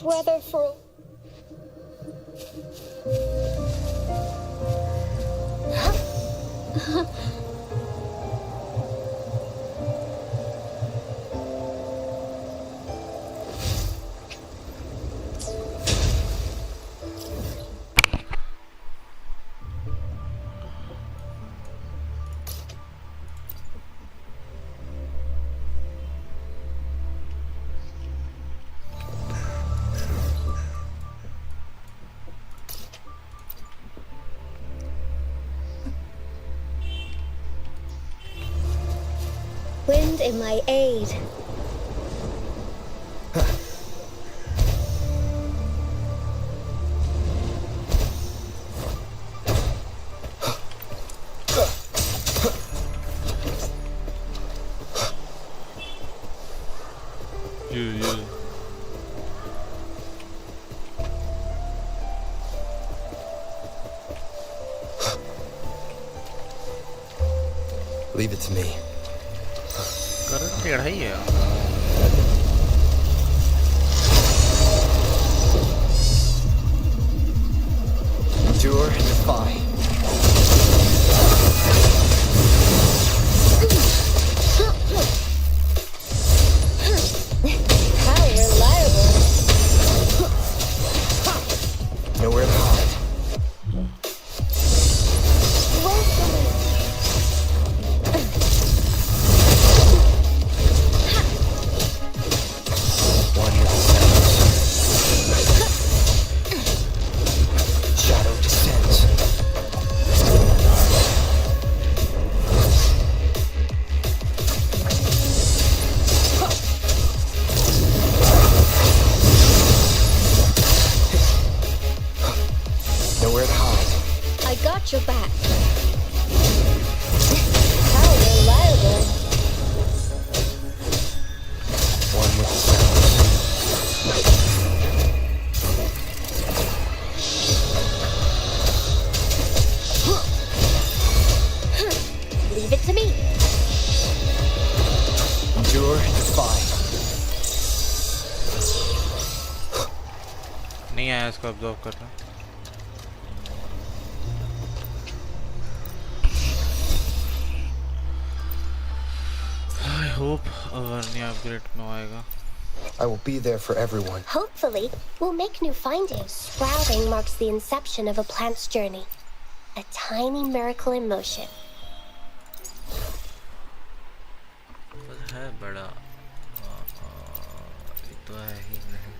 weather for... Wind in my aid. Yeah. Leave it to me. Current टेढ़ा ही है Endure and defy. How reliable. Nowhere to hide. One with the sounds. Shadow descends. Nowhere to hide. I got your back. How reliable. One with the sounds. Leave it to me. Endure and defy. नहीं आया इसको observe करना I hope अवर्निया upgrade में आएगा I will be there for everyone. Hopefully, we'll make new findings. Sprouting marks the inception of a plant's journey. A tiny miracle in motion. है बड़ा ये तो है ही नहीं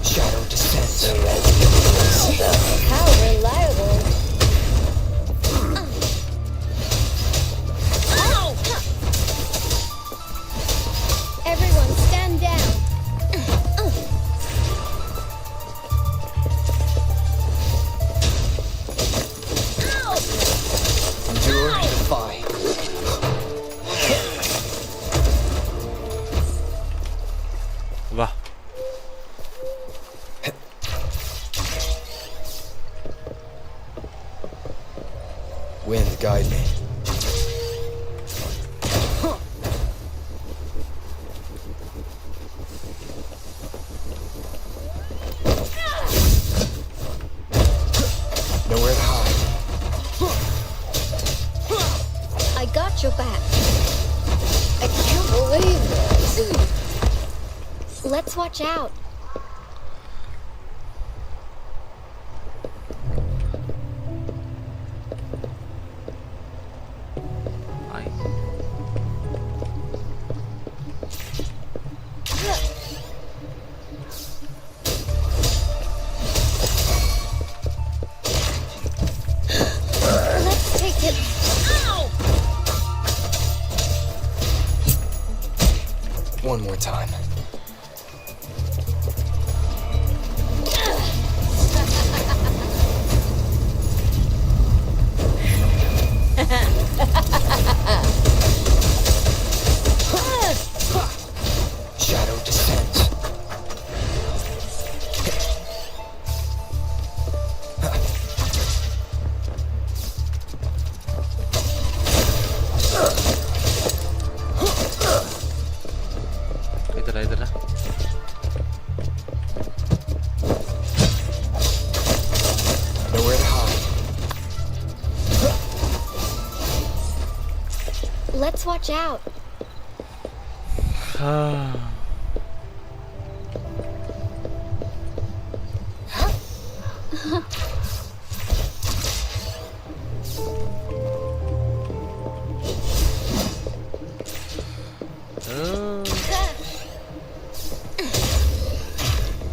Shadow descends. How reliable. Everyone stand down. Endure and defy. वाह Wind guide me. Nowhere to hide. I got your back. I can't believe this. Let's watch out. I Let's take it. Ow! One more time. Let's watch out.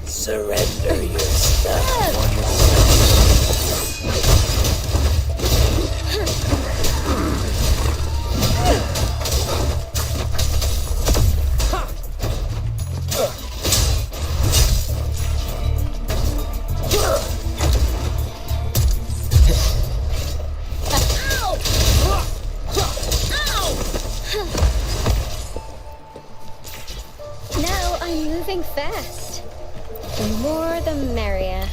Surrender your stuff. Now I'm moving fast. The more the merrier.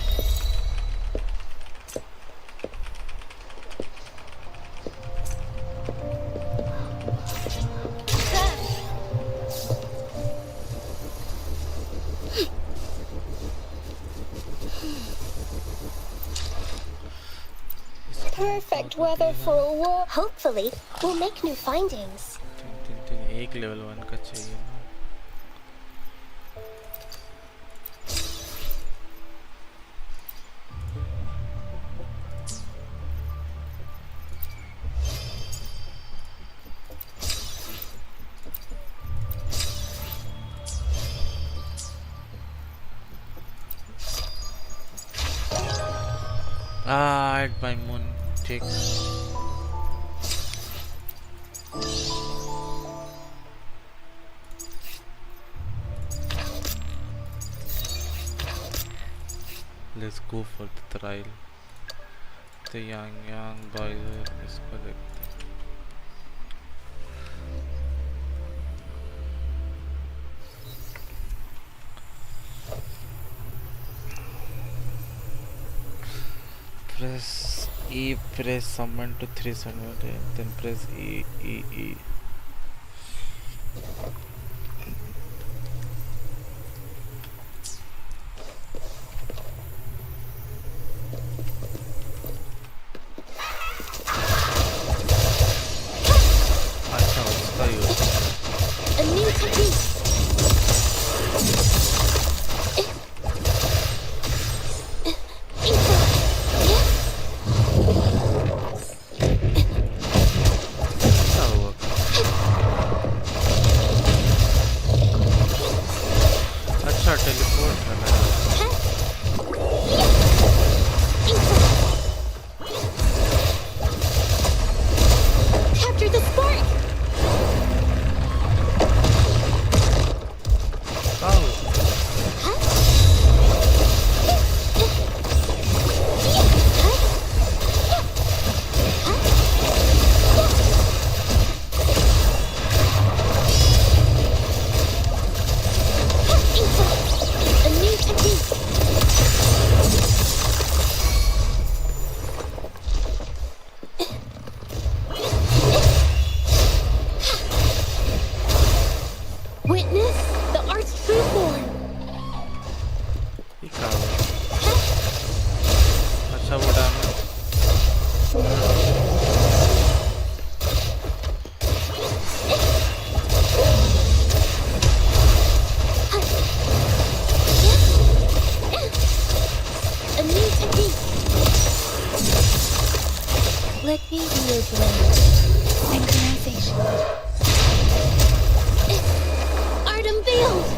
Perfect weather for a walk. Hopefully, we'll make new findings. एक level 1 का चाहिए ना. At my moon tick. Let's go for the trial. The young boy is correct. Press E, press summon to 3 summon, then press E. अच्छा उसका use A new technique. अच्छा हुआ. अच्छा teleport करना है. Capture the spark. A new technique. Witness the art's true form. ये क्या हुआ? अच्छा वो डालना. A new technique. Let me be your blade. Synchronization. Art unveiled.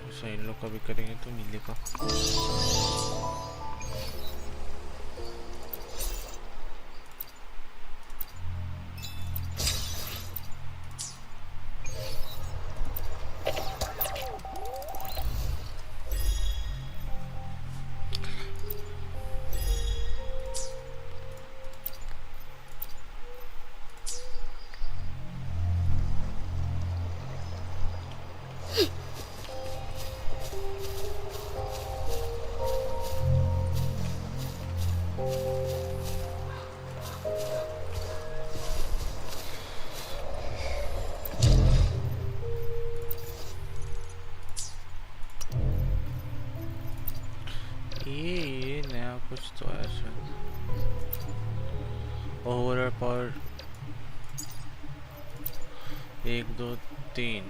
अच्छा इन लोग का भी करेंगे तो मिलेगा. 1 2 3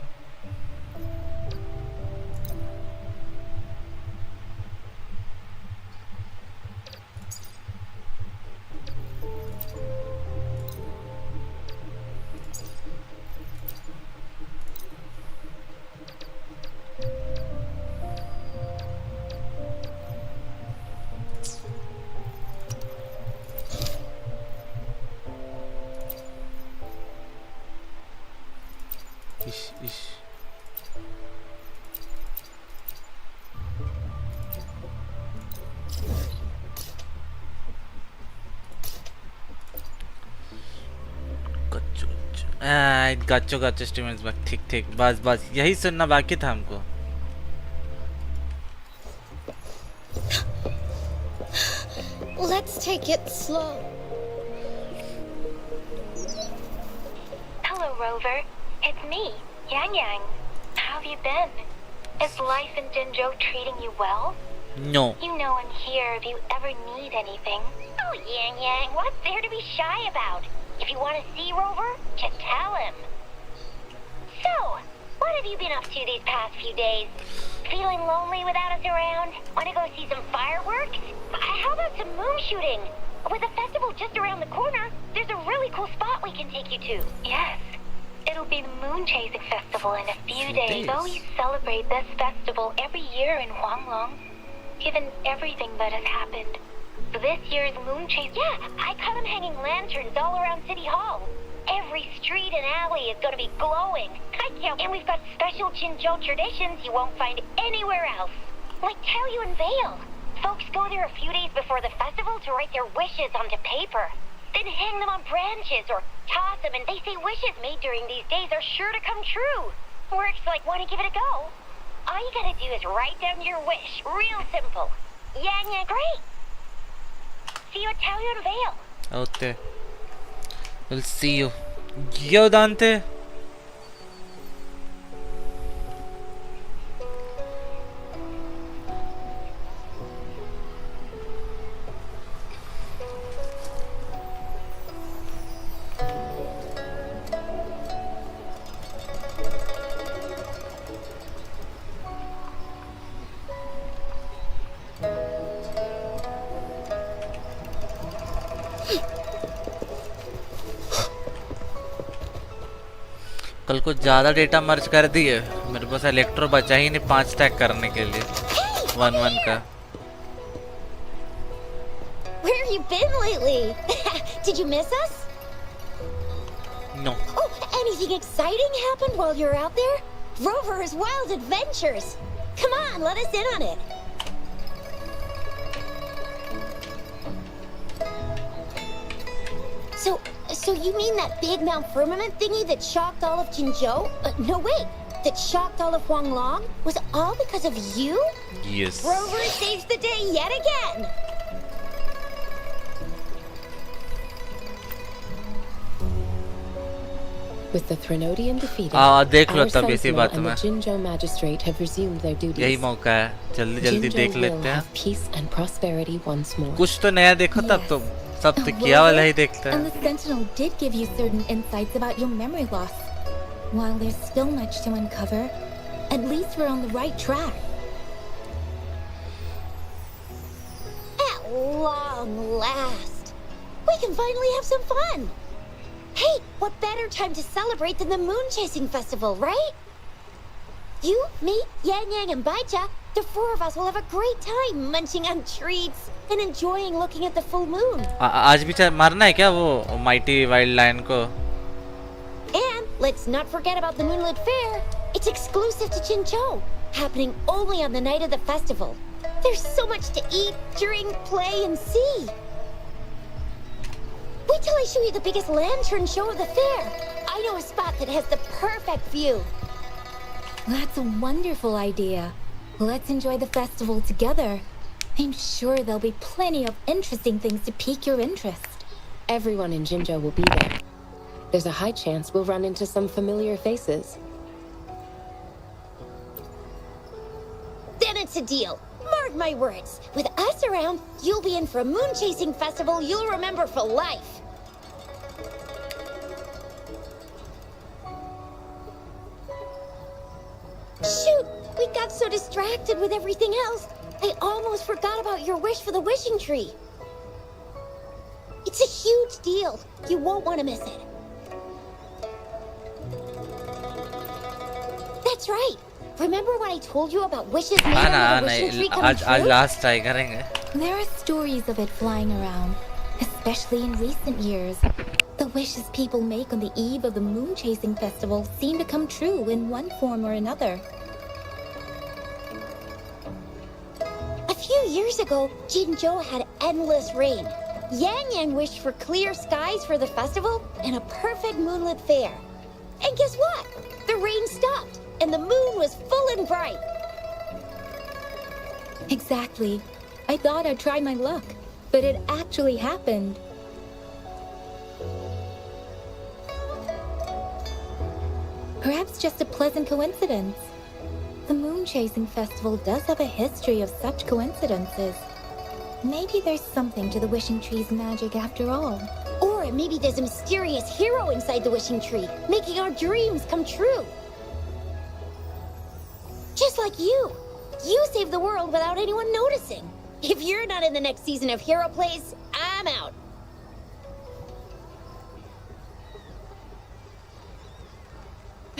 इश गच्चो गच्चो स्टीमेंट्स बैक ठीक ठीक बस यही सुनना बाकी था हमको Let's take it slow. Hello, Rover. It's me, Yang Yang. How have you been? Is life in Jinzhou treating you well? No. You know I'm here if you ever need anything. Oh, Yang Yang, what's there to be shy about? If you want to see Rover, just tell him. So, what have you been up to these past few days? Feeling lonely without us around? Want to go see some fireworks? How about some moon shooting? With the festival just around the corner, there's a really cool spot we can take you to. Yes. It'll be the Moon Chasing Festival in a few days. Though we celebrate this festival every year in Huanglong, given everything that has happened. This year's Moon Chase, yeah, I caught them hanging lanterns all around City Hall. Every street and alley is going to be glowing. And we've got special Jinzhou traditions you won't find anywhere else. Like Taoyuan Vale. Folks go there a few days before the festival to write their wishes onto paper. Then hang them on branches or toss them, and they say wishes made during these days are sure to come true. Works like, want to give it a go? All you gotta do is write down your wish. Real simple. Yeah, great. See you at Taoyuan Vale. Okay. We'll see you. Yo, Dante. कल को ज़्यादा data मर्ज कर दिए मेरे पास electro बचा ही नहीं 5 stack करने के लिए 1-1 का Where have you been lately? Did you miss us? No. Oh, anything exciting happened while you're out there? Rover's Wild Adventures. Come on, let us in on it. So you mean that big Mount Firmament thingy that shocked all of Jinzhou? No, wait. That shocked all of Huanglong? Was all because of you? Yes. Rover saves the day yet again. With the Threnodian defeated, देख लो our तब इसी Sentinel बात and the में Jinzhou magistrate have resumed their duties. यही मौका है जल्दी जल्दी Jinzhou देख will लेते हैं have peace and prosperity once more. कुछ तो नया देखो तब तो सब तो किया वाला ही देखता And है the Sentinel did give you certain insights about your memory loss. While there's still much to uncover, at least we're on the right track. At long last, we can finally have some fun. Hey, what better time to celebrate than the Moon Chasing Festival, right? You, me, Yang Yang, and Baicha, the four of us will have a great time munching on treats and enjoying looking at the full moon. आज भी मारना है क्या वो mighty wild lion को And let's not forget about the Moonlit Fair. It's exclusive to Jinzhou, happening only on the night of the festival. There's so much to eat, drink, play, and see. Wait till I show you the biggest lantern show of the fair. I know a spot that has the perfect view. That's a wonderful idea. Let's enjoy the festival together. I'm sure there'll be plenty of interesting things to pique your interest. Everyone in Jinzhou will be there. There's a high chance we'll run into some familiar faces. Then it's a deal. Mark my words. With us around, you'll be in for a moon chasing festival you'll remember for life. Shoot! We got so distracted with everything else. I almost forgot about your wish for the wishing tree. It's a huge deal. You won't want to miss it. That's right. Remember when I told you about wishes made आना under the आना wishing tree coming आज true? Last try करेंगे. There are stories of it flying around, especially in recent years. The wishes people make on the eve of the moon chasing festival seem to come true in one form or another. A few years ago, Jinzhou had endless rain. Yang Yang wished for clear skies for the festival and a perfect moonlit fair. And guess what? The rain stopped, and the moon was full and bright. Exactly. I thought I'd try my luck, but it actually happened. Perhaps just a pleasant coincidence. The moon chasing festival does have a history of such coincidences. Maybe there's something to the wishing tree's magic after all. Or maybe there's a mysterious hero inside the wishing tree, making our dreams come true. Just like you. You saved the world without anyone noticing. If you're not in the next season of Hero Plays, I'm out.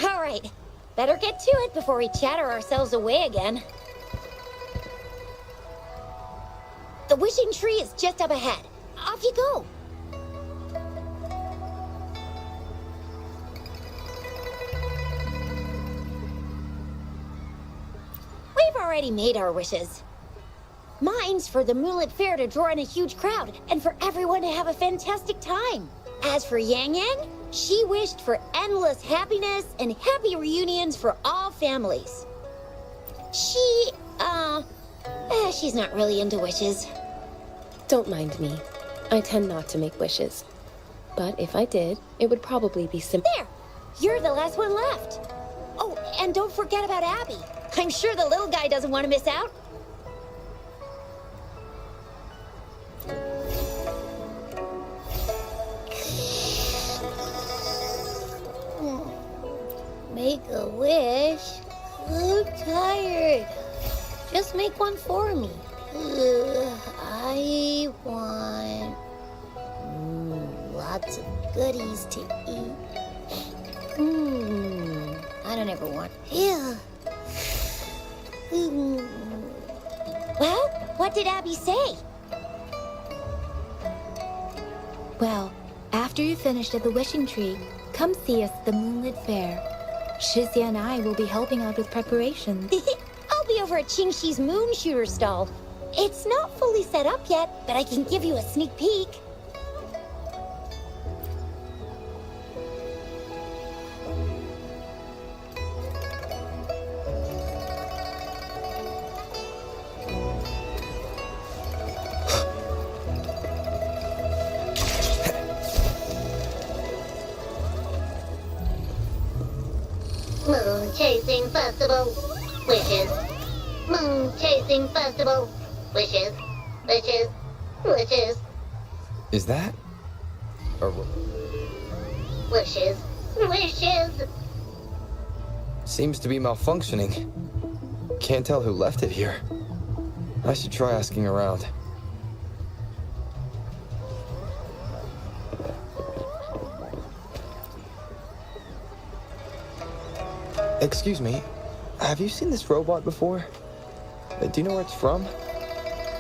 All right. Better get to it before we chatter ourselves away again. The wishing tree is just up ahead. Off you go. We've already made our wishes. Mine's for the Moonlit Fair to draw in a huge crowd and for everyone to have a fantastic time. As for Yang Yang, she wished for endless happiness and happy reunions for all families. She's not really into wishes. Don't mind me. I tend not to make wishes. But if I did, it would probably be simple. There! You're the last one left. Oh, and don't forget about Abby. I'm sure the little guy doesn't want to miss out. Make a wish? I'm tired. Just make one for me. I want lots of goodies to eat. I don't ever want. Yeah. Well, what did Abby say? Well, after you finished at the wishing tree, come see us at the Moonlit Fair. Shizia and I will be helping out with preparations. I'll be over at Qingxi's moon shooter stall. It's not fully set up yet, but I can give you a sneak peek. Moon Chasing Festival. Wishes. Moon Chasing Festival. Wishes. Wishes. Wishes. Is that? Or Wishes. Wishes. seems to be malfunctioning. Can't tell who left it here. I should try asking around. Excuse me, have you seen this robot before? Do you know where it's from?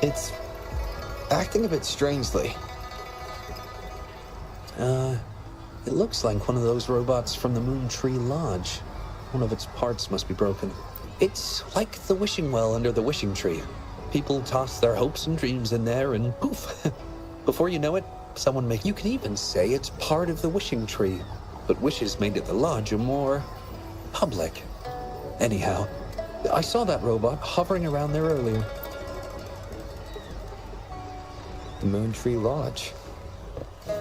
It's acting a bit strangely. It looks like one of those robots from the Moon Tree Lodge. One of its parts must be broken. It's like the wishing well under the wishing tree. People toss their hopes and dreams in there and poof. Before you know it, someone makes... You can even say it's part of the wishing tree. But wishes made at the lodge are more public. Anyhow, I saw that robot hovering around there earlier. The Moon Tree Lodge.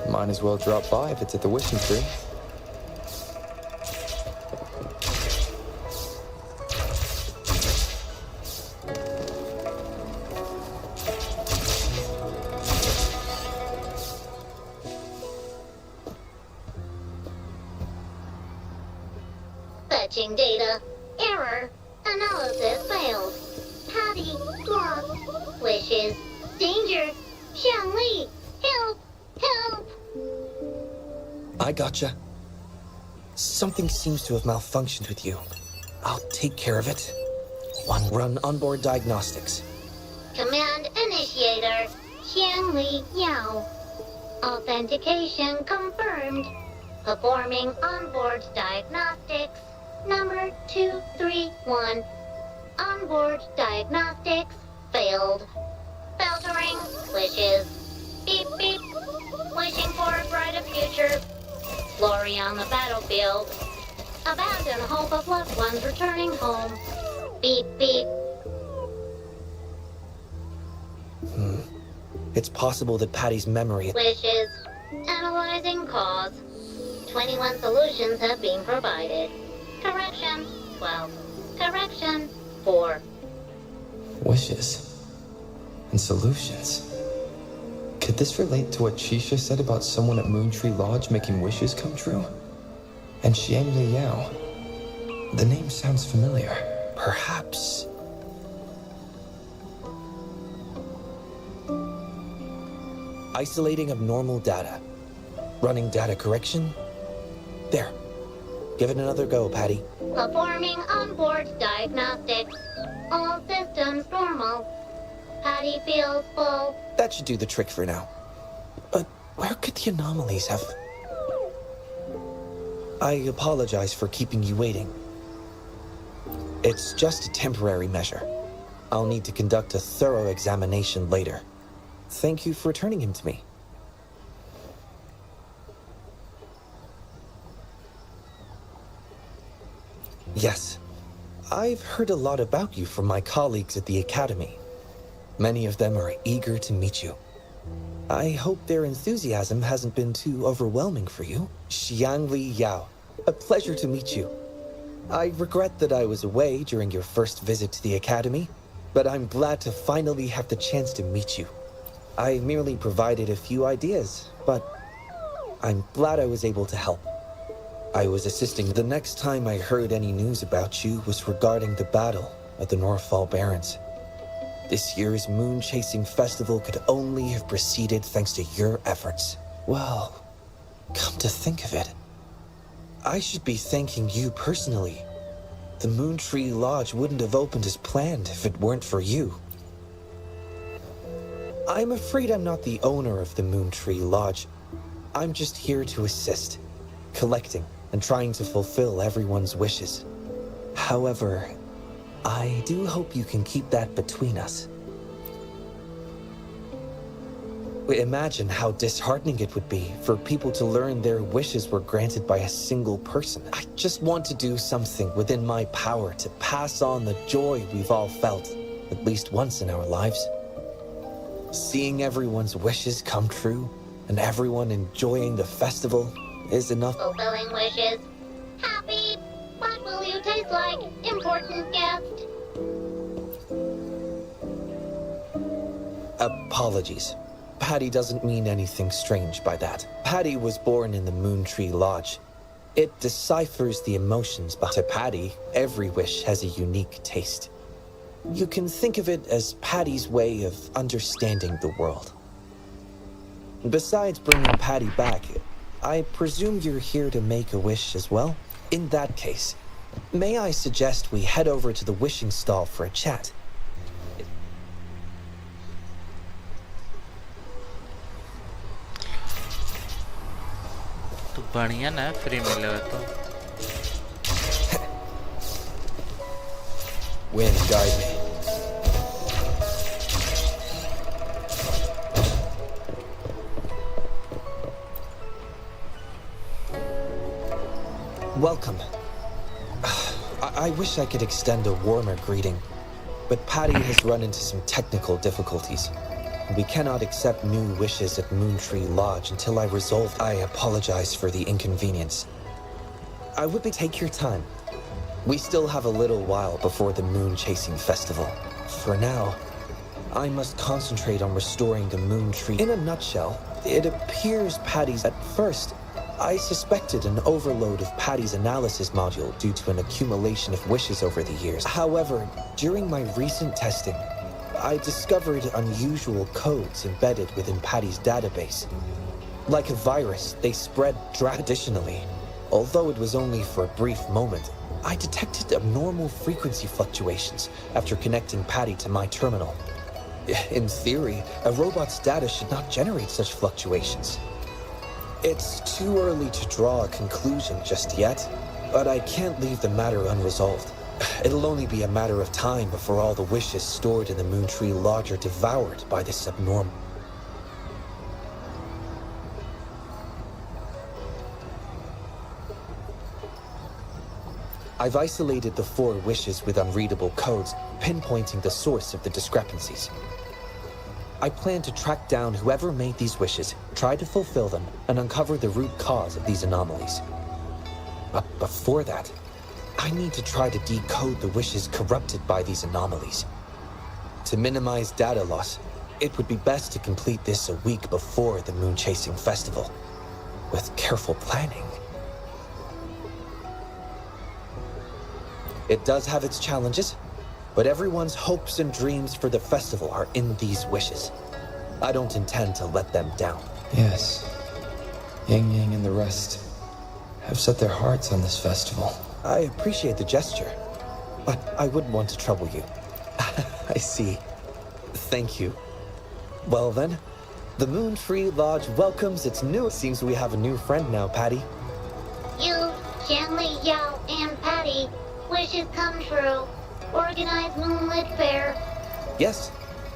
Might as well drop by if it's at the wishing tree. Fetching data. Error. Analysis failed. Patty lost wishes. Danger! Xiangli! Help! Help! I gotcha. Something seems to have malfunctioned with you. I'll take care of it. One run onboard diagnostics. Command initiator. Xiangli Yao. Authentication confirmed. Performing onboard diagnostics. Number 231. Onboard diagnostics failed. Filtering wishes. Beep beep. Wishing for a brighter future. Glory on the battlefield. Abandon hope of loved ones returning home. Beep beep. It's possible that Patty's memory... Wishes. Analyzing cause. 21 solutions have been provided. Correction, 12. Correction, 4. Wishes. And solutions. Could this relate to what Shisha said about someone at Moontree Lodge making wishes come true? And Xiangli Yao. The name sounds familiar. Perhaps... Isolating abnormal data. Running data correction. There. Give it another go, Patty. Performing onboard diagnostics. All systems normal. Patty feels full. That should do the trick for now. But where could the anomalies have... I apologize for keeping you waiting. It's just a temporary measure. I'll need to conduct a thorough examination later. Thank you for returning him to me. Yes. I've heard a lot about you from my colleagues at the Academy. Many of them are eager to meet you. I hope their enthusiasm hasn't been too overwhelming for you. Xiangli Yao, a pleasure to meet you. I regret that I was away during your first visit to the Academy, but I'm glad to finally have the chance to meet you. I merely provided a few ideas, but I'm glad I was able to help. I was assisting. The next time I heard any news about you was regarding the battle at the Northfall Barrens. This year's moon-chasing festival could only have proceeded thanks to your efforts. Well, come to think of it, I should be thanking you personally. The Moontree Lodge wouldn't have opened as planned if it weren't for you. I'm afraid I'm not the owner of the Moontree Lodge. I'm just here to assist, collecting and trying to fulfill everyone's wishes. However, I do hope you can keep that between us. Imagine how disheartening it would be for people to learn their wishes were granted by a single person. I just want to do something within my power to pass on the joy we've all felt, at least once in our lives. Seeing everyone's wishes come true and everyone enjoying the festival is enough. Fulfilling wishes. Happy. What will you taste like, important guest? Apologies. Patty doesn't mean anything strange by that. Patty was born in the Moontree Lodge. It deciphers the emotions, but to Patty, every wish has a unique taste. You can think of it as Patty's way of understanding the world. Besides bringing Patty back, I presume you're here to make a wish as well? In that case, may I suggest we head over to the wishing stall for a chat? तो बढ़िया ना free मिलेगा तो Wind guide me. Welcome. I wish I could extend a warmer greeting, but Patty has run into some technical difficulties. We cannot accept new wishes at Moontree Lodge until I resolve. I apologize for the inconvenience. I would take your time. We still have a little while before the moon-chasing festival. For now, I must concentrate on restoring the moon tree. In a nutshell, it appears Patty's... At first, I suspected an overload of Patty's analysis module due to an accumulation of wishes over the years. However, during my recent testing, I discovered unusual codes embedded within Patty's database. Like a virus, they spread traditionally. Although it was only for a brief moment, I detected abnormal frequency fluctuations after connecting Patty to my terminal. In theory, a robot's data should not generate such fluctuations. It's too early to draw a conclusion just yet, but I can't leave the matter unresolved. It'll only be a matter of time before all the wishes stored in the Moon Tree Lodge are devoured by this abnormal. I've isolated the 4 wishes with unreadable codes, pinpointing the source of the discrepancies. I plan to track down whoever made these wishes, try to fulfill them, and uncover the root cause of these anomalies. But before that, I need to try to decode the wishes corrupted by these anomalies. To minimize data loss, it would be best to complete this a week before the Moon Chasing Festival. With careful planning. It does have its challenges, but everyone's hopes and dreams for the festival are in these wishes. I don't intend to let them down. Yes. Yang Yang and the rest have set their hearts on this festival. I appreciate the gesture, but I wouldn't want to trouble you. I see. Thank you. Well then, the Moon Tree Lodge welcomes its new... Seems we have a new friend now, Patty. You, Xiangli, Yao, and Patty, wishes come true. Organize Moonlit Fair. Yes,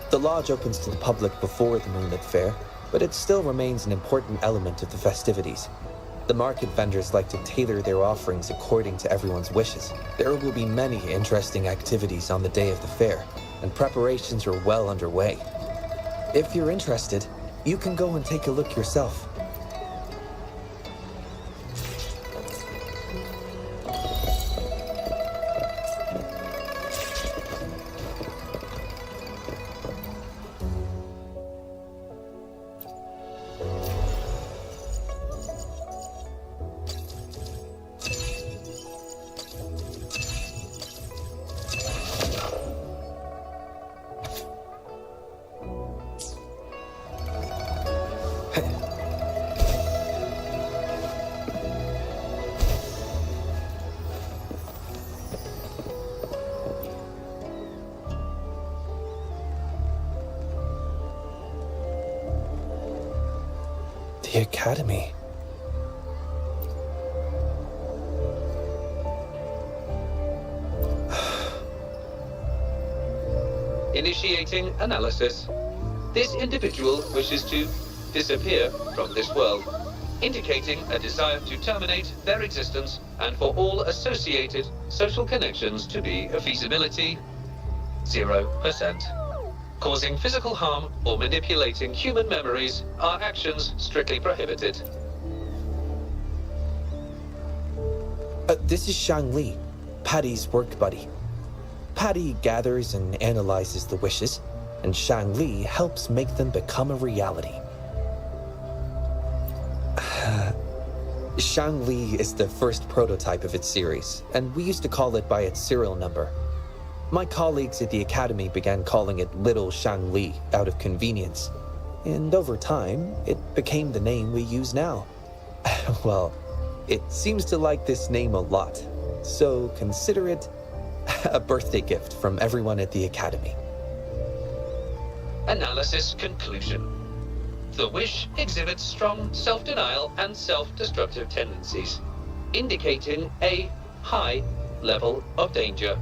the lodge opens to the public before the Moonlit Fair, but it still remains an important element of the festivities. The market vendors like to tailor their offerings according to everyone's wishes. There will be many interesting activities on the day of the fair, and preparations are well underway. If you're interested, you can go and take a look yourself. The Academy. Initiating analysis. This individual wishes to disappear from this world, indicating a desire to terminate their existence and for all associated social connections to be a feasibility 0%. Causing physical harm or manipulating human memories are actions strictly prohibited. This is Shang Li, Patty's work buddy. Patty gathers and analyzes the wishes, and Shang Li helps make them become a reality. Shang Li is the first prototype of its series, and we used to call it by its serial number. My colleagues at the Academy began calling it Little Shang Li out of convenience, and over time, it became the name we use now. Well, it seems to like this name a lot, so consider it a birthday gift from everyone at the Academy. Analysis conclusion. The wish exhibits strong self-denial and self-destructive tendencies, indicating a high level of danger.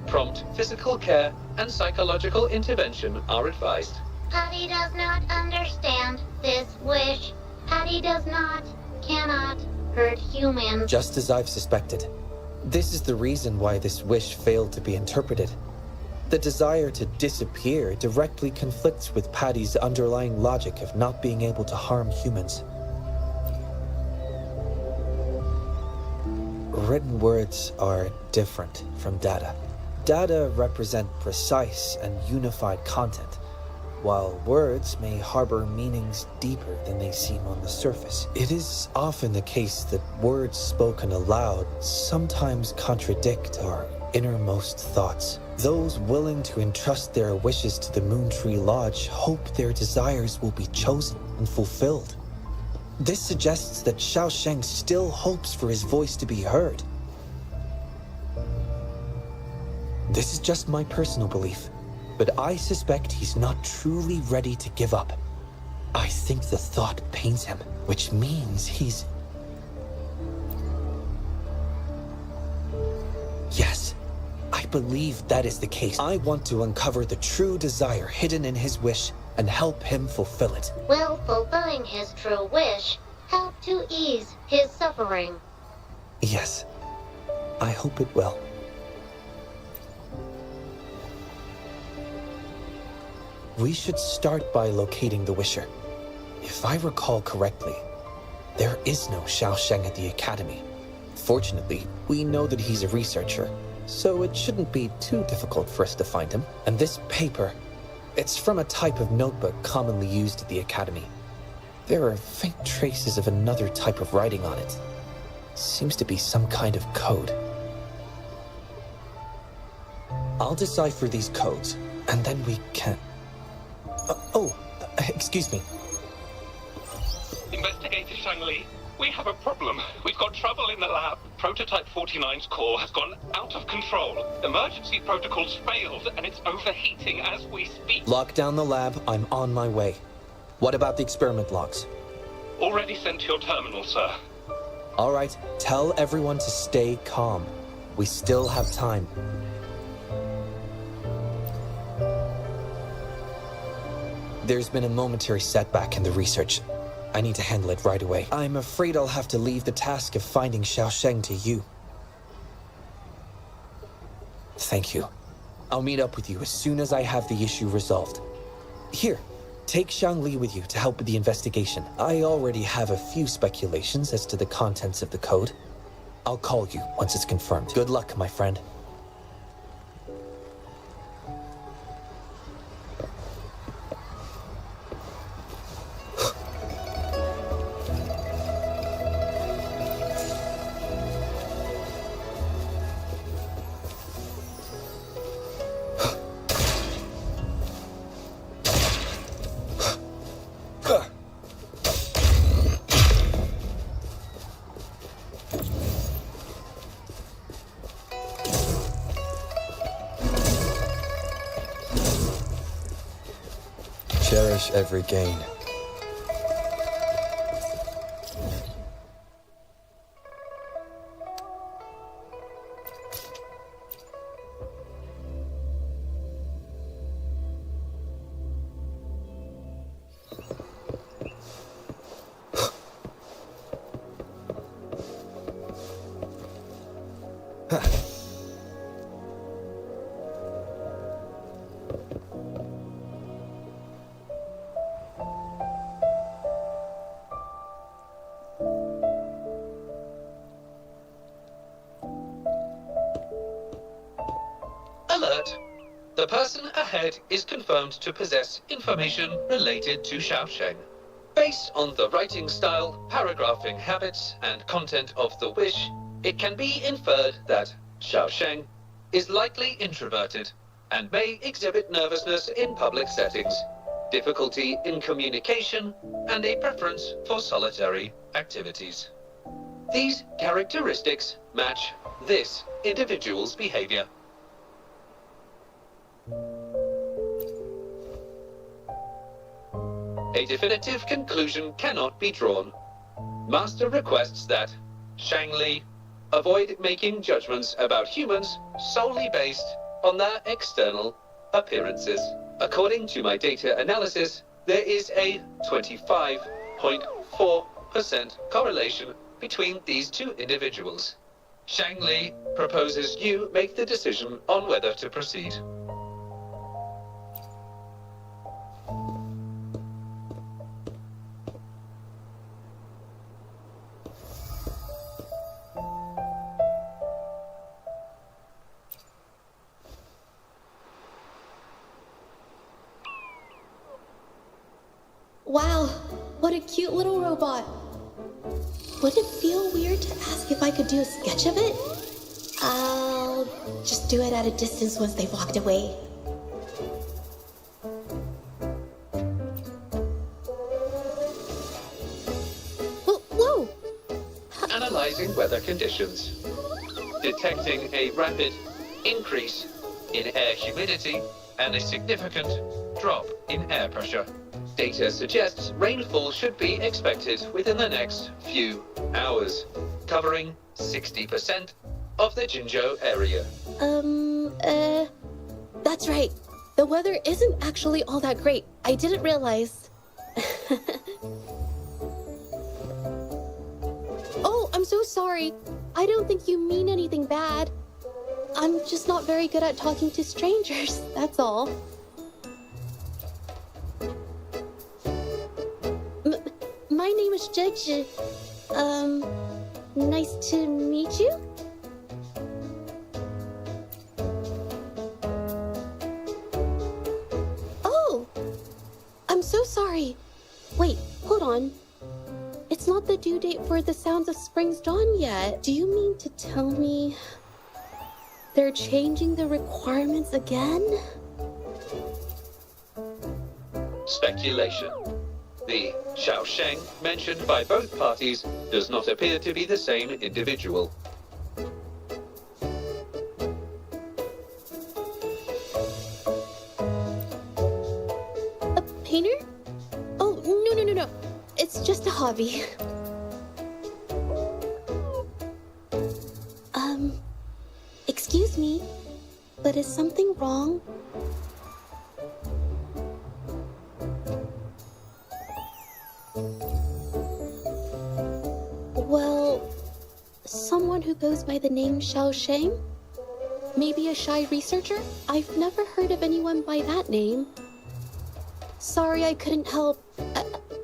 Prompt physical care and psychological intervention are advised. Patty does not understand this wish. Patty does not, cannot hurt humans. Just as I've suspected. This is the reason why this wish failed to be interpreted. The desire to disappear directly conflicts with Patty's underlying logic of not being able to harm humans. Written words are different from data. Data represent precise and unified content, While words may harbor meanings deeper than they seem on the surface, it is often the case that words spoken aloud sometimes contradict our innermost thoughts. Those willing to entrust their wishes to the Moon Tree Lodge hope their desires will be chosen and fulfilled. This suggests that Shaosheng still hopes for his voice to be heard. This is just my personal belief, but I suspect he's not truly ready to give up. I think the thought pains him, which means he's... Yes, I believe that is the case. I want to uncover the true desire hidden in his wish and help him fulfill it. Will fulfilling his true wish help to ease his suffering? Yes, I hope it will. We should start by locating the Wisher. If I recall correctly, there is no Shaosheng at the Academy. Fortunately, we know that he's a researcher, so it shouldn't be too difficult for us to find him. And this paper, it's from a type of notebook commonly used at the Academy. There are faint traces of another type of writing on it. Seems to be some kind of code. I'll decipher these codes, and then we can... excuse me. Investigator Shangli, we have a problem. We've got trouble in the lab. Prototype 49's core has gone out of control. Emergency protocols failed, and it's overheating as we speak. Lock down the lab. I'm on my way. What about the experiment logs? Already sent to your terminal, sir. All right, tell everyone to stay calm. We still have time. There's been a momentary setback in the research. I need to handle it right away. I'm afraid I'll have to leave the task of finding Shaosheng to you. Thank you. I'll meet up with you as soon as I have the issue resolved. Here, take Shangli with you to help with the investigation. I already have a few speculations as to the contents of the code. I'll call you once it's confirmed. Good luck, my friend. Cherish every gain. Alert! The person ahead is confirmed to possess information related to Shaosheng. Based on the writing style, paragraphing habits, and content of the wish, it can be inferred that Shaosheng is likely introverted and may exhibit nervousness in public settings, difficulty in communication, and a preference for solitary activities. These characteristics match this individual's behavior. A definitive conclusion cannot be drawn. Master requests that Shangli avoid making judgments about humans solely based on their external appearances. According to my data analysis, there is a 25.4% correlation between these two individuals. Shangli proposes you make the decision on whether to proceed. what a cute little robot. Would it feel weird to ask if I could do a sketch of it? I'll just do it at a distance once they've walked away. Whoa! Analyzing weather conditions. Detecting a rapid increase in air humidity and a significant drop in air pressure. Data suggests rainfall should be expected within the next few hours, covering 60% of the Jinzhou area. That's right. The weather isn't actually all that great. I didn't realize. Oh, I'm so sorry. I don't think you mean anything bad. I'm just not very good at talking to strangers, that's all. My name is Judge. Nice to meet you? Oh! I'm so sorry. Wait, hold on. It's not the due date for The Sounds of Spring's Dawn yet. Do you mean to tell me they're changing the requirements again? Speculation. The Shaosheng mentioned by both parties does not appear to be the same individual. A painter? Oh, no. It's just a hobby. Excuse me, but is something wrong? Well, someone who goes by the name Shaosheng? Maybe a shy researcher? I've never heard of anyone by that name. Sorry I couldn't help.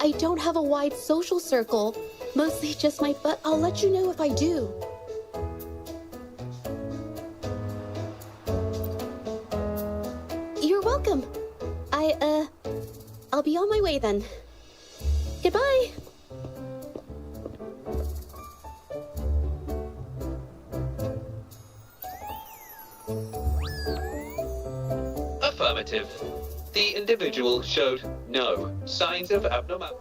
I don't have a wide social circle. Mostly just but I'll let you know if I do. You're welcome. I'll be on my way then. Goodbye. Affirmative. The individual showed no signs of abnormality.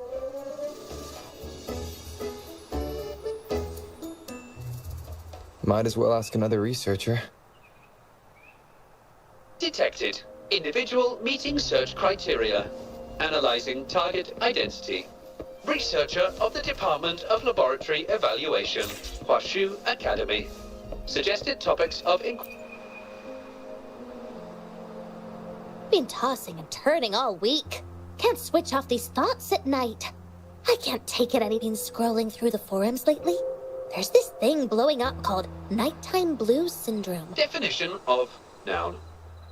Might as well ask another researcher. Detected. Individual meeting search criteria. Analyzing target identity. Researcher of the Department of Laboratory Evaluation, Huashu Academy. Suggested topics of inquiry. Been tossing and turning all week. Can't switch off these thoughts at night. I can't take it I've been scrolling through the forums lately. There's this thing blowing up called nighttime blues syndrome. Definition of noun.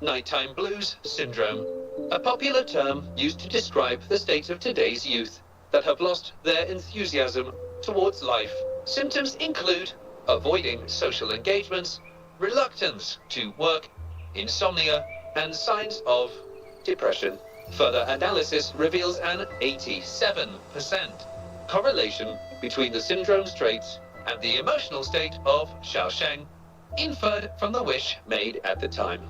Nighttime blues syndrome. A popular term used to describe the state of today's youth that have lost their enthusiasm towards life. Symptoms include avoiding social engagements, reluctance to work, insomnia, and signs of depression. Further analysis reveals an 87% correlation between the syndrome's traits and the emotional state of Shaosheng, inferred from the wish made at the time.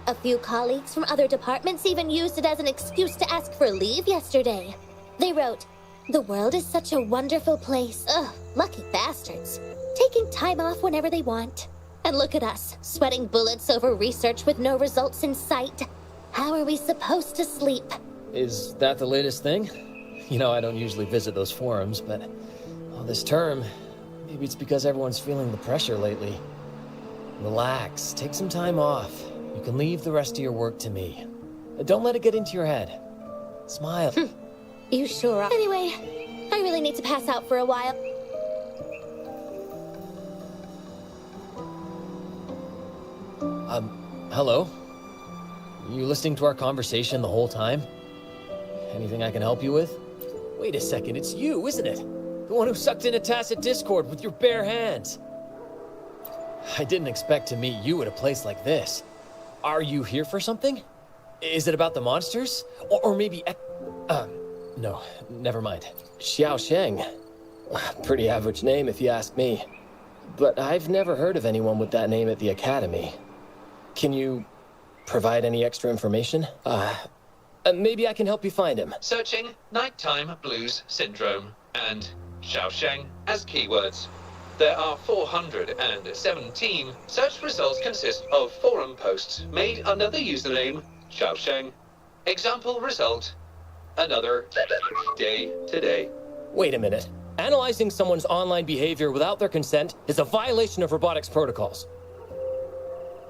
A few colleagues from other departments even used it as an excuse to ask for leave yesterday. They wrote, "The world is such a wonderful place. Ugh, lucky bastards. Taking time off whenever they want. And look at us, sweating bullets over research with no results in sight. How are we supposed to sleep?" Is that the latest thing? You know, I don't usually visit those forums, but well, this term, maybe it's because everyone's feeling the pressure lately. Relax, take some time off. You can leave the rest of your work to me. Don't let it get into your head. Smile. You sure are. Anyway, I really need to pass out for a while. Hello? You listening to our conversation the whole time? Anything I can help you with? Wait a second, it's you, isn't it? The one who sucked in a tacit discord with your bare hands. I didn't expect to meet you at a place like this. Are you here for something? Is it about the monsters? Or maybe No, never mind. Xiao Sheng. Pretty average name if you ask me. But I've never heard of anyone with that name at the Academy. Can you provide any extra information? Maybe I can help you find him. Searching nighttime blues syndrome and Shaosheng as keywords. There are 417 search results consist of forum posts made under the username Shaosheng. Example result, another day today. Wait a minute. Analyzing someone's online behavior without their consent is a violation of robotics protocols.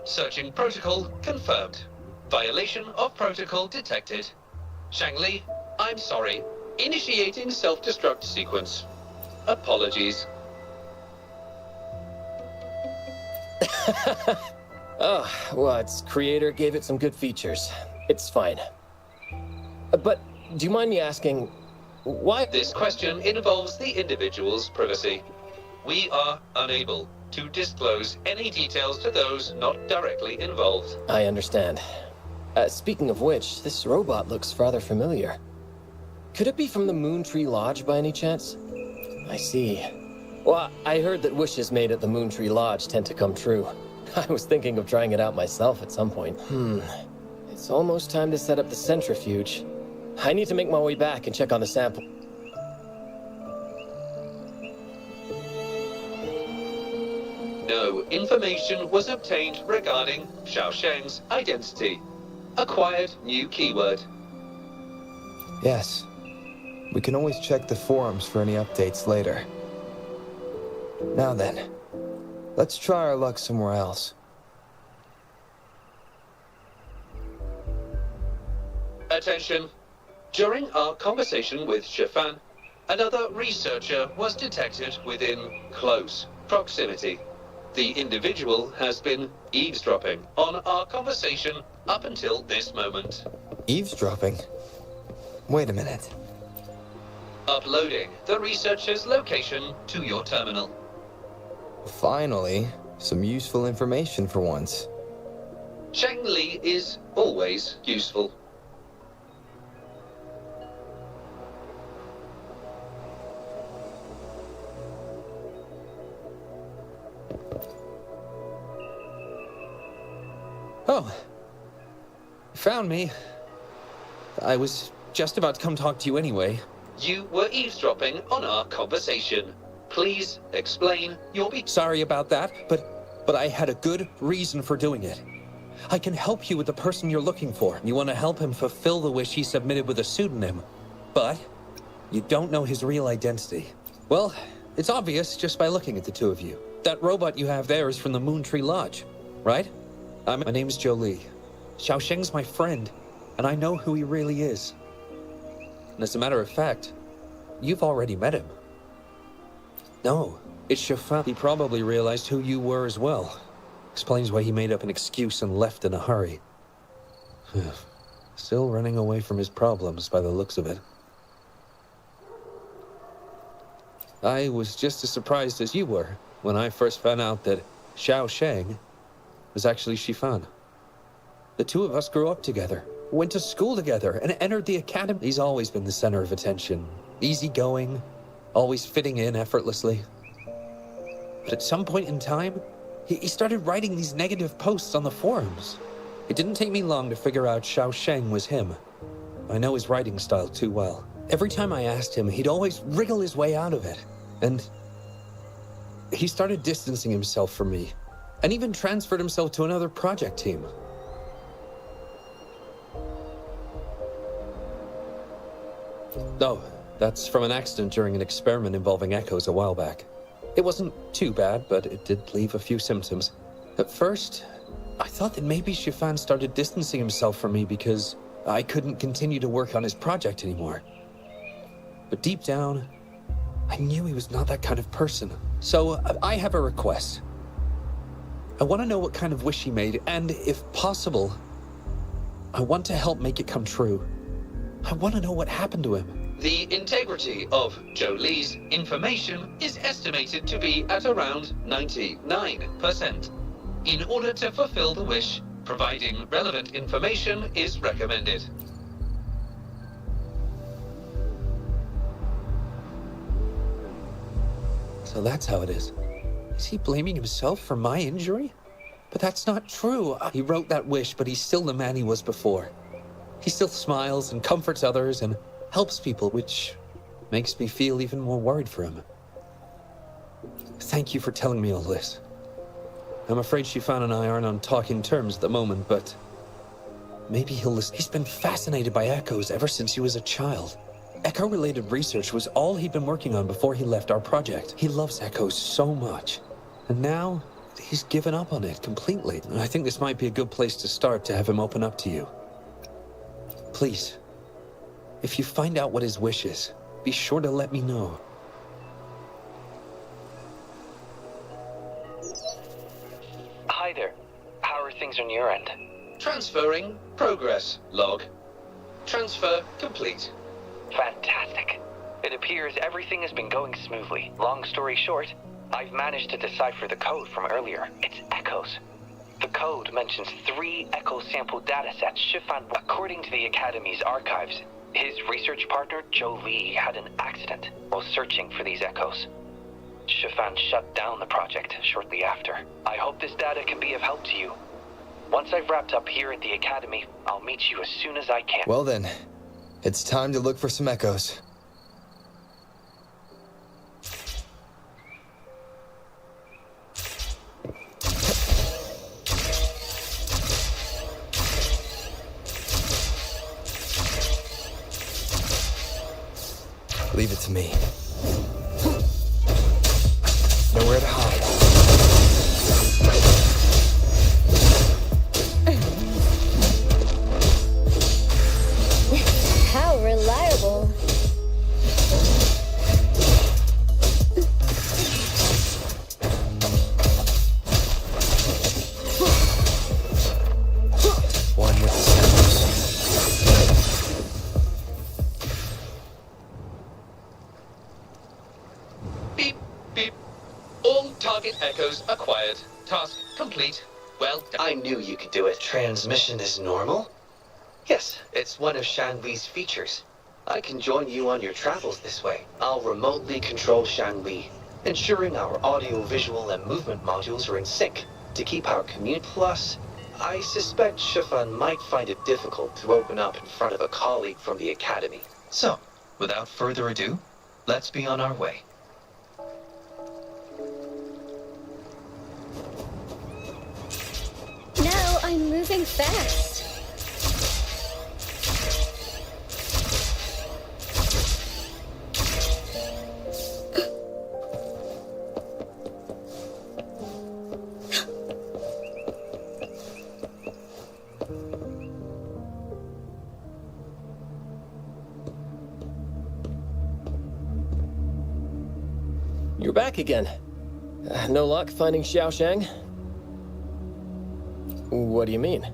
Searching protocol confirmed. Violation of protocol detected. Shangli, I'm sorry. Initiating self-destruct sequence. Apologies. Oh, well, its creator gave it some good features. It's fine. But do you mind me asking, why? This question involves the individual's privacy. We are unable to disclose any details to those not directly involved. I understand. Speaking of which, this robot looks rather familiar. Could it be from the Moon Tree Lodge by any chance? I see. Well, I heard that wishes made at the Moon Tree Lodge tend to come true. I was thinking of trying it out myself at some point. It's almost time to set up the centrifuge. I need to make my way back and check on the sample. No information was obtained regarding Shaosheng's identity. Acquired new keyword. Yes. We can always check the forums for any updates later. Now then, let's try our luck somewhere else. Attention. During our conversation with Shifan, another researcher was detected within close proximity. The individual has been eavesdropping on our conversation up until this moment. Eavesdropping? Wait a minute. Uploading the researcher's location to your terminal. Finally, some useful information for once. Cheng Li is always useful. Oh. Found me. I was just about to come talk to you anyway. You were eavesdropping on our conversation. Please explain your Sorry about that, but I had a good reason for doing it. I can help you with the person you're looking for. You want to help him fulfill the wish he submitted with a pseudonym. But you don't know his real identity. Well, it's obvious just by looking at the two of you. That robot you have there is from the Moon Tree Lodge, right? My name's Jolie. Xiaosheng's my friend, and I know who he really is. And as a matter of fact, you've already met him. No, it's Shifan. He probably realized who you were as well. Explains why he made up an excuse and left in a hurry. Still running away from his problems by the looks of it. I was just as surprised as you were when I first found out that Xiaosheng was actually Shifan. The two of us grew up together, went to school together, and entered the academy. He's always been the center of attention. Easygoing, always fitting in effortlessly. But at some point in time, he started writing these negative posts on the forums. It didn't take me long to figure out Xiaosheng was him. I know his writing style too well. Every time I asked him, he'd always wriggle his way out of it. And he started distancing himself from me, and even transferred himself to another project team. Oh, that's from an accident during an experiment involving echoes a while back. It wasn't too bad, but it did leave a few symptoms. At first, I thought that maybe Shifan started distancing himself from me because I couldn't continue to work on his project anymore. But deep down, I knew he was not that kind of person. So I have a request. I want to know what kind of wish he made, and if possible, I want to help make it come true. I want to know what happened to him. The integrity of Jolie's information is estimated to be at around 99%. In order to fulfill the wish, providing relevant information is recommended. So that's how it is. Is he blaming himself for my injury? But that's not true. He wrote that wish, but he's still the man he was before. He still smiles and comforts others and helps people, which makes me feel even more worried for him. Thank you for telling me all this. I'm afraid Shifan and I aren't on talking terms at the moment, but maybe he'll listen. He's been fascinated by echoes ever since he was a child. Echo-related research was all he'd been working on before he left our project. He loves echoes so much. And now, he's given up on it completely. And I think this might be a good place to start to have him open up to you. Please, if you find out what his wish is, be sure to let me know. Hi there. How are things on your end? Transferring progress log. Transfer complete. Fantastic. It appears everything has been going smoothly. Long story short, I've managed to decipher the code from earlier. It's echoes. The code mentions 3 echo sample datasets Shifan. According to the Academy's archives, his research partner, Joe Lee, had an accident while searching for these echoes. Shifan shut down the project shortly after. I hope this data can be of help to you. Once I've wrapped up here at the Academy, I'll meet you as soon as I can. Well then, it's time to look for some echoes. Leave it to me. Nowhere to hide. How reliable. One with the samples. Beep, beep. All target echoes acquired. Task complete. Well done. I knew you could do it. Transmission is normal? Yes, it's one of Shanli's features. I can join you on your travels this way. I'll remotely control Shanli, ensuring our audio, visual, and movement modules are in sync to keep our commute. Plus, I suspect Shifan might find it difficult to open up in front of a colleague from the Academy. So, without further ado, let's be on our way. Now I'm moving fast. You're back again. No luck finding Xiaoshang? What do you mean?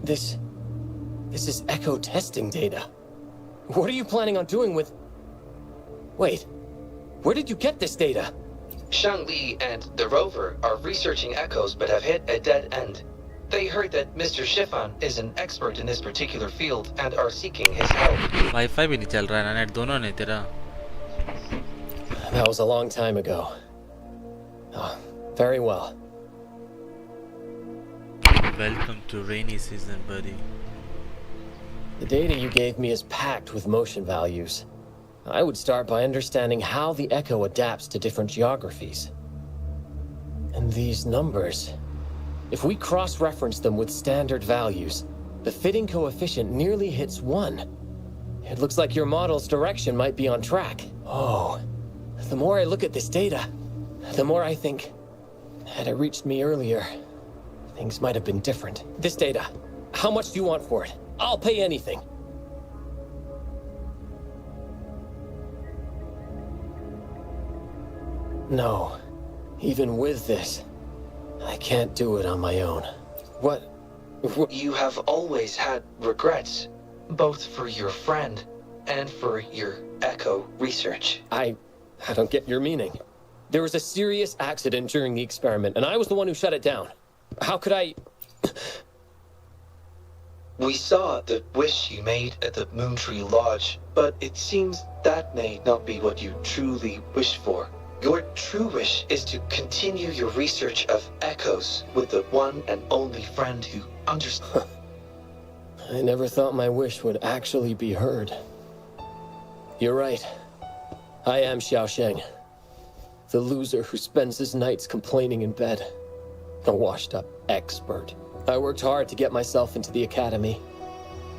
This is echo testing data. What are you planning on doing with... Wait, where did you get this data? Shanli and the rover are researching echoes but have hit a dead end. They heard that Mr. Shifan is an expert in this particular field and are seeking his help. Wifi भी नहीं चल रहा है, net दोनों नहीं तेरा. That was a long time ago. Oh, very well. Welcome to rainy season, buddy. The data you gave me is packed with motion values. I would start by understanding how the echo adapts to different geographies. And these numbers... If we cross-reference them with standard values, the fitting coefficient nearly hits 1. It looks like your model's direction might be on track. Oh, the more I look at this data, the more I think, had it reached me earlier, things might have been different. This data, how much do you want for it? I'll pay anything. No, even with this, I can't do it on my own. What? You have always had regrets, both for your friend and for your echo research. I don't get your meaning. There was a serious accident during the experiment, and I was the one who shut it down. How could I... We saw the wish you made at the Moontree Lodge, but it seems that may not be what you truly wish for. Your true wish is to continue your research of echoes with the one and only friend who understands. I never thought my wish would actually be heard. You're right. I am Xiaosheng. The loser who spends his nights complaining in bed. A washed-up expert. I worked hard to get myself into the academy.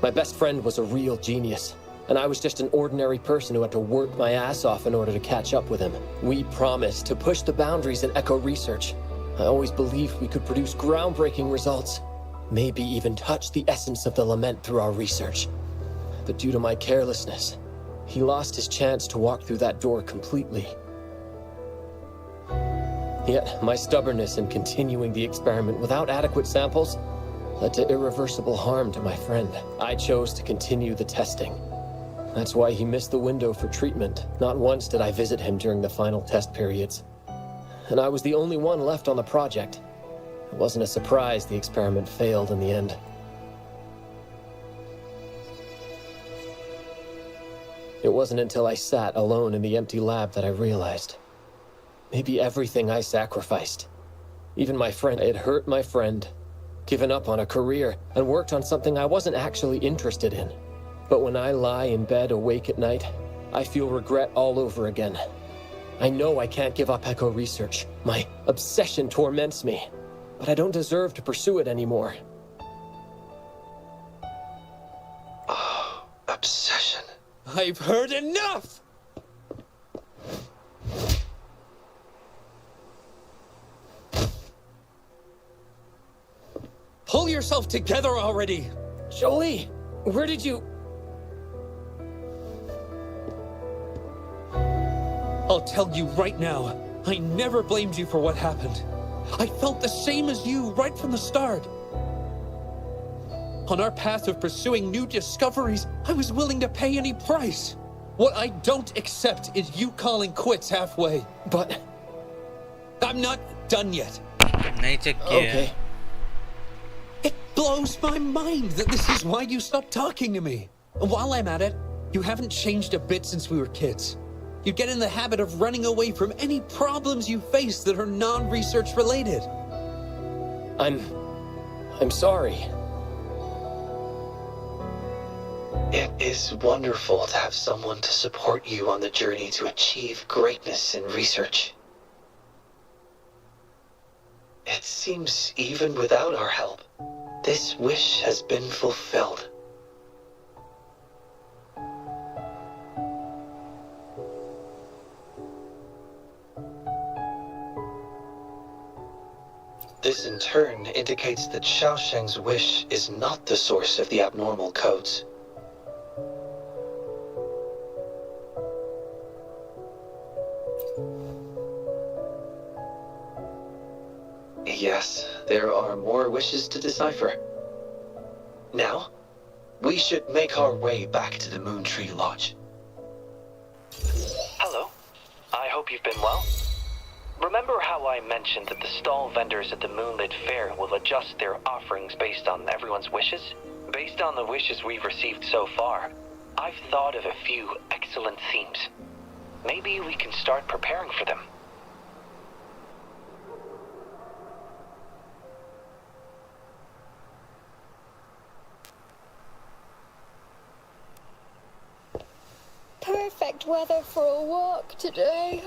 My best friend was a real genius, and I was just an ordinary person who had to work my ass off in order to catch up with him. We promised to push the boundaries in echo research. I always believed we could produce groundbreaking results. Maybe even touch the essence of the lament through our research. But due to my carelessness, he lost his chance to walk through that door completely. Yet, my stubbornness in continuing the experiment without adequate samples led to irreversible harm to my friend. I chose to continue the testing. That's why he missed the window for treatment. Not once did I visit him during the final test periods. And I was the only one left on the project. It wasn't a surprise the experiment failed in the end. It wasn't until I sat alone in the empty lab that I realized. Maybe everything I sacrificed, even my friend, I had hurt my friend, given up on a career, and worked on something I wasn't actually interested in. But when I lie in bed awake at night, I feel regret all over again. I know I can't give up echo research. My obsession torments me, but I don't deserve to pursue it anymore. Oh, obsession. I've heard enough! Pull yourself together already! Jolie, where did you... I'll tell you right now, I never blamed you for what happened. I felt the same as you right from the start. On our path of pursuing new discoveries, I was willing to pay any price. What I don't accept is you calling quits halfway. But... I'm not done yet. नहीं check किया है. Okay. It blows my mind that this is why you stopped talking to me. While I'm at it, you haven't changed a bit since we were kids. You get in the habit of running away from any problems you face that are non-research related. I'm sorry. It is wonderful to have someone to support you on the journey to achieve greatness in research. It seems even without our help, this wish has been fulfilled. This in turn indicates that Xiaosheng's wish is not the source of the abnormal codes. Yes, there are more wishes to decipher. Now, we should make our way back to the Moontree Lodge. Hello. I hope you've been well. Remember how I mentioned that the stall vendors at the Moonlit Fair will adjust their offerings based on everyone's wishes? Based on the wishes we've received so far, I've thought of a few excellent themes. Maybe we can start preparing for them. Perfect weather for a walk today.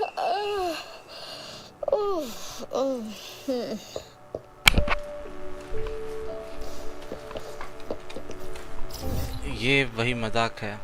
ये वही मजाक है.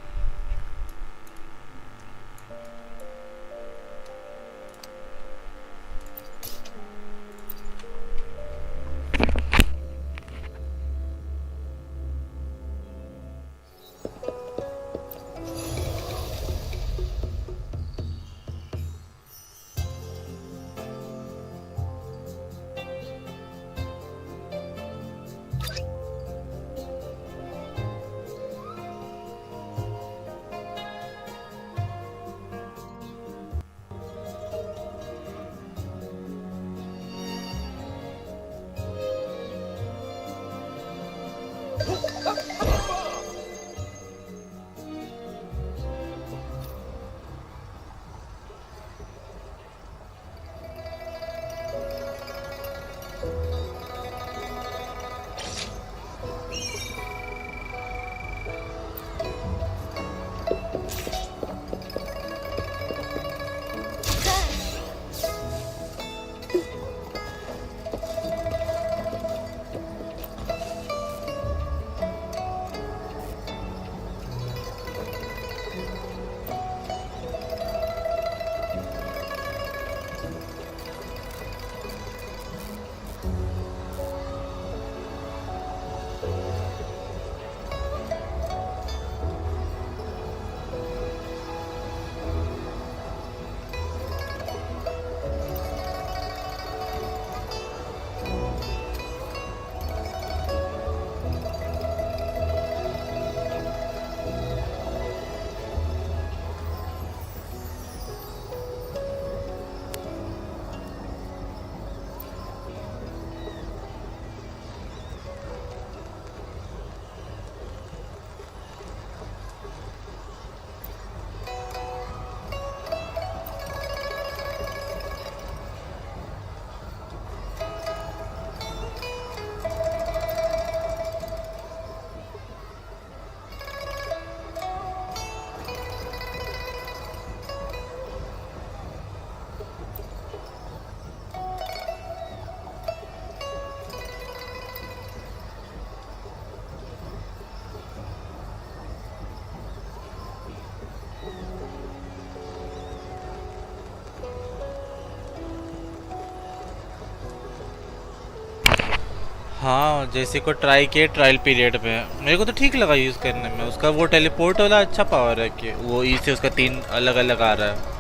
हाँ जैसे को try किए trial period पे, मेरे को तो ठीक लगा यूज़ करने में। उसका वो टेलीपोर्ट वाला अच्छा पावर है कि वो ई से उसका 3 अलग अलग आ रहा है।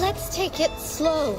Let's take it slow.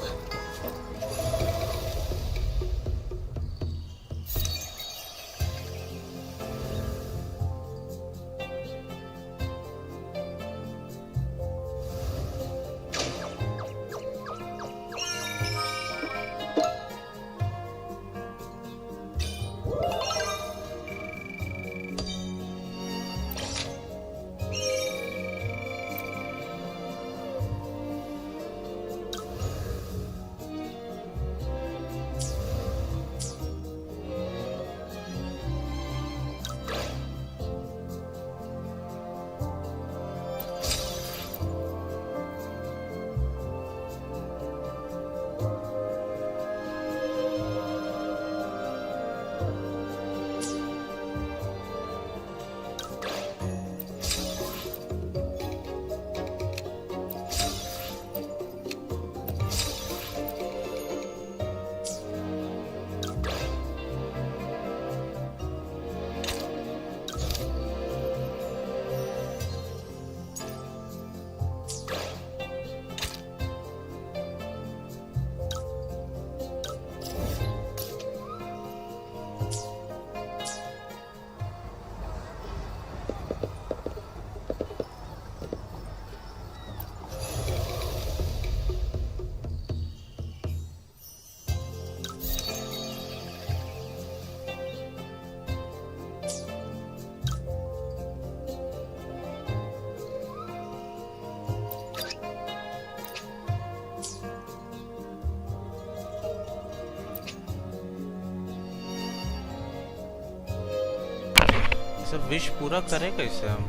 सब विश पूरा करें कैसे हम?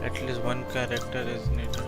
At least one character is needed.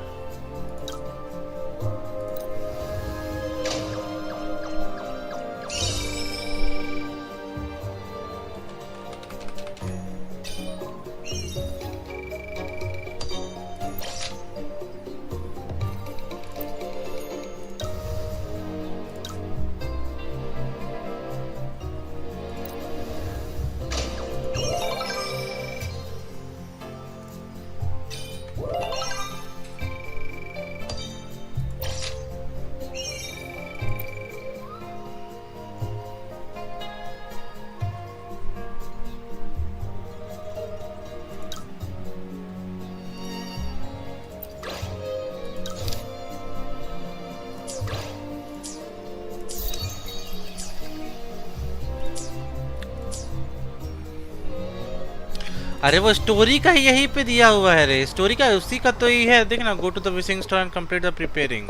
अरे वो स्टोरी का ही यहीं पे दिया हुआ है रे, स्टोरी का उसी का तो ही है। देख ना, go to the wishing store and complete the preparing.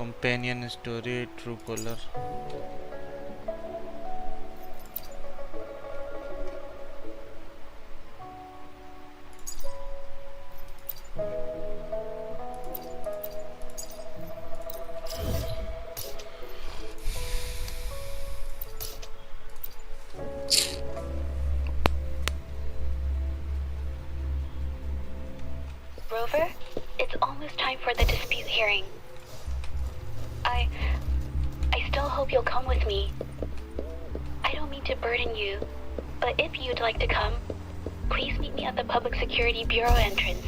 Companion story, true color. hearing. I still hope you'll come with me. I don't mean to burden you, but if you'd like to come, please meet me at the Public Security Bureau entrance.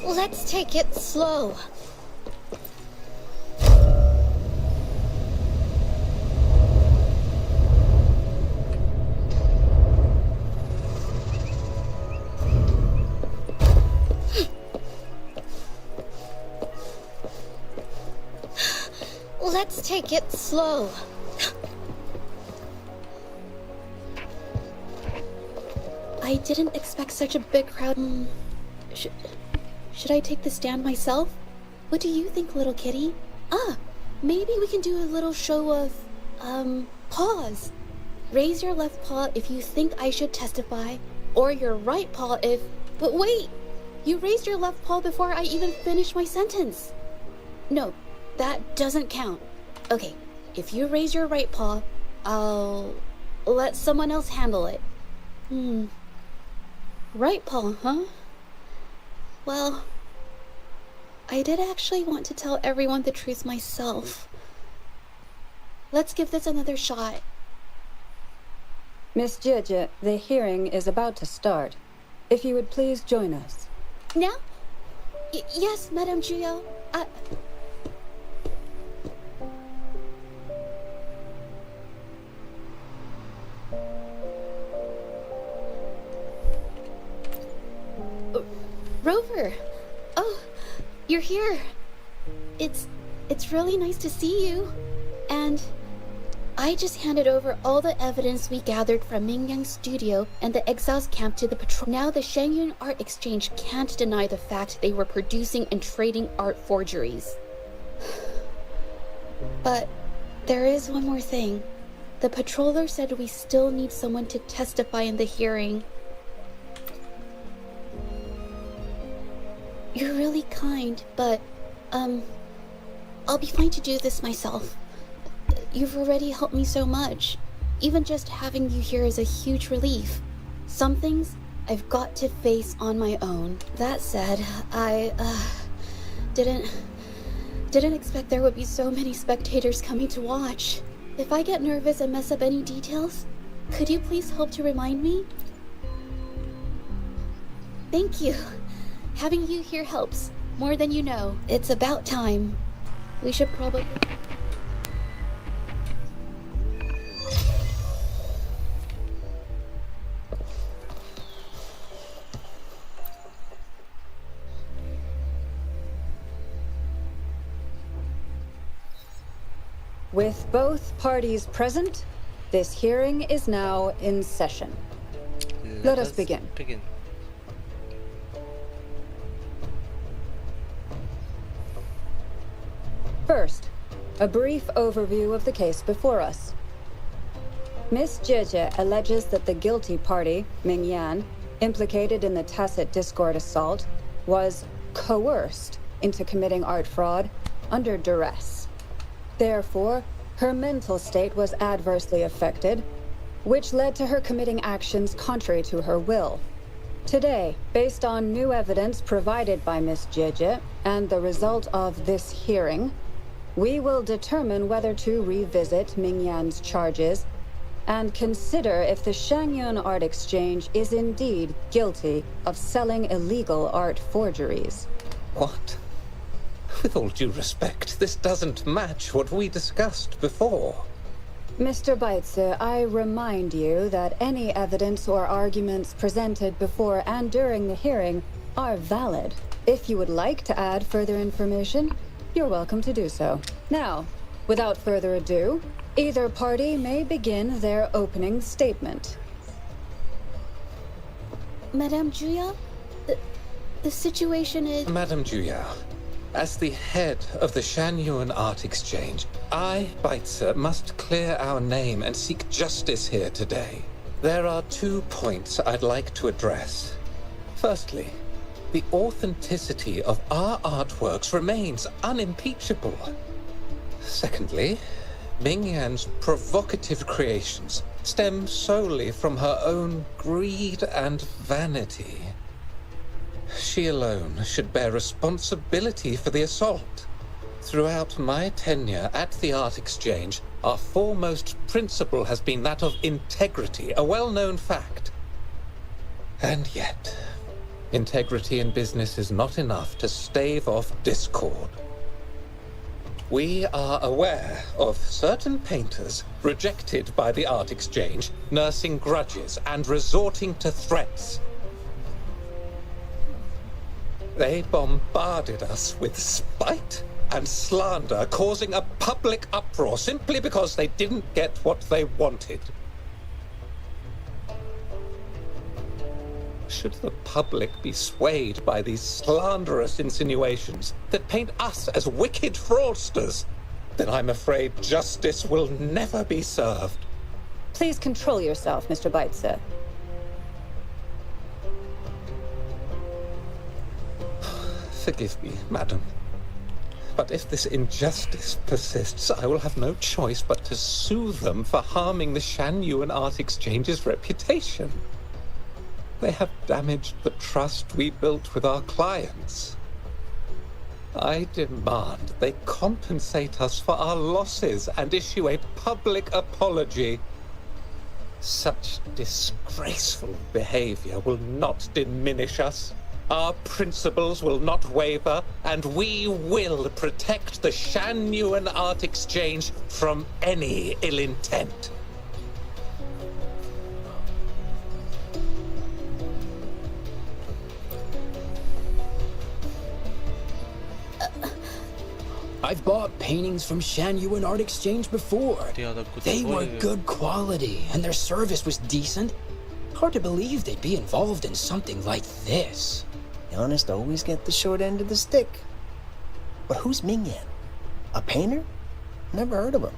Let's take it slow. Let's take it slow. I didn't expect such a big crowd. Should I take the stand myself? What do you think, little kitty? Maybe we can do a little show of, paws. Raise your left paw if you think I should testify, or your right paw if... But wait! You raised your left paw before I even finished my sentence. No, that doesn't count. Okay, if you raise your right paw, I'll let someone else handle it. Right paw, huh? Well, I did actually want to tell everyone the truth myself. Let's give this another shot. Miss Jie, the hearing is about to start. If you would please join us. Now? Yes, Madame Juyo. Rover! Oh, you're here. It's really nice to see you. And I just handed over all the evidence we gathered from Mingyang's studio and the exiles camp to the patrol. Now the Shangyun Art Exchange can't deny the fact they were producing and trading art forgeries. But there is one more thing. The patroller said we still need someone to testify in the hearing. You're really kind, but, I'll be fine to do this myself. You've already helped me so much. Even just having you here is a huge relief. Some things I've got to face on my own. That said, I, didn't expect there would be so many spectators coming to watch. If I get nervous and mess up any details, could you please help to remind me? Thank you. Having you here helps, more than you know. It's about time. We should probably... With both parties present, this hearing is now in session. Let us begin. First, a brief overview of the case before us. Miss Jie alleges that the guilty party, Mingyan, implicated in the tacit discord assault, was coerced into committing art fraud under duress. Therefore, her mental state was adversely affected, which led to her committing actions contrary to her will. Today, based on new evidence provided by Miss Jie and the result of this hearing, we will determine whether to revisit Mingyan's charges and consider if the Shangyun Art Exchange is indeed guilty of selling illegal art forgeries. What? With all due respect, this doesn't match what we discussed before. Mr. Baitse, I remind you that any evidence or arguments presented before and during the hearing are valid. If you would like to add further information, you're welcome to do so. Now, without further ado, either party may begin their opening statement. Madame Juya, the situation is... Madame Juya, as the head of the Shanyuan Art Exchange, I, Baitse, must clear our name and seek justice here today. There are 2 points I'd like to address. Firstly, the authenticity of our artworks remains unimpeachable. Secondly, Mingyan's provocative creations stem solely from her own greed and vanity. She alone should bear responsibility for the assault. Throughout my tenure at the Art Exchange, our foremost principle has been that of integrity, a well-known fact. And yet, integrity in business is not enough to stave off discord. We are aware of certain painters rejected by the Art Exchange, nursing grudges and resorting to threats. They bombarded us with spite and slander, causing a public uproar simply because they didn't get what they wanted. Should the public be swayed by these slanderous insinuations that paint us as wicked fraudsters, then I'm afraid justice will never be served. Please control yourself, Mr. Baitse. Forgive me, madam. But if this injustice persists, I will have no choice but to sue them for harming the Shanyuan Art Exchange's reputation. They have damaged the trust we built with our clients. I demand they compensate us for our losses and issue a public apology. Such disgraceful behavior will not diminish us. Our principles will not waver, and we will protect the Shanyuan Art Exchange from any ill intent. I've bought paintings from Shanyuan Art Exchange before. They were good quality, and their service was decent. Hard to believe they'd be involved in something like this. The honest always get the short end of the stick. But who's Mingyan? A painter? Never heard of him.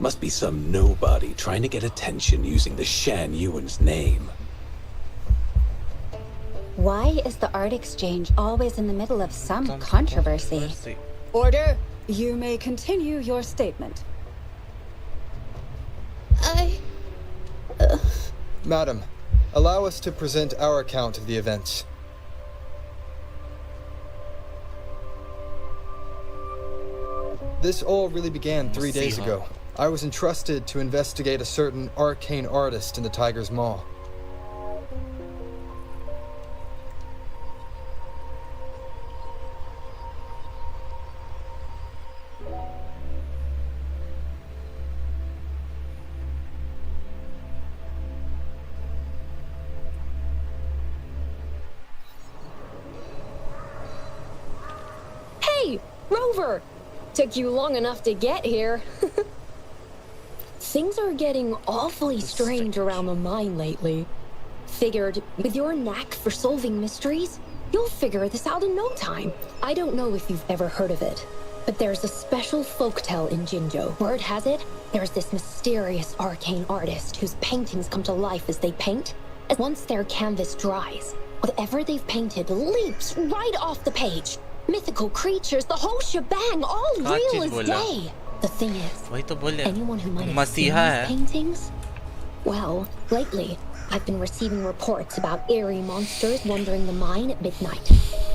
Must be some nobody trying to get attention using the Shanyuan's name. Why is the Art Exchange always in the middle of some controversy? Order! You may continue your statement. Madam, allow us to present our account of the events. This all really began 3 days ago. I was entrusted to investigate a certain arcane artist in the Tiger's Maw. Rover! Took you long enough to get here. Things are getting awfully strange around the mine lately. Figured, with your knack for solving mysteries, you'll figure this out in no time. I don't know if you've ever heard of it, but there's a special folktale in Jinzhou. Word has it, there's this mysterious arcane artist whose paintings come to life as they paint. And once their canvas dries, whatever they've painted leaps right off the page. Mythical creatures, the whole shebang, all real as day. The thing is, anyone who might have seen these paintings? Well, lately, I've been receiving reports about eerie monsters wandering the mine at midnight.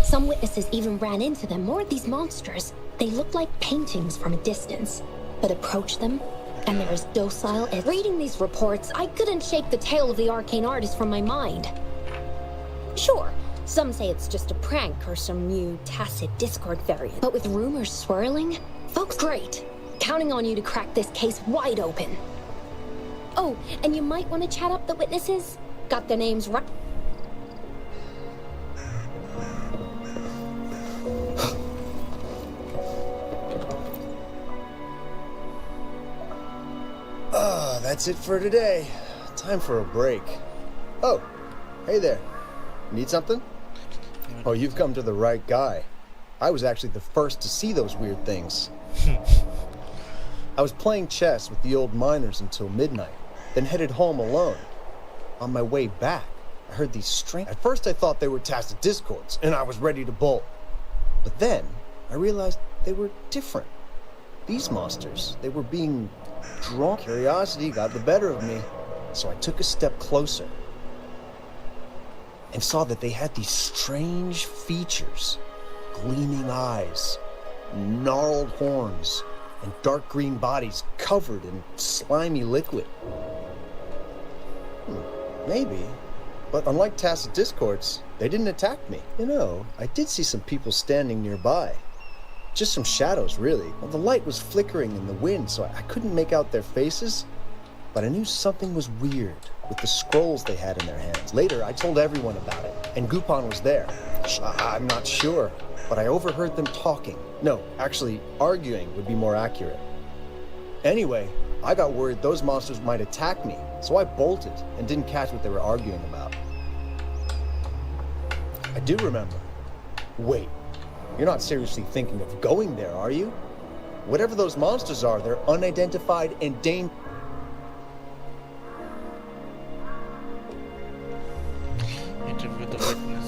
Some witnesses even ran into them. More of these monsters, they look like paintings from a distance, but approach them, and they're as docile as... Reading these reports, I couldn't shake the tale of the arcane artist from my mind. Sure, Some say it's just a prank or some new tacit Discord variant. But with rumors swirling, folks, great. Counting on you to crack this case wide open. Oh, and you might want to chat up the witnesses. Got their names right. That's it for today. Time for a break. Oh, hey there. Need something? Oh, you've come to the right guy. I was actually the first to see those weird things. I was playing chess with the old miners until midnight, then headed home alone. On my way back, I heard these strange... At first I thought they were tacit discords, and I was ready to bolt. But then, I realized they were different. These monsters, they were being drawn. Curiosity got the better of me, so I took a step closer and saw that they had these strange features. Gleaming eyes, gnarled horns, and dark green bodies covered in slimy liquid. Maybe. But unlike tacit discords, they didn't attack me. You know, I did see some people standing nearby. Just some shadows, really. Well, the light was flickering in the wind, so I couldn't make out their faces. But I knew something was weird with the scrolls they had in their hands. Later, I told everyone about it, and Gupon was there. I'm not sure, but I overheard them talking. No, actually, arguing would be more accurate. Anyway, I got worried those monsters might attack me, so I bolted and didn't catch what they were arguing about. I do remember. Wait, you're not seriously thinking of going there, are you? Whatever those monsters are, they're unidentified and dangerous. Interview the witness.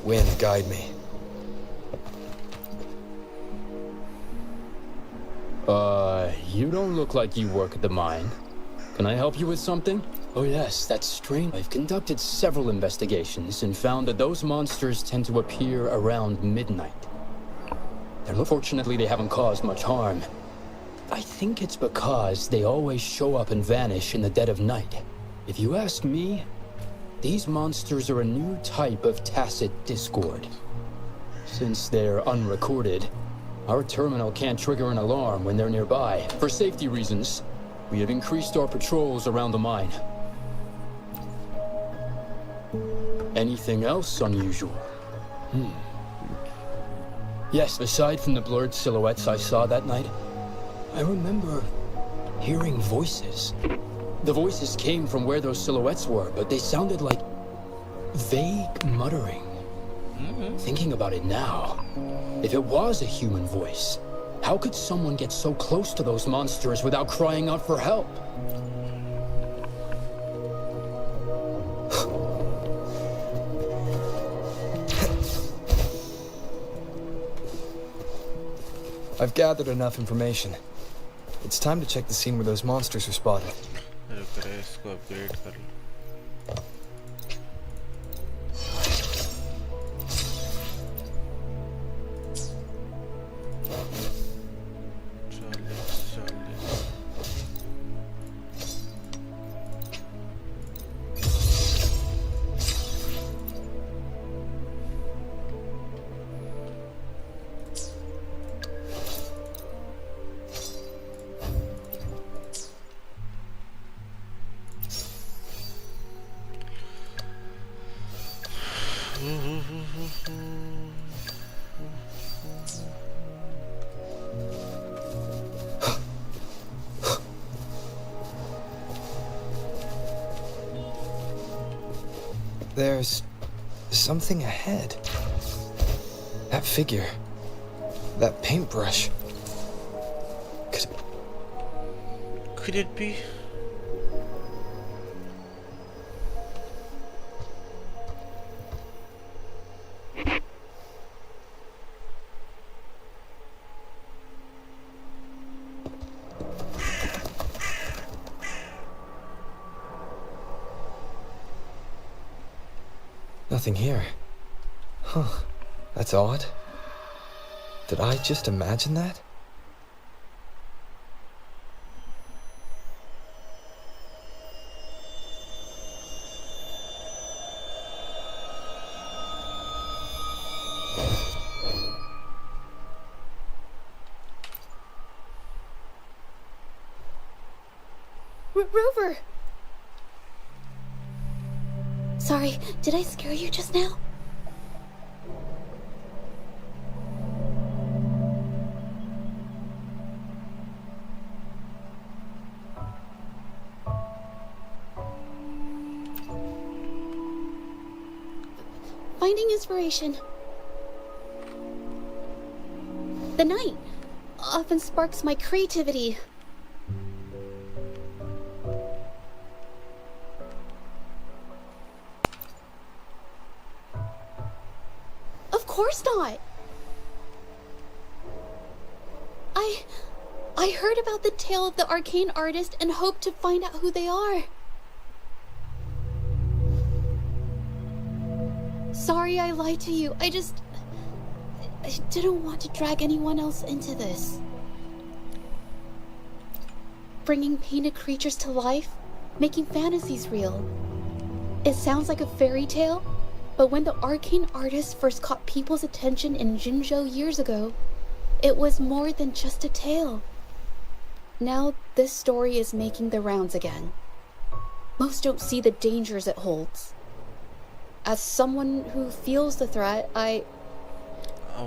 Wind, guide me. You don't look like you work at the mine. Can I help you with something? Oh yes, that's strange. I've conducted several investigations and found that those monsters tend to appear around midnight. Fortunately, they haven't caused much harm. I think it's because they always show up and vanish in the dead of night. If you ask me, these monsters are a new type of tacit discord. Since they're unrecorded, our terminal can't trigger an alarm when they're nearby. For safety reasons, we have increased our patrols around the mine. Anything else unusual? Yes, aside from the blurred silhouettes I saw that night, I remember hearing voices. The voices came from where those silhouettes were, but they sounded like vague muttering. Thinking about it now, if it was a human voice, how could someone get so close to those monsters without crying out for help? I've gathered enough information. It's time to check the scene where those monsters were spotted. इसको upgrade कर लो. There's something ahead. That figure. That paintbrush. Could it be? Nothing here. Huh. That's odd. Did I just imagine that? Rover! Sorry, did I scare you just now? Finding inspiration. The night often sparks my creativity. Of course not. I heard about the tale of the arcane artist and hoped to find out who they are. Sorry I lied to you. I didn't want to drag anyone else into this. Bringing painted creatures to life, making fantasies real. It sounds like a fairy tale, but when the arcane artist first caught people's attention in Jinzhou years ago, it was more than just a tale. Now this story is making the rounds again. Most don't see the dangers it holds. As someone who feels the threat, I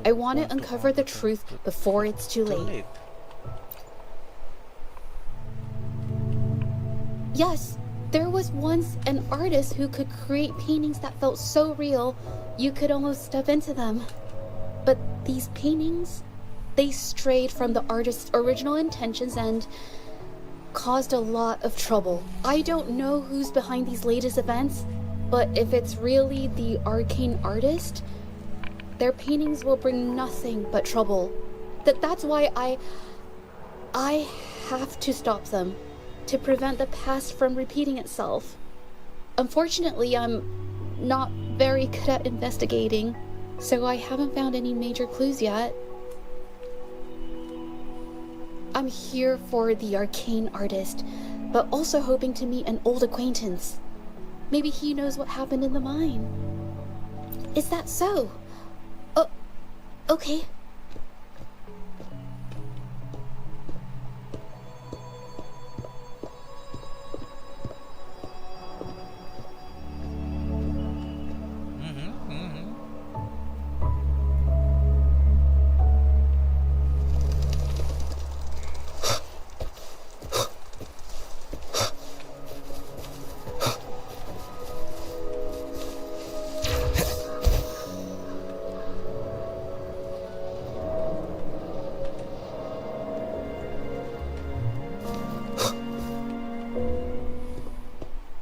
want to uncover the truth before it's too late. Yes, there was once an artist who could create paintings that felt so real, you could almost step into them. But these paintings, they strayed from the artist's original intentions and caused a lot of trouble. I don't know who's behind these latest events, but if it's really the arcane artist, their paintings will bring nothing but trouble. That's why I have to stop them, to prevent the past from repeating itself. Unfortunately, I'm not very good at investigating, so I haven't found any major clues yet. I'm here for the arcane artist, but also hoping to meet an old acquaintance. Maybe he knows what happened in the mine. Is that so? Oh, okay.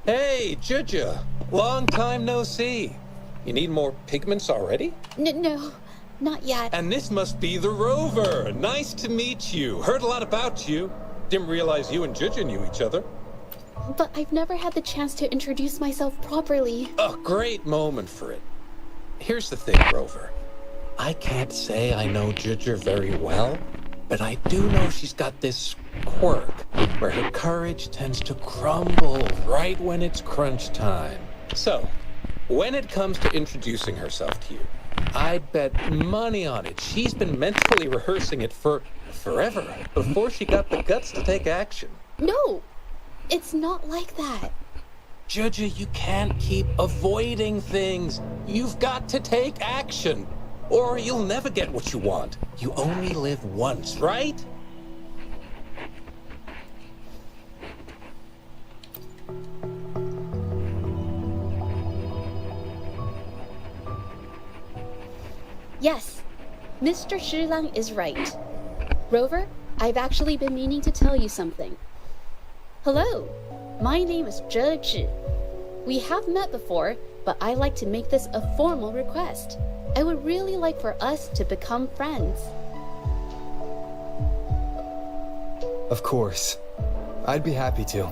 Hey, Juju! Long time no see. You need more pigments already? No, not yet. And this must be the Rover. Nice to meet you. Heard a lot about you. Didn't realize you and Juju knew each other. But I've never had the chance to introduce myself properly. A great moment for it. Here's the thing, Rover. I can't say I know Juju very well, but I do know she's got this quirk where her courage tends to crumble right when it's crunch time. So, when it comes to introducing herself to you, I'd bet money on it she's been mentally rehearsing it for forever before she got the guts to take action. No, it's not like that. Juju, you can't keep avoiding things. You've got to take action, or you'll never get what you want. You only live once, right? Yes, Mr. Shilang is right. Rover, I've actually been meaning to tell you something. Hello, my name is Zhe. We have met before, but I like to make this a formal request. I would really like for us to become friends. Of course. I'd be happy to.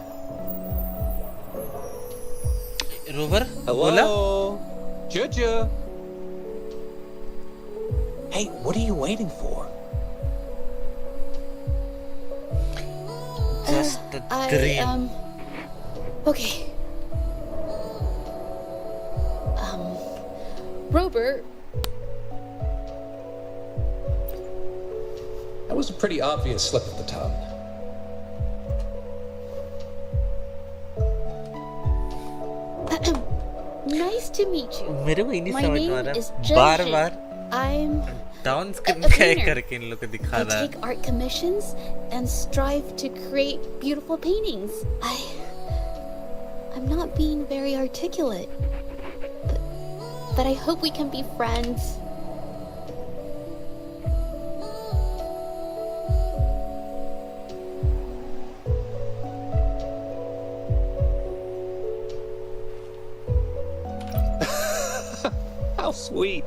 Rover? Hello? Juju? Hey, what are you waiting for? Just a dream. Okay. Robert. That was a pretty obvious slip of the tongue. Nice to meet you. मेरे को ही नहीं My समझ name में आ रहा is बार-बार I'm down screen a क्या painter. करके इन लोग को दिखा I रहा है take art commissions and strive to create beautiful paintings. I'm not being very articulate, but I hope we can be friends. How sweet.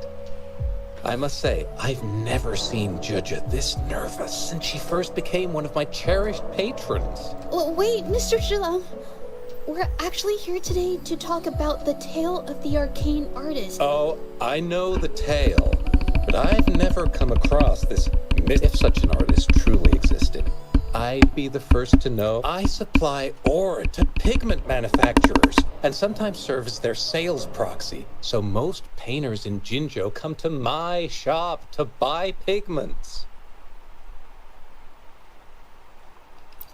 I must say, I've never seen Judja this nervous since she first became one of my cherished patrons. Well, wait, Mr. Shillam. We're actually here today to talk about the tale of the arcane artist. Oh, I know the tale, but I've never come across this myth. If such an artist truly existed, I'd be the first to know. I supply ore to pigment manufacturers and sometimes serve as their sales proxy. So most painters in Jinzhou come to my shop to buy pigments.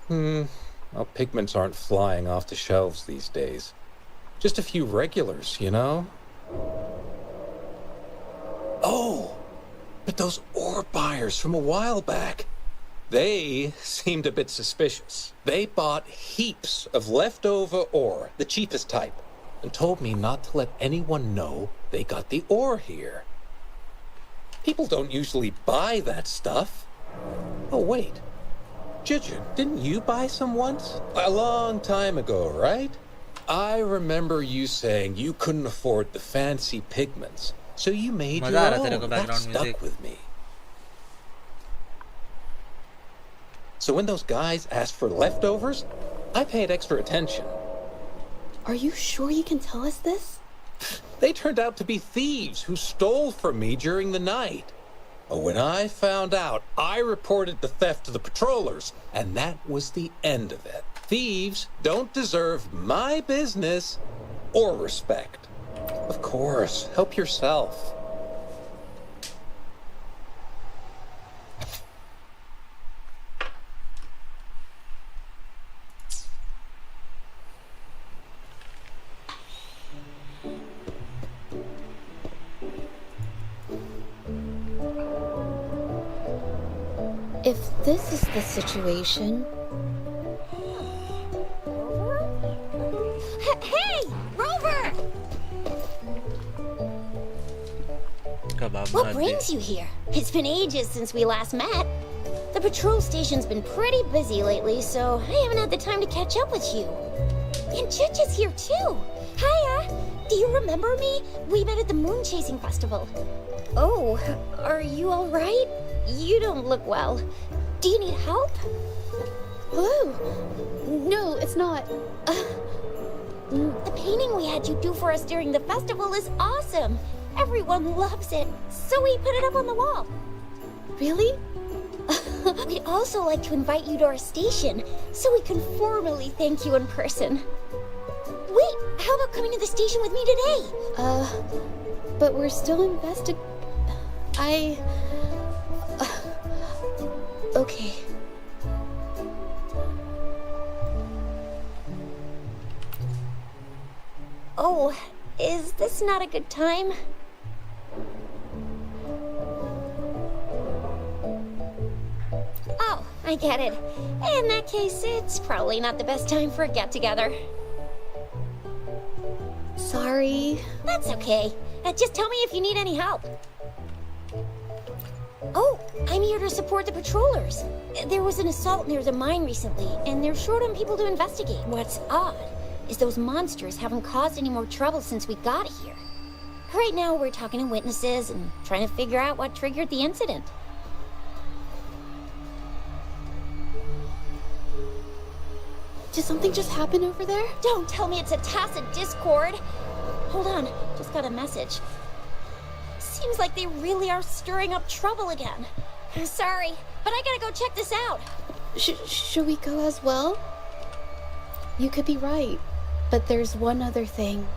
Well, pigments aren't flying off the shelves these days. Just a few regulars, you know? Oh, but those ore buyers from a while back, they seemed a bit suspicious. They bought heaps of leftover ore, the cheapest type, and told me not to let anyone know they got the ore here. People don't usually buy that stuff. Oh, wait. Judja, didn't you buy some once? A long time ago, right? I remember you saying you couldn't afford the fancy pigments, so you made your own. That stuck with me. So when those guys asked for leftovers, I paid extra attention. Are you sure you can tell us this? They turned out to be thieves who stole from me during the night. But when I found out, I reported the theft to the patrollers, and that was the end of it. Thieves don't deserve my business or respect. Of course, help yourself. If this is the situation... Hey! Rover! Kebab What खा brings you here? It's been ages since we last met. The patrol station's been pretty busy lately, so I haven't had the time to catch up with you. And Judja's here too. Hiya! Do you remember me? We met at the moon chasing festival. Oh, are you all right? You don't look well. Do you need help? Hello? No, it's not. The painting we had you do for us during the festival is awesome. Everyone loves it, so we put it up on the wall. Really? We'd also like to invite you to our station, so we can formally thank you in person. Wait, how about coming to the station with me today? But we're still Okay. Oh, is this not a good time? Oh, I get it. In that case, it's probably not the best time for a get-together. Sorry. That's okay. Just tell me if you need any help. Oh, I'm here to support the patrollers. There was an assault near the mine recently, and they're short on people to investigate. What's odd is those monsters haven't caused any more trouble since we got here. Right now, we're talking to witnesses and trying to figure out what triggered the incident. Did something just happen over there? Don't tell me it's a tacit discord. Hold on, just got a message. Seems like they really are stirring up trouble again. Sorry, but I gotta go check this out. Should we go as well? You could be right, but there's one other thing.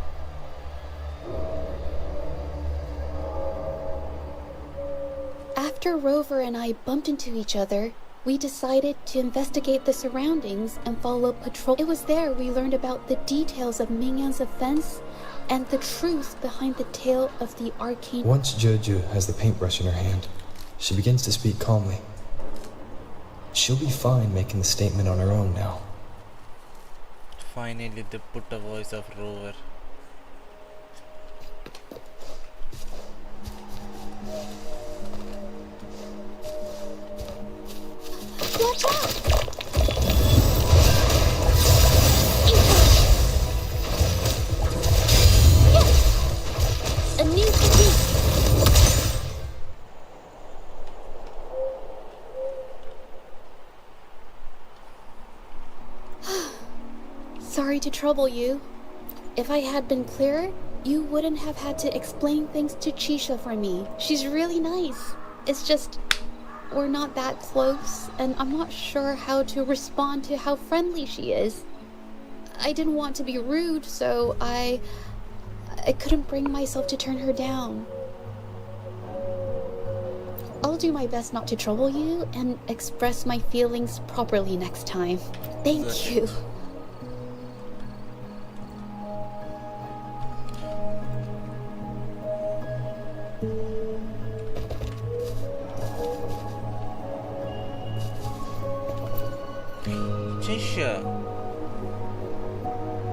After Rover and I bumped into each other, we decided to investigate the surroundings and follow patrol. It was there we learned about the details of Mingyan's offense and the truth behind the tale of the arcane. Once Jojo has the paintbrush in her hand, she begins to speak calmly. She'll be fine making the statement on her own now. Finally, they put the voice of Rover. Watch out! Yes! A new technique! Sorry to trouble you. If I had been clearer, you wouldn't have had to explain things to Chisha for me. She's really nice. It's just, we're not that close, and I'm not sure how to respond to how friendly she is. I didn't want to be rude, so I couldn't bring myself to turn her down. I'll do my best not to trouble you and express my feelings properly next time. Thank you.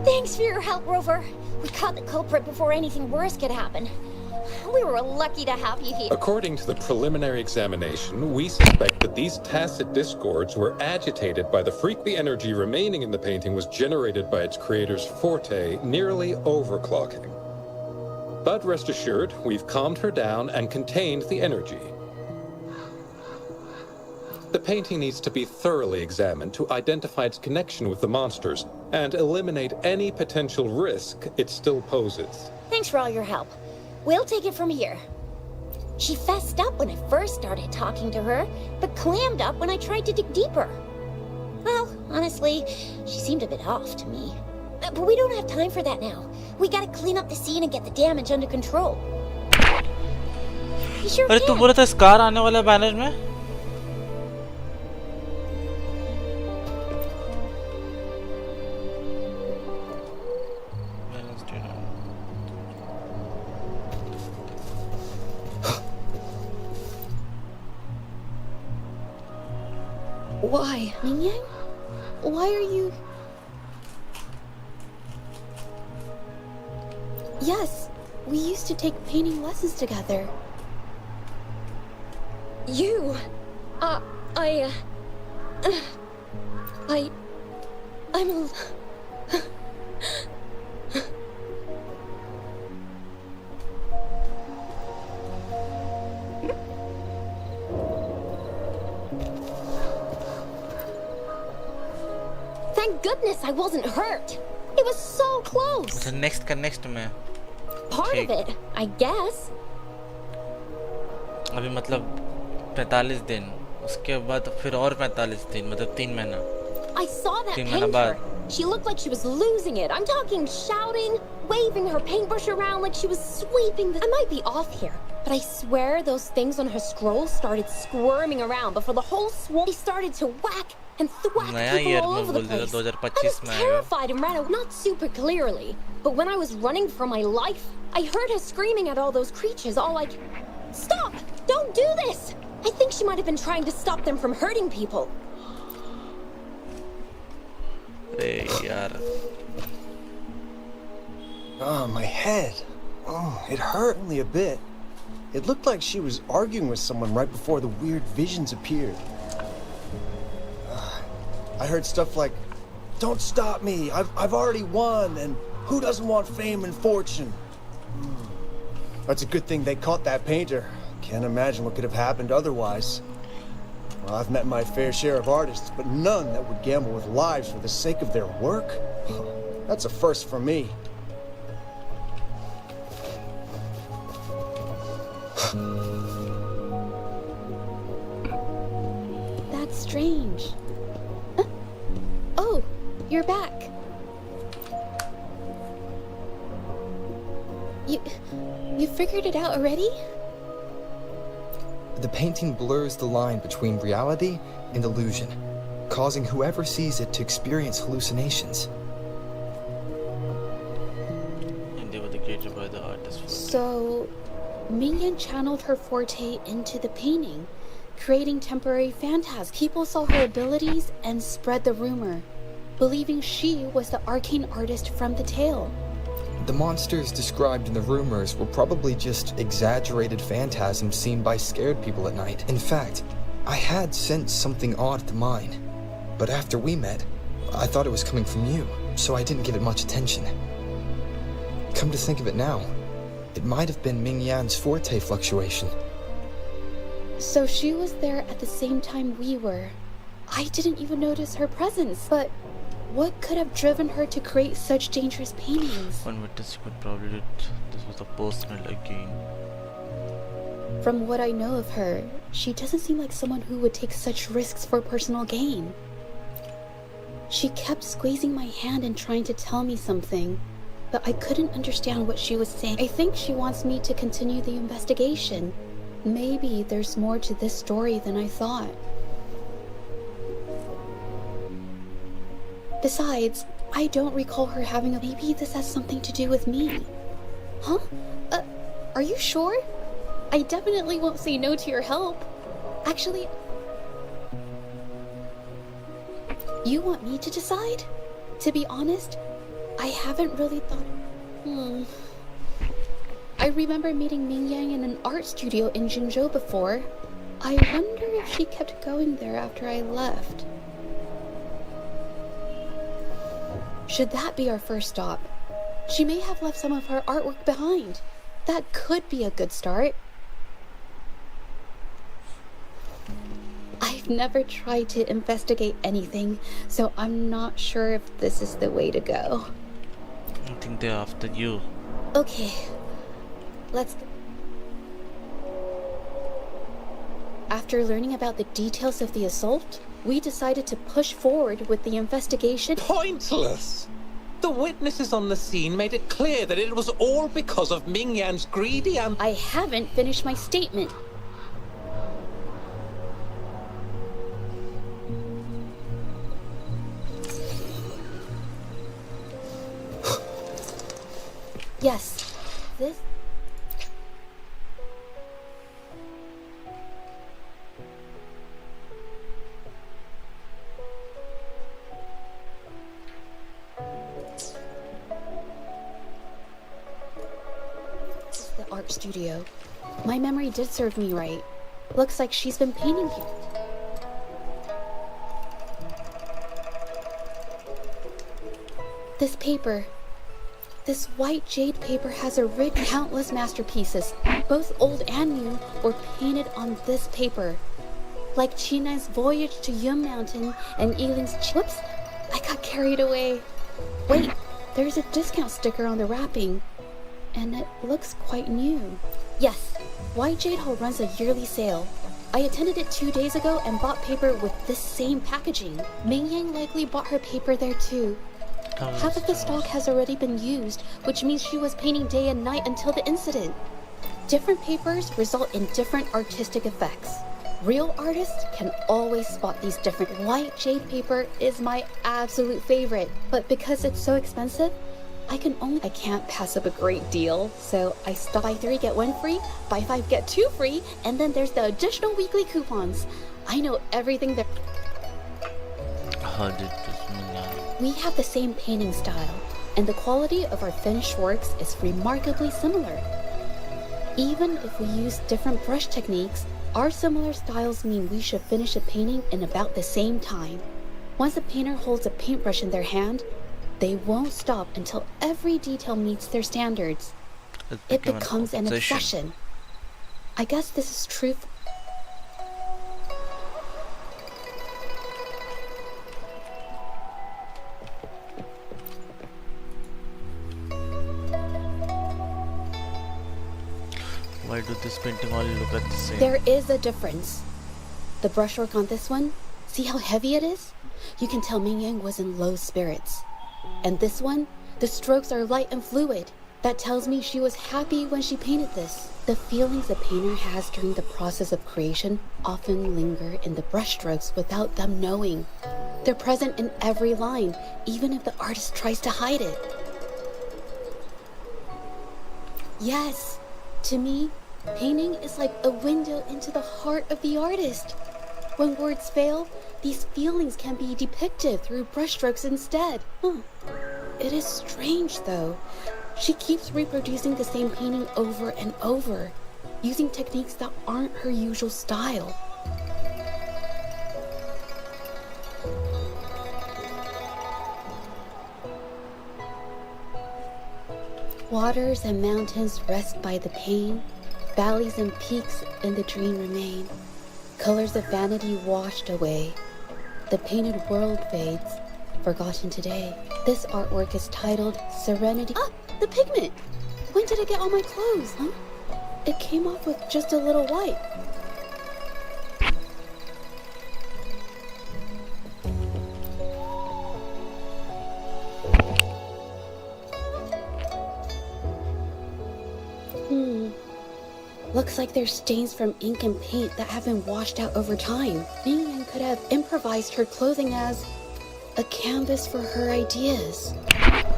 Thanks for your help, Rover. We caught the culprit before anything worse could happen. We were lucky to have you here. According to the preliminary examination, we suspect that these tacit discords were agitated by the freak. The energy remaining in the painting was generated by its creator's forte, nearly overclocking. But rest assured, we've calmed her down and contained the energy. The painting needs to be thoroughly examined to identify its connection with the monsters and eliminate any potential risk it still poses. Thanks for all your help. We'll take it from here. She fessed up when I first started talking to her, but clammed up when I tried to dig deeper. Well, honestly, she seemed a bit off to me. But we don't have time for that now. We gotta clean up the scene and get the damage under control. You sure अरे तू बोला था scar आने वाला banner में? Why? Mingyan? Why are you... Yes, we used to take painting lessons together. You... I'm... Thank goodness I wasn't hurt. It was so close. अच्छा next में. Part of it, I guess. अभी मतलब 45 दिन, उसके बाद फिर और 45 दिन, मतलब 3 महीना. I saw that painter. She looked like she was losing it. I'm talking shouting, waving her paintbrush around like she was sweeping the... I might be off here, but I swear those things on her scroll started squirming around before the whole swarm. They started to whack and thwack people all over the place. I was terrified and ran out, not super clearly, but when I was running for my life, I heard her screaming at all those creatures, all like, "Stop! Don't do this!" I think she might have been trying to stop them from hurting people. Hey, yaar. Oh, my head. Oh, it hurt only a bit. It looked like she was arguing with someone right before the weird visions appeared. I heard stuff like, "Don't stop me, I've already won, and who doesn't want fame and fortune?" That's a good thing they caught that painter. Can't imagine what could have happened otherwise. Well, I've met my fair share of artists, but none that would gamble with lives for the sake of their work. That's a first for me. That's strange. Oh, you're back. You figured it out already? The painting blurs the line between reality and illusion, causing whoever sees it to experience hallucinations. And they were created by the artist. So, Mingyan channeled her forte into the painting, creating temporary phantasms. People saw her abilities and spread the rumor, believing she was the arcane artist from the tale. The monsters described in the rumors were probably just exaggerated phantasms seen by scared people at night. In fact, I had sensed something odd at the mine, but after we met, I thought it was coming from you, so I didn't give it much attention. Come to think of it now, it might have been Mingyan's forte fluctuation. So she was there at the same time we were. I didn't even notice her presence, but what could have driven her to create such dangerous paintings? One witness could probably did this was a personal again. From what I know of her, she doesn't seem like someone who would take such risks for personal gain. She kept squeezing my hand and trying to tell me something, but I couldn't understand what she was saying. I think she wants me to continue the investigation. Maybe there's more to this story than I thought. Besides, I don't recall her having a baby. This has something to do with me. Huh? Are you sure? I definitely won't say no to your help. Actually, you want me to decide? To be honest, I haven't really thought. I remember meeting Mingyang in an art studio in Jinzhou before. I wonder if she kept going there after I left. Should that be our first stop? She may have left some of her artwork behind. That could be a good start. I've never tried to investigate anything, so I'm not sure if this is the way to go. I think they're after you. Okay, let's go. After learning about the details of the assault, we decided to push forward with the investigation. Pointless! The witnesses on the scene made it clear that it was all because of Mingyan's greedy and... I haven't finished my statement. Yes, this... the art studio. My memory did serve me right. Looks like she's been painting here. This paper. This white jade paper has a rich countless masterpieces, both old and new, were painted on this paper. Like Chinan's voyage to Yum Mountain and Yiling's Whoops, I got carried away. Wait, there's a discount sticker on the wrapping, and it looks quite new. Yes, White Jade Hall runs a yearly sale. I attended it 2 days ago and bought paper with this same packaging. Mingyang likely bought her paper there too. Half of the stock has already been used, which means she was painting day and night until the incident. Different papers result in different artistic effects. Real artists can always spot these different. White jade paper is my absolute favorite, but because it's so expensive, I can't pass up a great deal, so I stop. Buy 3 get 1 free, buy 5 get 2 free, and then there's the additional weekly coupons. I know everything there. How did this We have the same painting style, and the quality of our finished works is remarkably similar. Even if we use different brush techniques, our similar styles mean we should finish a painting in about the same time. Once a painter holds a paintbrush in their hand, they won't stop until every detail meets their standards. It becomes an obsession. I guess this is true for Why do but this painting all look at the same. There is a difference. The brushwork on this one, see how heavy it is? You can tell Ming Yang was in low spirits. And this one, the strokes are light and fluid. That tells me she was happy when she painted this. The feelings a painter has during the process of creation often linger in the brushstrokes without them knowing. They're present in every line, even if the artist tries to hide it. Yes, to me, painting is like a window into the heart of the artist. When words fail, these feelings can be depicted through brushstrokes instead. It is strange, though. She keeps reproducing the same painting over and over, using techniques that aren't her usual style. Waters and mountains rest by the pain, valleys and peaks in the dream remain. Colors of vanity washed away. The painted world fades, forgotten today. This artwork is titled Serenity. Ah, the pigment! When did it get on my clothes, huh? It came off with just a little white. Looks like there's stains from ink and paint that have been washed out over time. Ming Yang could have improvised her clothing as a canvas for her ideas.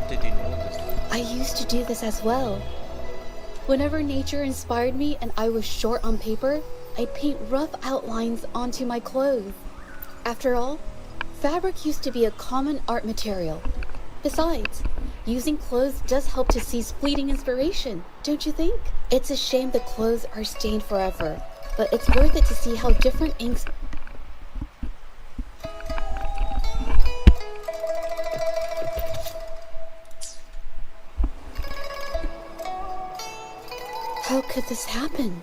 Did you know this? I used to do this as well. Whenever nature inspired me and I was short on paper, I'd paint rough outlines onto my clothes. After all, fabric used to be a common art material. Besides, using clothes does help to seize fleeting inspiration, don't you think? It's a shame the clothes are stained forever, but it's worth it to see how different inks... How could this happen?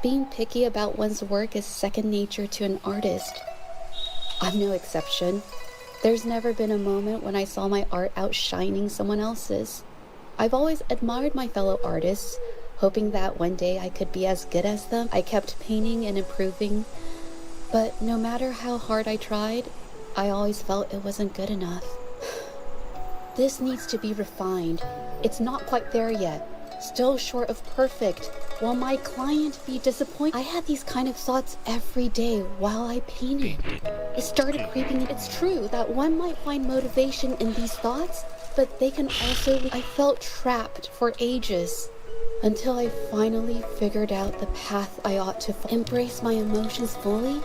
Being picky about one's work is second nature to an artist. I'm no exception. There's never been a moment when I saw my art outshining someone else's. I've always admired my fellow artists, hoping that one day I could be as good as them. I kept painting and improving, but no matter how hard I tried, I always felt it wasn't good enough. This needs to be refined. It's not quite there yet. Still short of perfect. Will my client be disappointed? I had these kind of thoughts every day while I painted. It started creeping in. It's true that one might find motivation in these thoughts, but they can also... I felt trapped for ages until I finally figured out the path I ought to embrace my emotions fully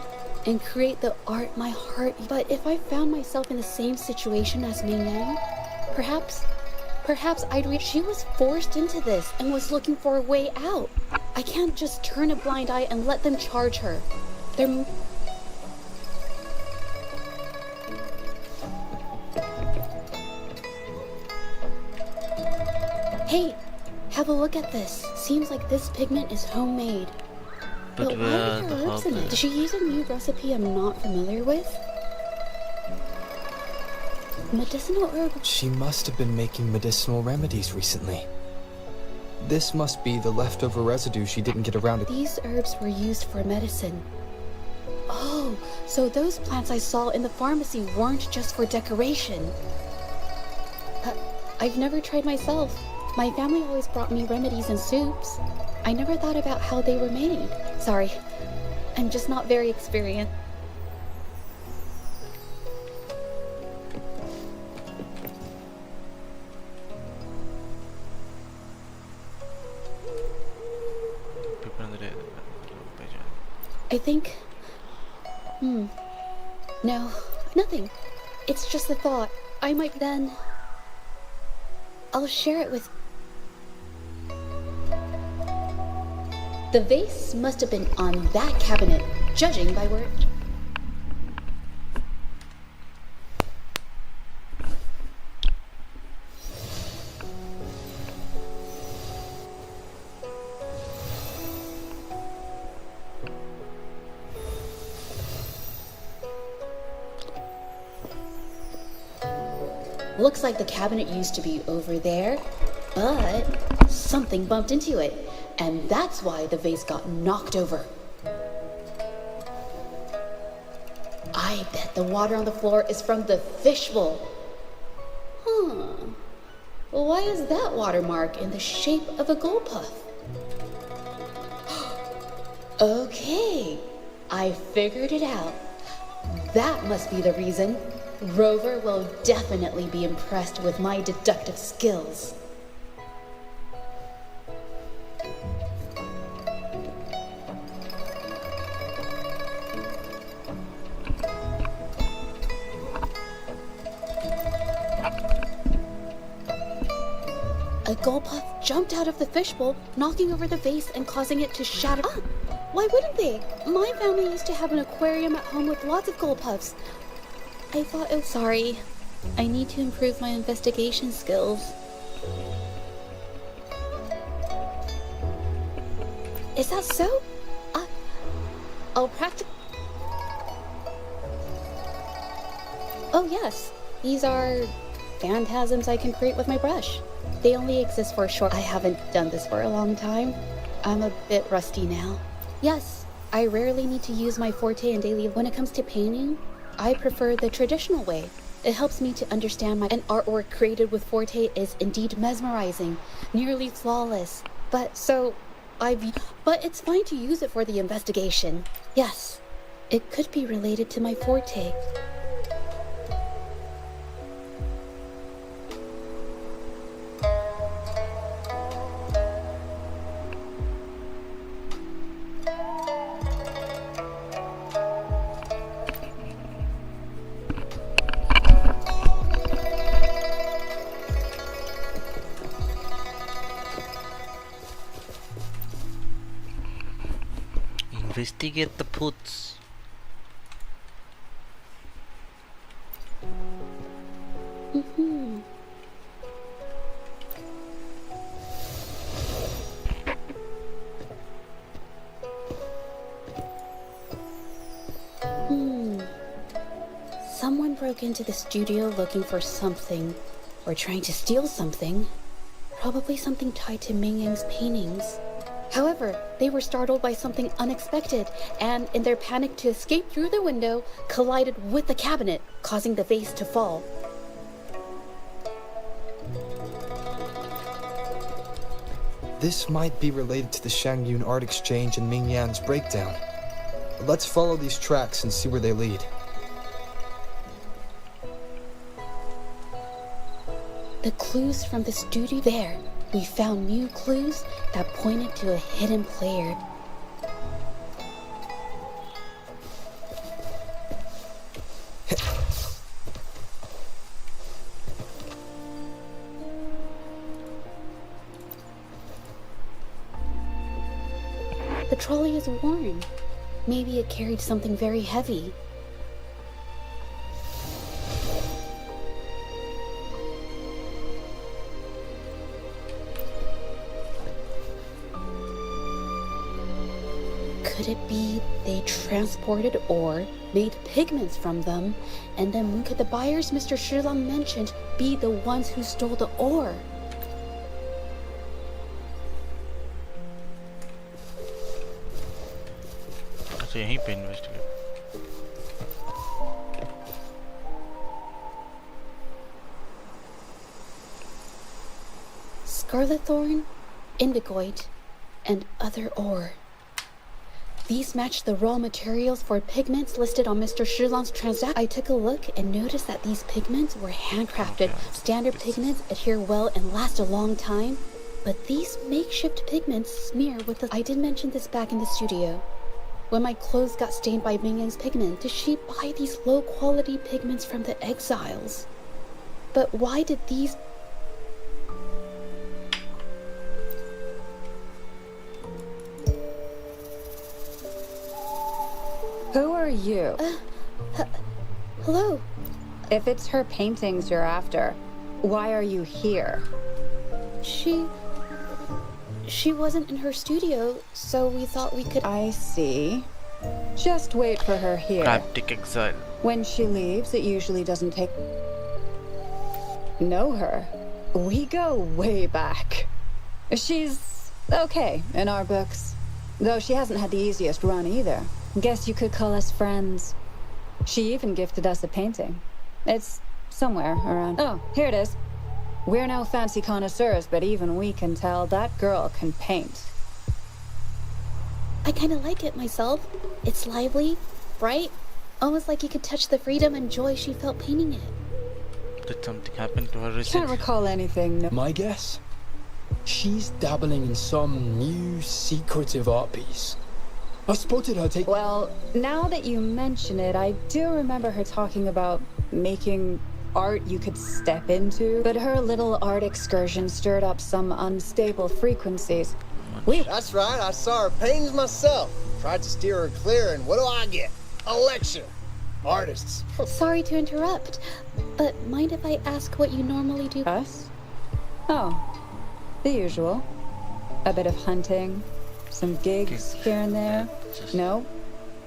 and create the art my heart... But if I found myself in the same situation as Ming Yang, perhaps I'd reach... She was forced into this and was looking for a way out. I can't just turn a blind eye and let them charge her. They're... Hey, have a look at this. Seems like this pigment is homemade. But why are there herbs in it? Did she use a new recipe I'm not familiar with? Medicinal herb. She must have been making medicinal remedies recently. This must be the leftover residue she didn't get around to. These herbs were used for medicine. Oh, so those plants I saw in the pharmacy weren't just for decoration. I've never tried myself. My family always brought me remedies and soups. I never thought about how they were made. Sorry, I'm just not very experienced. I think... No, nothing. It's just a thought. I might then... I'll share it with... The vase must have been on that cabinet, judging by where... Looks like the cabinet used to be over there, but something bumped into it, And that's why the vase got knocked over. I bet the water on the floor is from the fishbowl. Well, why is that watermark in the shape of a gold puff? Okay, I figured it out. That must be the reason. Rover will definitely be impressed with my deductive skills. A gold puff jumped out of the fishbowl, knocking over the vase and causing it to shatter. Why wouldn't they? My family used to have an aquarium at home with lots of gold puffs. I thought, oh, sorry. I need to improve my investigation skills. Is that so? I'll practice. Oh, yes. These are phantasms I can create with my brush. They only exist for a short... I haven't done this for a long time. I'm a bit rusty now. Yes, I rarely need to use my forte in daily... When it comes to painting, I prefer the traditional way. It helps me to understand an artwork created with forte is indeed mesmerizing, nearly flawless. But it's fine to use it for the investigation. Yes, it could be related to my forte. Investigate the puts. Someone broke into the studio looking for something, or trying to steal something. Probably something tied to Ming Yang's paintings. However, they were startled by something unexpected, and in their panic to escape through the window, collided with the cabinet, causing the vase to fall. This might be related to the Shangyun art exchange and Ming Yan's breakdown. Let's follow these tracks and see where they lead. The clues from the studio there. We found new clues that pointed to a hidden player. The trolley is worn. Maybe it carried something very heavy. Could it be they transported ore, made pigments from them, and then could the buyers Mr. Shilan mentioned be the ones who stole the ore? अच्छा यहीं पे investigate. Scarlet thorn, indigoite, and other ore. These match the raw materials for pigments listed on Mr. Shilan's transaction. I took a look and noticed that these pigments were handcrafted. Standard pigments adhere well and last a long time, but these makeshift pigments smear with the... I did mention this back in the studio. When my clothes got stained by Ming Yang's pigment, did she buy these low-quality pigments from the exiles? But why did these... Who are you? Hello? If it's her paintings you're after, why are you here? She wasn't in her studio, so we thought we could... I see. Just wait for her here. Cryptic exile. When she leaves, it usually doesn't take... Know her? We go way back. She's Okay, in our books. Though she hasn't had the easiest run either. Guess you could call us friends. She even gifted us a painting. It's somewhere around... Oh, here it is. We're no fancy connoisseurs, but even we can tell that girl can paint. I kind of like it myself. It's lively, bright, almost like you could touch the freedom and joy she felt painting it. Did something happen to her Can't recently? recall anything. My guess? She's dabbling in some new secretive art piece. I spotted her take... Well, now that you mention it, I do remember her talking about making art you could step into, but her little art excursion stirred up some unstable frequencies. That's right, I saw her paintings myself. Tried to steer her clear, and what do I get? A lecture. Artists. Sorry to interrupt, but mind if I ask what you normally do? Us? Oh, the usual. A bit of hunting, some gigs here and there. No,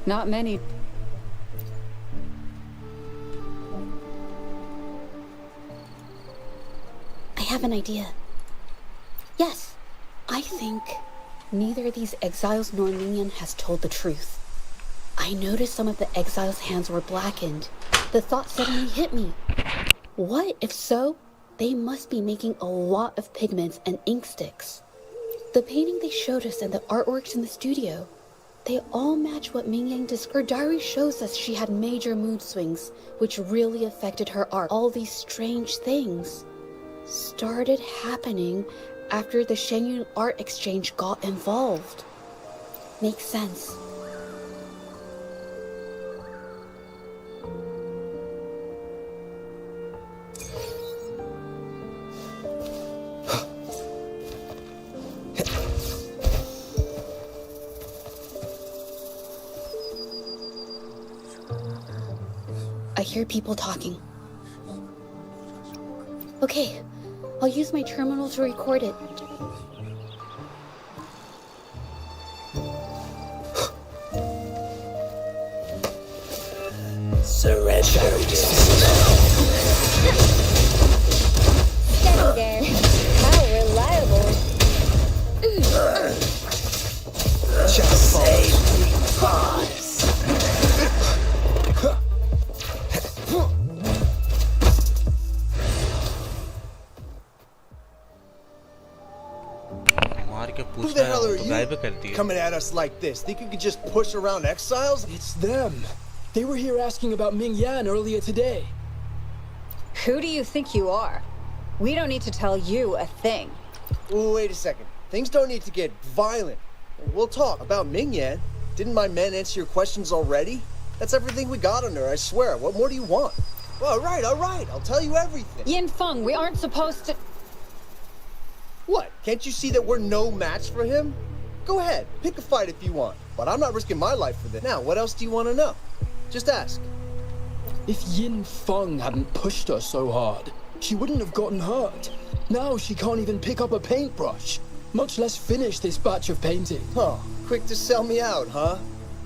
not many. I have an idea. Yes, I think neither of these exiles nor Minion has told the truth. I noticed some of the exiles' hands were blackened. The thought suddenly hit me. What if so? They must be making a lot of pigments and ink sticks. The painting they showed us and the artworks in the studio, they all match what Mingyang described. Her diary shows us she had major mood swings, which really affected her art. All these strange things started happening after the Shenyun art exchange got involved. Makes sense. I hear people talking. Okay, I'll use my terminal to record it. Surrender. Steady there. How reliable. Just say pause. Who the hell are you? Coming at us like this. Think you could just push around exiles? It's them. They were here asking about Ming Yan earlier today. Who do you think you are? We don't need to tell you a thing. Wait a second. Things don't need to get violent. We'll talk about Ming Yan. Didn't my men answer your questions already? That's everything we got on her, I swear. What more do you want? Well, all right. I'll tell you everything. Yin Feng, we aren't supposed to... What? Can't you see that we're no match for him? Go ahead, pick a fight if you want. But I'm not risking my life for this. Now, what else do you want to know? Just ask. If Yin Feng hadn't pushed her so hard, she wouldn't have gotten hurt. Now she can't even pick up a paintbrush, much less finish this batch of painting. Huh, quick to sell me out, huh?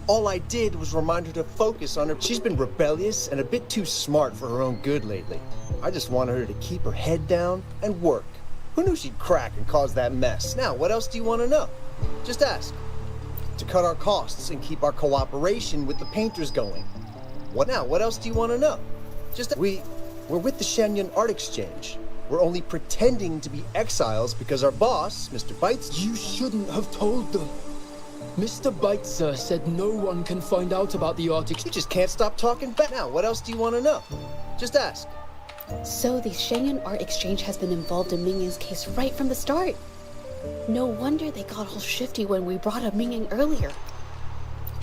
All I did was remind her to focus on her. She's been rebellious and a bit too smart for her own good lately. I just wanted her to keep her head down and work. Who knew she'd crack and cause that mess? Now, what else do you want to know? Just ask. To cut our costs and keep our cooperation with the painters going. What now? What else do you want to know? Just we're with the Shenyun Art Exchange. We're only pretending to be exiles because our boss, Mr. Bites... You shouldn't have told them. Mr. Bitzer said no one can find out about the art exchange. You just can't stop talking back. Now, what else do you want to know? Just ask. So the Shenyun art exchange has been involved in Mingyang's case right from the start. No wonder they got all shifty when we brought up Mingyang earlier.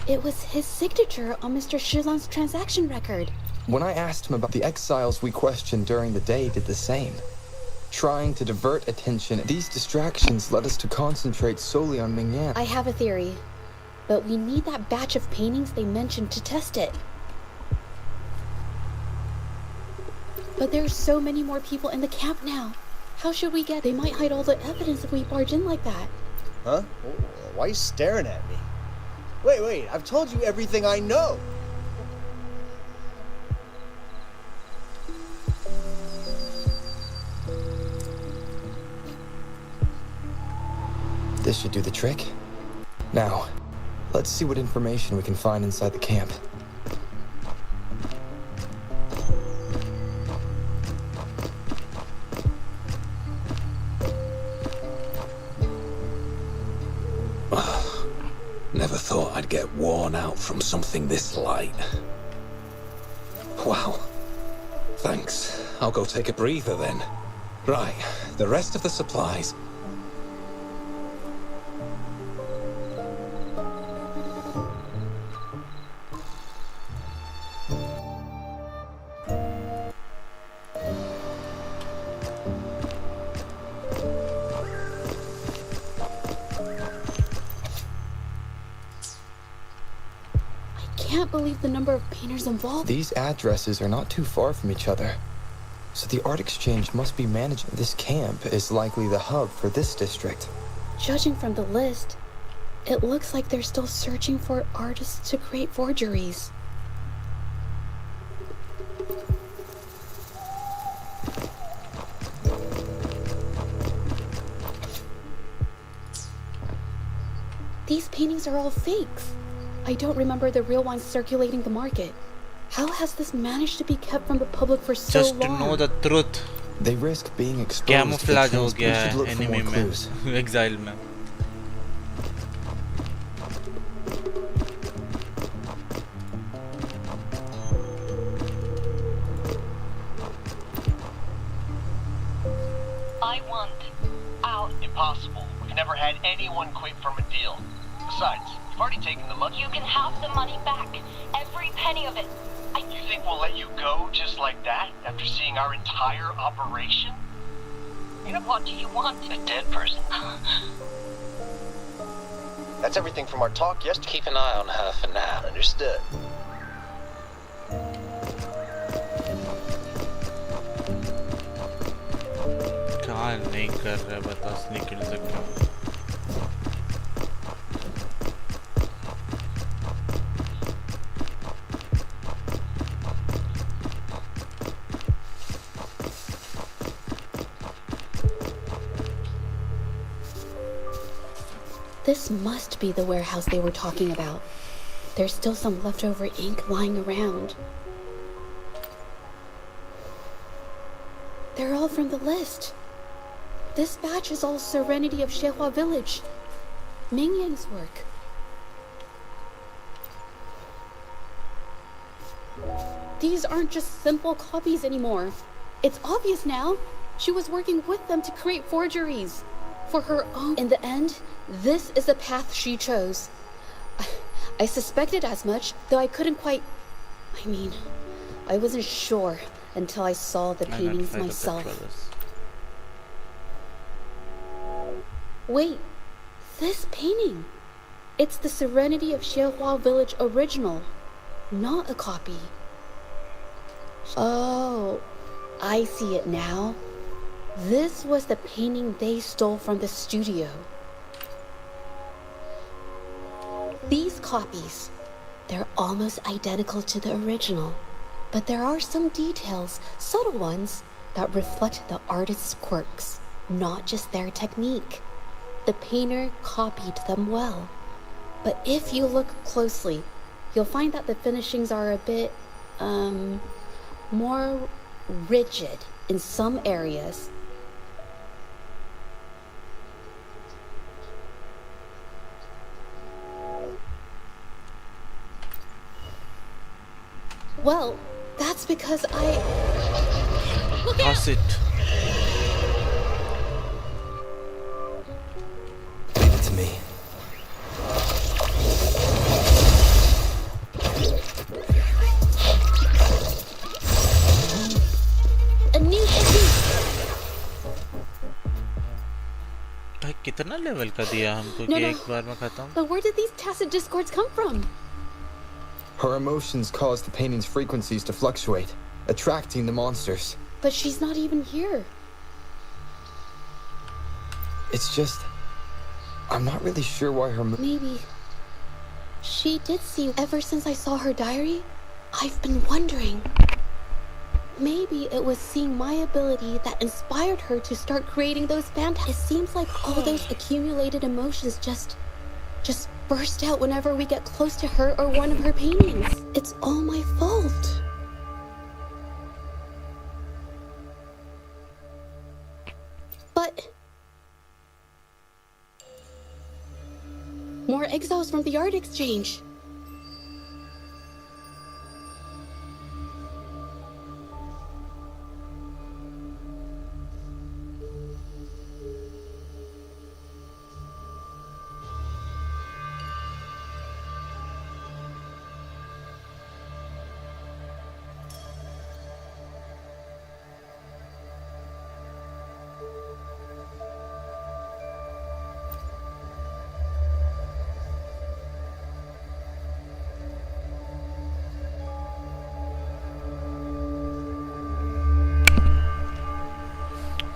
It was his signature on Mr. Shilan's transaction record. When I asked him about the exiles we questioned during the day, did the same. Trying to divert attention, these distractions led us to concentrate solely on Mingyan. I have a theory, but we need that batch of paintings they mentioned to test it. But there's so many more people in the camp now. How should we get... They might hide all the evidence if we barge in like that. Huh? Why are you staring at me? Wait, I've told you everything I know. This This should do the trick. Now, let's see what information we can find inside the camp. Never thought I'd get worn out from something this light. Wow. Thanks. I'll go take a breather then. Right, the rest of the supplies. I can't believe the number of painters involved. These addresses are not too far from each other. So the art exchange must be managed. This camp is likely the hub for this district. Judging from the list, it looks like they're still searching for artists to create forgeries. These paintings are all fakes. I don't remember the real ones circulating the market. How has this managed to be kept from the public for so long? Just to know the truth. They risk being exposed. Camouflage हो गया है enemy में, exile में. I want out. Impossible. We've never had anyone quit from a deal. Besides, you've already taken the money. You can have the money back. Every penny of it. You think we'll let you go just like that after seeing our entire operation? What do you want? A dead person. That's everything from our talk yesterday. Keep an eye on her for now. Understood. कहाँ नहीं कर रहा बता निकल सकता हूँ. This must be the warehouse they were talking about. There's still some leftover ink lying around. They're all from the list. This batch is all Serenity of Shehua Village. Mingyang's work. These aren't just simple copies anymore. It's obvious now. She was working with them to create forgeries. For her own. In the end, this is the path she chose. I suspected as much, though I couldn't quite... I wasn't sure until I saw the paintings myself. Wait, this painting. It's the Serenity of Shehua Village original, not a copy. Oh, I see it now. This was the painting they stole from the studio. These copies, they're almost identical to the original, but there are some details, subtle ones, that reflect the artist's quirks, not just their technique. The painter copied them well. But if you look closely, you'll find that the finishings are a bit, more rigid in some areas. Well, that's because Look out! Pass it. Leave it to me. A new technique! भाई कितना level का दिया हमको कि एक बार में खत्म? But where did these tacit discords come from? Her emotions cause the painting's frequencies to fluctuate, attracting the monsters. But she's not even here. It's just... I'm not really sure why her... Maybe... She did see ever since I saw her diary. I've been wondering. Maybe it was seeing my ability that inspired her to start creating those phantasms. It seems like all those accumulated emotions just burst out whenever we get close to her or one of her paintings. It's all my fault. But more exiles from the art exchange.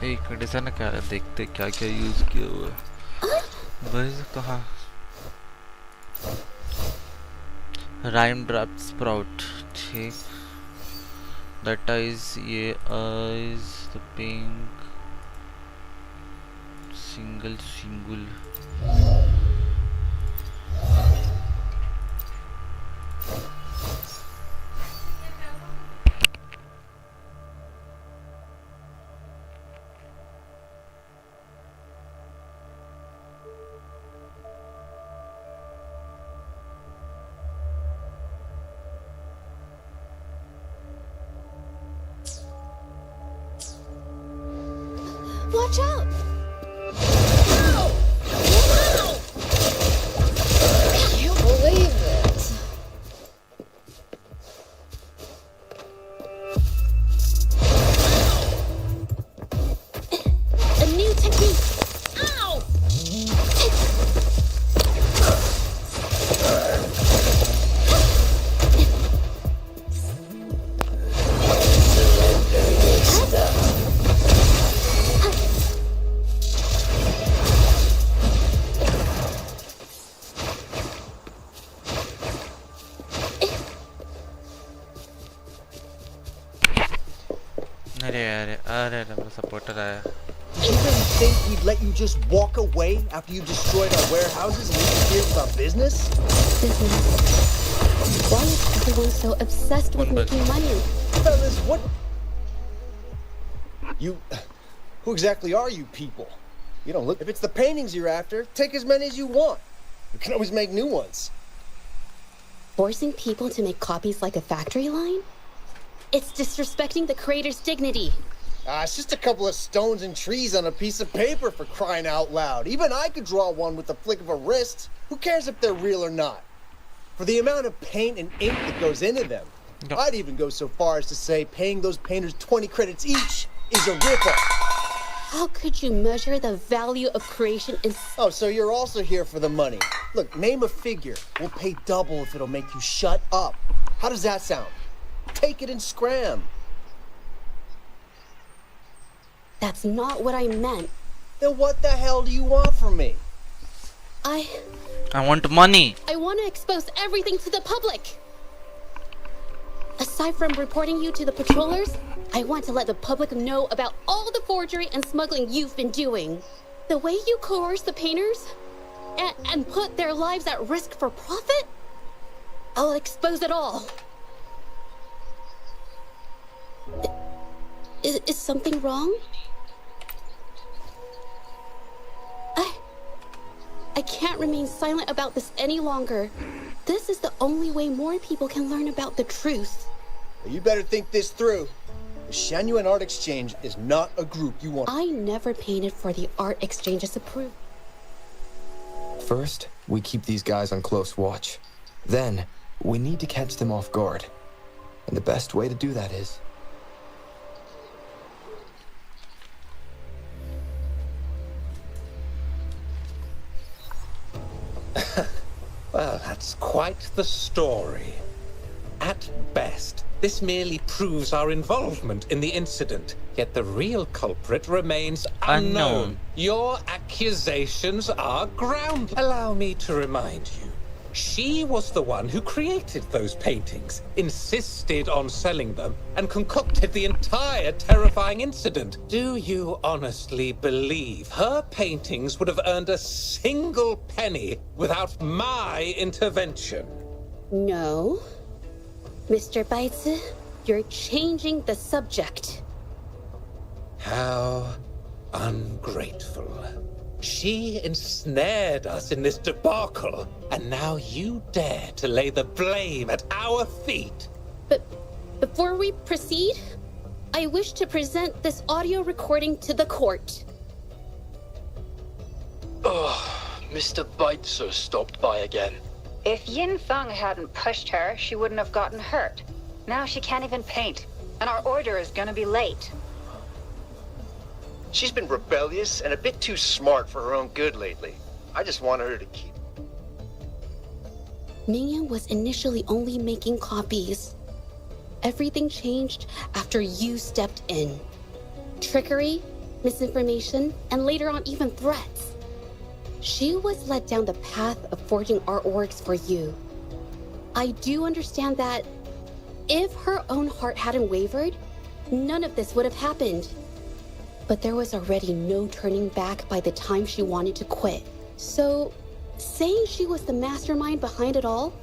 एक minute ऐसा ना क्या देखते क्या क्या use किया हुआ है बस कहाँ राइम ड्रॉप स्प्राउट ठीक दैट इज ये is the pink single Watch out! Can't believe it. A new technique. Ow! अरे मेरा सपोर्टर आया You really think we'd let you just walk away after you destroyed our warehouses and interfered with our business? Business. Why is everyone so obsessed with making money? Fellas, what? Who exactly are you people? You don't look. If it's the paintings you're after, take as many as you want. You can always make new ones. Forcing people to make copies like a factory line? It's disrespecting the creator's dignity. It's just a couple of stones and trees on a piece of paper, for crying out loud. Even I could draw one with the flick of a wrist. Who cares if they're real or not? For the amount of paint and ink that goes into them, I'd even go so far as to say paying those painters 20 credits each is a ripoff. How could you measure the value of creation in... Oh, so you're also here for the money. Look, name a figure. We'll pay double if it'll make you shut up. How does that sound? Take it and scram. That's not what I meant. Then what the hell do you want from me? I want money. I want to expose everything to the public. Aside from reporting you to the patrollers, I want to let the public know about all the forgery and smuggling you've been doing. The way you coerce the painters and put their lives at risk for profit? I'll expose it all. Is something wrong? I can't remain silent about this any longer. This is the only way more people can learn about the truth. You better think this through. The Shailendra Art Exchange is not a group you want. I never painted for the Art Exchange's approval. First, we keep these guys on close watch. Then, we need to catch them off guard. And the best way to do that is... Well, that's quite the story. At best, this merely proves our involvement in the incident, yet the real culprit remains unknown. Your accusations are groundless. Allow me to remind you, She was the one who created those paintings, insisted on selling them, and concocted the entire terrifying incident. Do you honestly believe her paintings would have earned a single penny without my intervention? No. Mr. Baitsu, you're changing the subject. How ungrateful. She ensnared us in this debacle, and now you dare to lay the blame at our feet. But before we proceed, I wish to present this audio recording to the court. Mr. Baitsu stopped by again. If Yin Feng hadn't pushed her, she wouldn't have gotten hurt. Now she can't even paint, and our order is gonna be late. She's been rebellious and a bit too smart for her own good lately. I just want her to keep... Mingyan was initially only making copies. Everything changed after you stepped in. Trickery, misinformation, and later on even threats. She was led down the path of forging artworks for you. I do understand that if her own heart hadn't wavered, none of this would have happened. But there was already no turning back by the time she wanted to quit. So, saying she was the mastermind behind it all,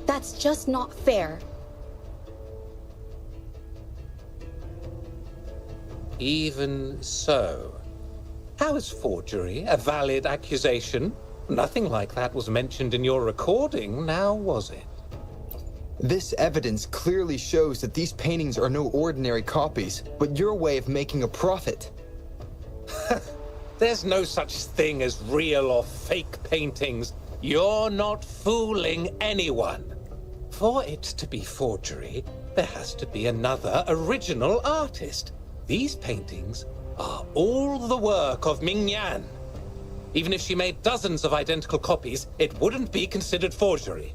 that's just not fair. Even so, how is forgery a valid accusation? Nothing like that was mentioned in your recording, now was it? This evidence clearly shows that these paintings are no ordinary copies, but your way of making a profit. There's no such thing as real or fake paintings. You're not fooling anyone. For it to be forgery, there has to be another original artist. These paintings are all the work of Mingyan. Even if she made dozens of identical copies, it wouldn't be considered forgery.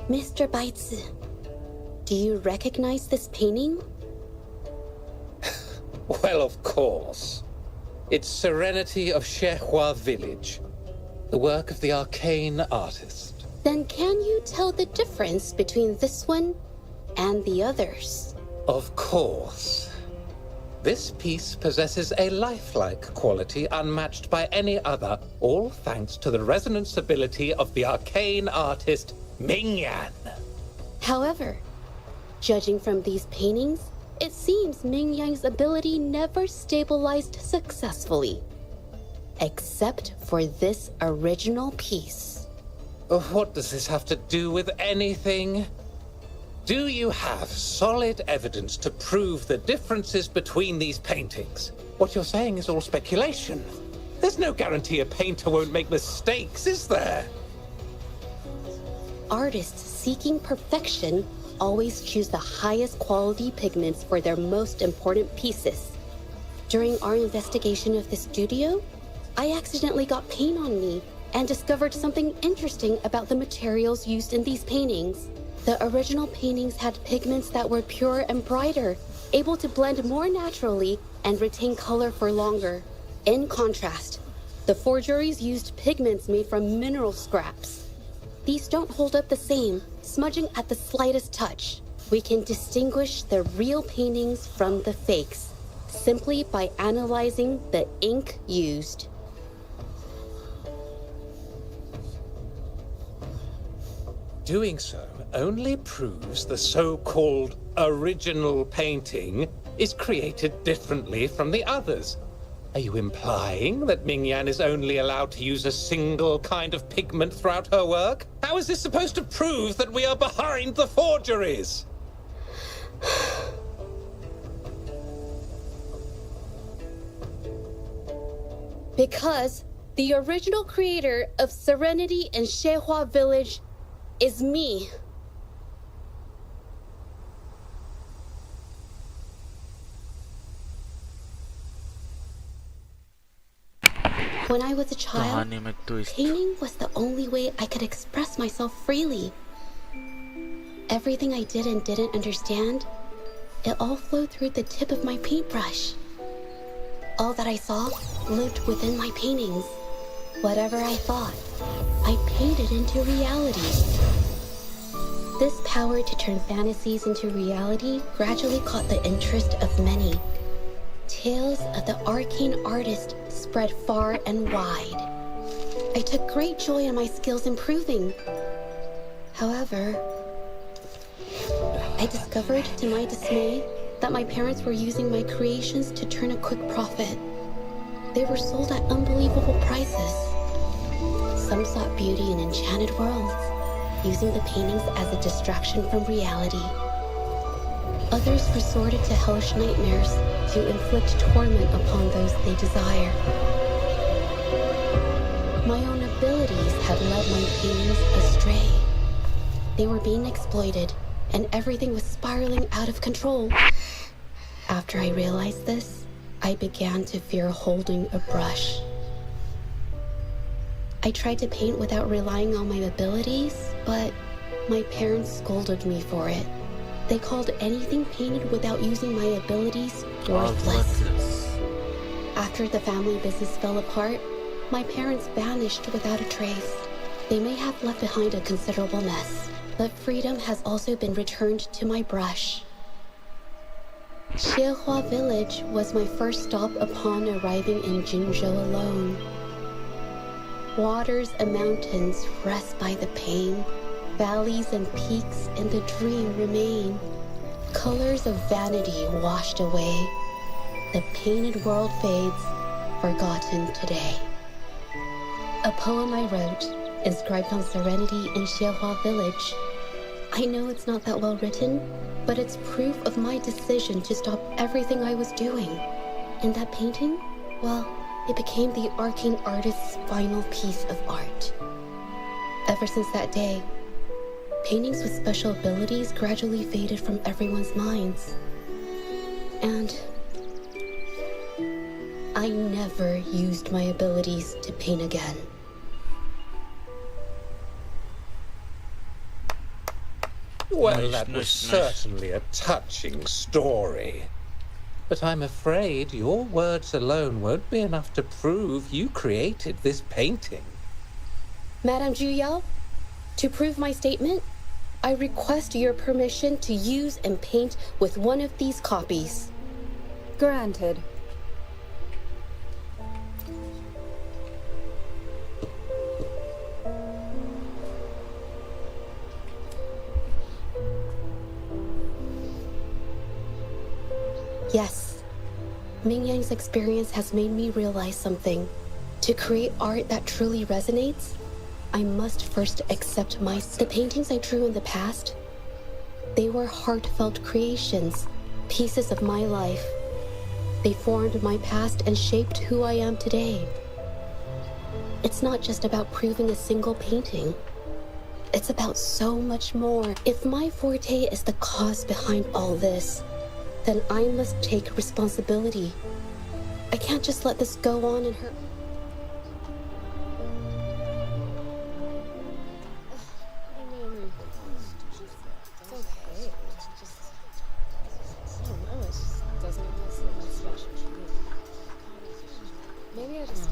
Mr. Baitsu, do you recognize this painting? Well, of course. It's Serenity of Shehua Village, the work of the arcane artist. Then can you tell the difference between this one and the others? Of course. This piece possesses a lifelike quality unmatched by any other, all thanks to the resonance ability of the arcane artist Mingyan. However, judging from these paintings, it seems Mingyang's ability never stabilized successfully. Except for this original piece. What does this have to do with anything? Do you have solid evidence to prove the differences between these paintings? What you're saying is all speculation. There's no guarantee a painter won't make mistakes, is there? Artists seeking perfection always choose the highest quality pigments for their most important pieces. During our investigation of the studio, I accidentally got paint on me and discovered something interesting about the materials used in these paintings. The original paintings had pigments that were pure and brighter, able to blend more naturally and retain color for longer. In contrast, the forgeries used pigments made from mineral scraps. These don't hold up the same, smudging at the slightest touch. We can distinguish the real paintings from the fakes, simply by analyzing the ink used. Doing so only proves the so-called original painting is created differently from the others. Are you implying that Mingyan is only allowed to use a single kind of pigment throughout her work? How is this supposed to prove that we are behind the forgeries? Because the original creator of Serenity in Shehua Village is me. When I was a child, painting was the only way I could express myself freely. Everything I did and didn't understand, it all flowed through the tip of my paintbrush. All that I saw lived within my paintings. Whatever I thought, I painted into reality. This power to turn fantasies into reality gradually caught the interest of many. Tales of the arcane artist spread far and wide. I took great joy in my skills improving. However, I discovered to my dismay that my parents were using my creations to turn a quick profit. They were sold at unbelievable prices. Some sought beauty in enchanted worlds, using the paintings as a distraction from reality. Others resorted to hellish nightmares to inflict torment upon those they desire. My own abilities had led my paintings astray. They were being exploited, and everything was spiraling out of control. After I realized this, I began to fear holding a brush. I tried to paint without relying on my abilities, but my parents scolded me for it. They called anything painted without using my abilities worthless. After the family business fell apart, my parents vanished without a trace. They may have left behind a considerable mess, but freedom has also been returned to my brush. Xiehua Village was my first stop upon arriving in Jinzhou alone. Waters and mountains rest by the pain. Valleys and peaks in the dream remain. Colors of vanity washed away. The painted world fades, forgotten today. A poem I wrote, inscribed on serenity in Xiehua Village. I know it's not that well written, but it's proof of my decision to stop everything I was doing. And that painting, well, it became the arcane artist's final piece of art. Ever since that day, paintings with special abilities gradually faded from everyone's minds. And I never used my abilities to paint again. Well, that was certainly a touching story. But I'm afraid your words alone won't be enough to prove you created this painting. Madame Juyao, to prove my statement, I request your permission to use and paint with one of these copies. Granted. Yes, Ming Yang's experience has made me realize something. To create art that truly resonates, I must first accept the paintings I drew in the past. They were heartfelt creations, pieces of my life. They formed my past and shaped who I am today. It's not just about proving a single painting. It's about so much more. If my forte is the cause behind all this, then I must take responsibility. I can't just let this go on and hurt. Maybe I just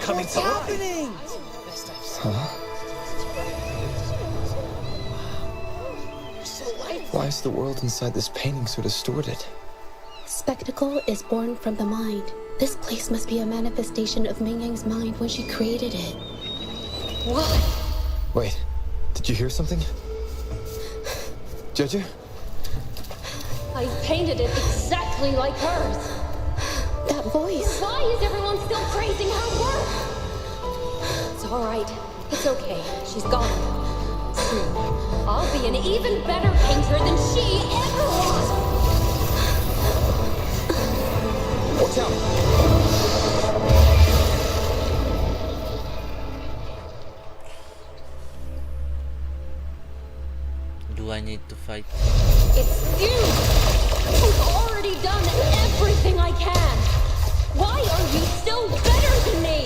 coming to life. Huh? Why is the world inside this painting so distorted? Spectacle is born from the mind. This place must be a manifestation of Ming Yang's mind when she created it. What? Wait, did you hear something? Jeje? I painted it exactly like hers. That voice. Why is everyone still praising her work? It's all right. It's okay. She's gone. Soon, I'll be an even better painter than she ever was. Watch out! Do I need to fight? It's you! Who are done everything I can. Why are you still better than me?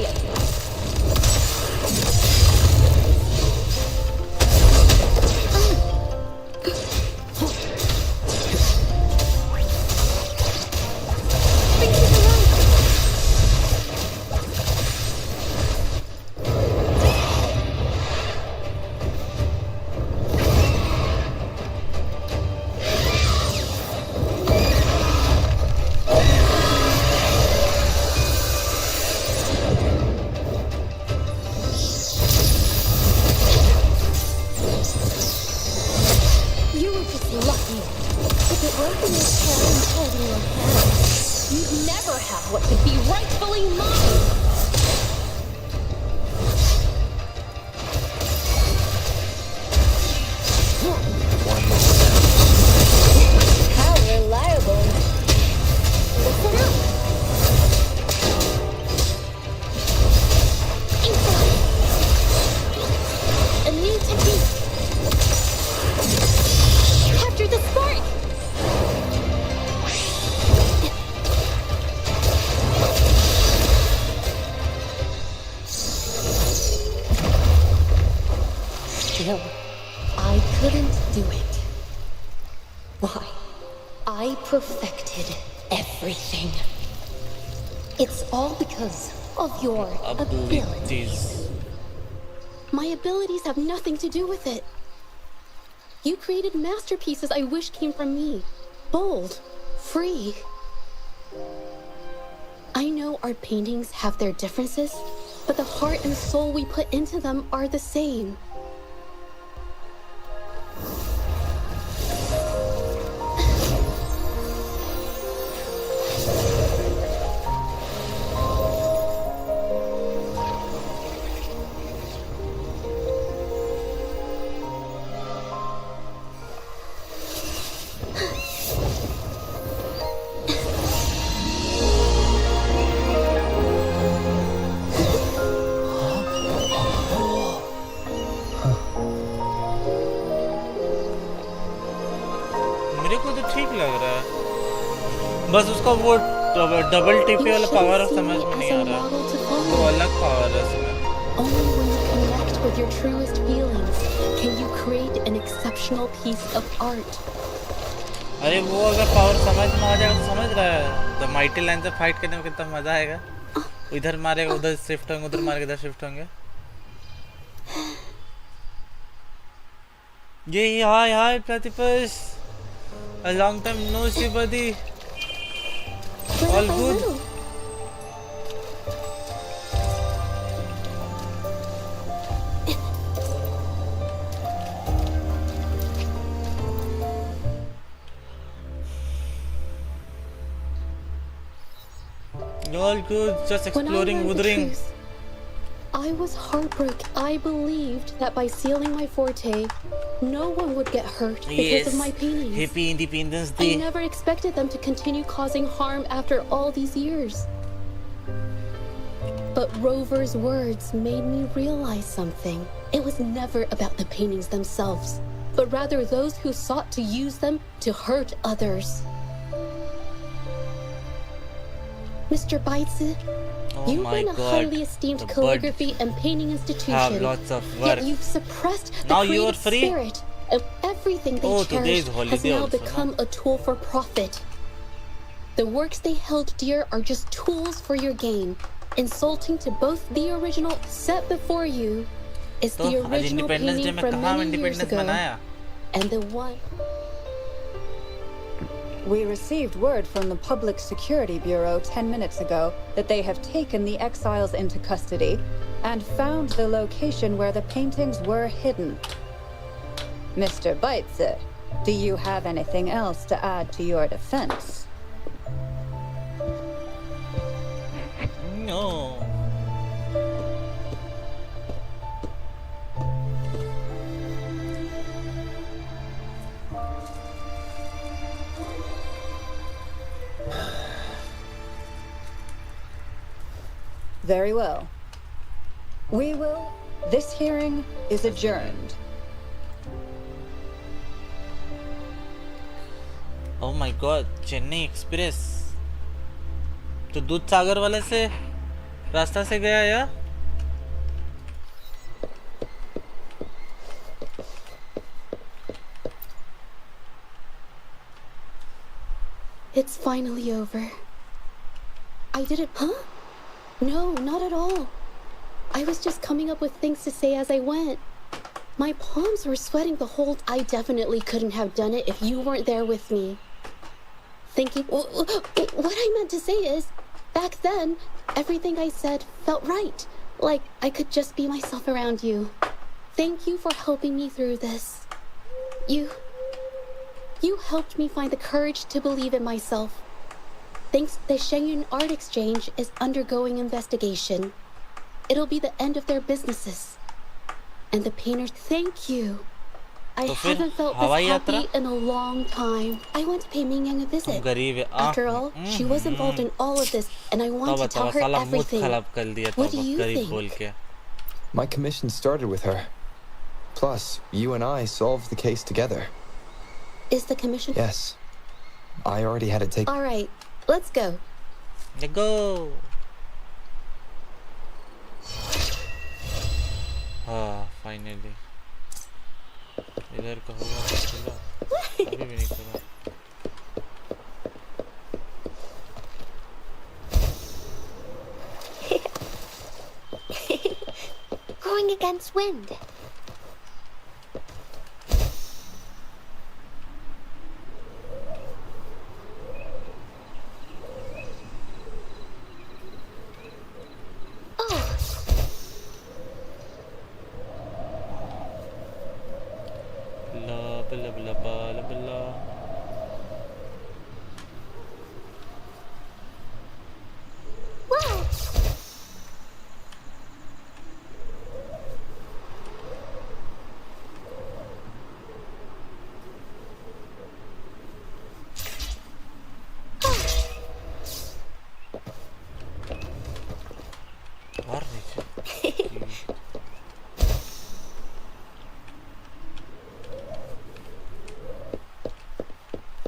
What could be rightfully mine? How reliable. Listen up. A new technique. Capture the spark. Still, I couldn't do it. Why? I perfected everything. It's all because of your abilities. My abilities have nothing to do with it. You created masterpieces I wish came from me. Bold, free. I know our paintings have their differences, but the heart and soul we put into them are the same. बस उसका वो double TP वाला power समझ में नहीं आ रहा, वो अलग पावर है इसमें। Only when you connect with your truest feelings can you create an exceptional piece of art. अरे वो अगर पावर समझ में आ जाएगा तो समझ रहा है, तो माइटी लाइन से फाइट करने में कितना मजा आएगा। इधर मारेगा उधर शिफ्ट होंगे, उधर मारेगा इधर शिफ्ट होंगे। ये हाय प्रतिपस, a long time no see buddy. All good. All good, just exploring Wuthering. I was heartbroken. I believed that by sealing my forte, no one would get hurt because of my paintings. Happy Independence I Day. never expected them to continue causing harm after all these years. But Rover's words made me realize something. It was never about the paintings themselves, but rather those who sought to use them to hurt others. Mr. Baitsu, you run a highly esteemed calligraphy and painting institution. Have lots of work. Yet you've suppressed the Now you are creative free. spirit, and everything they cherished has now become a tool for profit. The works they held dear are just tools for your gain, insulting to both the original set before you is the original painting from many years ago, and the one. We received word from the Public Security Bureau 10 minutes ago that they have taken the exiles into custody and found the location where the paintings were hidden. Mr. Baitsu, do you have anything else to add to your defense? No. Very well. This hearing is adjourned. Oh my god, Chennai express तो दूध सागर वाले से रास्ता से गया या It's finally over. I did it, huh? No, not at all. I was just coming up with things to say as I went. My palms were sweating the whole... I definitely couldn't have done it if you weren't there with me. Thinking... What I meant to say is, back then, everything I said felt right. Like I could just be myself around you. Thank you for helping me through this. You helped me find the courage to believe in myself. Thanks, the Shailendra Art Exchange is undergoing investigation. It'll be the end of their businesses. And the painters, thank you. I haven't felt this happy in a long time. I went to pay Mingyang a visit. After all, she was involved in all of this, and I want to tell her everything. What do you think? My commission started with her. Plus, you and I solved the case together. Is the commission? Yes. I already had it taken. All right, let's go. Let's go. Ah, finally. इधर का होगा खुला अभी भी नहीं खुला Going against wind.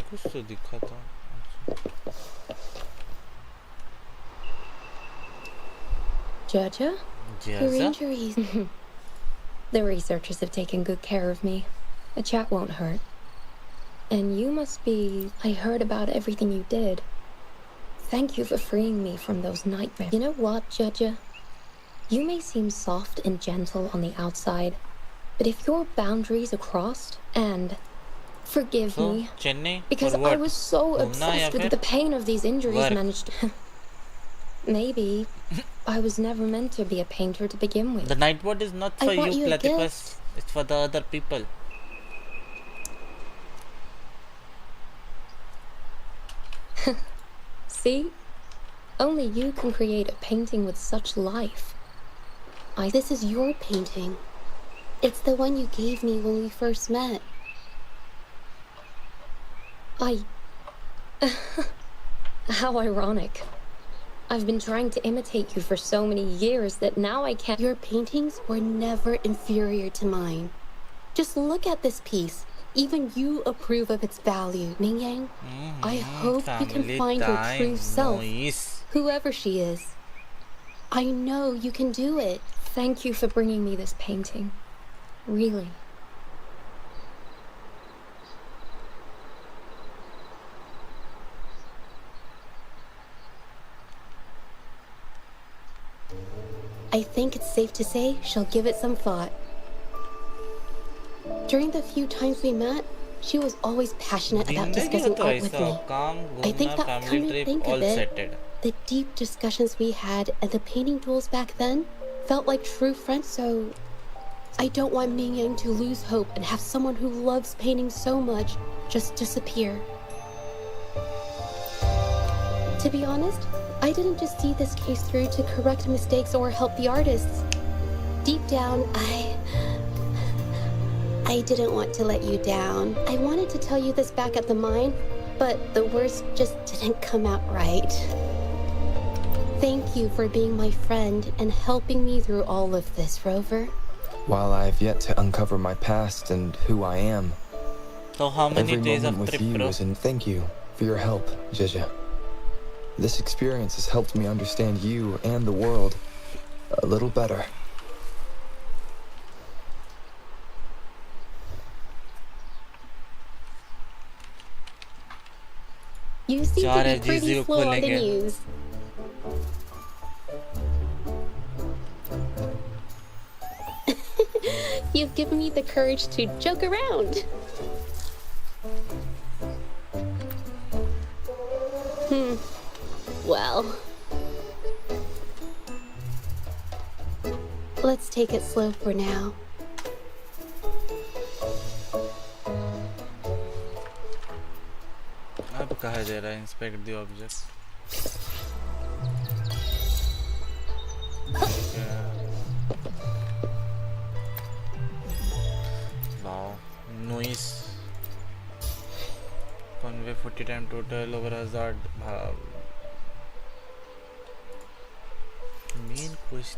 कुछ तो दिखा था Jaja? Your injuries. The researchers have taken good care of me. A chat won't hurt. And you must be... I heard about everything you did. Thank you for freeing me from those nightmares. You know what, Jaja? You may seem soft and gentle on the outside, but if your boundaries are crossed, and forgive me, Chennai, because I was so obsessed with the pain of these injuries managed to... Maybe I was never meant to be a painter to begin with. The nightboard is not for you, Platypus. It's for the other people. See? Only you can create a painting with such life. This is your painting. It's the one you gave me when we first met. How ironic. I've been trying to imitate you for so many years that now I can't... Your paintings were never inferior to mine. Just look at this piece. Even you approve of its value. Mingyang, I hope you can find your true self, whoever she is. I know you can do it. Thank you for bringing me this painting. Really. I think it's safe to say she'll give it some thought. During the few times we met, she was always passionate about discussing art with me. I think that, come to think of it, the deep discussions we had and the painting duels back then felt like true friends, so I don't want Mingyang to lose hope and have someone who loves painting so much just disappear. To be honest, I didn't just see this case through to correct mistakes or help the artists. Deep down, I didn't want to let you down. I wanted to tell you this back at the mine, but the words just didn't come out right. Thank you for being my friend and helping me through all of this, Rover. While I've yet to uncover my past and who I am, So how many Every days moment of with trip, you bro? is, and thank you for your help, Jizya. This experience has helped me understand you and the world a little better. You seem to 4 be FGC pretty को slow on the खोलेंगे। news. You've given me the courage to joke around. Well, let's take it slow for now. अब कहा जा रहा है inspect the object. Wow, noise. Convey 40 times total over hazard. Main quest.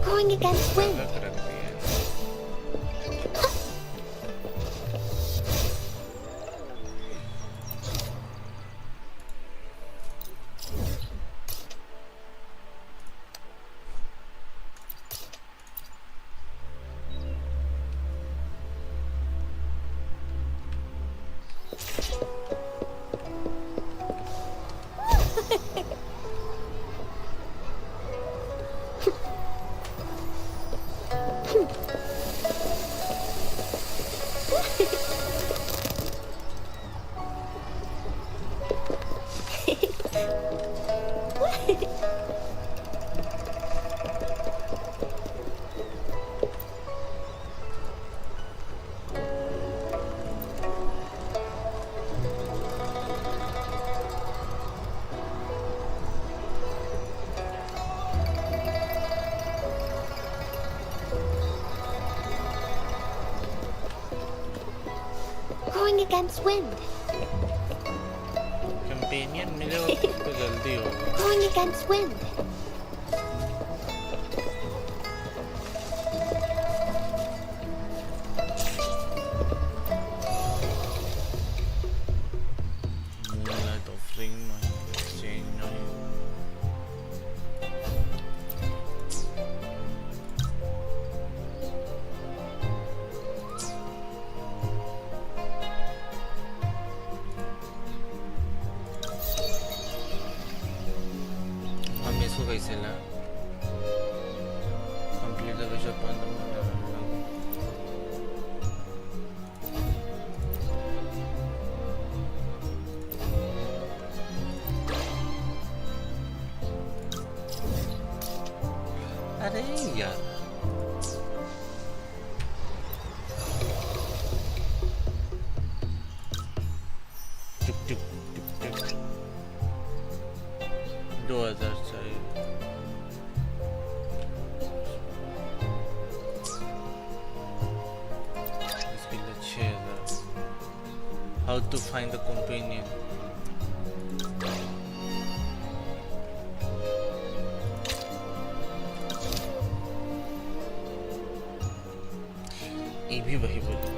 Going against wind. Going against wind. Companion मिले हो तो जल्दी हो। Going against wind. Moonlight offering नहीं, exchange नहीं। हम इसको कैसे लाएं? Complete the wish upon the moon level. अरे यार टिक टिक टिक टिक 2000 चाहिए इसके लिए 6000 How to find the companion ये भी वही बोले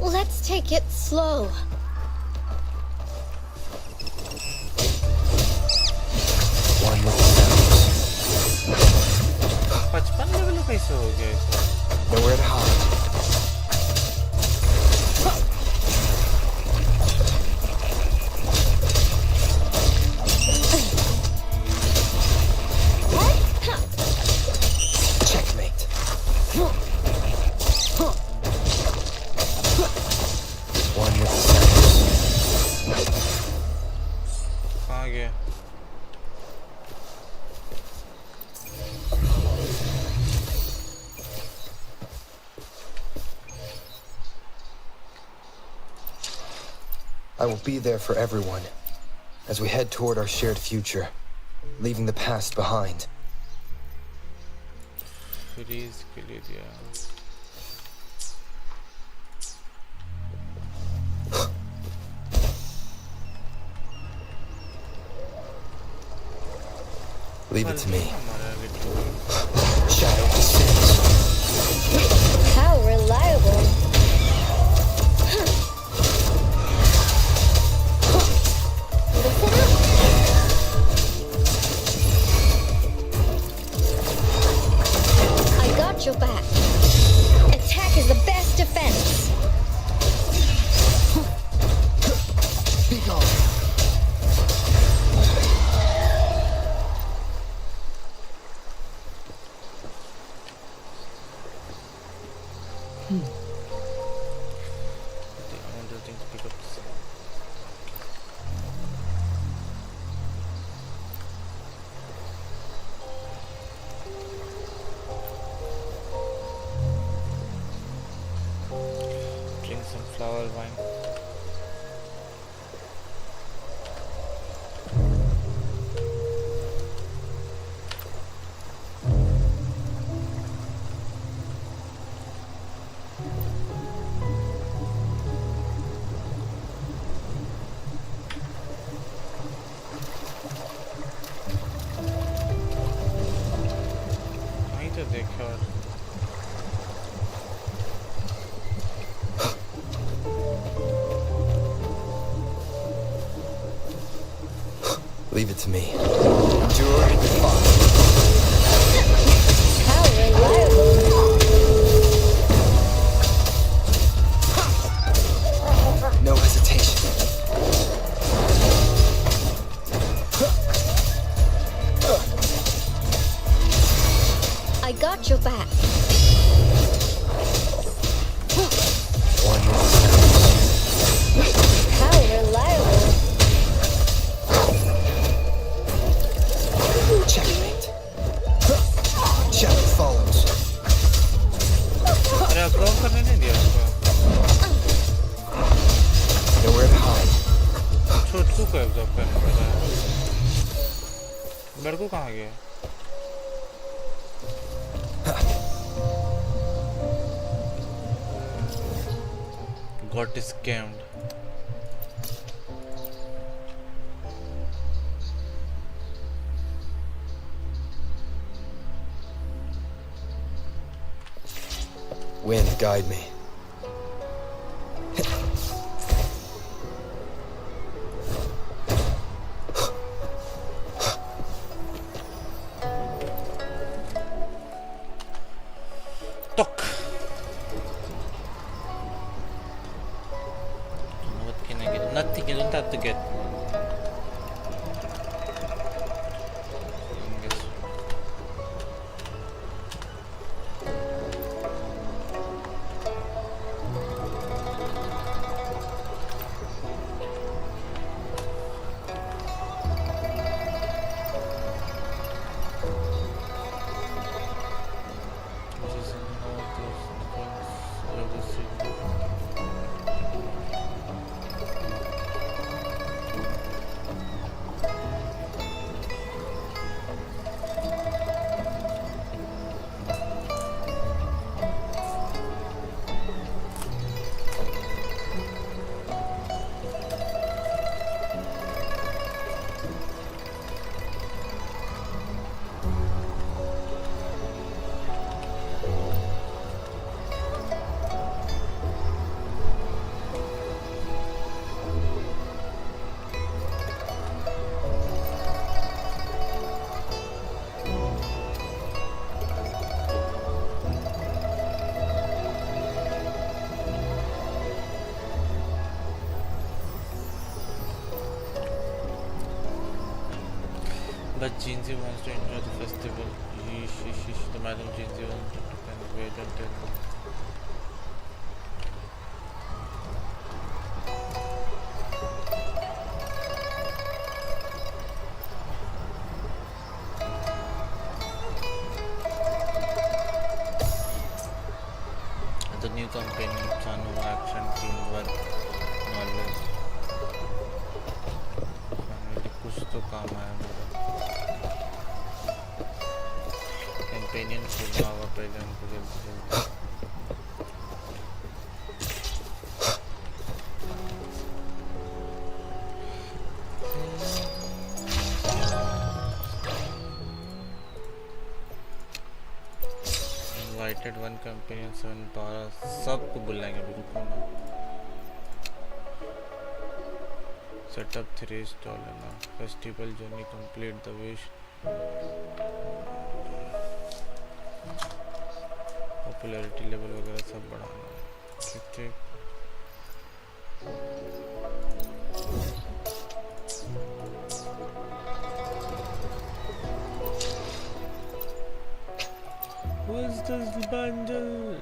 Let's take it slow. One with the sounds. 55 level कैसे हो गया ऐसा Nowhere to hide. Checkmate. One with the sounds. कहाँ गया I will be there for everyone as we head toward our shared future, leaving the past behind. Freeze के लिए दिया. Leave it to me. How reliable. Listen up. I got your back. Attack is the best defense. Be gone. Drink some flower wine. नहीं तो देखा और Leave it to me. Endure and defy. How reliable. No hesitation. I got your back. One more chance. How reliable. Checkmate. Shadow follows. अरे अब्रॉम करने नहीं दिया उसको. Nowhere to hide. छोटू को अब्जॉर्ब करने पड़ रहा है. लड़को कहाँ गया? Got scammed. Wind, guide me. Tok. What can I get? Nothing. You don't have to get. But Jinzi wants to enjoy the festival. The Madam Jinzi wants to kind of wait until. The new company, Chanu Action, Teamwork, Knowledge. कुछ तो काम आया मेरा. Companion खोजना होगा पहले हमको जल्दी जल्दी। Invited one companion 7 सबको बुलाएंगे बिल्कुल ना। Set up 3 stall है ना। Festival journey complete the wish। Popularity level वगैरह सब बढ़ाना। ठीक ठीक। What's this bundle?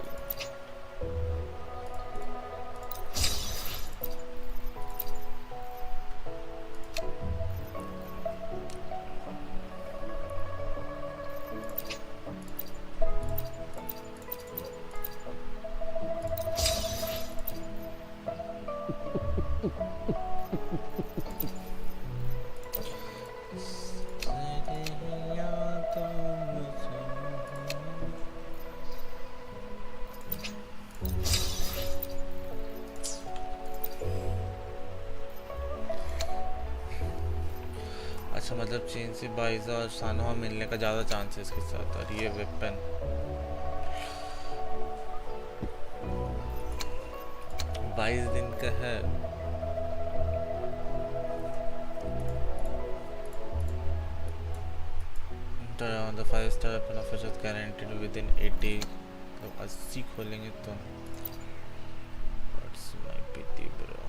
अच्छा मतलब चीन से बाइजा और सानोहा मिलने का ज़्यादा चांस है इसके साथ। और ये वेपन 22 दिन का है। The 5-star weapon offers is guaranteed within 80। तो 80 खोलेंगे तो What's my pity bro।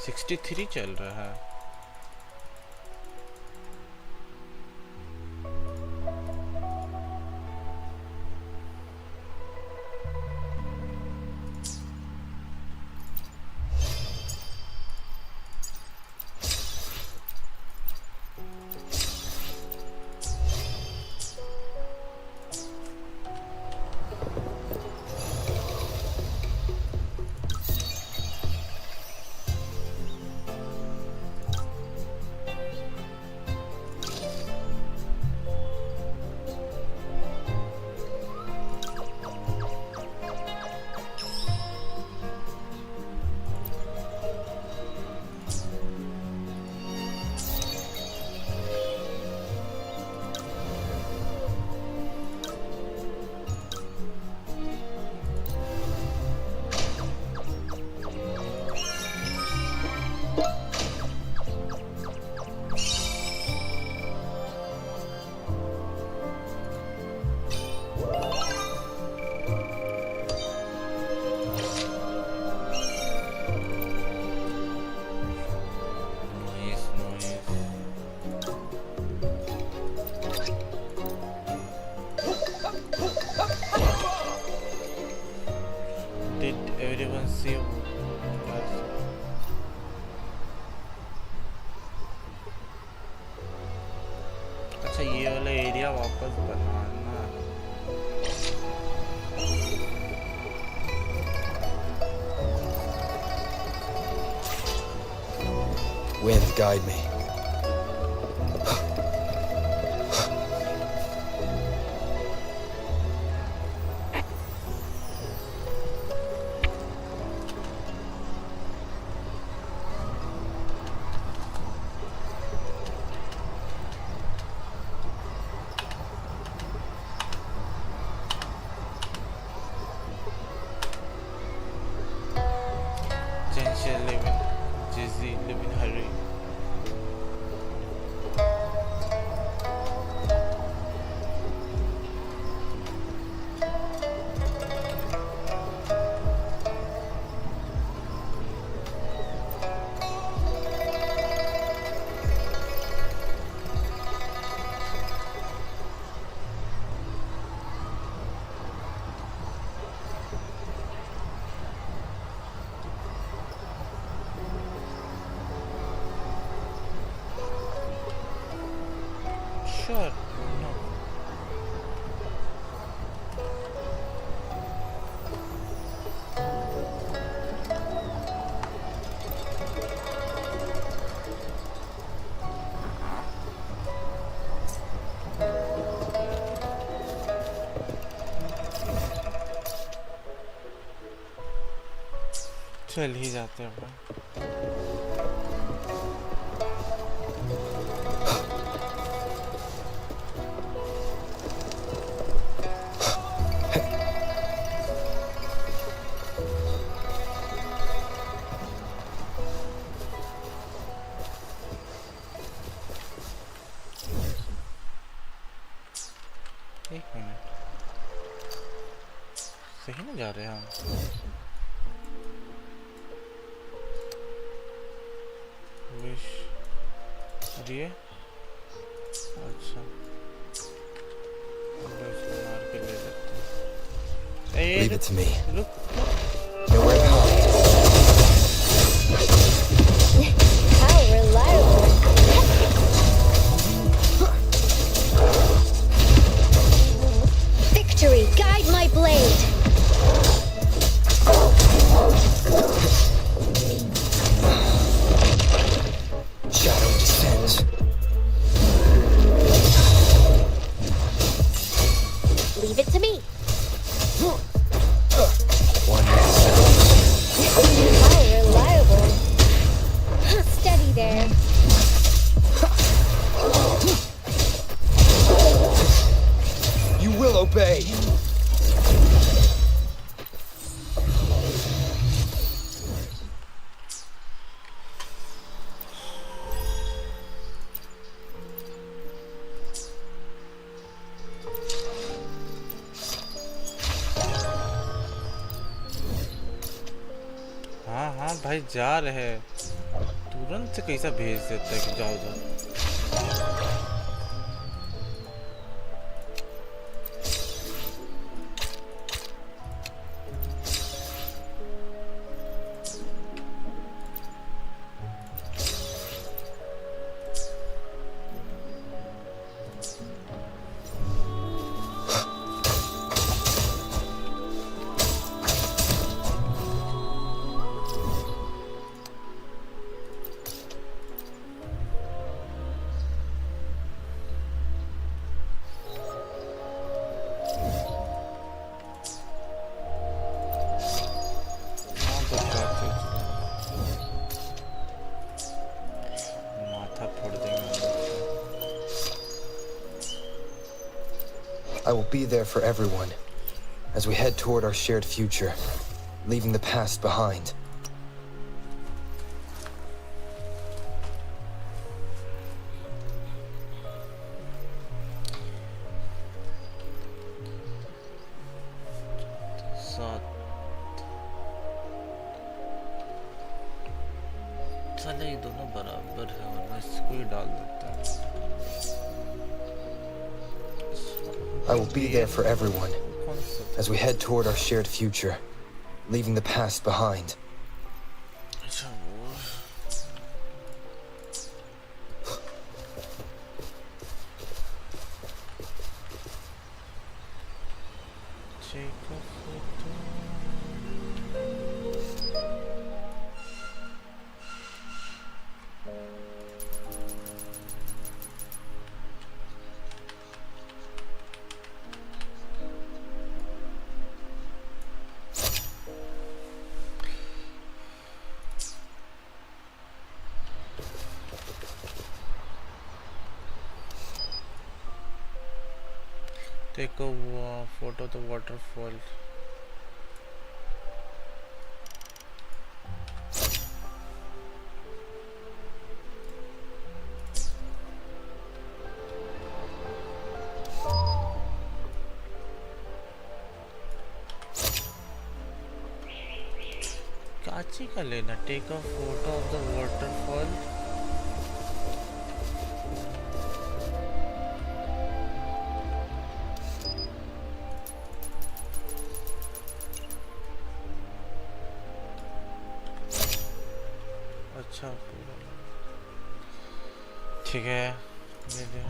63 चल रहा है। अच्छा ये वाला एरिया वापस बनाना। Wind, guide me. Sure. No. चल ही जाते हैं भाई। एक मिनट, सही नहीं जा रहे हम? विश और ये अच्छा, मार के ले लेते हैं। Leave it to me. रुक, Nowhere to hide. How reliable. Victory, guide my blade. Shadow descends. Leave it to me. One that sounds. How reliable. Steady there. You will obey. हाँ हाँ भाई जा रहे, तुरंत से कैसा भेज देता है कि जाओ जाओ। I will be there for everyone as we head toward our shared future, leaving the past behind. साले ये दोनों बराबर है, वरना इसको ही डाल देता है। I will be there for everyone as we head toward our shared future, leaving the past behind. Take a photo of the waterfall. काची का लेना? Take a photo of the waterfall. अच्छा ठीक है, ले ले।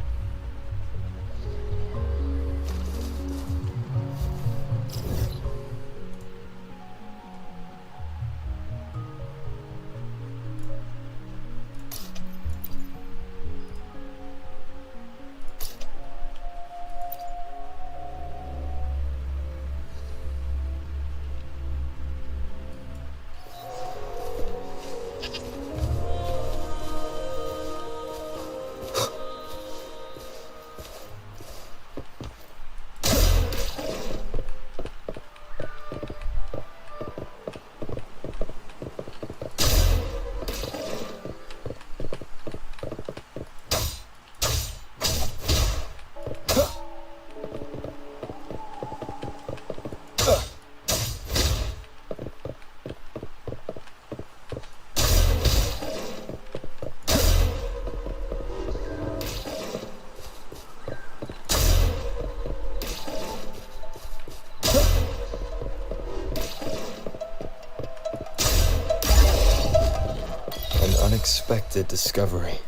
unexpected discovery.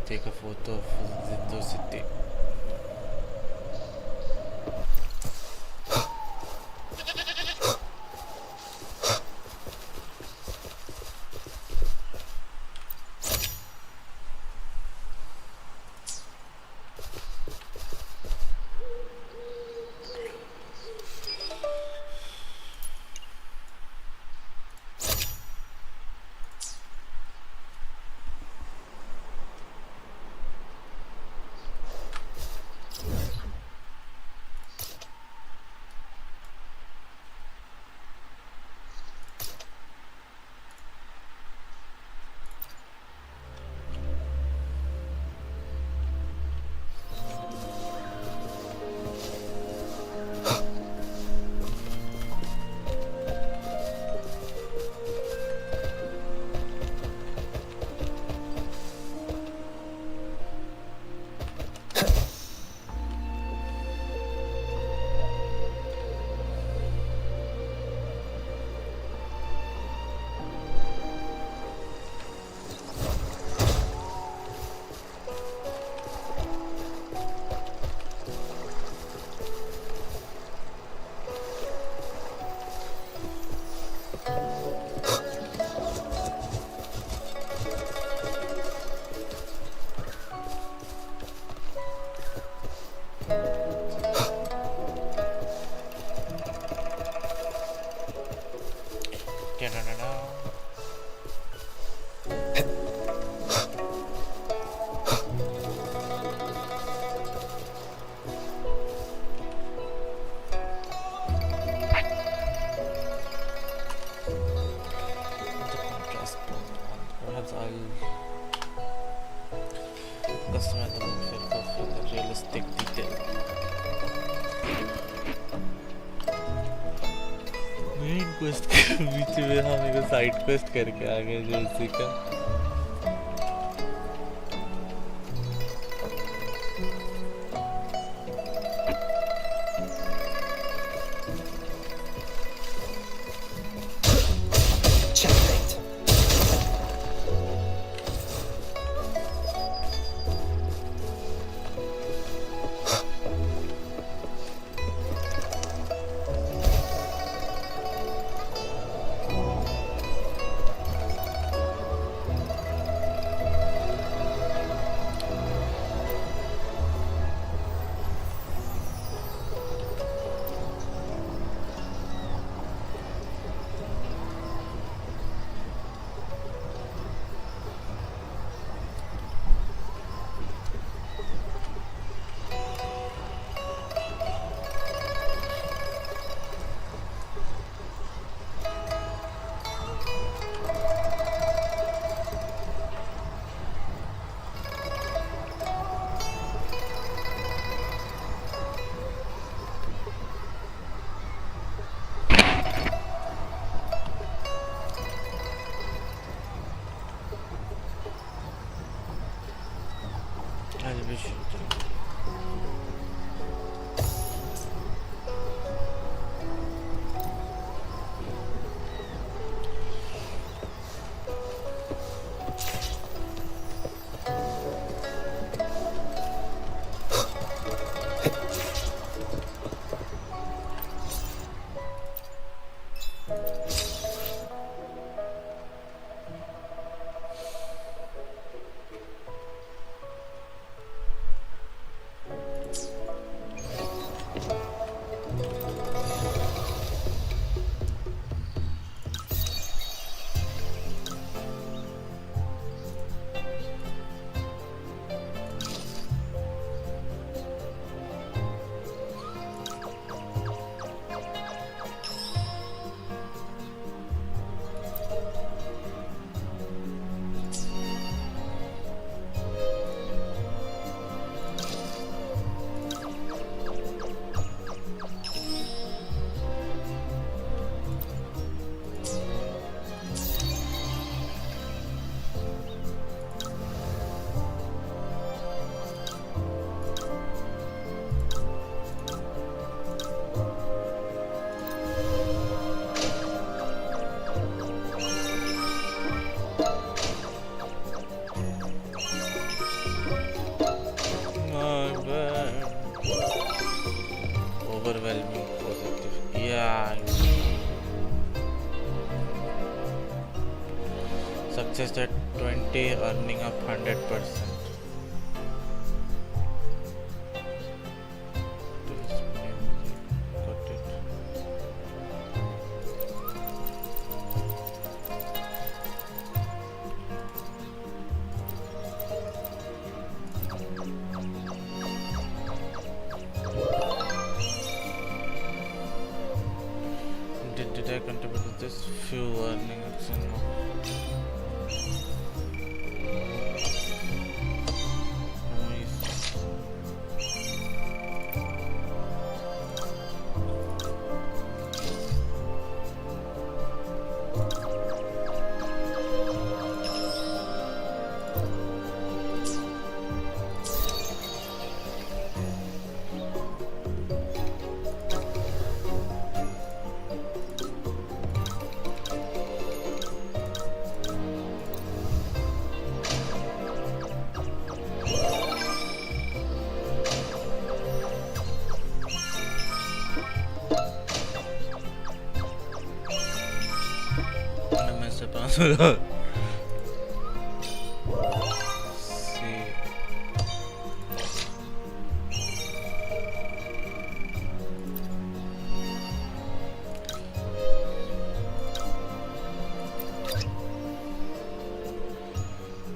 Take a photo of the city. Customize the outfit for the realistic detail. Main quest के बीच में हम एक साइड क्वेस्ट करके आ गए जो उसी का overwhelming positive. Yeah. Success at 20, earning up 100%. Did I contribute to this? Few earning action. See.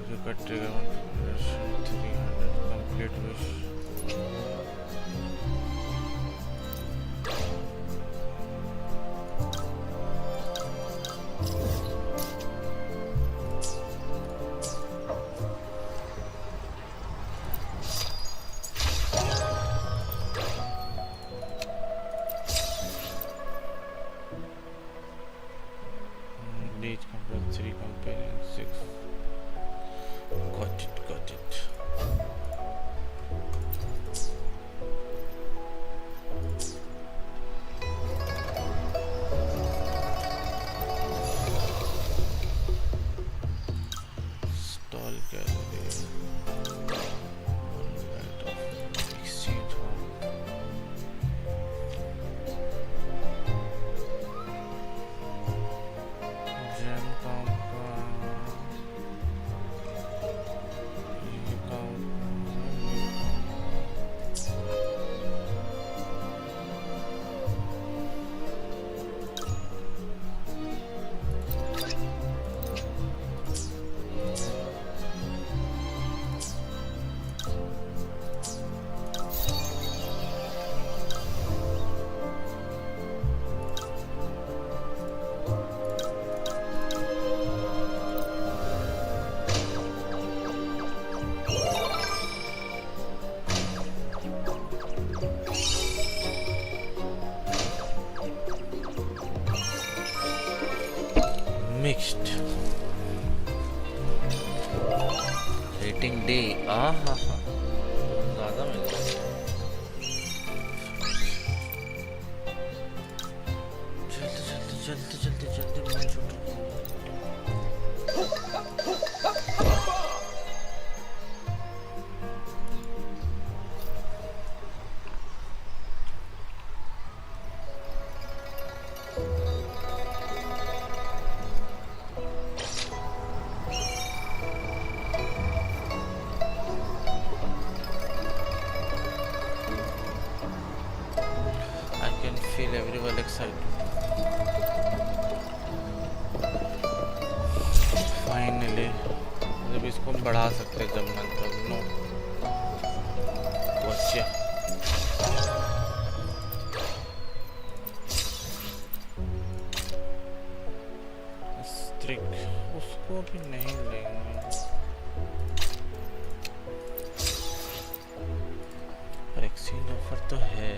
You got trigger 300 complete wish. Reach complete 3 companion 6. Got it. Stall gallery. Right of exchange hall. Gem mixed rating day ज़्यादा मिल रहा है जल्दी मैं छोटा feel everyone excited. Finally, जब इसको हम बढ़ा सकते हैं जब मन तब नो अच्छा स्ट्रिक उसको भी नहीं लेंगे पर एक्सचेंज ऑफर तो है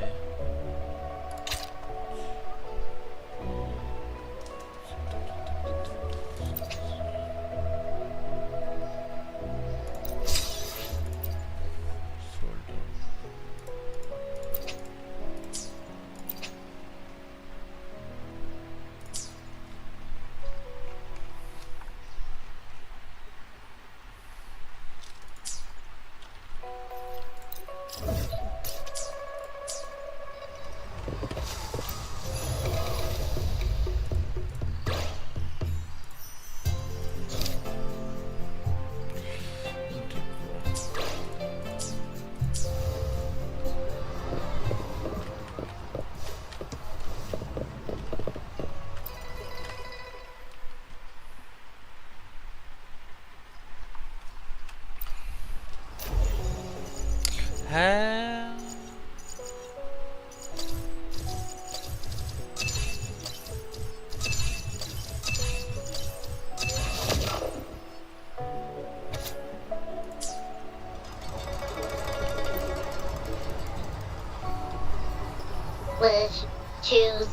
wish. Choose.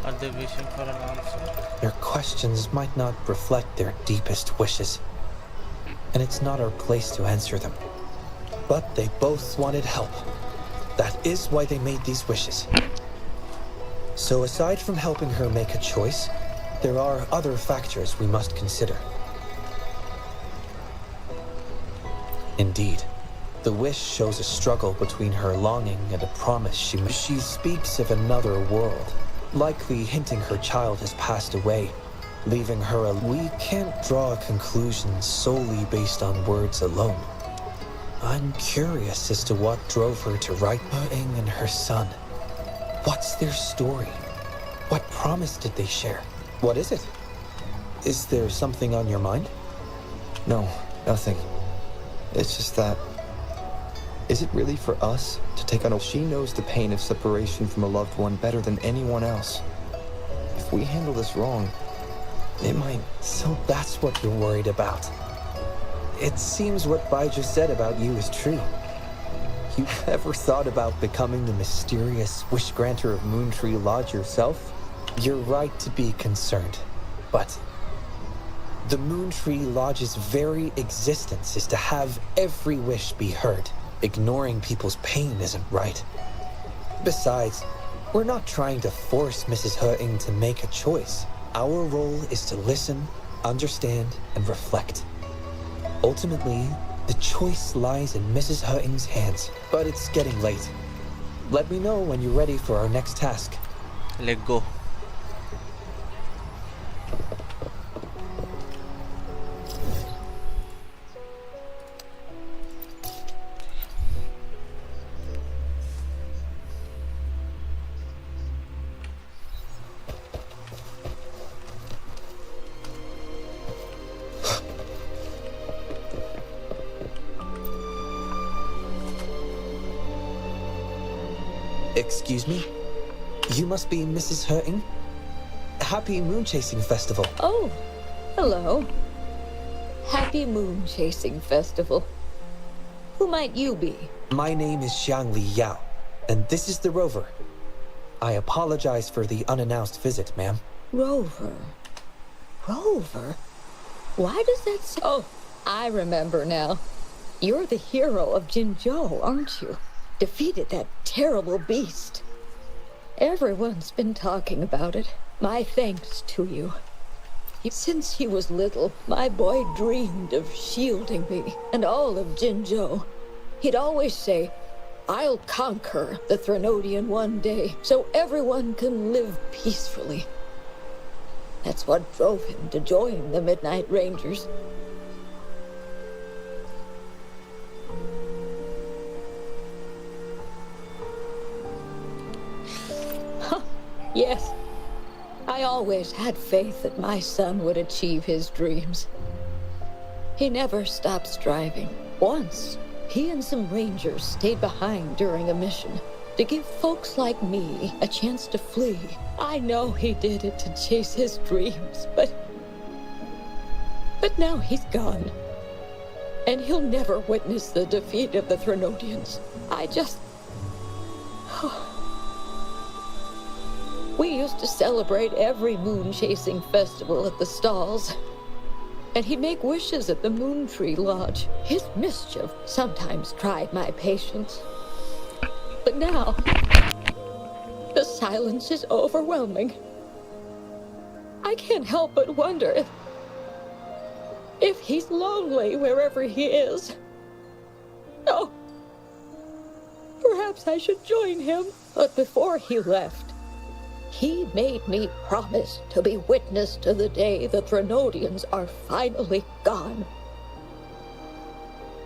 Are they wishing for an answer? Their questions might not reflect their deepest wishes, and it's not our place to answer them. But they both wanted help. That is why they made these wishes. So aside from helping her make a choice, there are other factors we must consider. Indeed, the wish shows a struggle between her longing and a promise she speaks of another world, likely hinting her child has passed away, leaving her We can't draw a conclusion solely based on words alone. I'm curious as to what drove her to write Wuthering and her son. What's their story? What promise did they share? What is it? Is there something on your mind? No, nothing. It's just that... Is it really for us to take on She knows the pain of separation from a loved one better than anyone else. If we handle this wrong, it might... So that's what you're worried about. It seems what Bai just said about you is true. You've ever thought about becoming the mysterious wish granter of Moontree Lodge yourself? You're right to be concerned, but the Moontree Lodge's very existence is to have every wish be heard. Ignoring people's pain isn't right. Besides, we're not trying to force Mrs. Wuthering to make a choice. Our role is to listen, understand, and reflect. Ultimately, the choice lies in Mrs. Wuthering's hands, but it's getting late. Let me know when you're ready for our next task. Let's go. Excuse me? You must be Mrs. Wuthering? Happy Moon Chasing Festival. Oh, hello. Happy Moon Chasing Festival. Who might you be? My name is Xiangli Yao, and this is the Rover. I apologize for the unannounced visit, ma'am. Rover. Rover? Why does that so... Oh, I remember now. You're the hero of Jinzhou, aren't you? Defeated that terrible beast. Everyone's been talking about it. My thanks to you. Since he was little, my boy dreamed of shielding me and all of Jinzhou. He'd always say, I'll conquer the Threnodian one day so everyone can live peacefully. That's what drove him to join the Midnight Rangers. Yes, I always had faith that my son would achieve his dreams. He never stopped striving. Once, he and some rangers stayed behind during a mission to give folks like me a chance to flee. I know he did it to chase his dreams, but now he's gone. And he'll never witness the defeat of the Threnodians. We used to celebrate every moon-chasing festival at the stalls. And he'd make wishes at the Moontree Lodge. His mischief sometimes tried my patience. But now, the silence is overwhelming. I can't help but wonder if he's lonely wherever he is. Oh, perhaps I should join him. But before he left, he made me promise to be witness to the day the Threnodians are finally gone.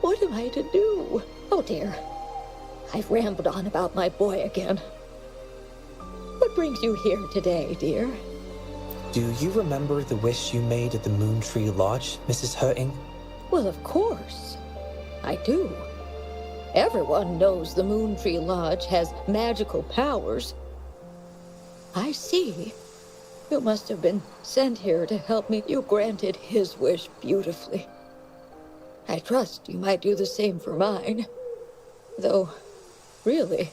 What am I to do? Oh dear, I've rambled on about my boy again. What brings you here today, dear? Do you remember the wish you made at the Moontree Lodge, Mrs. Wuthering? Well, of course. I do. Everyone knows the Moontree Lodge has magical powers. I see. You must have been sent here to help me. You granted his wish beautifully. I trust you might do the same for mine. Though, really.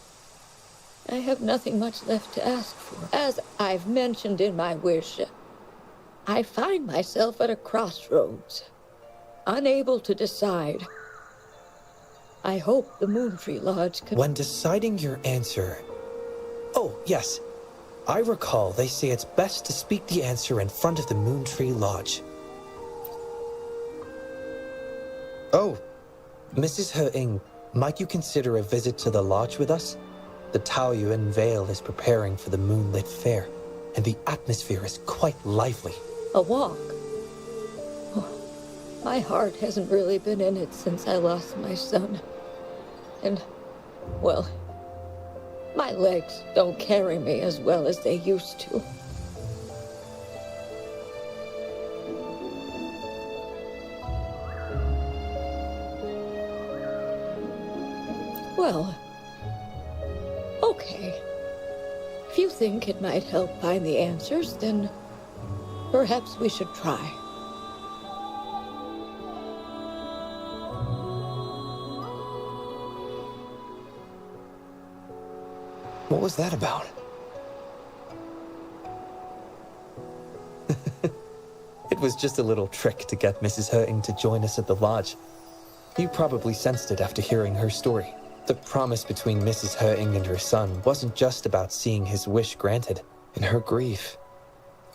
I have nothing much left to ask for. As I've mentioned in my wish, I find myself at a crossroads, unable to decide. I hope the Moontree Lodge could... When deciding your answer... Oh, yes. I recall they say it's best to speak the answer in front of the Moontree Lodge. Oh, Mrs. He-ing, might you consider a visit to the lodge with us? The Taoyuan Vale is preparing for the moonlit fair, and the atmosphere is quite lively. A walk? Oh, my heart hasn't really been in it since I lost my son. And, well, my legs don't carry me as well as they used to. Well, okay. If you think it might help find the answers, then perhaps we should try. What was that about? It was just a little trick to get Mrs. He-ing to join us at the lodge. You probably sensed it after hearing her story. The promise between Mrs. He-ing and her son wasn't just about seeing his wish granted. In her grief,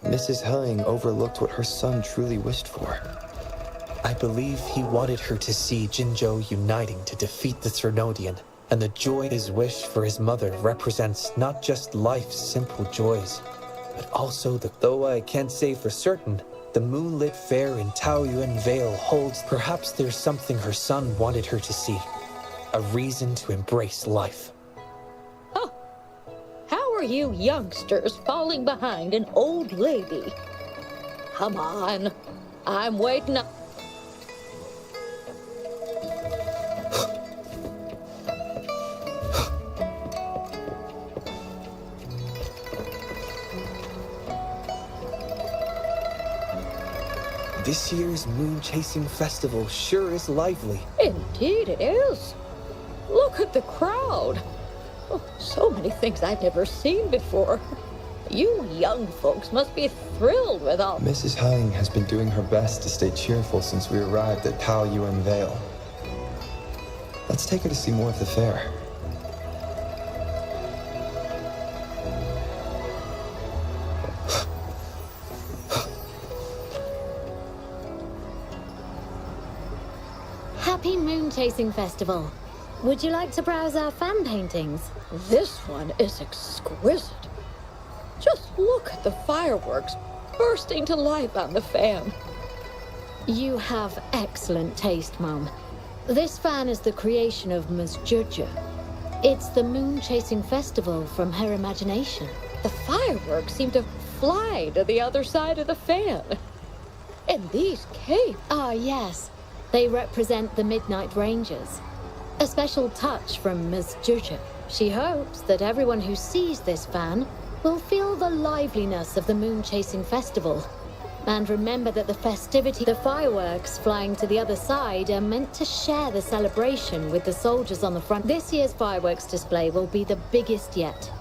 Mrs. He-ing overlooked what her son truly wished for. I believe he wanted her to see Jinzhou uniting to defeat the Cernodian, and the joy his wish for his mother represents not just life's simple joys, but also though I can't say for certain, the moonlit fair in Taoyuan Vale holds perhaps there's something her son wanted her to see. A reason to embrace life. Oh, how are you youngsters falling behind an old lady? Come on, I'm waiting up. This year's moon chasing festival sure is lively. Indeed it is. Look at the crowd. Oh, so many things I've never seen before. You young folks must be thrilled with all... Mrs. He-ing has been doing her best to stay cheerful since we arrived at Taoyuan Vale. Let's take her to see more of the fair. Happy Moon Chasing Festival. Would you like to browse our fan paintings? This one is exquisite. Just look at the fireworks bursting to life on the fan. You have excellent taste, Mum. This fan is the creation of Ms. Zhezhe. It's the Moon Chasing Festival from her imagination. The fireworks seem to fly to the other side of the fan. And these capes... Ah, yes. They represent the Midnight Rangers. A special touch from Ms. Zhezhe. She hopes that everyone who sees this fan will feel the liveliness of the Moon Chasing Festival. And remember that the fireworks flying to the other side are meant to share the celebration with the soldiers on the front. This year's fireworks display will be the biggest yet.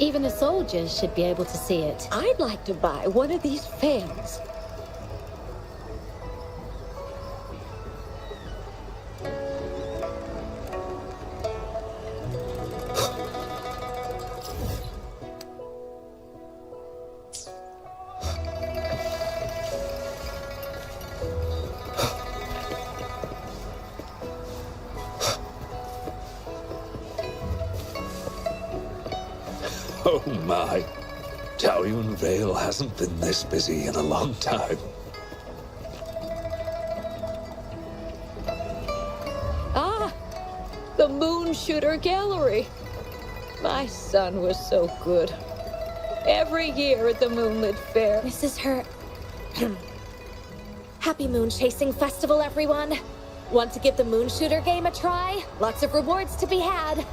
Even the soldiers should be able to see it. I'd like to buy one of these fans. Oh my. Taoyuan Vale hasn't been this busy in a long time. Ah, the Moon Shooter Gallery. My son was so good. Every year at the Moonlit Fair. This is her... Happy Moon Chasing Festival, everyone. Want to give the Moon Shooter game a try? Lots of rewards to be had.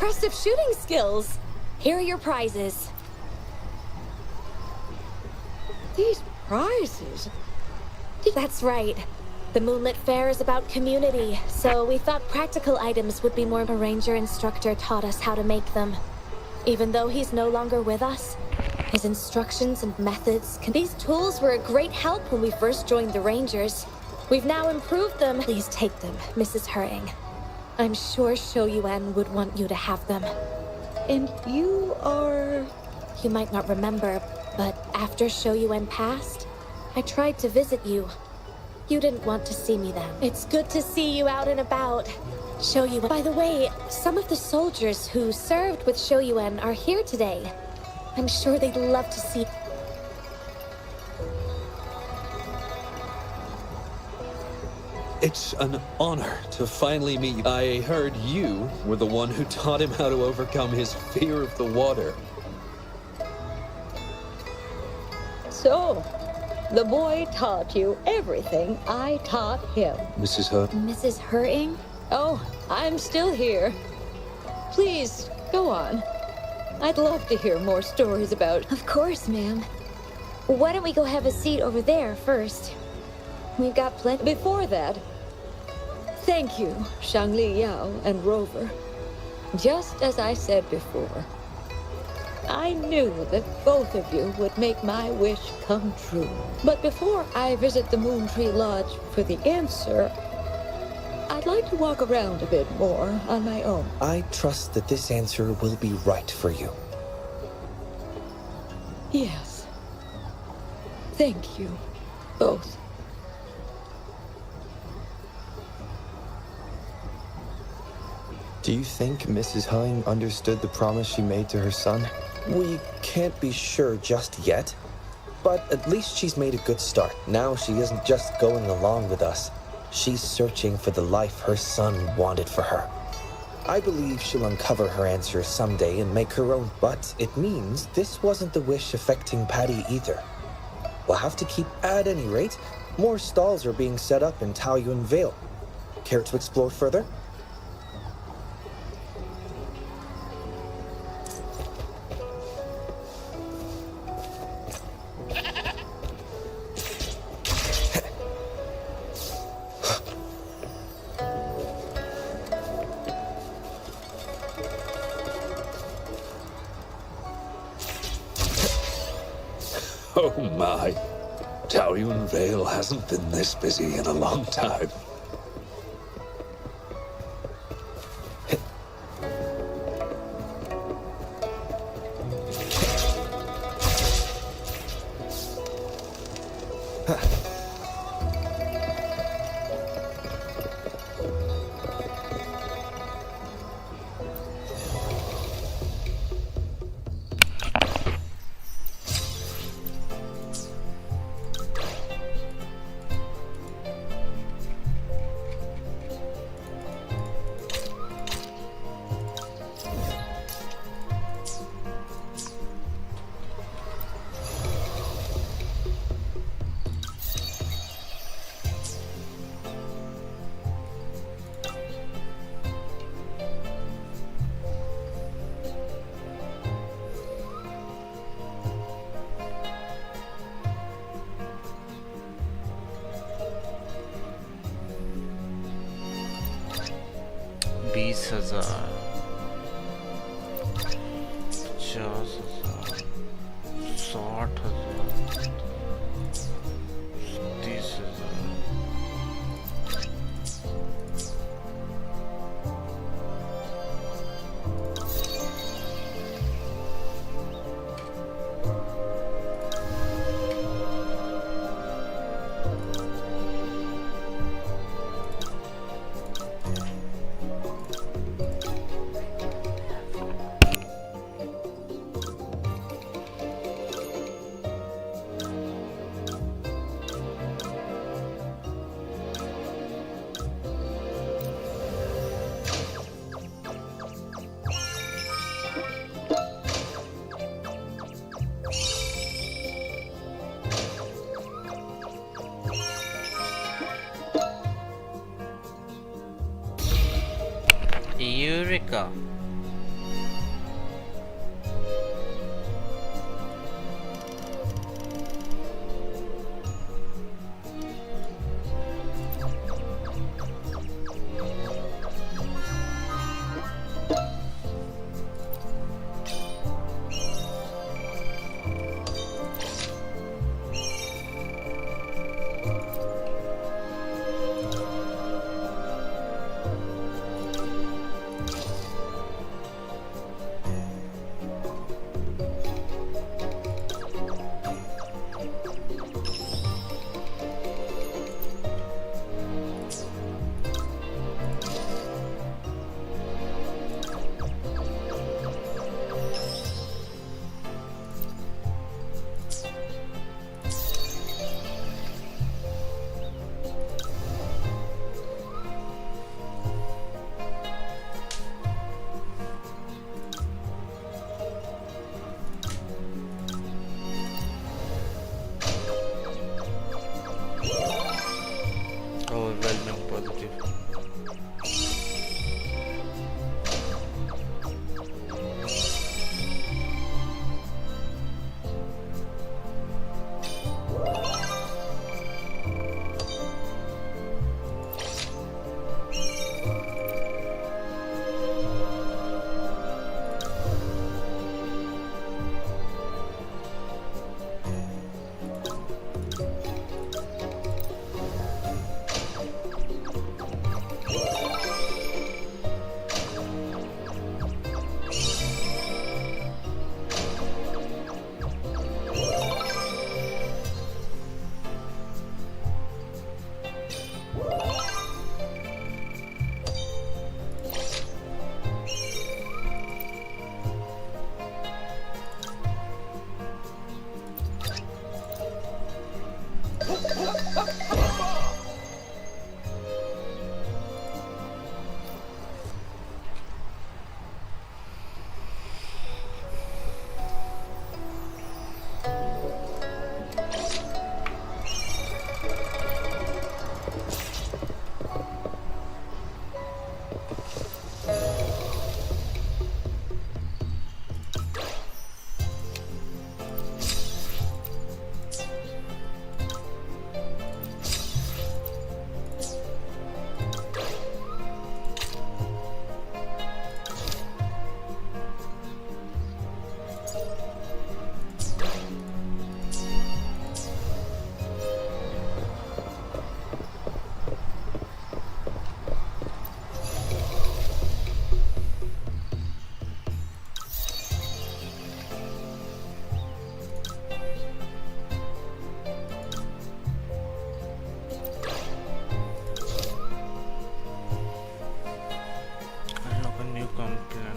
impressive shooting skills. Here are your prizes. These prizes? That's right. The Moonlit Fair is about community, so we thought practical items would be more. A ranger instructor taught us how to make them. Even though he's no longer with us, his instructions and methods these tools were a great help when we first joined the Rangers. We've now improved them. Please take them, Mrs. Hurting. I'm sure Shoyuan would want you to have them. And you are... You might not remember, but after Shoyuan passed, I tried to visit you. You didn't want to see me then. It's good to see you out and about. Shoyuan. By the way, some of the soldiers who served with Shoyuan are here today. I'm sure they'd love to see. It's an honor to finally meet you. I heard you were the one who taught him how to overcome his fear of the water. So, the boy taught you everything I taught him. Mrs. Hurt? Mrs. Hurting? Oh, I'm still here. Please, go on. I'd love to hear more stories about... Of course, ma'am. Why don't we go have a seat over there first? We've got plenty... Before that, thank you, Shangli Yao and Rover. Just as I said before, I knew that both of you would make my wish come true. But before I visit the Moon Tree Lodge for the answer, I'd like to walk around a bit more on my own. I trust that this answer will be right for you. Yes. Thank you, both. Do you think Mrs. Hung understood the promise she made to her son? We can't be sure just yet, but at least she's made a good start. Now she isn't just going along with us. She's searching for the life her son wanted for her. I believe she'll uncover her answers someday and make her own, but it means this wasn't the wish affecting Patty either. We'll have to keep at any rate. More stalls are being set up in Taoyuan Vale. Care to explore further? Oh my. Taoyuan Vale hasn't been this busy in a long time. Eureka.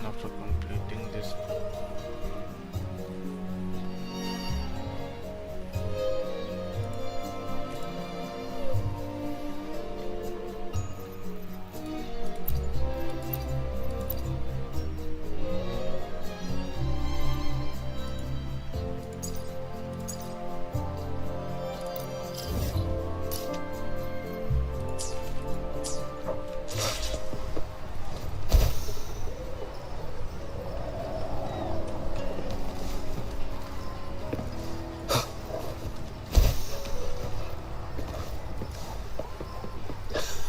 After completing this.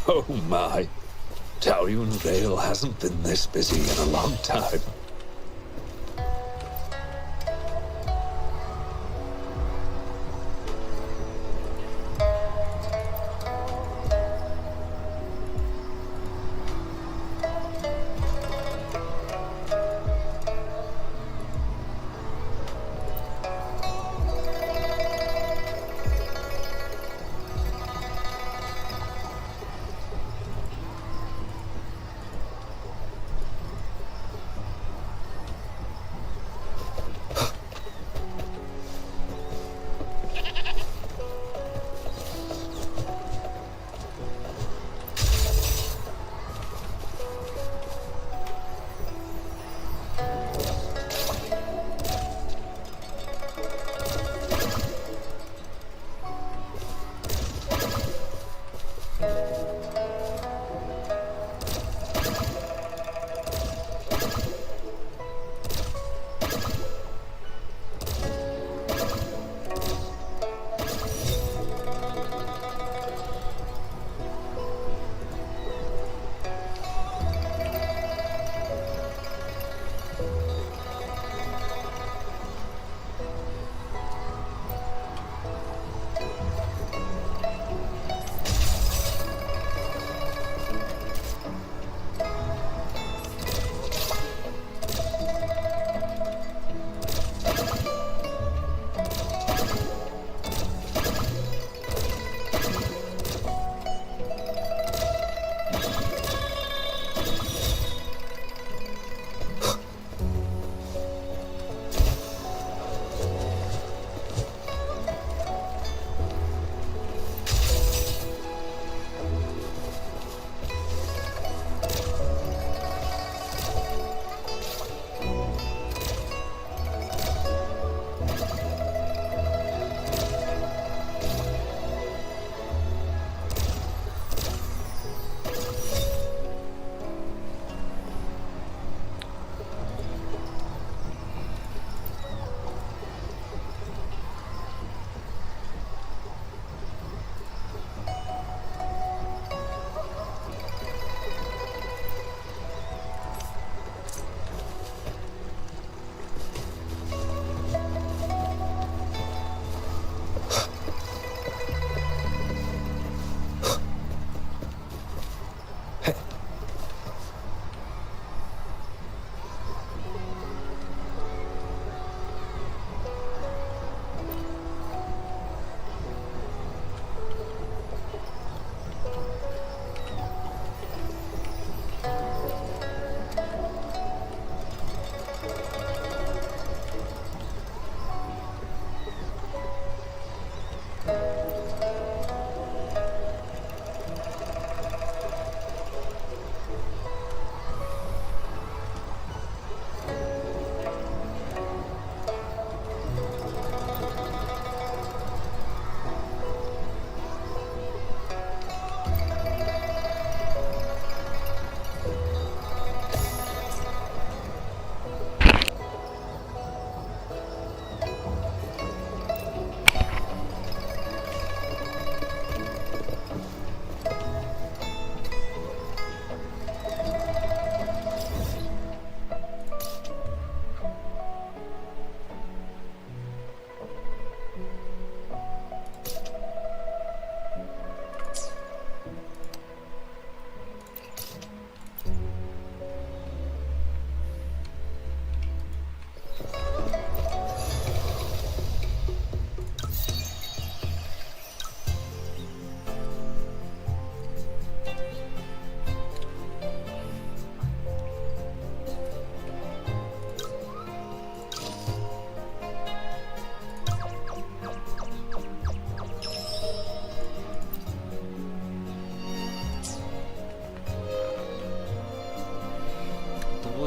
Oh my. Taoyuan Vale hasn't been this busy in a long time.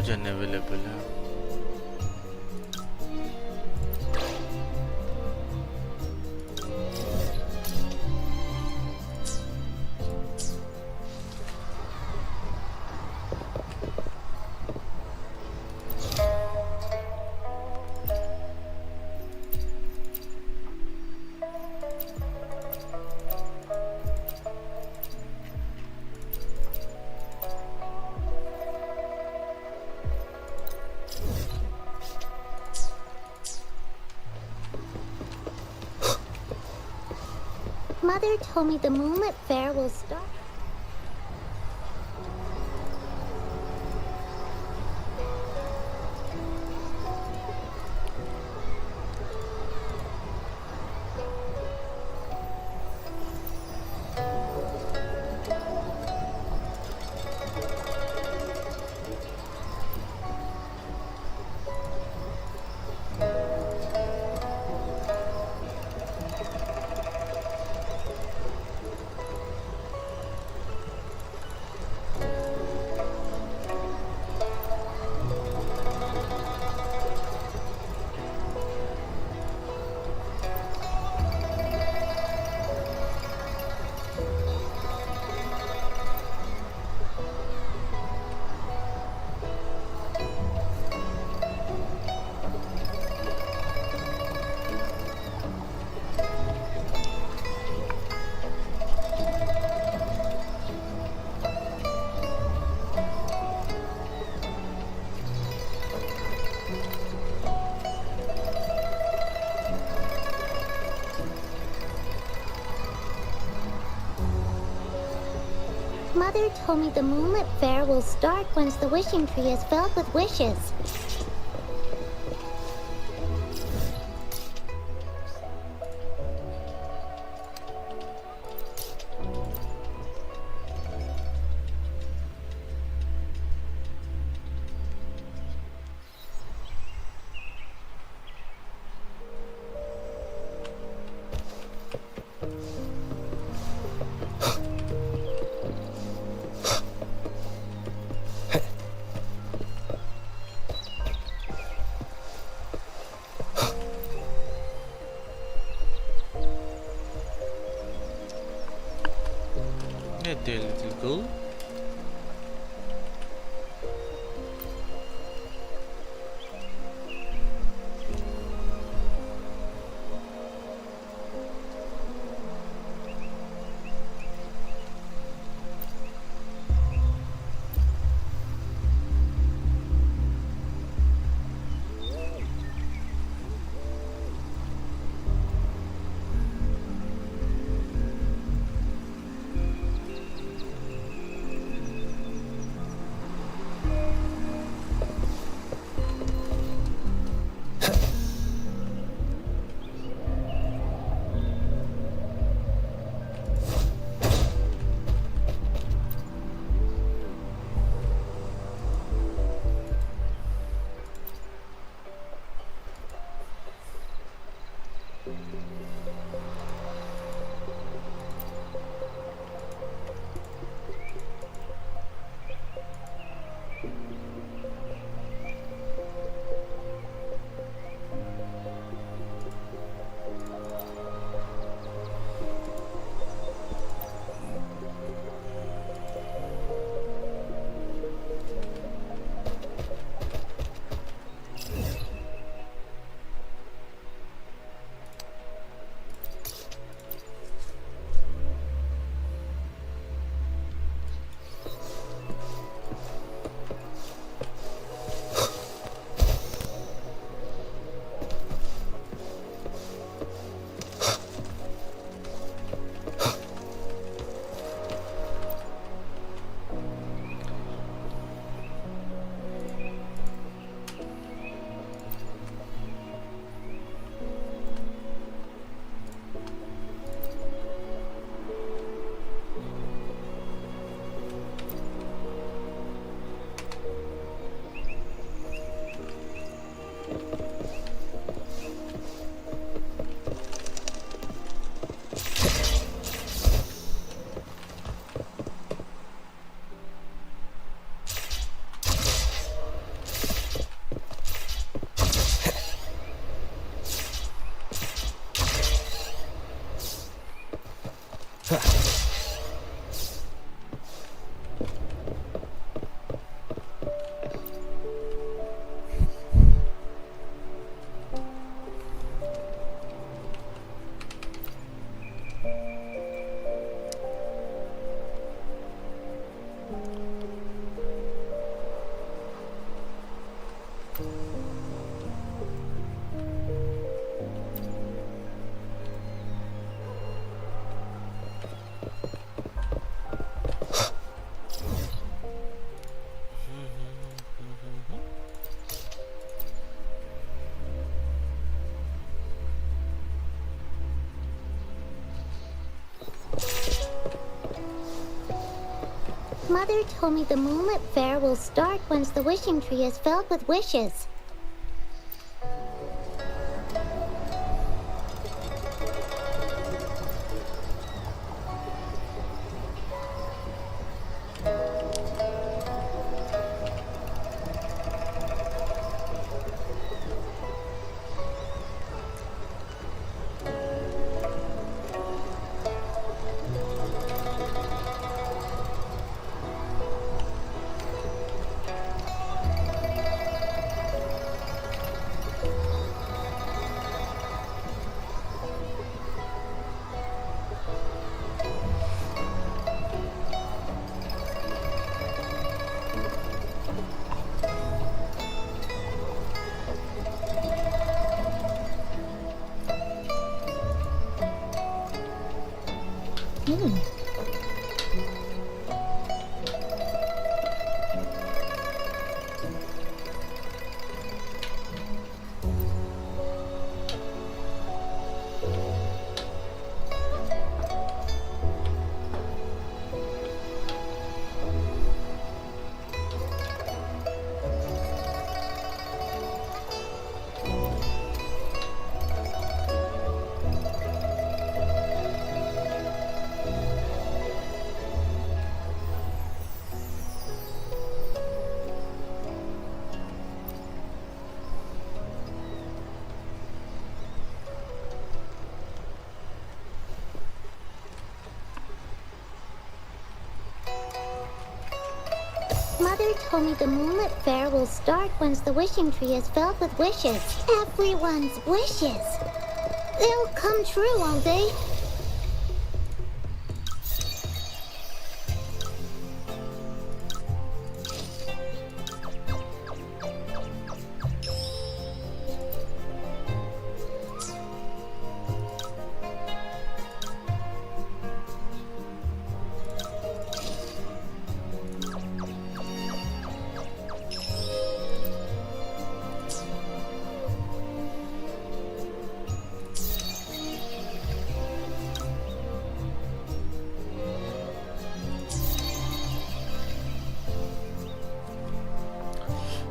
जन available है। Mother told me the Moonlit Fair will start. Mother told me the Moonlit Fair will start once the wishing tree is filled with wishes. Dear little girl. Mother told me the Moonlit Fair will start once the wishing tree is filled with wishes. Mother told me the Moonlit Fair will start once the wishing tree is filled with wishes. Everyone's wishes. They'll come true, won't they?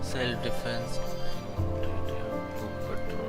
Self-defense. Patrol.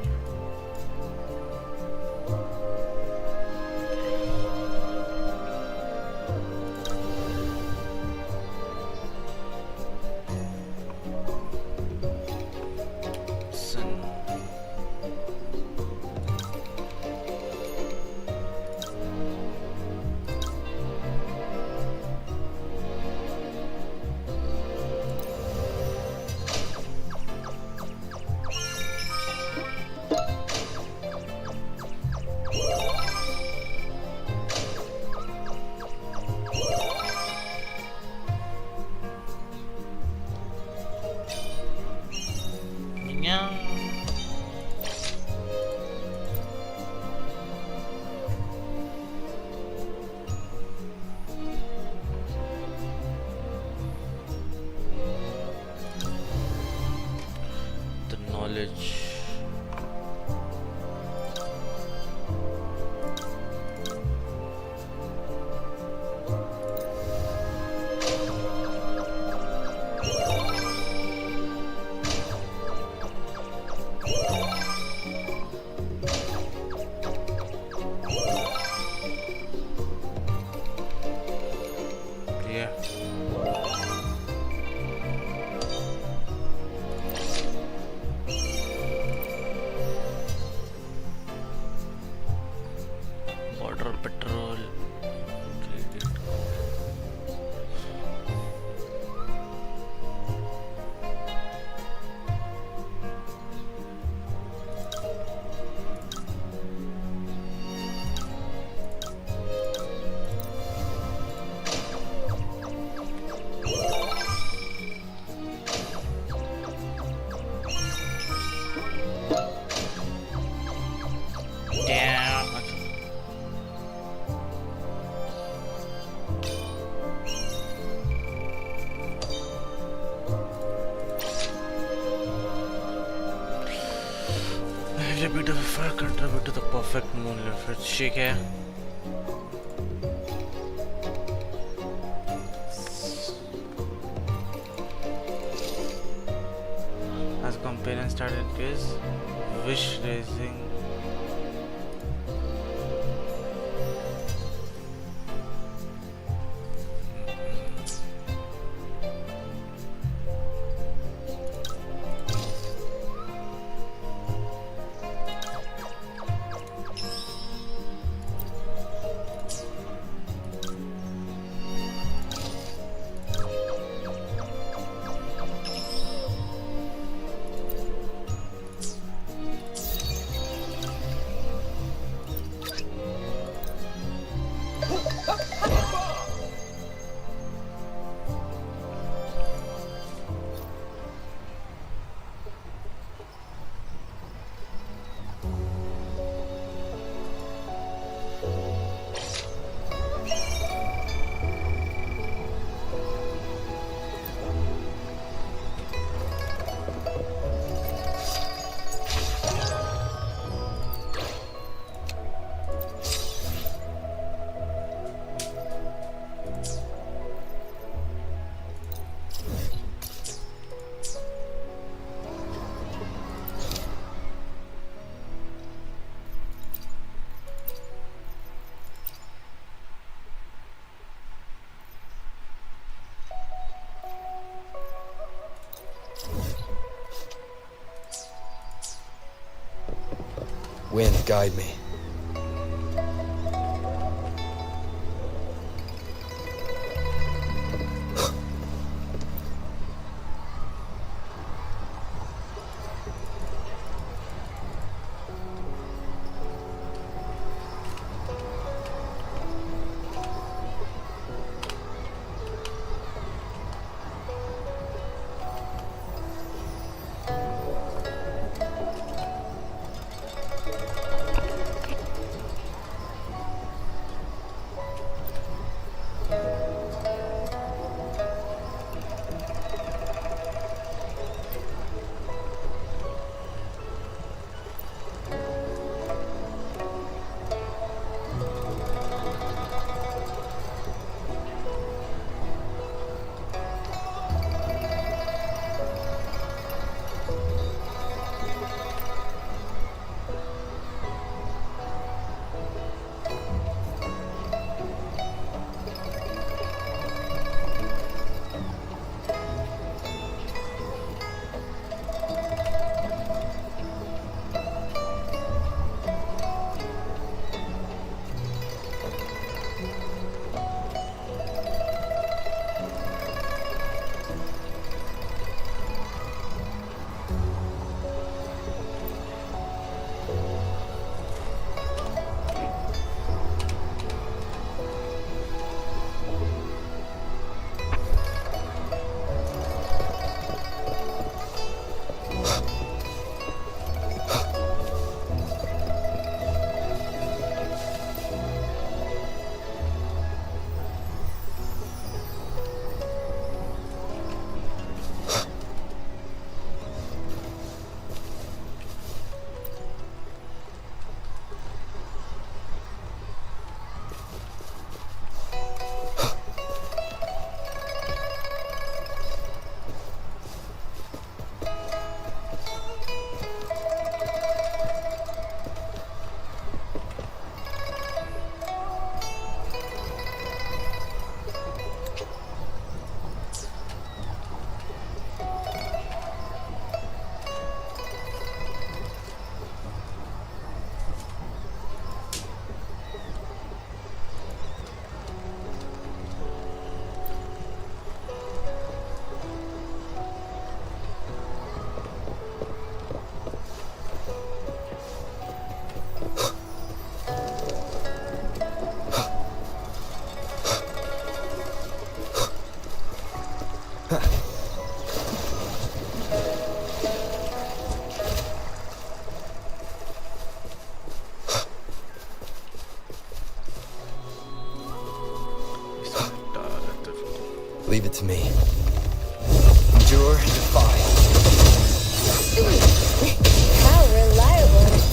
Every bit of effort contribute to the perfect moonlit. फिर ठीक है. As companion started his wish raising. Wind, guide me. Leave it to me. Endure and defy. How reliable.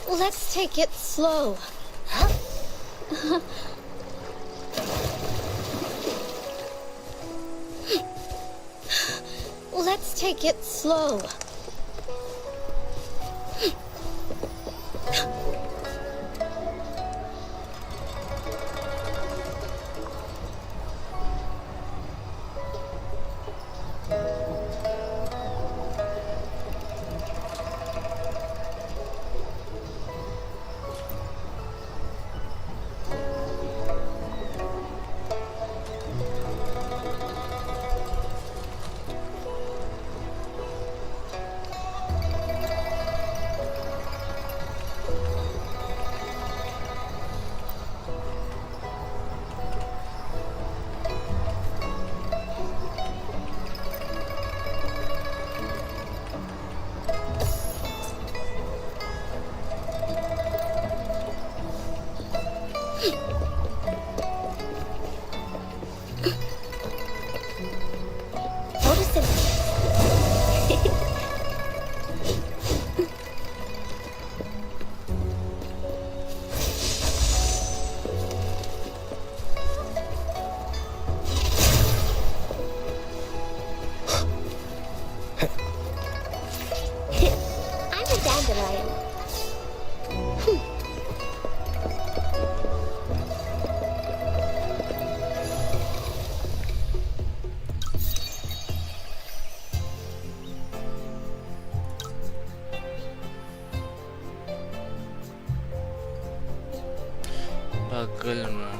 Let's take it slow. Let's take it slow. बगल में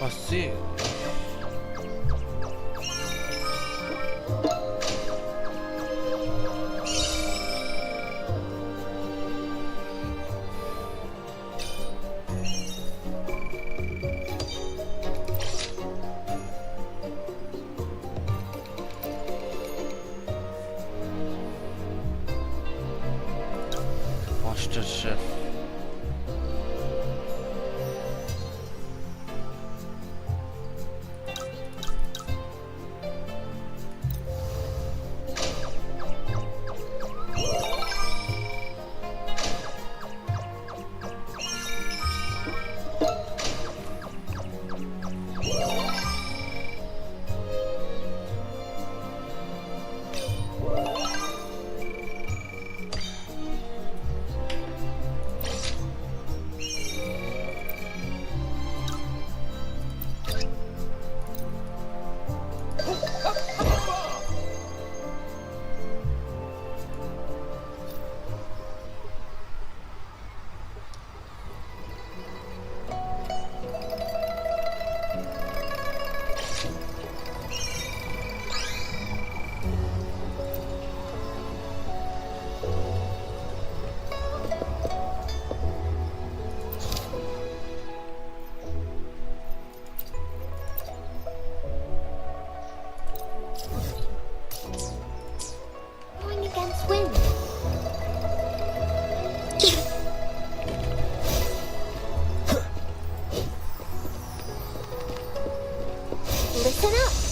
अस्सी master chef Listen up.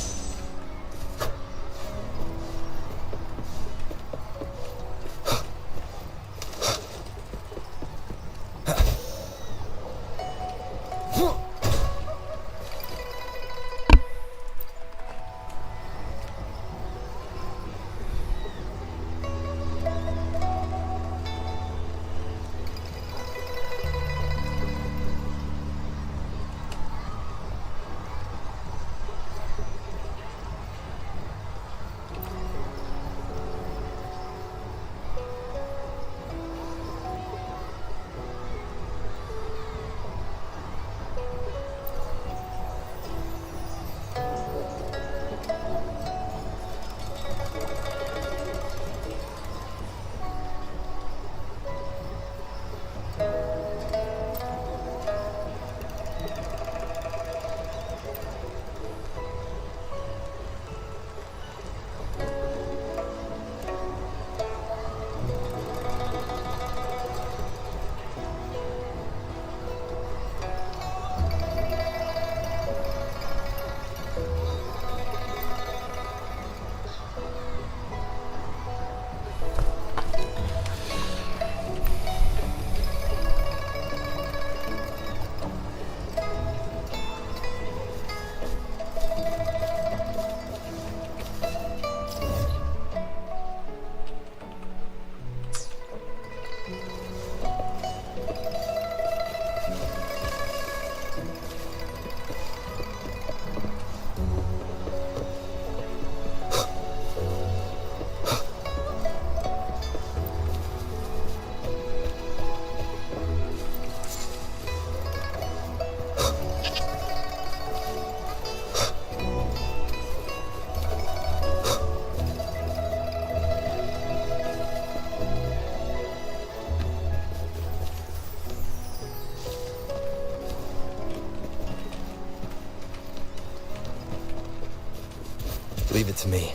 Leave it to me.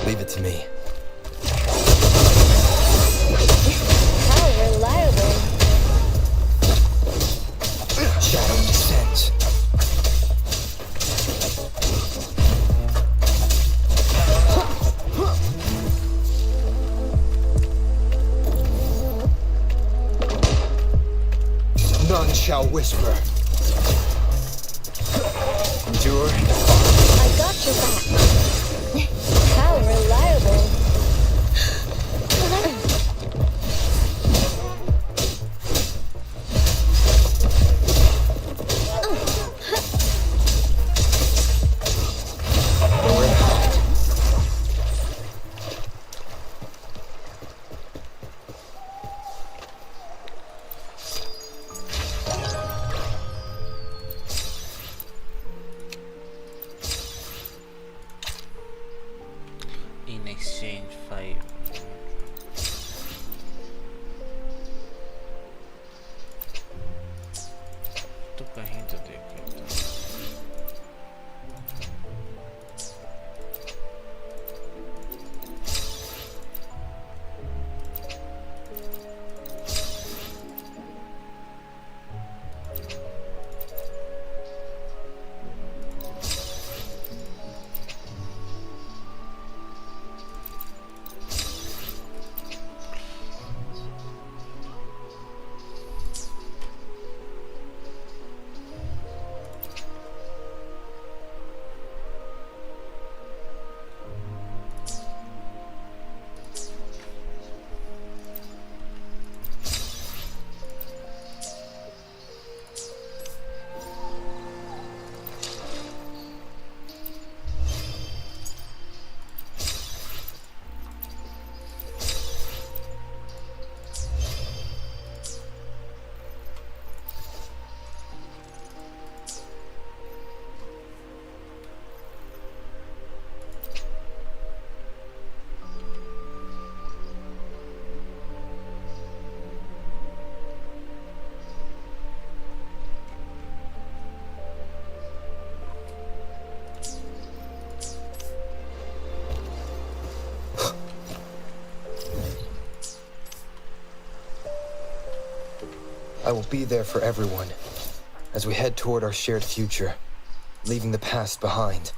Leave it to me. How reliable. Shadow descends. None shall whisper. Endure. I got your back. How reliable. In exchange 5. तो कहीं तो देख लेता हूँ। I will be there for everyone as we head toward our shared future, leaving the past behind.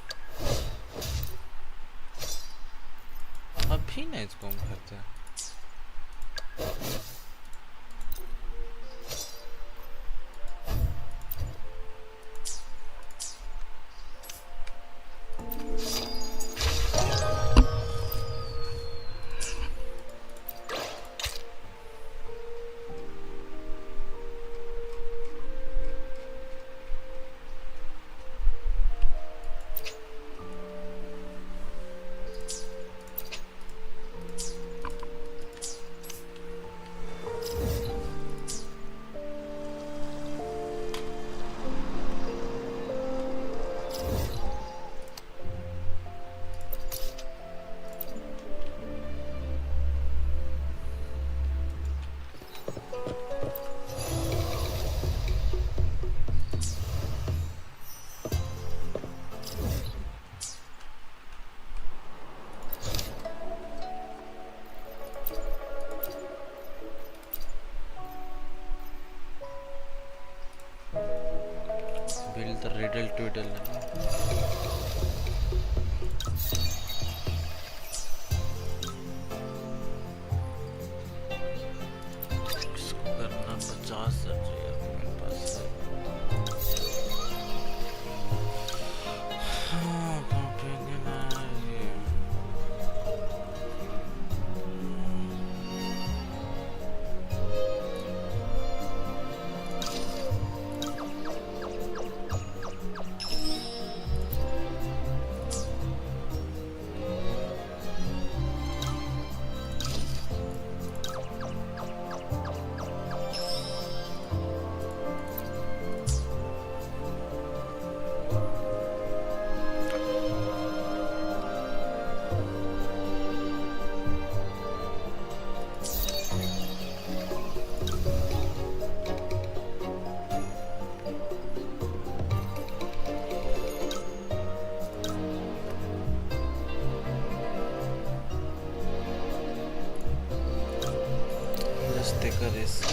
अभी नहीं इसको हम करते हैं। ट्विटर लेना इसको करना 50 सर्जरी अपने पास है हाँ कंपेनियन आ रही है Let's take a risk.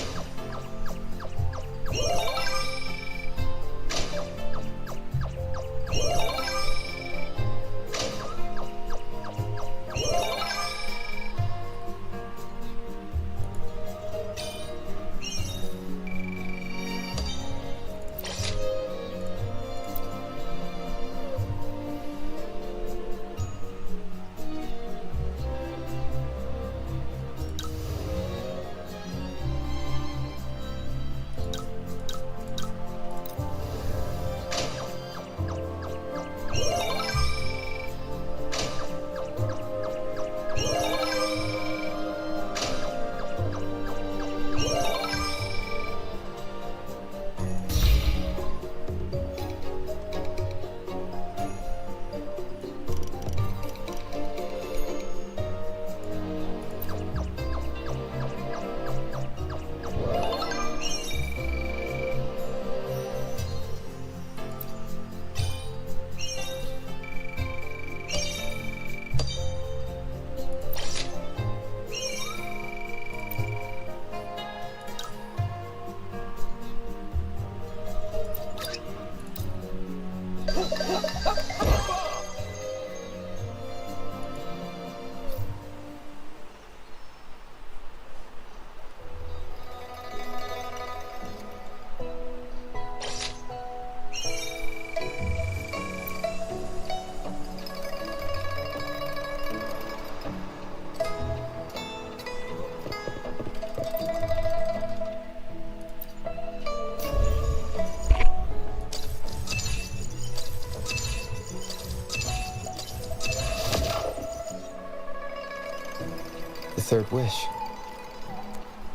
Third wish.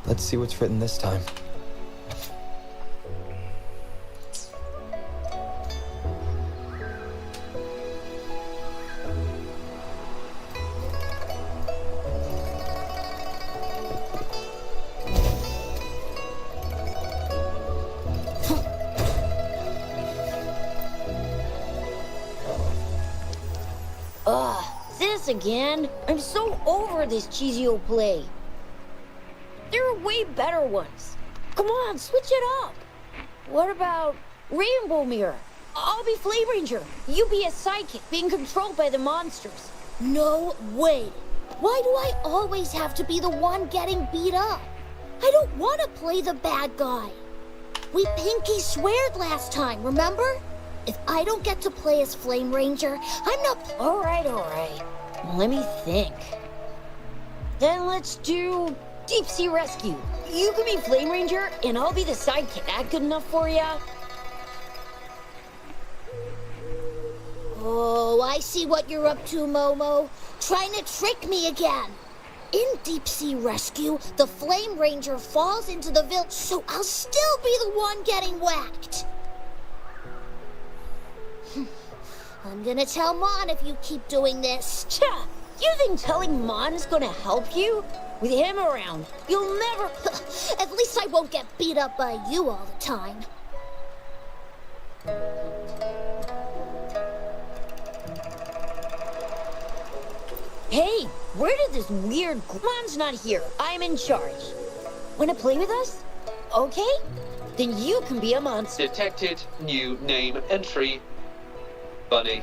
Let's see what's written this time. This again? I'm so over this cheesy old play. There are way better ones. Come on, switch it up. What about Rainbow Mirror? I'll be Flame Ranger. You be a psychic being controlled by the monsters. No way. Why do I always have to be the one getting beat up? I don't want to play the bad guy. We pinky sweared last time, remember? If I don't get to play as Flame Ranger, I'm not... All right. Let me think. Then let's do Deep Sea Rescue. You can be Flame Ranger, and I'll be the sidekick. That good enough for ya? Oh, I see what you're up to, Momo. Trying to trick me again. In Deep Sea Rescue, the Flame Ranger falls into the village, so I'll still be the one getting whacked. I'm gonna tell Mon if you keep doing this. Cha! You think telling Mon is gonna help you? With him around, you'll never... At least I won't get beat up by you all the time. Hey, where did this weird... Mon's not here. I'm in charge. Wanna play with us? Okay? Then you can be a monster. Detected new name entry. Bunny.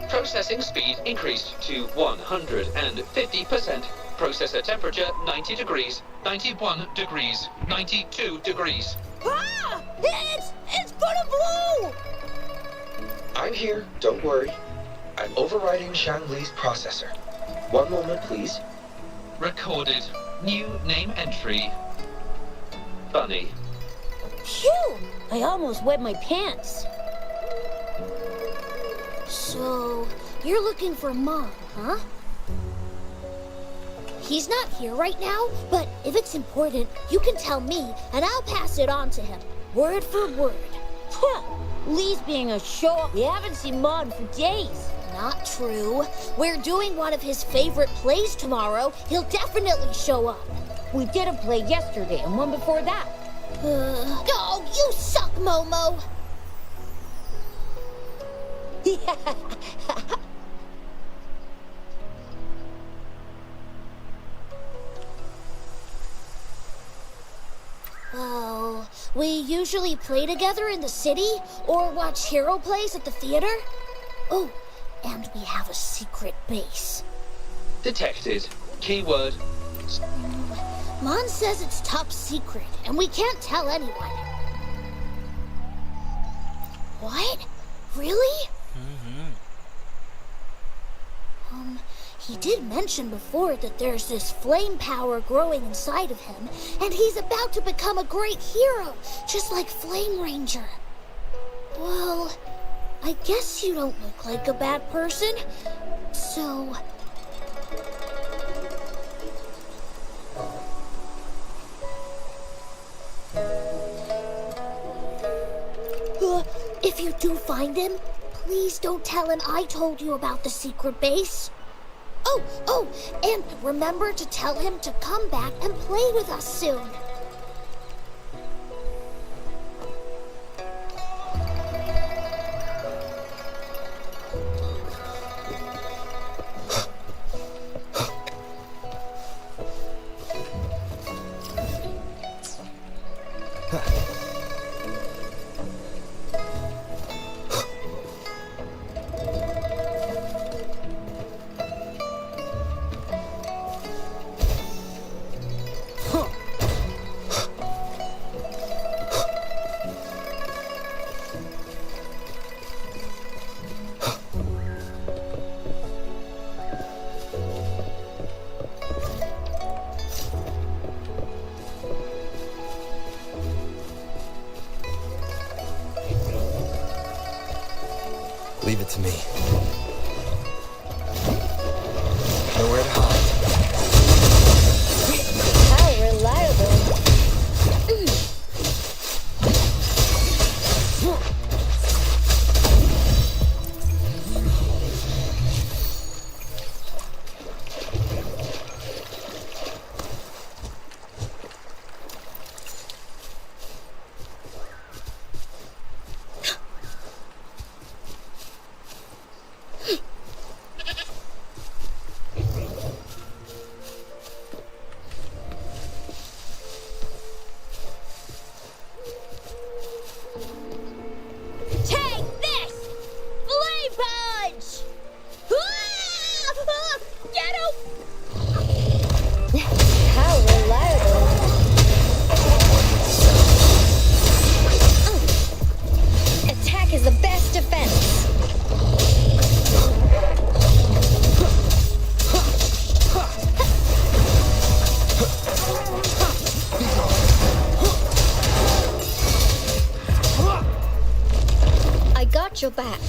Processing speed increased to 150%. Processor temperature 90 degrees, 91 degrees, 92 degrees. Ah! It's gonna blow! I'm here, don't worry. I'm overriding Shangli's processor. One moment, please. Recorded. New name entry. Bunny. Phew! I almost wet my pants. So, you're looking for Mom, huh? He's not here right now, but if it's important, you can tell me, and I'll pass it on to him, word for word. Huh. Lee's being a show-off. We haven't seen Mom for days. Not true. We're doing one of his favorite plays tomorrow. He'll definitely show up. We did a play yesterday, and one before that. Oh, you suck, Momo! Well, we usually play together in the city or watch hero plays at the theater. Oh, and we have a secret base. Detected. Keyword. Mon says it's top secret, and we can't tell anyone. What? Really? He did mention before that there's this flame power growing inside of him, and he's about to become a great hero, just like Flame Ranger. Well, I guess you don't look like a bad person, so... if you do find him, please don't tell him I told you about the secret base. Oh, and remember to tell him to come back and play with us soon. Leave it to me. Nowhere to hide. How reliable. Your back.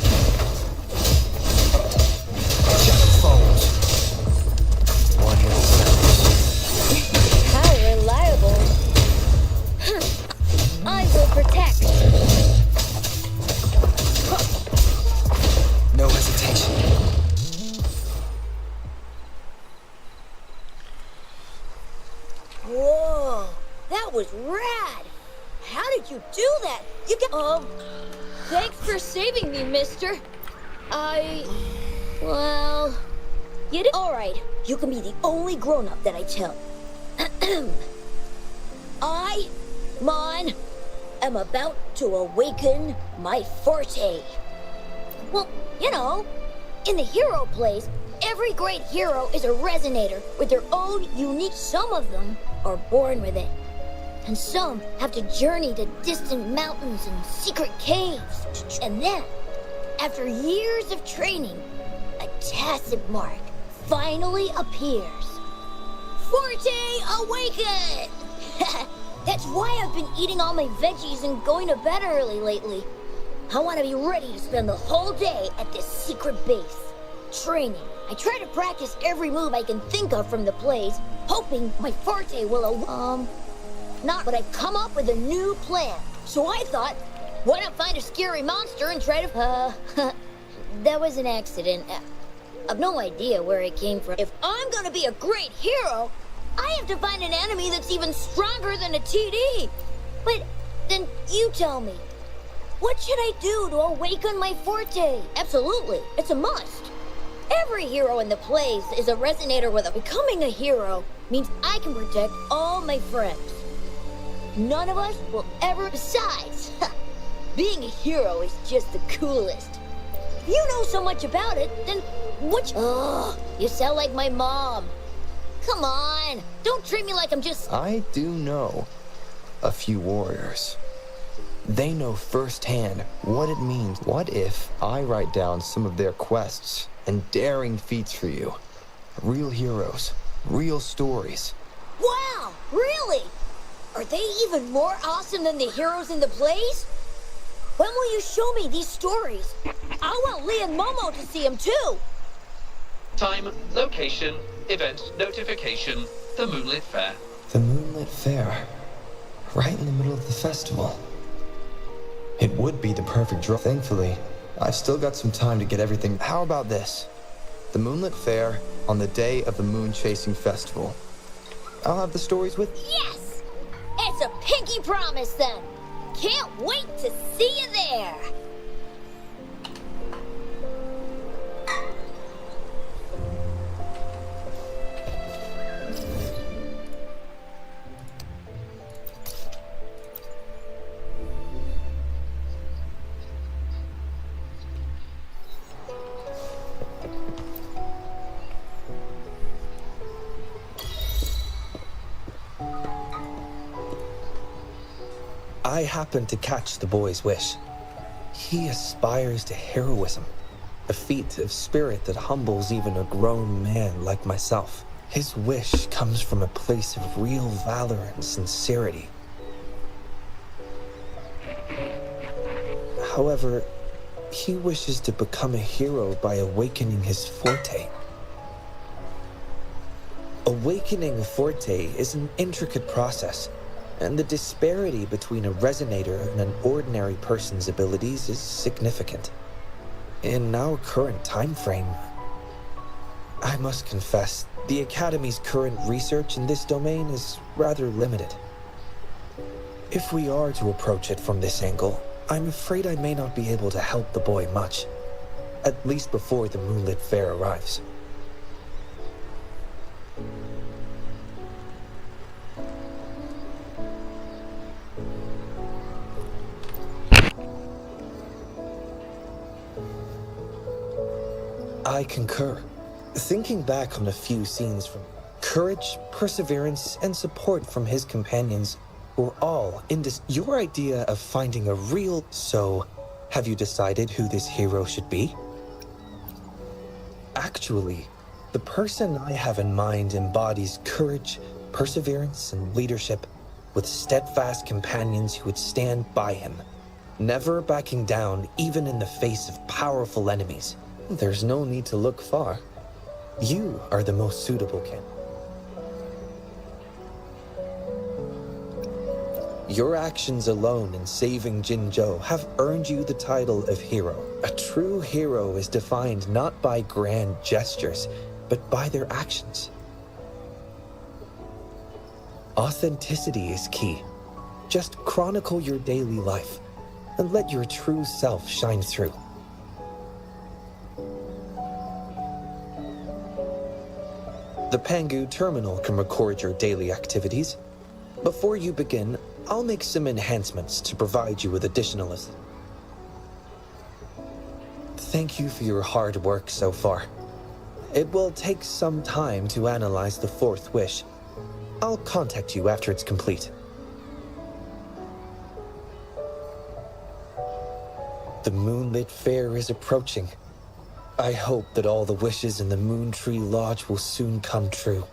How reliable. I will protect. No hesitation. Whoa, that was rad. How did you do that? You got... Thanks for saving me, mister. Well... You did... Alright, you can be the only grown-up that I tell. I, Mon, am about to awaken my forte. Well, you know, in the hero plays, every great hero is a resonator with their own unique. Some of them are born with it, and some have to journey to distant mountains and secret caves. And then, after years of training, a tacit mark finally appears. Forte awaken! That's why I've been eating all my veggies and going to bed early lately. I want to be ready to spend the whole day at this secret base. Training. I try to practice every move I can think of from the plays, hoping my forte will not, but I've come up with a new plan. So I thought, why not find a scary monster and try to... that was an accident. I've no idea where it came from. If I'm gonna be a great hero, I have to find an enemy that's even stronger than a TD. But then you tell me, what should I do to awaken my forte? Absolutely, it's a must. Every hero in the plays is a resonator with a... Becoming a hero means I can protect all my friends. None of us will ever... Besides, being a hero is just the coolest. If you know so much about it, then what... Oh, you sound like my mom. Come on, don't treat me like I'm just... I do know a few warriors. They know firsthand what it means. What if I write down some of their quests and daring feats for you? Real heroes, real stories. Wow, really? Are they even more awesome than the heroes in the plays? When will you show me these stories? I want Lee and Momo to see them too. Time, location, event, notification, the Moonlit Fair. The Moonlit Fair. Right in the middle of the festival. It would be the perfect draw. Thankfully, I've still got some time to get everything. How about this? The Moonlit Fair on the day of the Moon Chasing Festival. I'll have the stories with... Yes! It's a pinky promise then. Can't wait to see you there. I happened to catch the boy's wish. He aspires to heroism, a feat of spirit that humbles even a grown man like myself. His wish comes from a place of real valor and sincerity. However, he wishes to become a hero by awakening his forte. Awakening a forte is an intricate process, and the disparity between a resonator and an ordinary person's abilities is significant. In our current time frame, I must confess, the Academy's current research in this domain is rather limited. If we are to approach it from this angle, I'm afraid I may not be able to help the boy much, at least before the Moonlit Fair arrives. I concur. Thinking back on a few scenes from courage, perseverance, and support from his companions were all your idea of finding a real... So, have you decided who this hero should be? Actually, the person I have in mind embodies courage, perseverance, and leadership with steadfast companions who would stand by him, never backing down even in the face of powerful enemies. There's no need to look far. You are the most suitable candidate. Your actions alone in saving Jinzhou have earned you the title of hero. A true hero is defined not by grand gestures, but by their actions. Authenticity is key. Just chronicle your daily life, and let your true self shine through. The Pangu terminal can record your daily activities. Before you begin, I'll make some enhancements to provide you with additional... Thank you for your hard work so far. It will take some time to analyze the fourth wish. I'll contact you after it's complete. The moonlit fair is approaching. I hope that all the wishes in the Moon Tree Lodge will soon come true.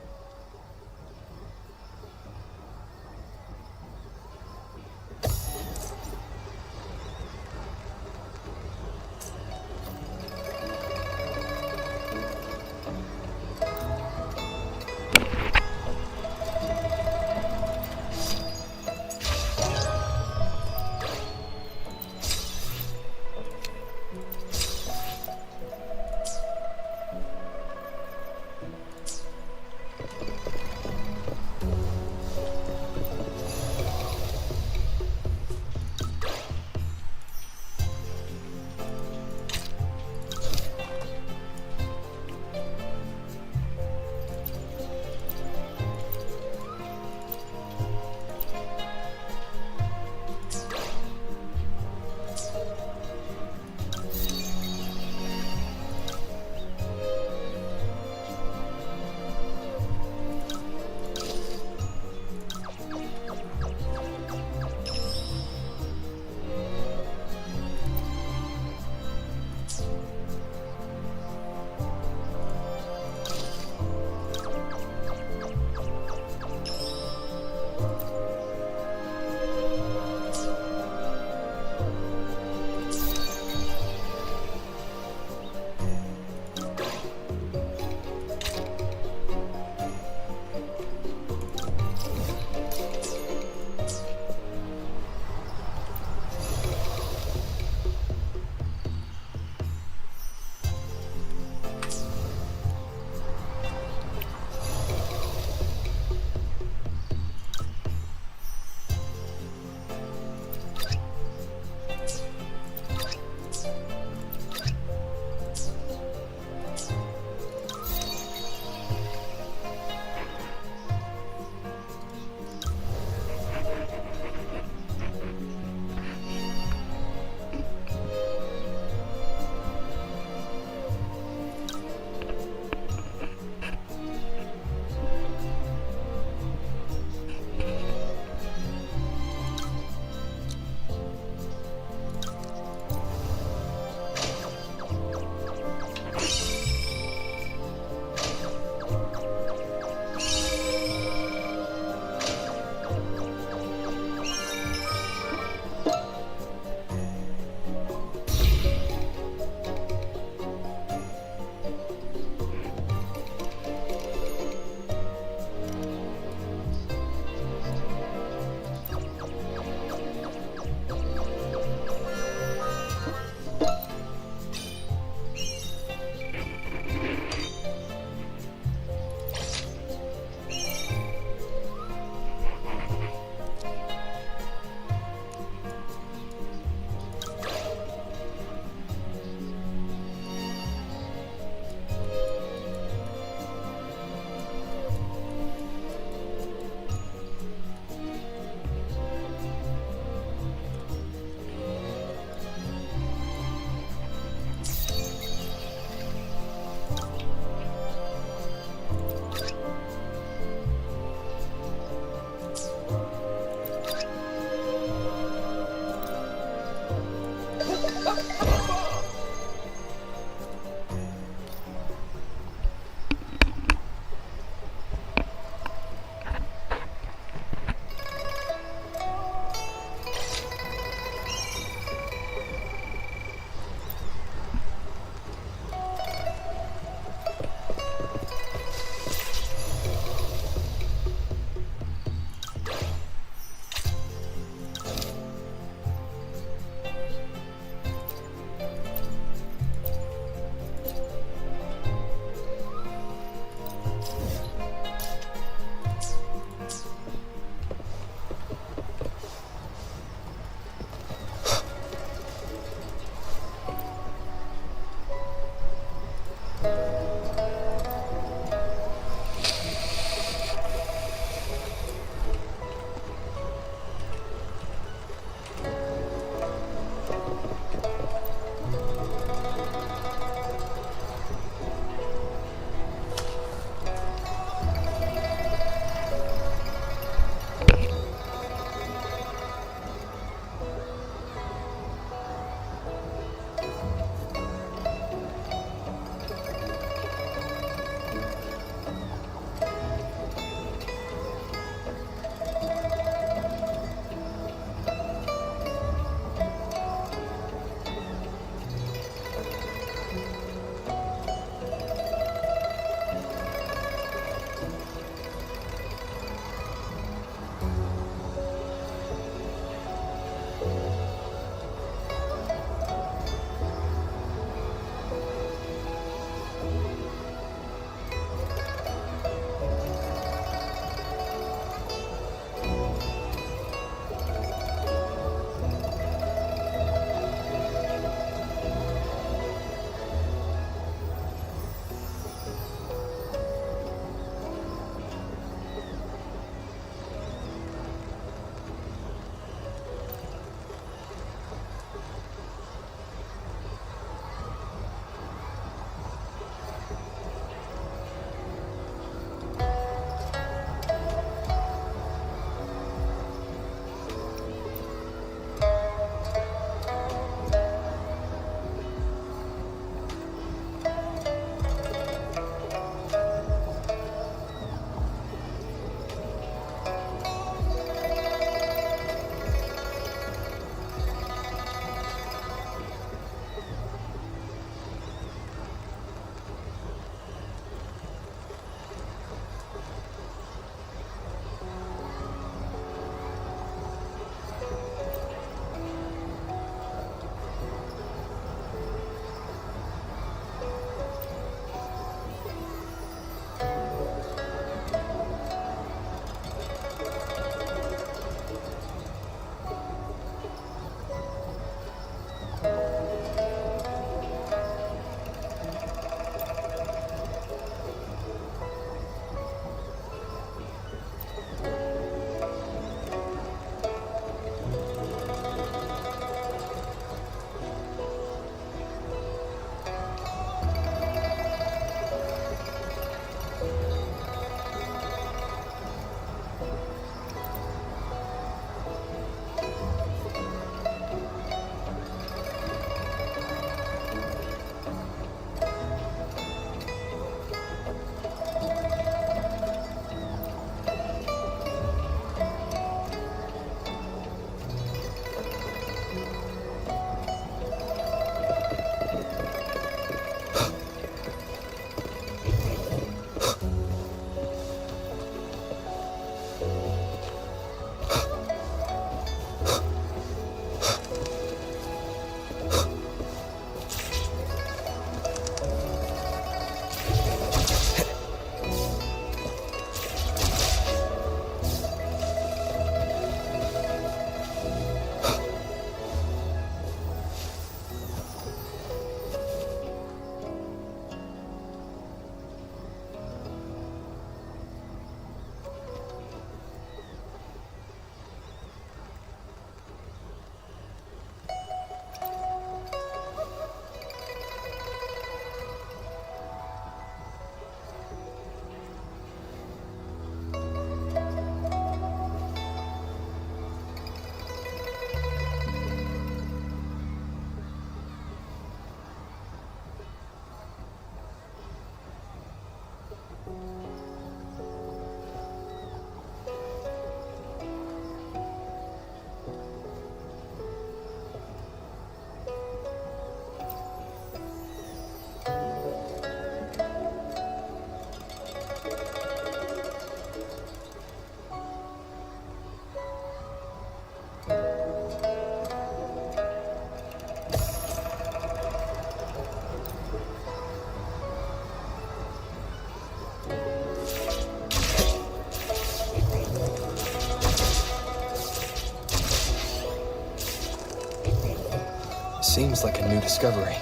Seems like a new discovery.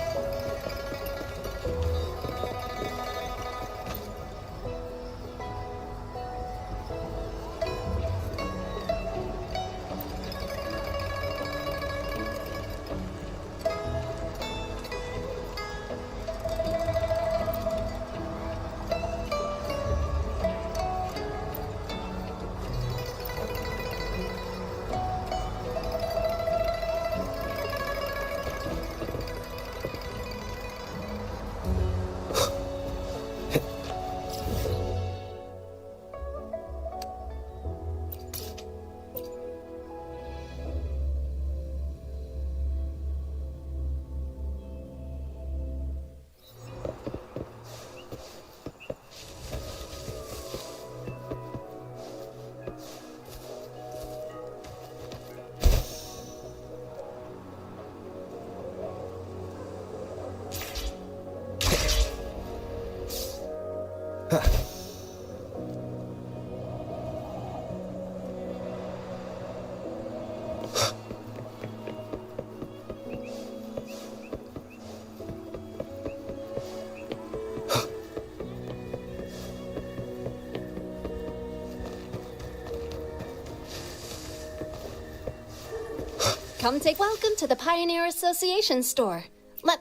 Come take. Welcome to the Pioneer Association store. Let.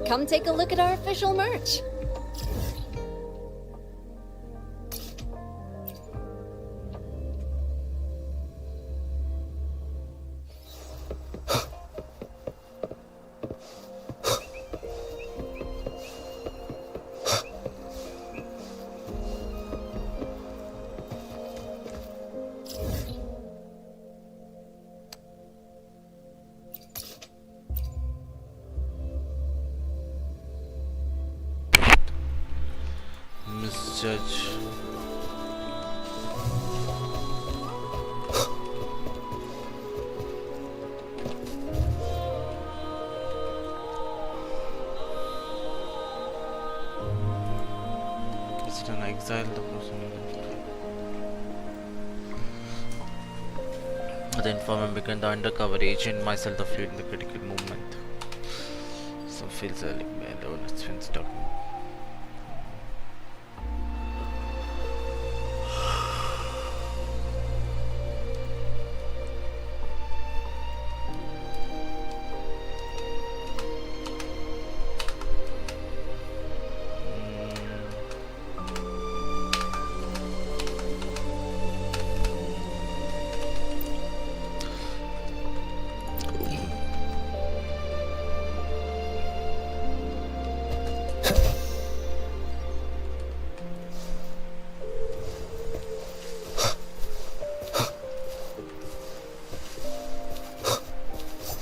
Come take a look at our official merch. Judge. Is it an exile? The informant became the undercover agent, myself the fleet in the critical movement. So feels like man, it's been stuck.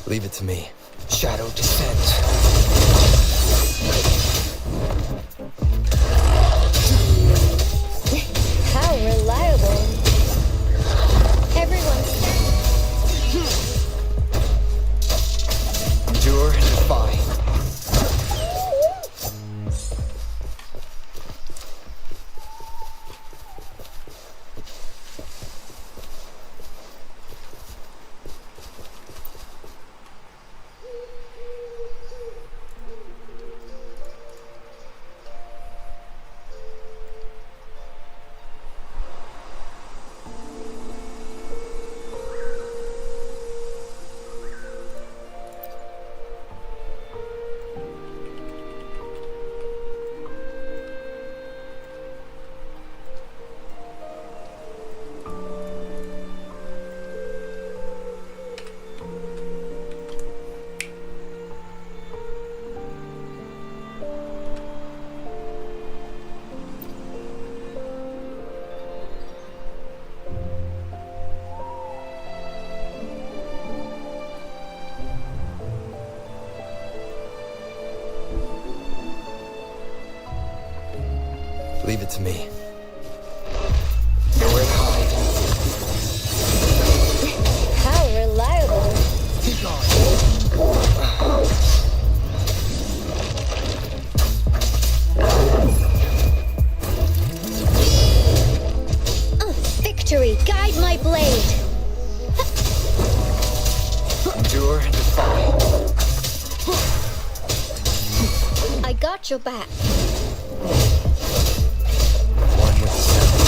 Leave it to me. Shadow descent. How reliable. Everyone's. Endure and defy. Leave it to me. Nowhere to hide. How reliable. Victory, guide my blade. Endure and defy. I got your back. One with the sound.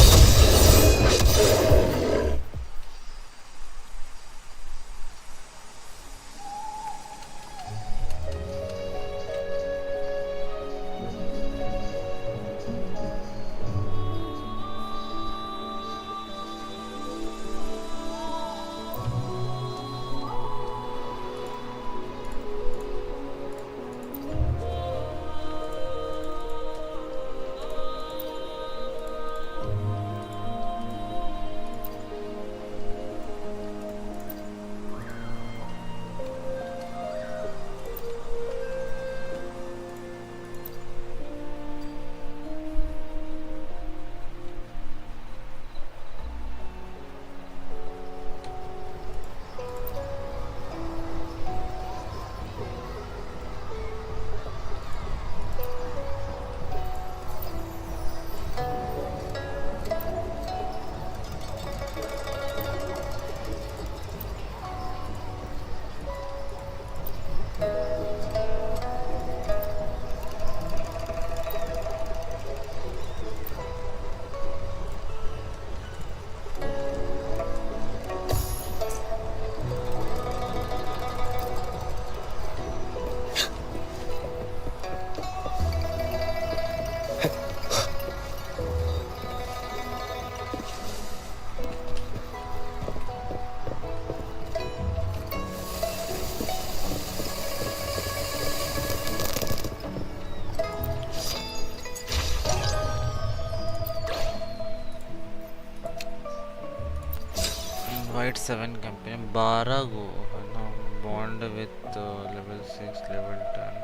Invite 7 campaign 12 go है ना bond with level 6 level 10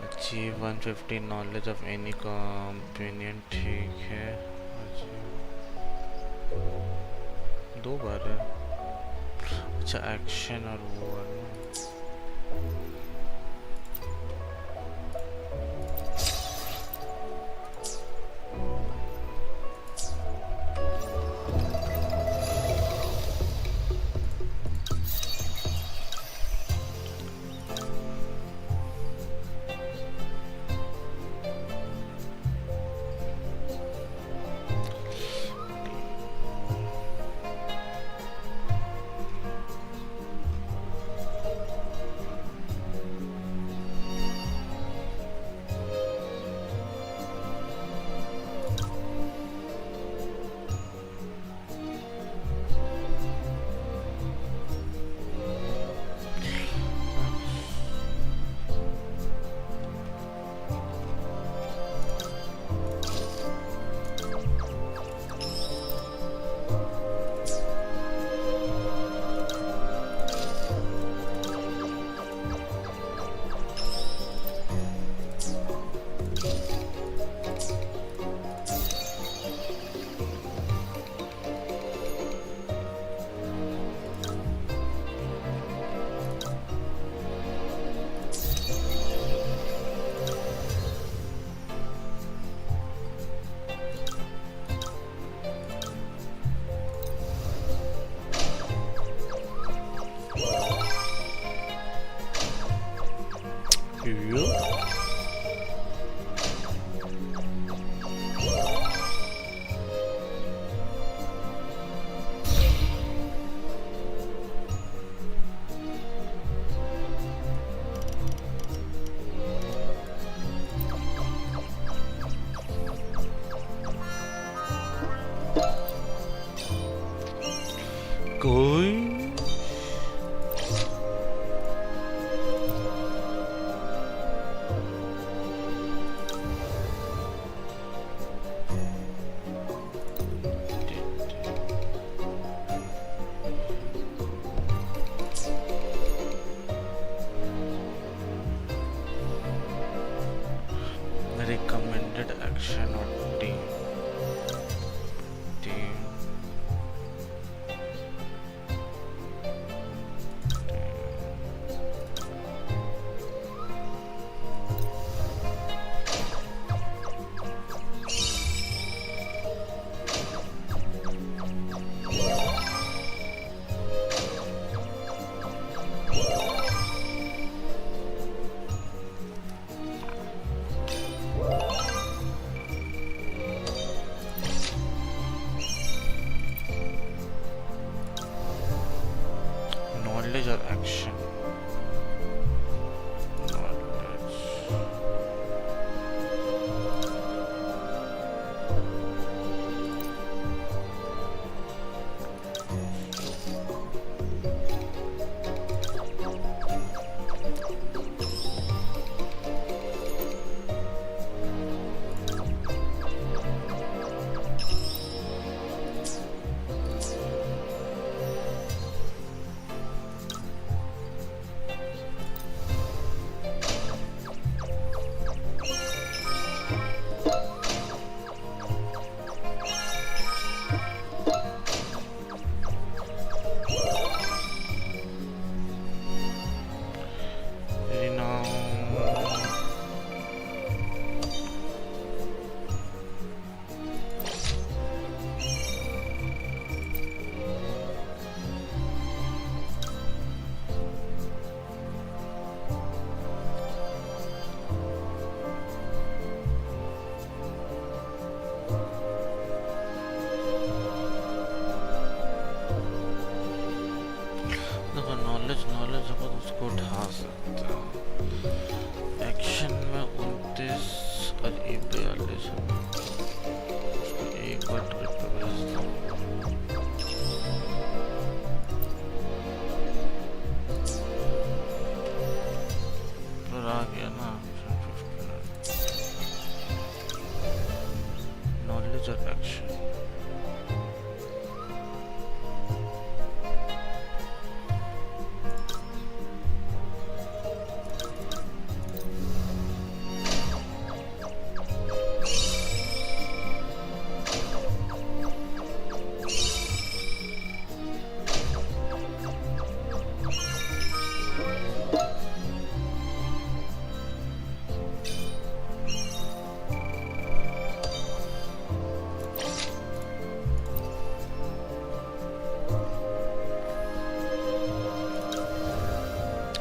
achieve 150 knowledge of any companion ठीक है दो बार है अच्छा action और वो है ना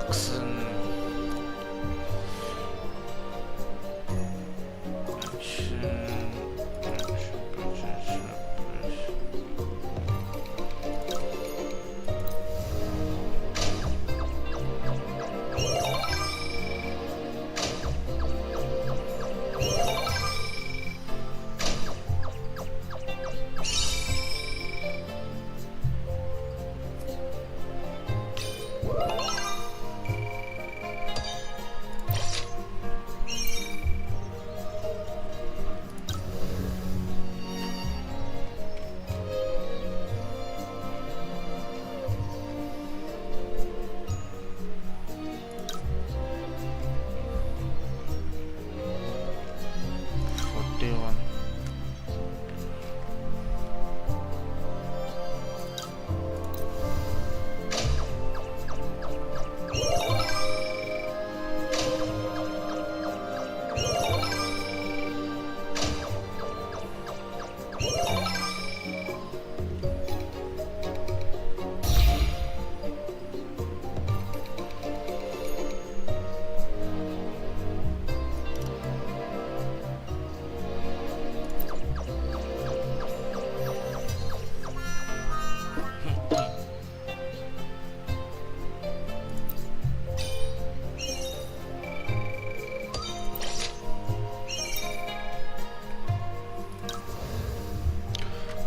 action.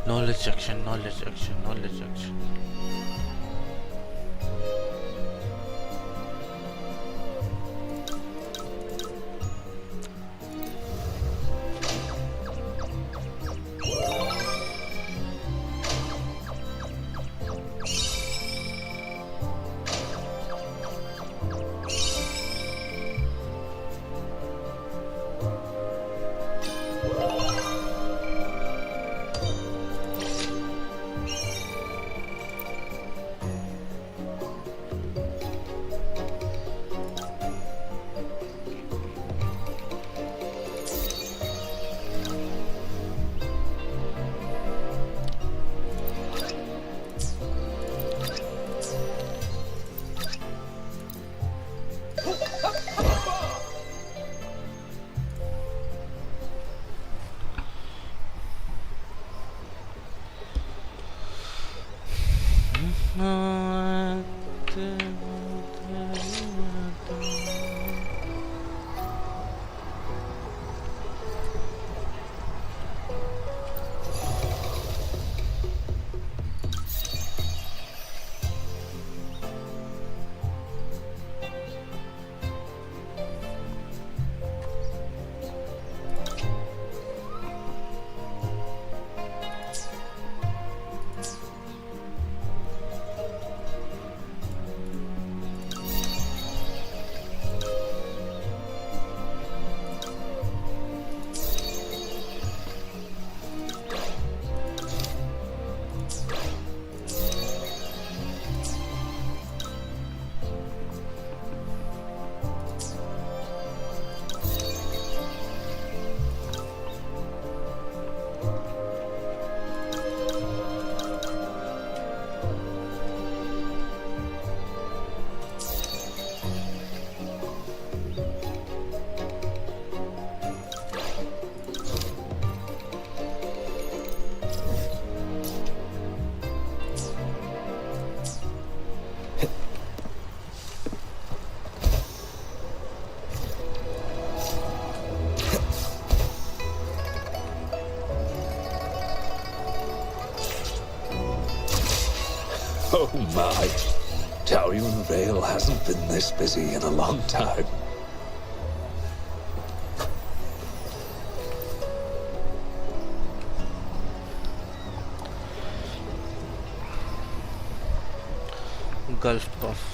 Knowledge action, knowledge action, knowledge action. Oh my. Taoyuan Vale hasn't been this busy in a long time. Gulf Puff.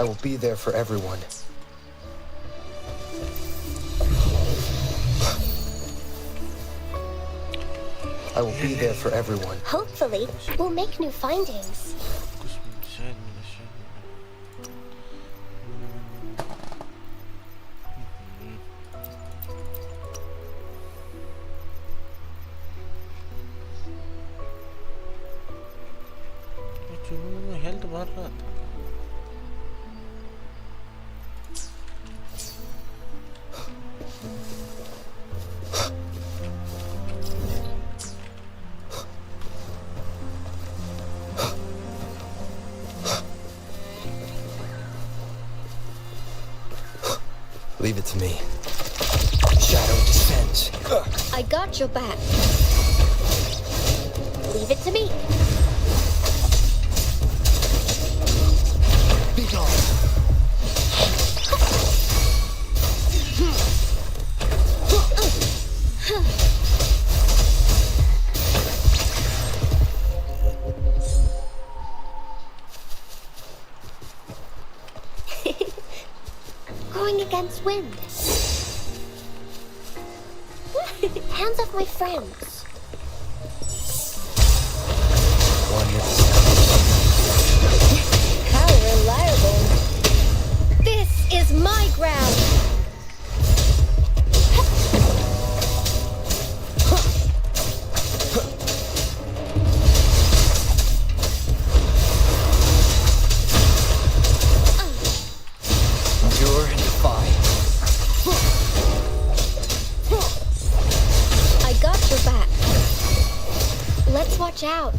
I will be there for everyone. I will be there for everyone. Hopefully, we'll make new findings. Health भर रहा था. Leave it to me. Shadow descends. I got your back. Leave it to me. Be gone. Going against wind. Hands off my friends. One with How reliable. This is my ground. endure and defy. I got your back. Let's watch out.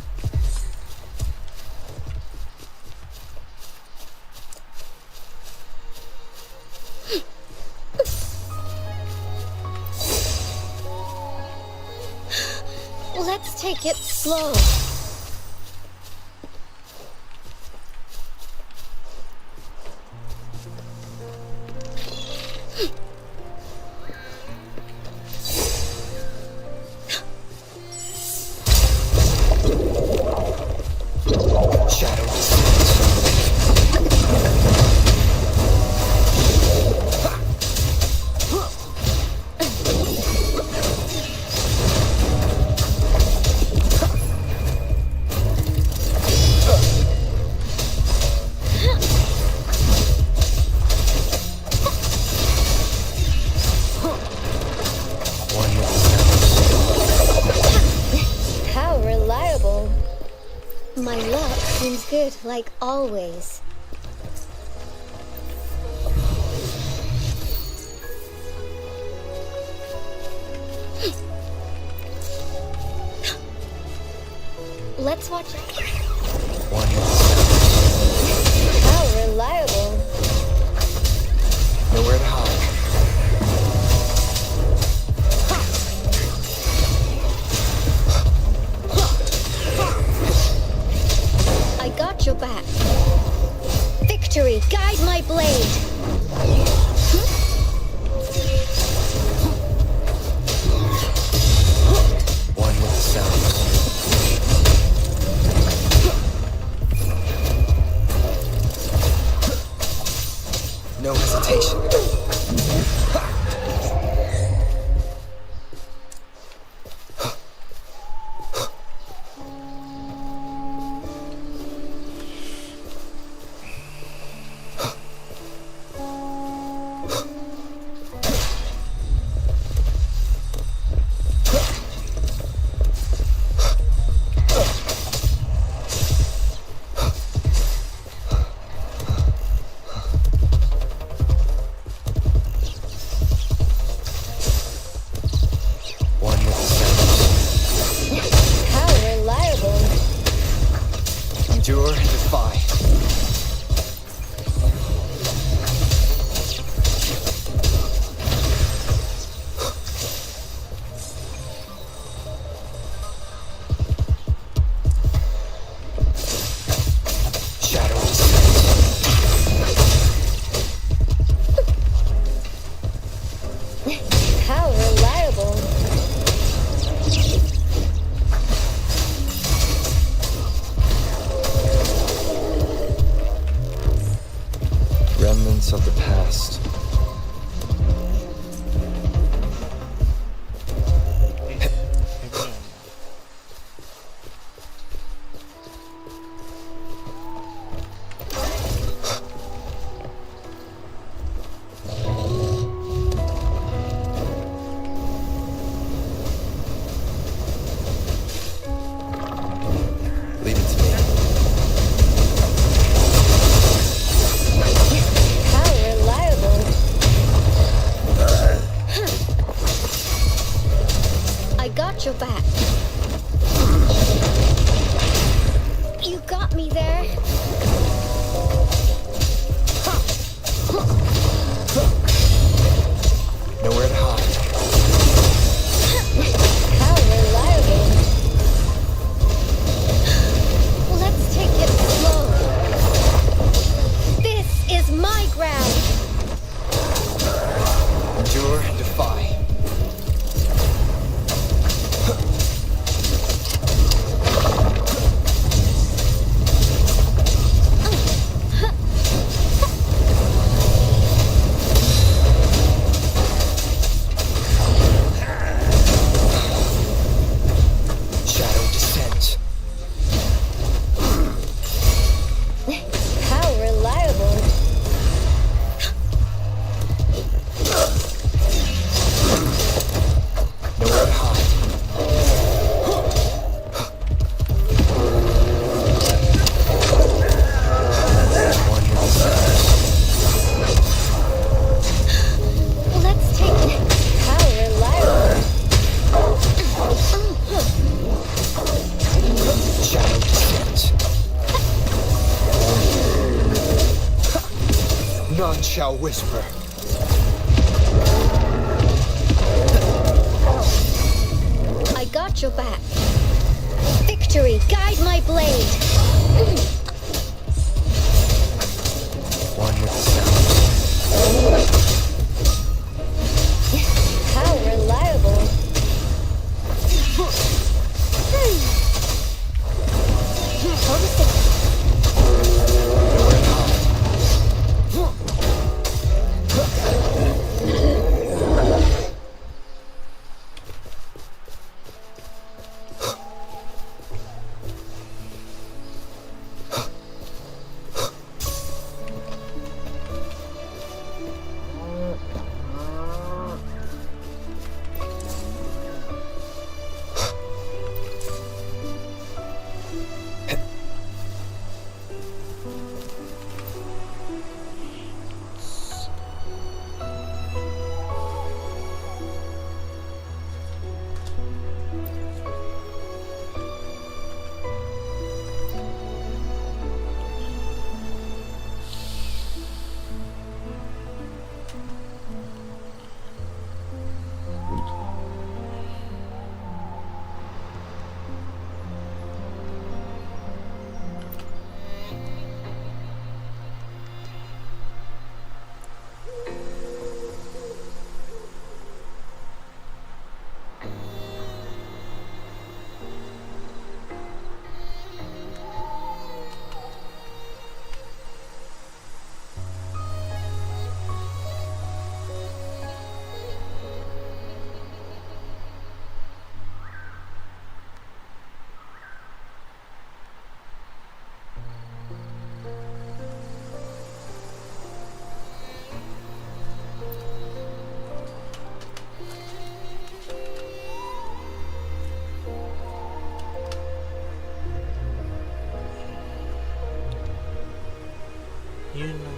Let's take it slow. Shadow descends. How reliable. My luck seems good, like always. Let's watch out. How reliable. Nowhere to hide. I got your back. Victory, guide my blade. One with the sound. No hesitation. and shall whisper. I got your back. Victory, guide my blade. One with the sound. How reliable. You know.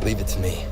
Leave it to me.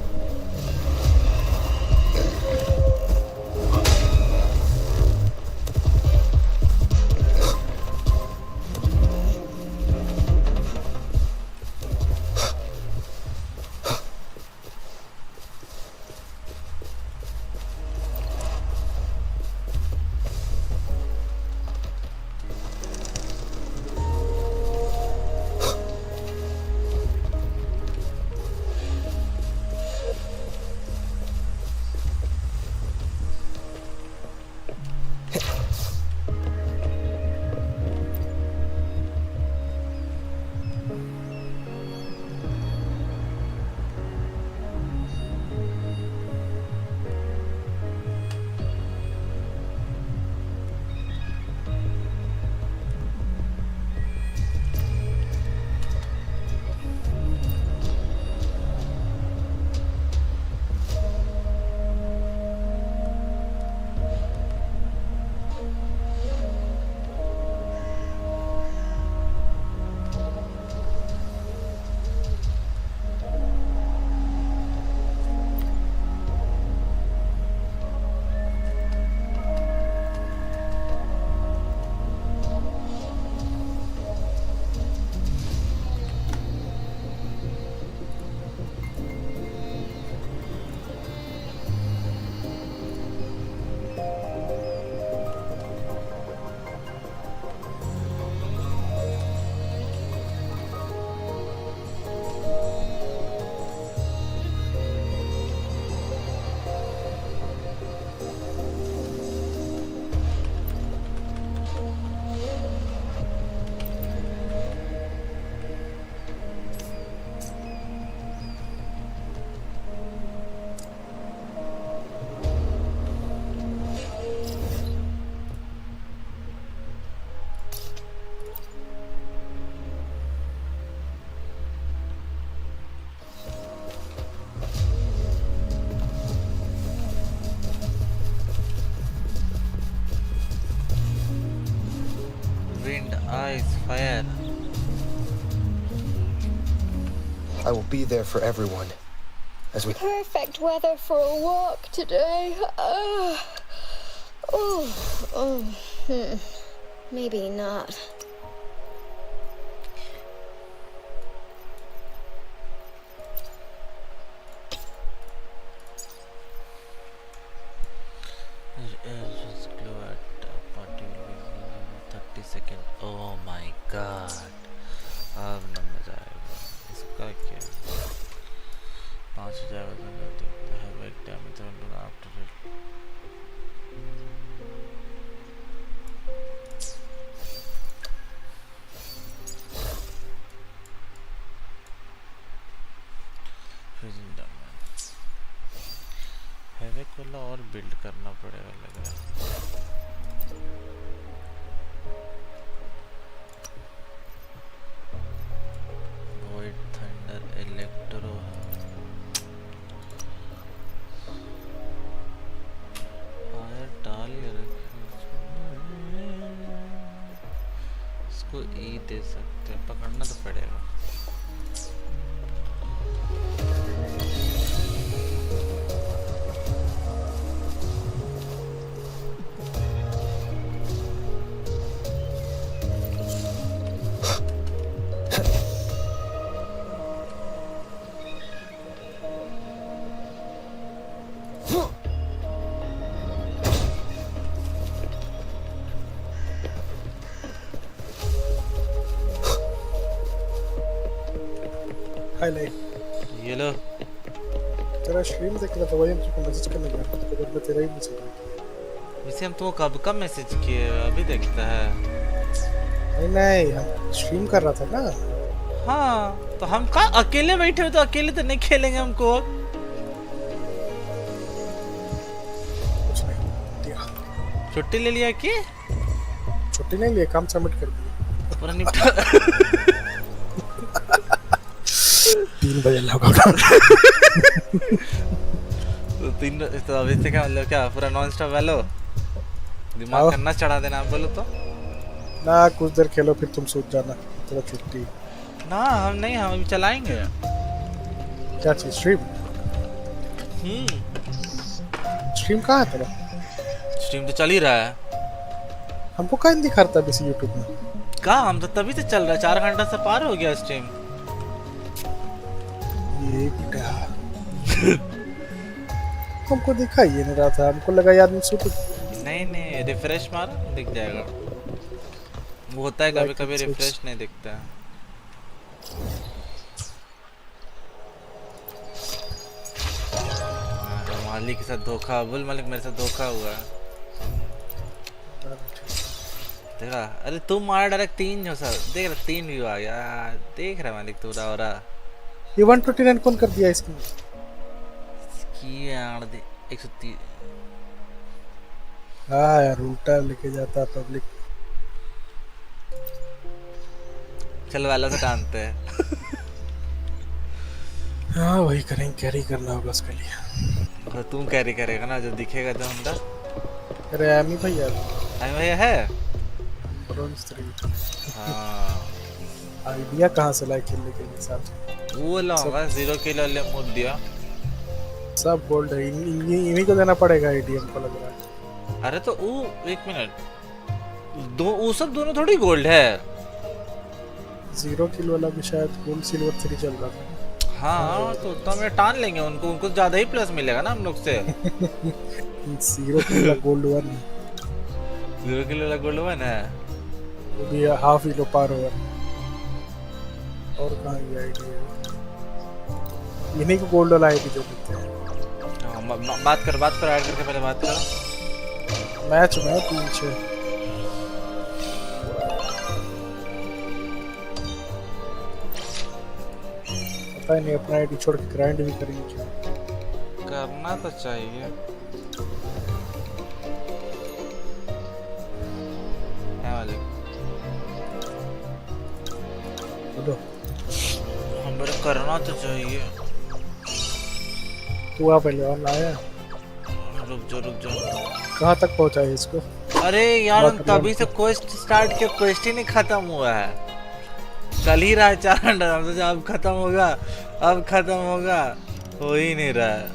wind, ice, fire. I will be there for everyone. As we... Perfect weather for a walk today. Maybe not. Just glow at party will be 30 seconds. Oh my god. अब न मजा आएगा. इसका क्या? 5000 have a damage after it. Freezing damage. हैवेक वाला और build करना पड़ेगा लग रहा है. Void Thunder Electro फायर डाल के रखे. इसको ई दे सकते हैं. पकड़ना तो पड़ेगा. हाय लाइक ये लो. तेरा स्ट्रीम देख रहा था, वही मुझको मैसेज करने लगा तो जब मैं तेरा ही मैसेज. वैसे हम तुमको कब का मैसेज किए? अभी देखता है. नहीं हम स्ट्रीम कर रहा था ना. हाँ तो हम का अकेले बैठे हुए तो अकेले तो नहीं खेलेंगे हमको. कुछ नहीं दिया. छुट्टी ले लिया कि? छुट्टी नहीं लिया, काम सबमिट कर दिया. पूरा निपटा. 3 बजे लगा. तो 3 तो अभी से क्या मतलब क्या पूरा नॉन स्टॉप वालो दिमाग करना चढ़ा देना. आप बोलो तो ना कुछ देर खेलो फिर तुम सो जाना. तेरा छुट्टी ना. हम नहीं, हम अभी चलाएंगे. क्या चीज? स्ट्रीम. स्ट्रीम कहाँ है तेरा? स्ट्रीम तो चल ही रहा है. हमको कहाँ नहीं दिखा रहा था यूट्यूब में. कहाँ? हम तो तभी से चल रहा है. 4 घंटा से पार हो गया स्ट्रीम. ये क्या? हमको दिखाई नहीं रहा था. हमको लगा यार मैं सुत. नहीं रिफ्रेश मार दिख जाएगा. वो होता है कभी कभी रिफ्रेश नहीं दिखता है. मालिक के साथ धोखा. बोल मालिक मेरे साथ धोखा हुआ है. देखा? अरे तू मार डायरेक्ट 3 जो सर देख रहा. 3 व्यू आ गया. देख रहा मालिक तू हो रहा. ये 129 कौन कर दिया इसको? इसकी यार दे 130. हाँ यार उल्टा लेके जाता पब्लिक. चल वाला से टानते हैं. हाँ वही करेंगे. कैरी करना होगा उसके लिए. तो तुम कैरी करेगा ना जो दिखेगा जो हमरा. अरे आमी भैया. आमी भैया है. ब्रॉन्ज 3. हाँ आइडिया कहाँ से लाए खेलने के लिए साथ? वो लाऊंगा 0 किलो ले मुद दिया. सब गोल्ड है. इन्हीं को देना पड़ेगा आइडिया को लग रहा है. अरे तो वो 1 मिनट. वो सब दोनों थोड़ी गोल्ड है. 0 किलो वाला भी शायद गोल्ड सिल्वर 3 चल रहा था. हाँ तो हम टान लेंगे उनको ज्यादा ही प्लस मिलेगा ना हम लोग से. 0 किलो गोल्ड 1. 0 किलो वाला गोल्ड 1 है. वो भी हाफ किलो पार होगा. और कहाँ ये आईडी है? इन्हीं को गोल्ड वाला आईडी दे देते हैं. बात कर ऐड करके पहले बात कर. मैच में 3-6. पता ही नहीं अपना आईडी छोड़ के ग्राइंड भी करेंगे क्या? करना तो चाहिए. है वाले बोलो. हमें करना तो चाहिए. तू आ पहले और लाया. रुक जाओ. कहाँ तक पहुँचा है इसको? अरे यार तभी से क्वेस्ट स्टार्ट किया, क्वेस्ट ही नहीं खत्म हुआ है। चल ही रहा है 4 घंटा, हम सोचे अब खत्म होगा, अब खत्म होगा, हो ही नहीं रहा है।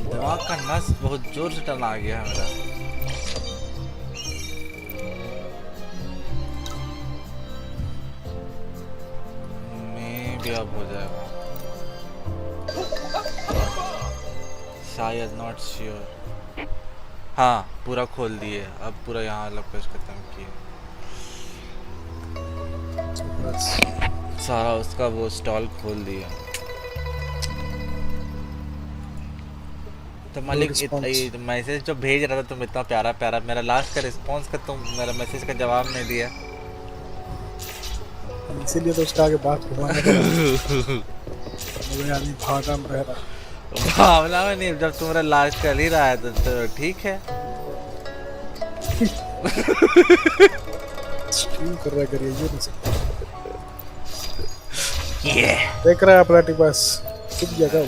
दिमाग का नस बहुत जोर से टन आ गया है मेरा। मैं भी अब हो जाएगा शायद, नॉट श्योर। हाँ पूरा खोल दिए, अब पूरा यहाँ वाला कुछ खत्म किए, सारा उसका वो स्टॉल खोल दिया। तो मालिक मैसेज जो भेज रहा था तुम इतना प्यारा प्यारा, मेरा लास्ट का रिस्पांस का तुम मेरा मैसेज का जवाब नहीं दिया, इसीलिए तो उसका आगे बात घुमाने का मुझे यानी भावना में रह रहा, भावना में नहीं, जब तुम्हारा लास्ट कर ही रहा है तो ठीक है। स्ट्रीम कर रहा करिए ये नहीं सकता। देख रहा है अपना टिपास कुछ जगह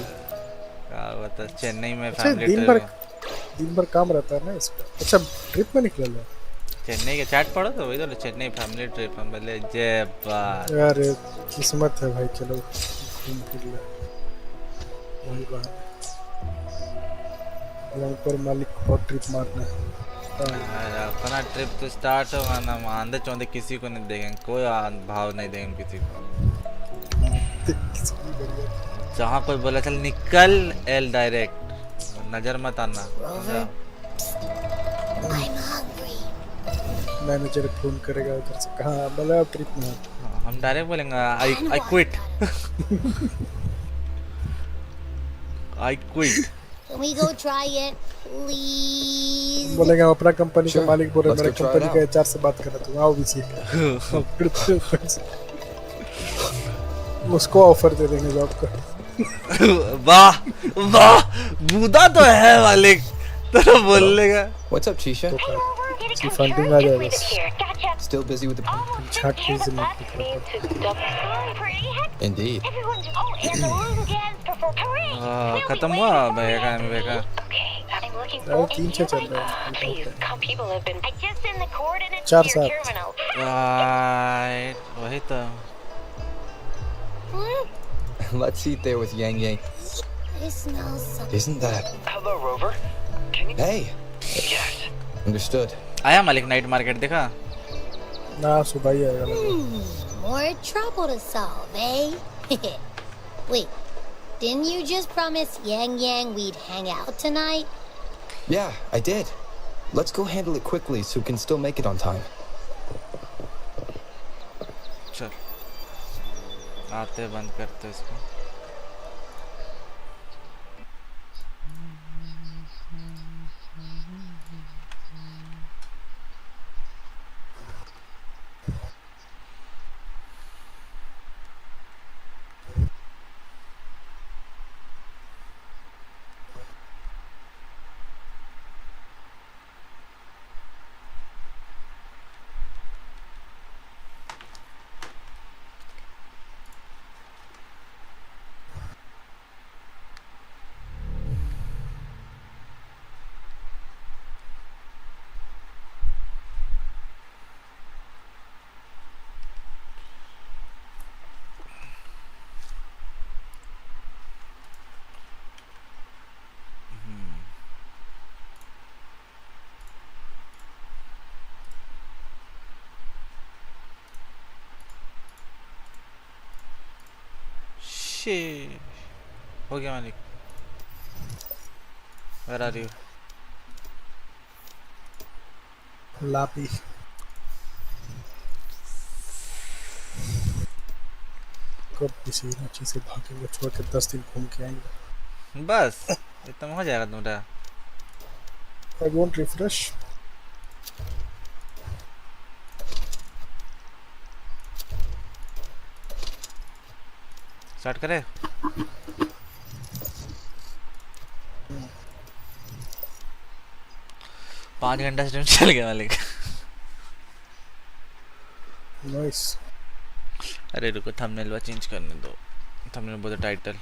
क्या बता, चेन्नई में अच्छा, फैमिली दिन भर काम रहता है ना इसका। अच्छा ट्रिप में निकल रहा है चेन्नई का चैट पढ़ो तो वही तो चेन्नई फैमिली ट्रिप हम बोले जय बात यार, किस्मत है भाई, चलो घूम फिर ले वही बात है पर मालिक को ट्रिप मारना है। अपना ट्रिप तो स्टार्ट होगा ना, आंधे चौंधे किसी को नहीं देंगे, कोई भाव नहीं देंगे किसी को। जहाँ कोई बोला चल निकल एल डायरेक्ट, नजर मत आना। मैनेजर फोन करेगा उधर से, कहाँ बोला ट्रिप में, हम डायरेक्ट बोलेंगे I quit. I quit. Can we go try it, please? बोलेगा अपना कंपनी का मालिक बोल रहा है, मेरा कंपनी का एचआर से बात कर रहा, तुम आओ भी सीख उसको ऑफर दे देंगे जॉब का। वाह वाह, बूदा तो है मालिक, तो बोल लेगा। What's up, Chisha? फंडिंग आ जाएगा। Still busy with the छाट के Indeed. खत्म हुआ भैया का। 3 चल रहा है, 4-7 वही तो। Let's eat there with Yang Yang. Isn't that? Hello, Rover. Can you... Hey. Yes. Understood. आया मालिक नाइट मार्केट देखा? ना सुबह ही आएगा। More trouble to solve, eh? Wait, didn't you just promise Yang Yang we'd hang out tonight? Yeah, I did. Let's go handle it quickly so we can still make it on time. चल आते बंद करते इसको। हो गया मालिक। Where are you? लापी। कब किसी अच्छी से भागेंगे, छोड़ के 10 दिन घूम के आएंगे। बस इतना हो जाएगा तुम्हारा। I won't refresh. स्टार्ट करें? पाँच घंटा स्ट्रीम चल गया मालिक। नाइस। अरे रुको थंबनेल चेंज करने दो, थंबनेल बोलो टाइटल।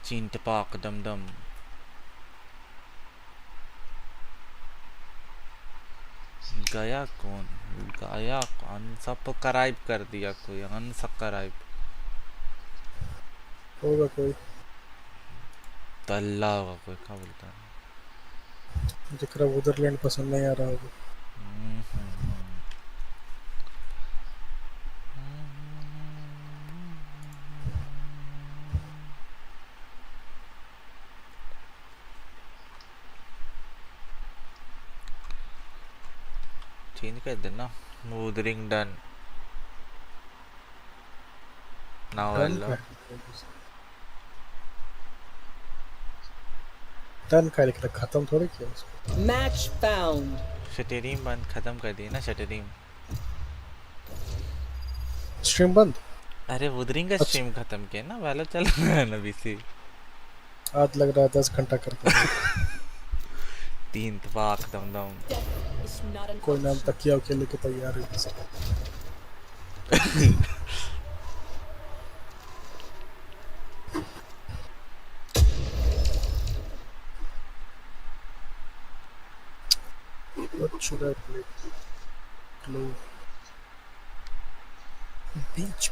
चीन टपाक दम दम गया कौन गया अनसब्सक्राइब कर दिया कोई अनसब्सक्राइब होगा कोई तल्ला होगा कोई क्या बोलता है जिक्र वुदरलैंड पसंद नहीं आ रहा होगा चेंज कर देना Wuthering done now hello done का लिख रखा खत्म थोड़ी किया उसको मैच फाउंड शटरीम बंद खत्म कर दी ना शटरीम स्ट्रीम बंद अरे Wuthering का स्ट्रीम खत्म किया ना वाला चल रहा है ना बीसी आज लग रहा है 10 घंटा करके 3 तबाक दम दम कोई नाम तकिया के लेके तैयार है बस What should I play? Glow. Beach.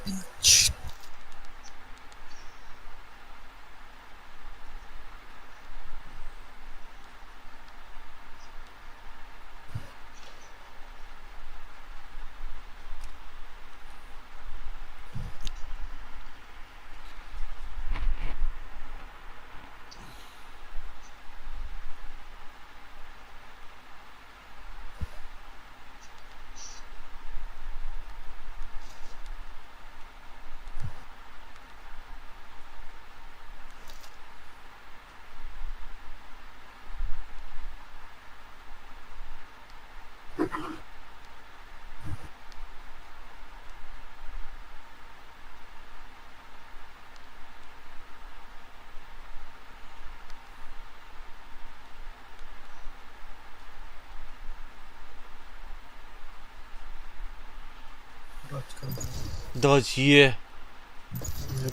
dodge ये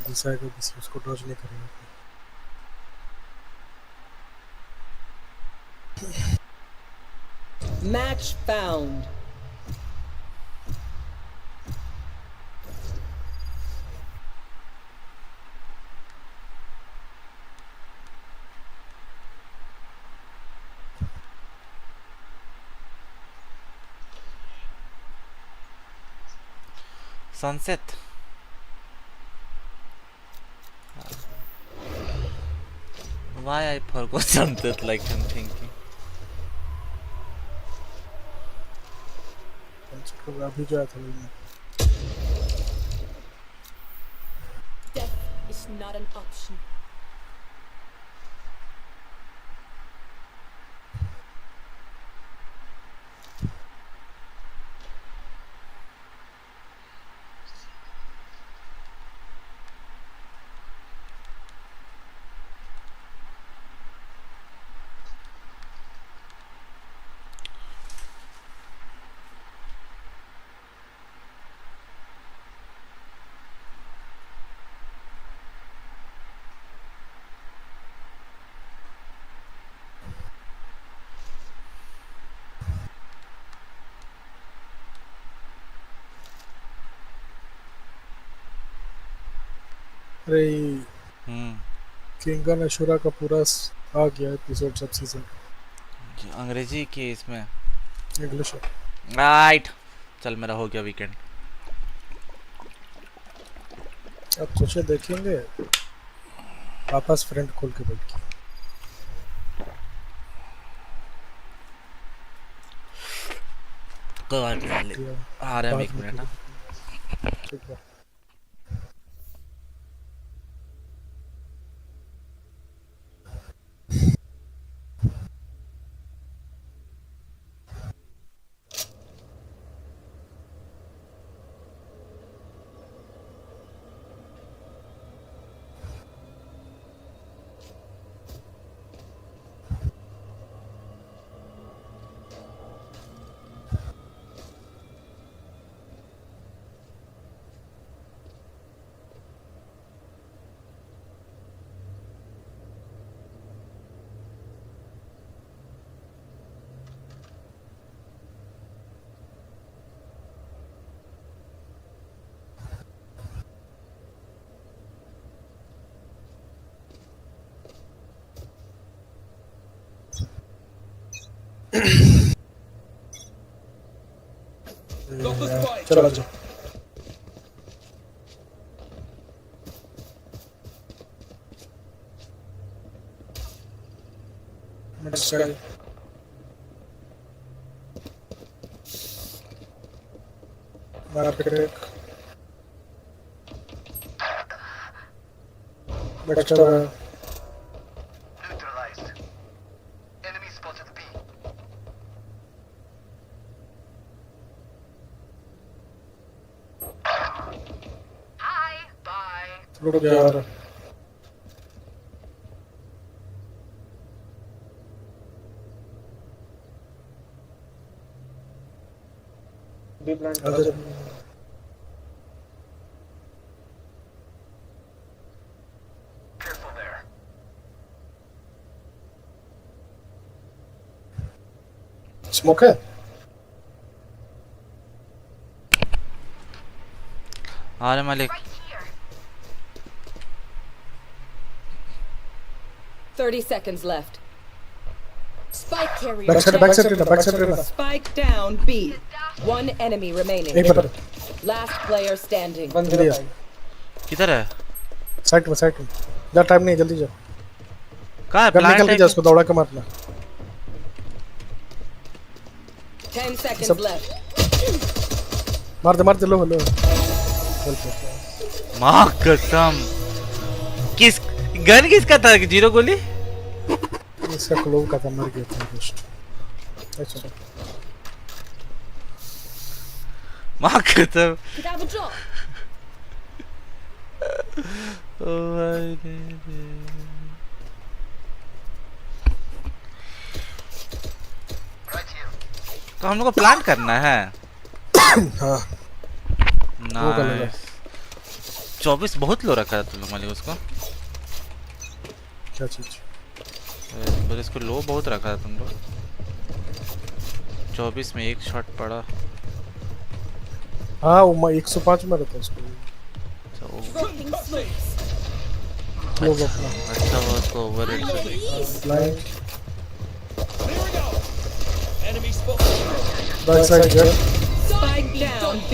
डिसाइड उसको डॉज नहीं करेगा match found sunset why I forgot sunset like I'm thinking अभी जो था Death is not an option. अरे किंगन अशुरा का पूरा आ गया एपिसोड सब सीजन अंग्रेजी की इसमें इंग्लिश राइट चल मेरा हो गया वीकेंड अब सोचे देखेंगे वापस फ्रेंड खोल के बैठ के आ रहा है एक मिनट ना ठीक है चलो चलो Sky. Market. Backstabber. Neutralized. Enemy spotted B. Hi. Bye. Look यार. Be blind. Careful there. Smoke है? आ रहे मालिक. 30 seconds left. Spike carrier. Backside. Spike down B. One enemy remaining. Last player standing. किधर है? साइड में जा टाइम नहीं जल्दी जा. कहाँ है? निकल के जा उसको दौड़ा के मारना. 10 seconds left. मार दे लो. माँ कसम. किस गन किसका था? 0 गोली? इसका क्लोव का था, मर गया था कुछ. अच्छा. माँ कसम. Could have a drop. तो हम लोग को प्लान करना है. हाँ. नाइस. 24 बहुत लो रखा था तुम लोग मालिक उसको. क्या चीज? बस इसको लो बहुत रखा था तुम लोग. 24 में एक शॉट पड़ा. हाँ वो 105 में रहता उसको. अच्छा वो उसको ओवररेट कर. Backside. Spike down B.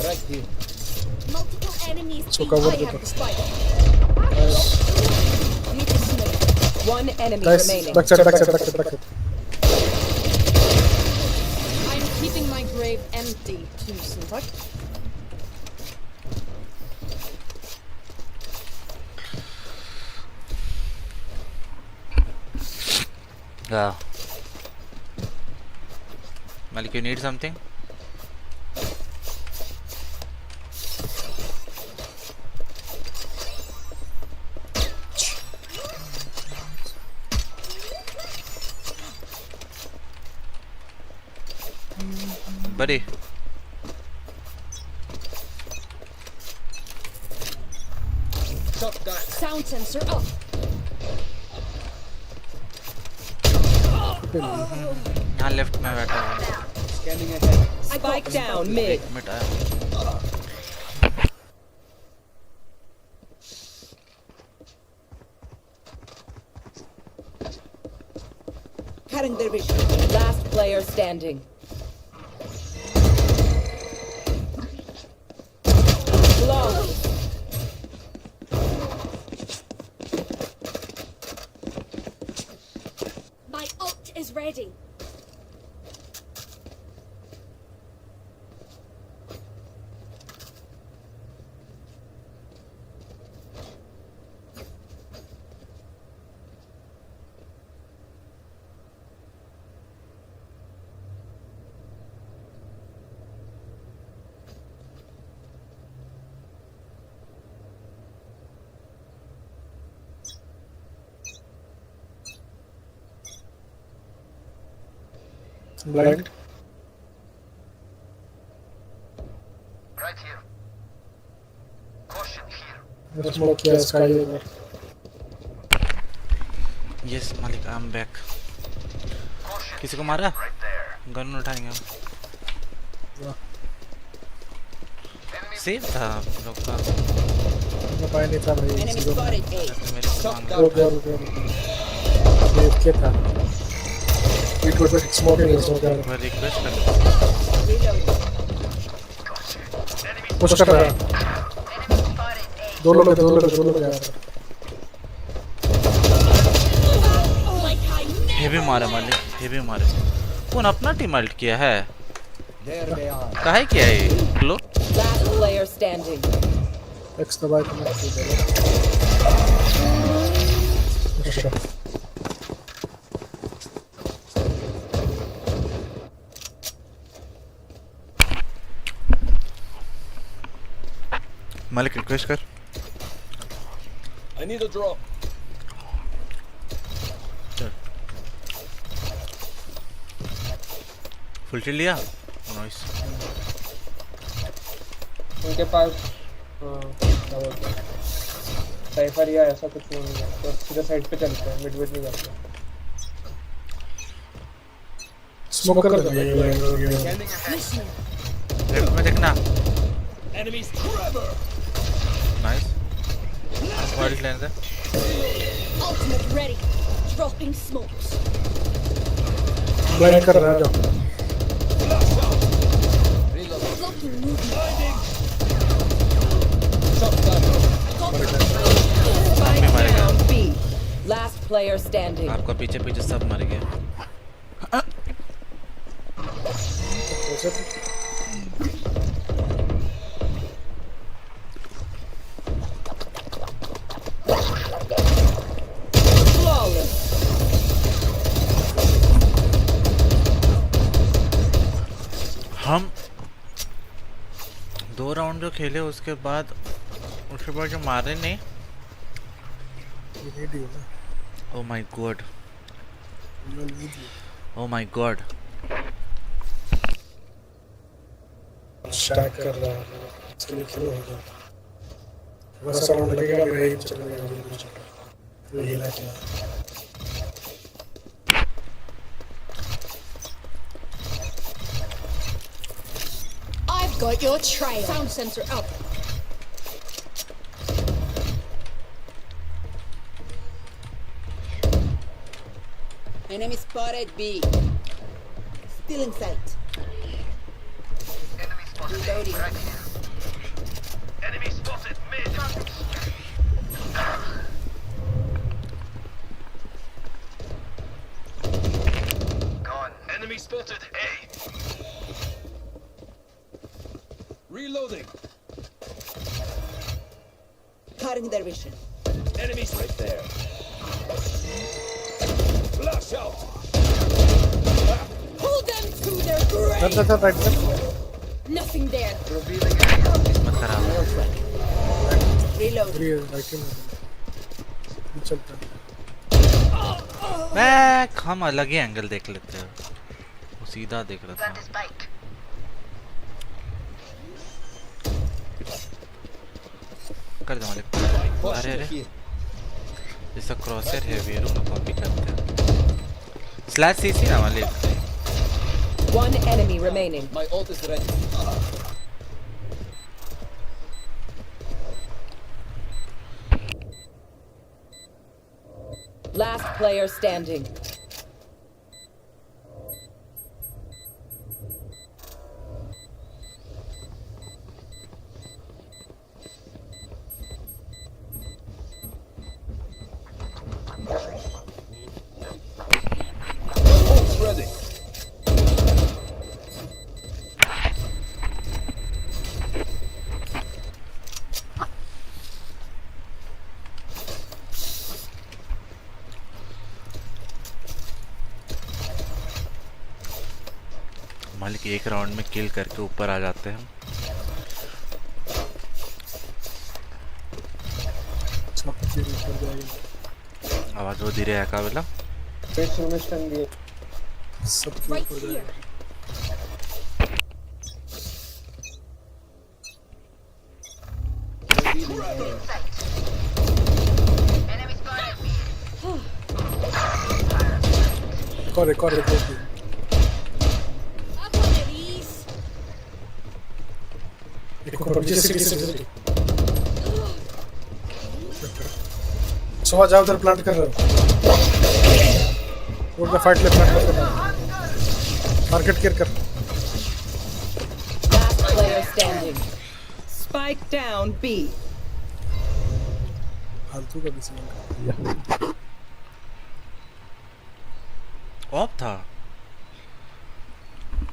Right here. Multiple enemies. So cover I the have the top. spike. One enemy Nice. remaining. Backside. I'm keeping my grave empty too, Tapak. Yeah. Malik, you need something? Buddy. Sound sensor up. यहाँ left में बैठा है. Spike down mid. मिट आया. Last player standing. Long. My ult is ready. Blind. Right here. Caution here. Smoke किया Sky over. Yes Malik, I'm back. किसी को मारा? गन उठाएंगे हम. सेफ था लोग का. पाया नहीं था भाई. Enemy spotted A. रुक गया. देख के था. Smoking is not there. मैं रिक्वेस्ट कर पुश कर रहा है। दो लोग आ रहे हैं। हेवी मारे मालिक, हेवी मारे। कौन अपना टीम अल्ट किया है? काहे किया है ये? लो। Last player standing. X दबाए तो मैं दे दूँगा। मालिक रिक्वेस्ट कर। I need a drop. Full kill लिया? नाइस। उनके पास क्या बोलते हैं साइफर या ऐसा कुछ नहीं है, तो सीधा साइड पे चलते हैं, मिड नहीं जाते। स्मोक कर दो। लेफ्ट में देखना। Enemies Trevor. नाइस। वाइल्ड लेने दे। Ultimate ready. Dropping smokes. Blind कर रहा है जो। Blocking movement. Spike down B. Last player standing. आपका पीछे पीछे सब मर गए। हम 2 राउंड जो खेले उसके बाद जो मारे नहीं। Oh my God, oh my God. Stack कर रहा है, इसके लिए किलो होगा। वैसा राउंड लगेगा मेरा ही चलेगा। ये like I've got your trail. Sound sensor up. Enemy spotted B. Still in sight. Enemy spotted. Reloading. Right here. Enemy spotted mid. Gone. Enemy spotted A. Reloading. Cutting their vision. Enemies right there. Flash out. Pull them to their grave. Nothing there. किस्मत खराब है। Reload. Back हम अलग ही angle देख लेते हैं, वो सीधा देख रहा था। कर दो मालिक। अरे अरे इसका क्रॉसर है, वी रुक कॉपी करते हैं। स्लैश सीसी ना मालिक। One enemy remaining. My ult is ready. Last player standing. Ult's ready. मालिक एक राउंड में किल करके ऊपर आ जाते हैं। आवाज वो धीरे है का बेला। Right here. Corre. सुबह जाओ उधर प्लांट कर रहे हो। वो फाइट ले प्लांट कर रहा है। मार्केट केयर कर Last player standing. Spike down B. फालतू का डिसीजन कर दिया ऑफ था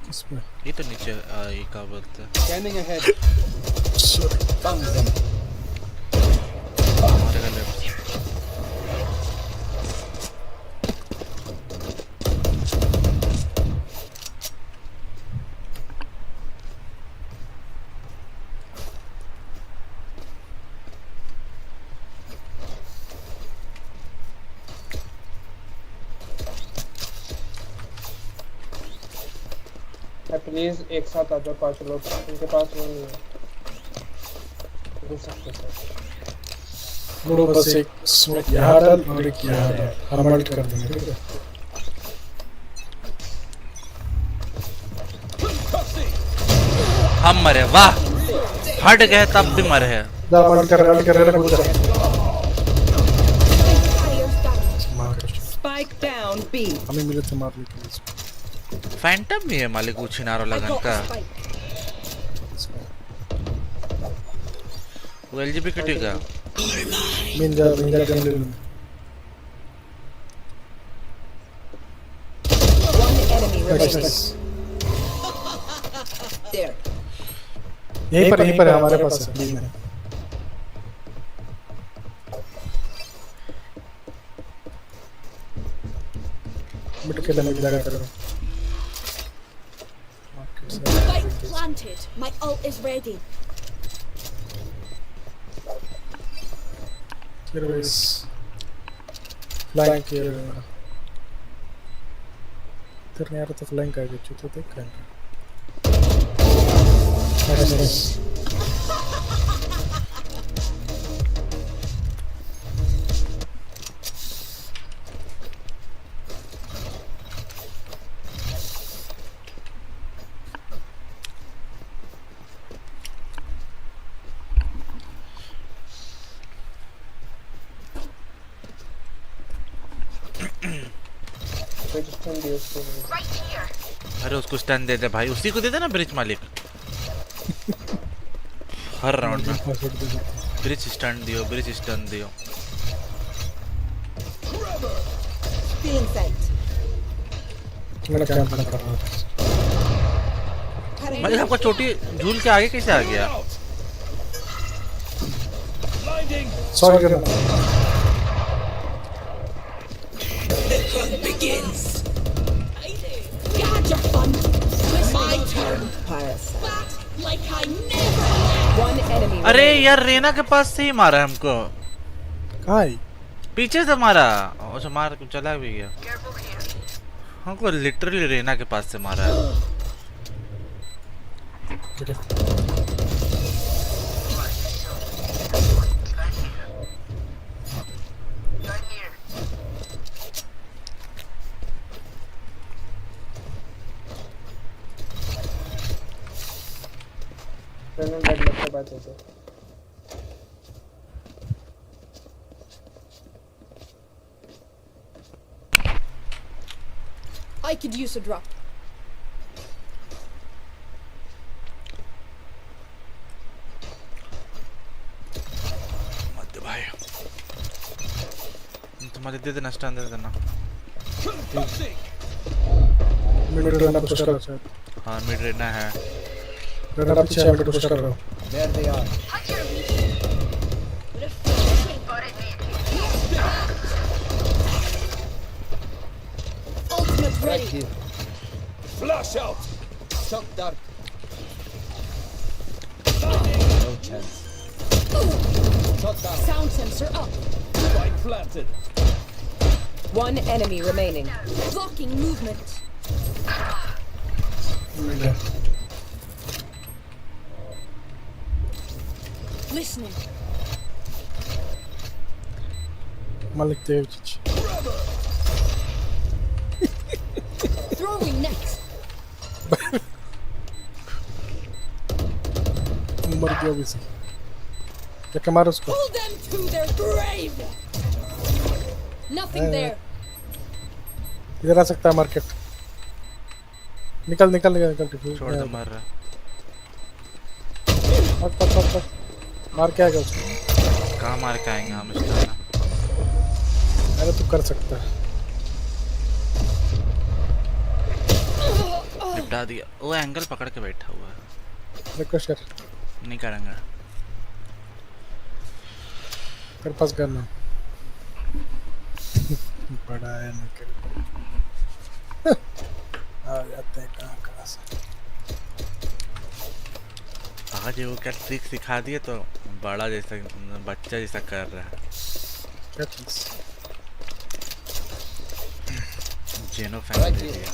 किसमें ये तो नीचे ये क्या बोलते हैं Scanning ahead. Bang them. हमारे का लेफ्ट प्लीज एक साथ आ जाओ 5 लोग उनके पास वो नहीं है घुस सकते हैं मुड़ो बस एक स्मोक यहाँ डाल और एक यहाँ डाल हम मल्ट कर देंगे ठीक है हम मरे वाह हट गए तब भी मरे हैं जा मल्ट कर रहे कुछ Spike down B. हमें मिले थे मारने के लिए फैंटम भी है मालिक उछिनारो लगन का वो एलजीबीटी का मिंजा गन ले लूं One enemy remaining. There. यहीं पर है हमारे पास है बी में मिट के डैमेज लगा करो Spike planted. My ult is ready. Service. Flank here. Ternyata यार तो flank आ गया चुतो देख कर Nice. अरे उसको स्टन दे दे भाई उसी को दे दे ना ब्रिज मालिक हर राउंड में ब्रिज स्टन दियो Feeling sight. मेरा कैंप कर रहा हूं मालिक आपका चोटी झूल के आगे कैसे आ गया सॉरी करना The hunt begins. Got your fun. My turn. Parasite. Like I never. One enemy. अरे यार रेना के पास से ही मारा हमको कहाँ है पीछे से मारा अच्छा मार चला भी गया हमको लिटरली रेना के पास से मारा है I could use a drop. मत भाई तुम्हारे दे देना स्टैंड दे देना मिड रहना पुश कर रहा है हाँ मिड रहना है रहना पीछे मिड पुश कर रहा हूं There they are. Ultimate Right ready. here. Flash out. Shot dark. No chance. Shot down. Sound sensor up. Spike planted. One enemy remaining. Blocking movement. Mid है Listening. मालिक देवचिच Throwing next. मर गया भी सही क्या मार उसको Pull them to their grave. Nothing there. इधर आ सकता है मार्केट निकल निकल निकल निकल डिफ्यूज छोड़ दे, मर रहा। पक मार के आएगा उसको। कहाँ मार के आएंगे हम इस तरह? अरे तू कर सकता है। निपटा दिया। वो एंगल पकड़ के बैठा हुआ है। रिक्वेस्ट कर। नहीं करेंगे। तेरे पास गन है। बड़ा है निकल। आ जाते हैं कहाँ से। आज वो क्या ट्रिक सिखा दिए तो बड़ा जैसा बच्चा जैसा कर रहा है। क्या ट्रिक्स? जेनो फैन दे दिया।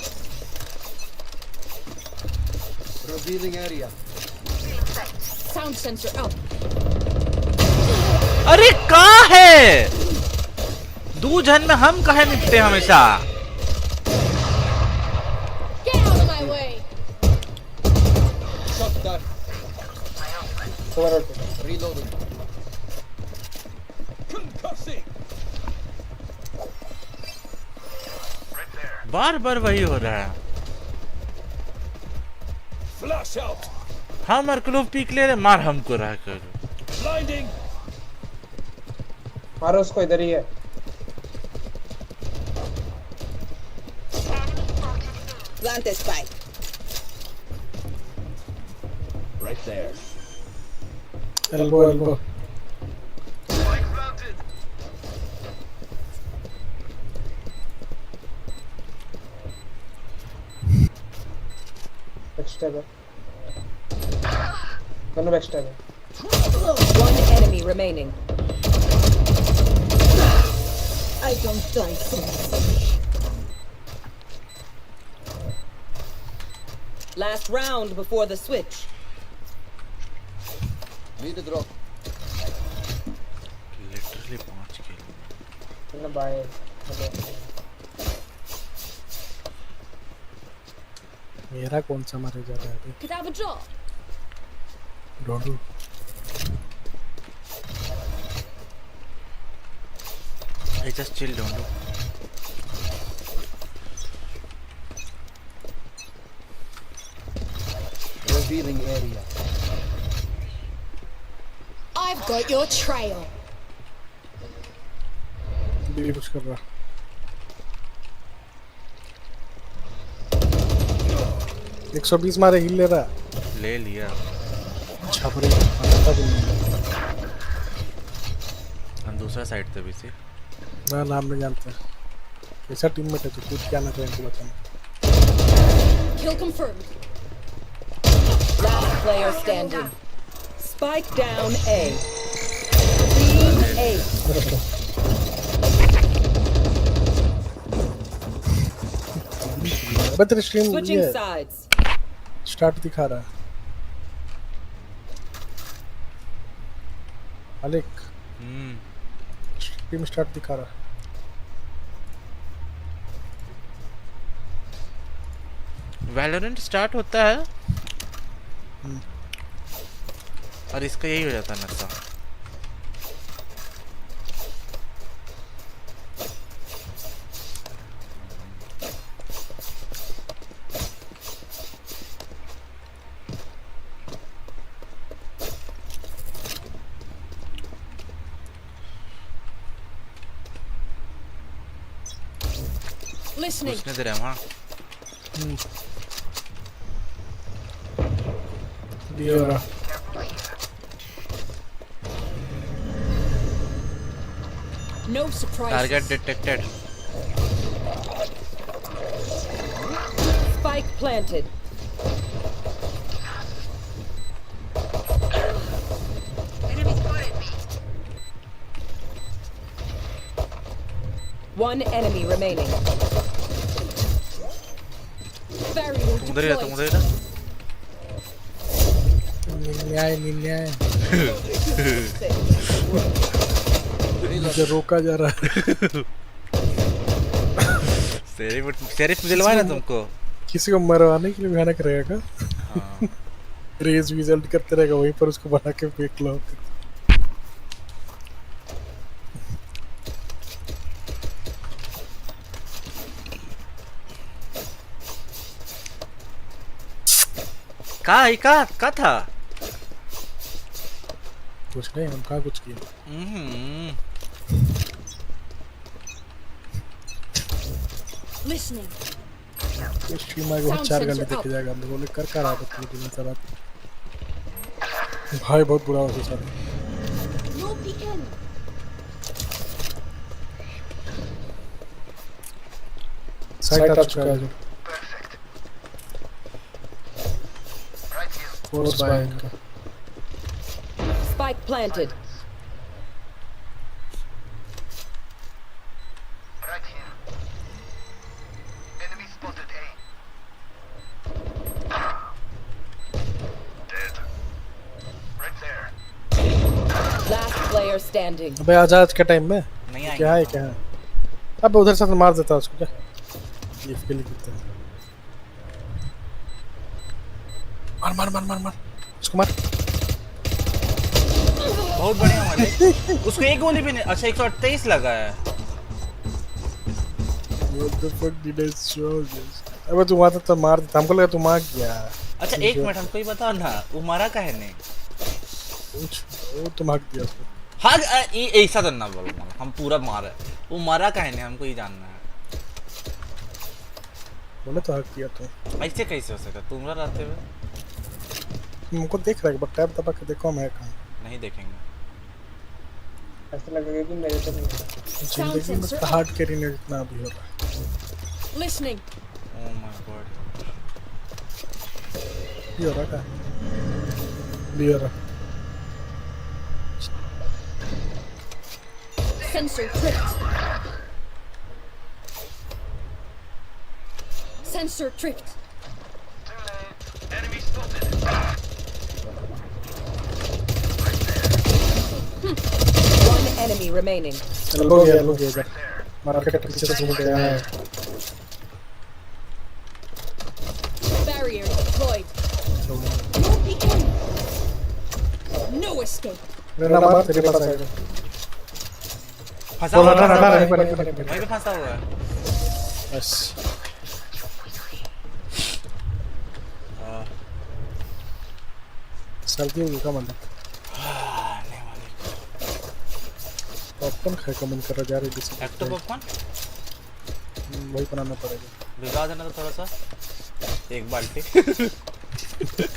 Revealing area. Sound sensor up. अरे कहाँ है? दो जन में हम कहे निपटे हमेशा। Get out of my way. Shot that. Reloading. Concussing. बार बार वही हो रहा है। Flash out. हम अर्कलोव पीक ले रहे, मार हमको रहा कर। Blinding. मारो उसको, इधर ही है। Plant a spike. Right there. Elbow. Backstab है। दोनों backstab है। One enemy remaining. I don't die so. Last round before the switch. Need a drop. Literally 5 kill. ना बाय। मेरा कौन सा मारे जा रहा है? Could have a drop. डोडू। I just chill, don't do. Revealing area. I've got your trail. भी कुछ कर रहा। 120 मारे हिल ले रहा। ले लिया। छपरी पता भी नहीं। हम दूसरा साइड से भी से। मैं नाम नहीं जानता। कैसा टीम में थे तो कुछ क्या ना करें तो बताना। Kill confirmed. Last player standing. Spike down A. Team A. अबे तेरी स्ट्रीम Switching ये sides. स्टार्ट दिखा रहा है। अलेक। स्ट्रीम स्टार्ट दिखा रहा है। वैलोरेंट स्टार्ट होता है और इसका यही हो जाता है नशा। Listening. उसने दे रहा है दिया। No surprises. Target detected. Spike planted. One enemy remaining. Barrier तुम उधर ही रह, तुम उधर ही रह। न्याय मुझे रोका जा रहा है। शेरिफ दिलवाए ना तुमको। किसी को मरवाने के लिए भयानक रहेगा। हाँ। रेज रिजल्ट करते रहेगा वहीं पर उसको बना के फेंक लो। का था? कुछ नहीं, हम कहाँ कुछ किए। Listening. स्ट्रीम आगे 4 घंटे देखे जाएगा। हम बोले कर रहा है तुम सब भाई, बहुत बुरा हो सर। No peeking. साइट आ चुका है जो। फोर्स बाय इनका। Spike planted. Right here. Enemy spotted A. Dead. Right there. Last player standing. अबे आज आज के टाइम में नहीं क्या है क्या है? अब उधर से मार देता उसको क्या? ये किल करता है। मार मार मार मार मार उसको मार। बहुत बढ़िया मारे। उसको एक गोली भी नहीं। अच्छा 128 लगा है। What the fuck did I show this? अबे तू वहाँ तो मार देता, हमको लगा तू मार गया। अच्छा एक मिनट, हमको ये बताओ ना, वो मारा काहे नहीं? वो तो मार दिया उसको। हाँ ऐसा तो ना बोलो, हम पूरा मारे। वो मारा काहे नहीं, हमको ये जानना है। बोले तो हक दिया तो। ऐसे कैसे हो सकता तुम रहते हुए? हमको देख रहा है, बट टैब दबा के देखो मैं कहाँ। नहीं देखेंगे। ऐसा लगेगा कि मेरे तो नहीं। जिंदगी में हार्ड कैरी ने इतना भी हो रहा है। Listening. Oh my god. ये हो रहा क्या? ये हो रहा। Sensor tripped. Sensor tripped. Too late. Enemy spotted. One enemy remaining. लोग इधर मार्केट के पीछे से घूम के आए हैं। Barrier deployed. No peeking. No escape. मेरा नंबर तेरे पास आएगा। फंसा हुआ है। नहीं वहीं पे फंसा हुआ है। बस सर्दी होगी का मतलब। पॉपकॉर्न खाए का मन कर रहा जा रही है। एक्टो पॉपकॉर्न वही बनाना पड़ेगा। भिगा देना तो थोड़ा सा, एक बाल्टी।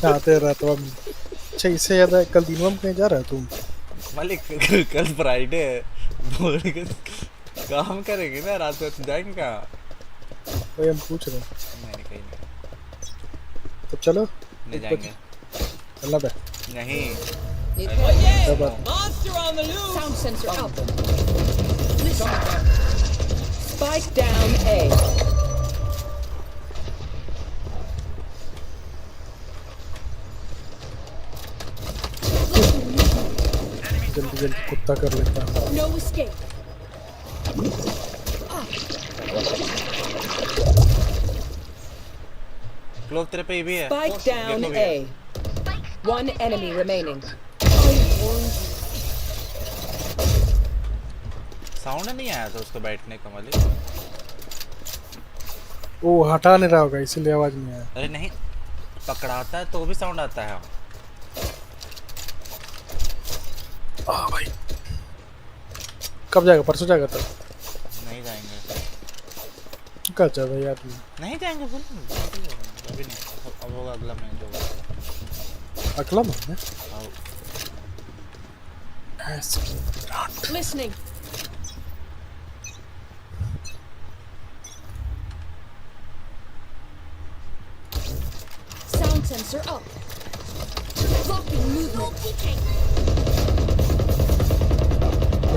आते रहता हूँ। अच्छा इससे ज़्यादा कल दिन में कहीं जा रहा है तुम? मालिक कल फ्राइडे है, बोल के काम करेंगे ना, रात को जाएंगे कहाँ? वही हम पूछ रहे हैं। नहीं कहीं नहीं। तो चलो नहीं जाएंगे। चलना बे। नहीं। Monster on the loose. Sound sensor out. Spike down A. जल्दी जल्दी कुत्ता कर लेता है। No escape. क्लोव तेरे पे भी है। Spike down A. One enemy remaining. Sound नहीं आया था उसको बैठने का मालिक। वो हटा नहीं रहा होगा इसीलिए आवाज नहीं आया। अरे नहीं, पकड़ाता है तो भी साउंड आता है। भाई कब जाएगा? परसों जाएगा तब? नहीं जाएंगे। कब जाएगा यार? नहीं जाएंगे बोल। अभी नहीं, अब होगा अगला मैच होगा। अगला महीना? Listening. Sound sensor up. Blocking movement.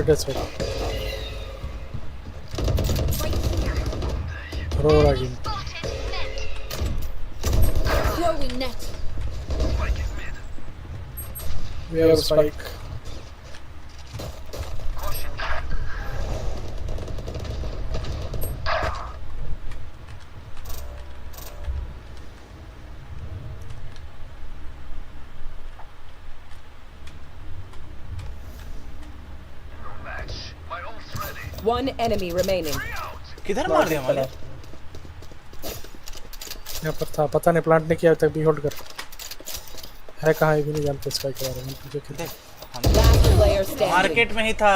That's right. Throw again. Throwing net. We have a spike. One enemy remaining. किधर मार दिया मालिक? यहाँ पर था, पता नहीं प्लांट ने किया तक भी होल्ड कर। है कहाँ, ये भी नहीं जानते स्काई के बारे में। पीछे खेलते मार्केट में ही था।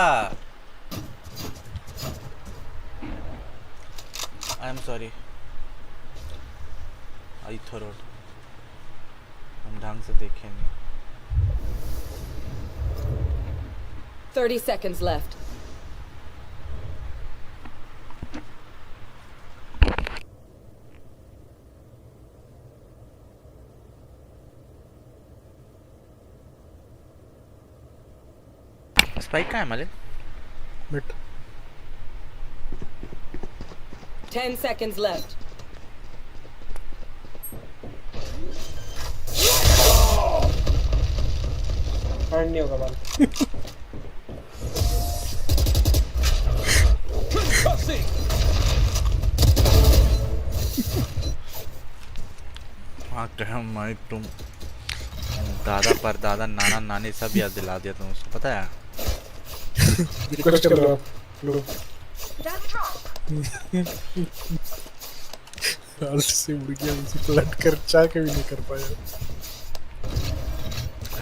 I am sorry. आइथो रोड हम ढंग से देखे नहीं। 30 seconds left. स्पाइक कहाँ है मालिक? Mid 10 seconds left. हैंड नहीं होगा बाल। हाँ कहम माइक तुम दादा पर दादा नाना नानी सब याद दिला दिया तुम उसको पता है। रिक्वेस्ट कर रहा हूँ हाल से उड़ गया, उसी प्लांट कर चाह के भी नहीं कर पाया।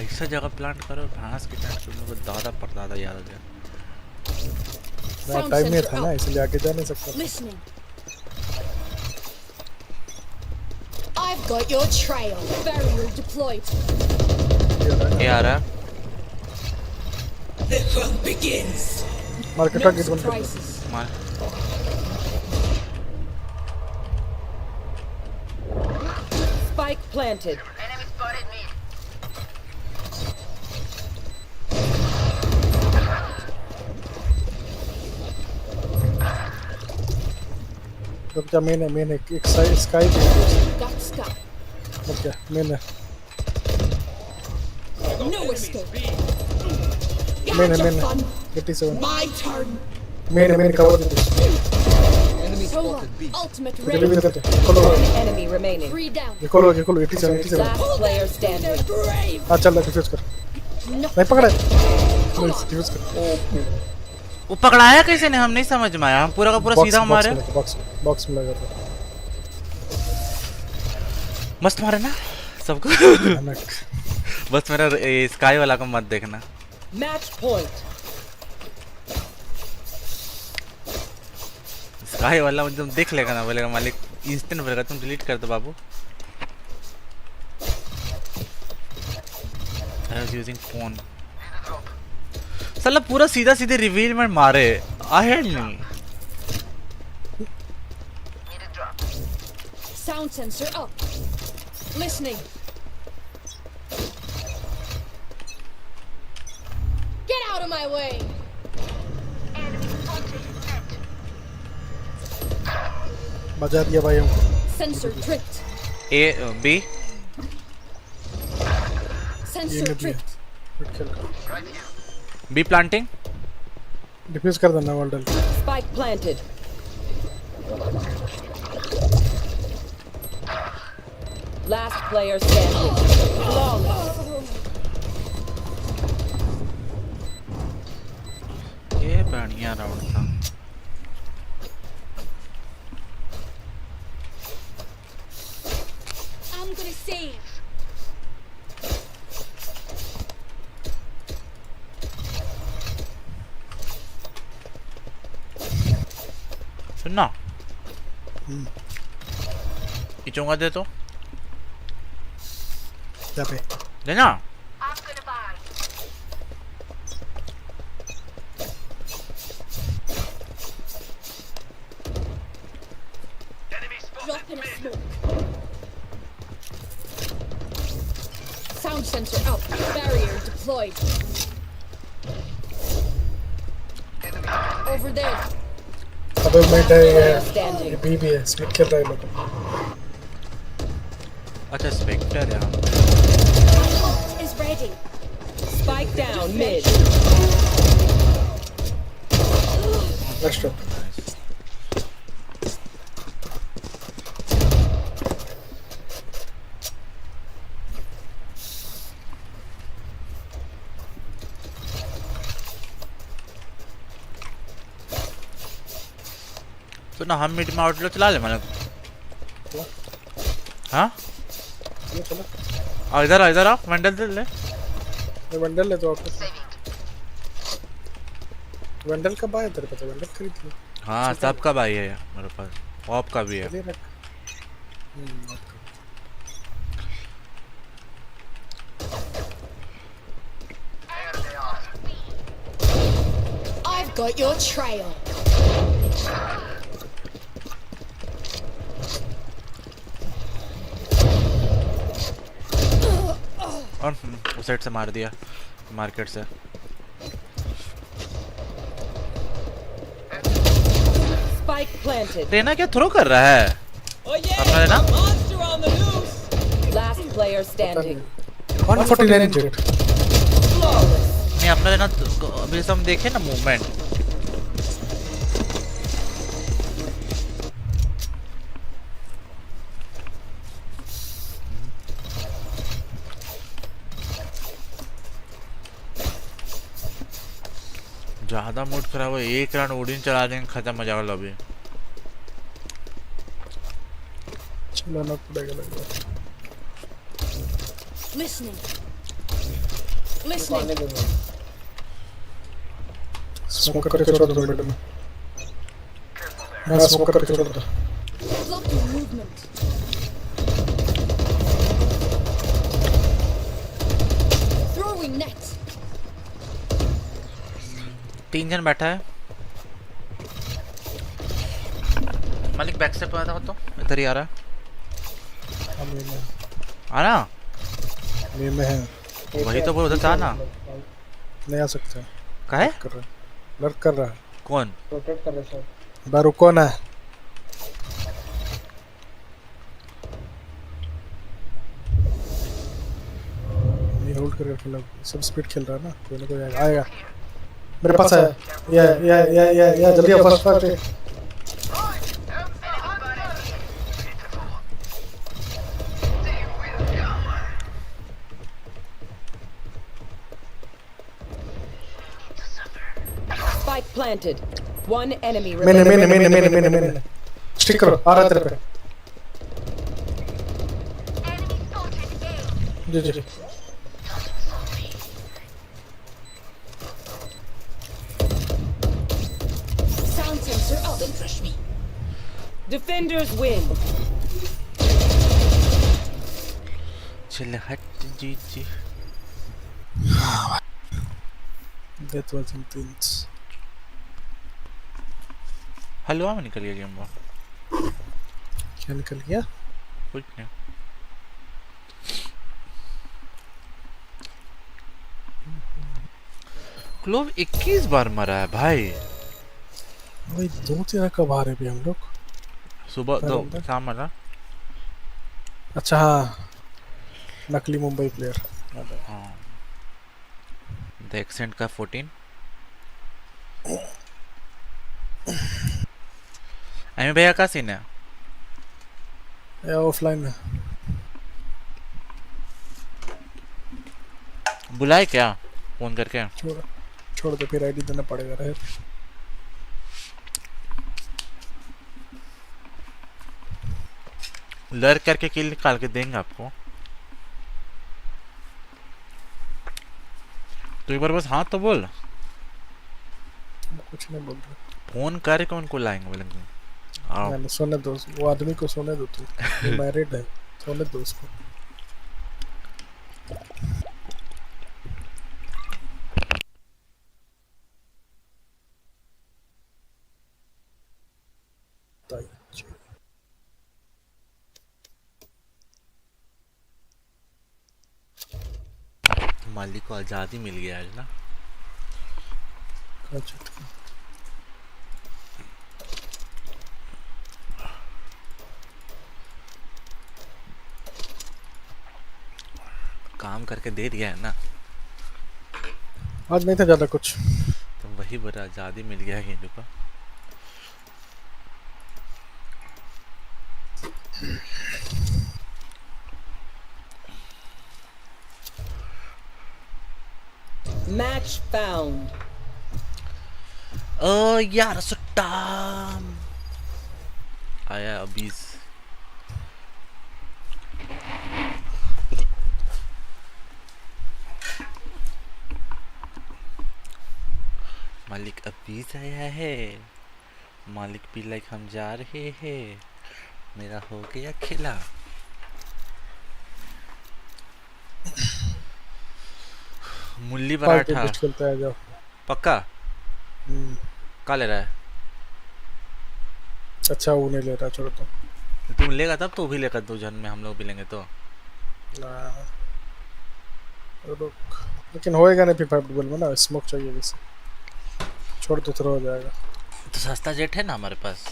ऐसा जगह प्लांट करो घास के टाइम तुम लोग को दादा पर दादा याद आ गया। टाइम में था ना इसलिए आगे जा नहीं सकता। I've got your trail. Barrier deployed. ये आ रहा। The hunt begins. मार्केट का गेट बंद कर। मार। Spike planted. Enemy spotted me. तो क्या मेन है एक साइड स्काई पे मत क्या मेन है No escape. मेन है 87 मेन कवर दे Ultimate ready. ready. Enemy remaining. 3 down. ये खोलो 87 Last player standing. हां चल डिफ्यूज कर नहीं पकड़ा डिफ्यूज कर। वो पकड़ाया कैसे ने हम नहीं समझ में आया। हम पूरा का पूरा सीधा मारे। बॉक्स में लगा था। मस्त मारे ना सबको। बस मेरा स्काई वाला को मत देखना। Match point. स्काई वाला मुझे तुम देख लेगा ना बोलेगा मालिक इंस्टेंट बोलेगा तुम डिलीट कर दो बाबू। I was using phone. साला पूरा सीधा सीधे रिवील में मारे। आया नहीं। Sound sensor up. Listening. Get out of my way. बजा दिया भाई हमको। Sensor tripped. A B Sensor tripped. B planting. Defuse कर देना वॉल डाल। Spike planted. Last player standing. Flawless. ये बढ़िया राउंड था। I'm gonna save. सुनना। इचोंगा दे तो। क्या पे? देना। Drop in a smoke. Sound sensor out. Barrier deployed. Over there. अबे मैं ये बी भी है स्प्लिट कर रहा है लोग। अच्छा स्पेक्टर है। Is ready. Spike down mid. Next up. तो ना हम मिड में आउटलो चला ले मतलब। हाँ? ये चला। इधर आ वेंडल दे ले। ये वेंडल ले तो आपको वेंडल कब आया तेरे पास? वेंडल खरीद लिया? हाँ सबका भाई है मेरे पास, ऑप का भी है। चलिए रख। I've got your trail. और उस साइड से मार दिया, मार्केट से। Spike planted. रेना क्या थ्रो कर रहा है? अपना Reyna? Last player standing. 149 Jett. नहीं अपना रेना अभी हम देखे ना मूवमेंट। ज्यादा मूड खराब है, एक राउंड ओडिन चला देंगे, खत्म हो जाएगा लॉबी। चलाना पड़ेगा लग रहा है। Listening. Listening. स्मोक करके छोड़ दो मिड में। मैं स्मोक करके छोड़ दो। Blocking movement. Throwing net. 3 जन बैठा है। मालिक बैक स्टेप आता हो तो इधर ही आ रहा है। आना ये में है। वही तो बोल उधर था ना। नहीं आ सकता। काहे? लर्क कर रहा है। कौन? प्रोटेक्ट कर रहे सर। बारू कौन है? ये होल्ड करके खेला, सब स्पीड खेल रहा है ना, कोई ना कोई आएगा। मेरे पास है। ये जल्दी आओ, first first. Spike planted. One enemy remaining. मैंने स्टिक करो, आ रहा तेरे पे। जी Sound sensor up and push me. Defenders win. चल हट जी। That was intense. हलवा में निकल गया गेम वो। क्या निकल गया? कुछ नहीं। क्लोव 21 बार मरा है भाई। भाई 2-3 कब आ रहे भी हम लोग? सुबह 2 शाम मरा। अच्छा हाँ, नकली मुंबई प्लेयर। हाँ द एक्सेंट का 14। एमी भैया का सीन है? या ऑफलाइन है। बुलाए क्या फोन करके? छोड़ दे, फिर आईडी देना पड़ेगा रहे। लर्क करके किल निकाल के देंगे आपको। तो एक बार बस हाँ तो बोल। कुछ नहीं बोल रहा। फोन करके उनको लाएंगे बोलेंगे। मैंने सोने दो, वो आदमी को सोने दो, तू मैरिड है, सोने दो उसको। मालिक को आज़ादी मिल गया आज ना। काम करके दे दिया है ना। आज नहीं था ज़्यादा कुछ, तो वही बड़ा आज़ादी मिल गया है को। Match found. यार सुट्टा आया अभी। मालिक अभी से आया है। मालिक भी लाइक हम जा रहे हैं। मेरा हो गया खिला। मुल्ली पराठा खेलता है जाओ। पक्का क्या ले रहा है? अच्छा वो नहीं ले रहा, छोड़ तो। तुम लेगा तब तो भी लेगा, 2 जन में हम लोग भी लेंगे तो रुक, लेकिन होएगा नहीं फिर 5 डबल में ना, स्मोक चाहिए वैसे। छोड़ तो थ्रो हो जाएगा। तो सस्ता जेट है ना हमारे पास।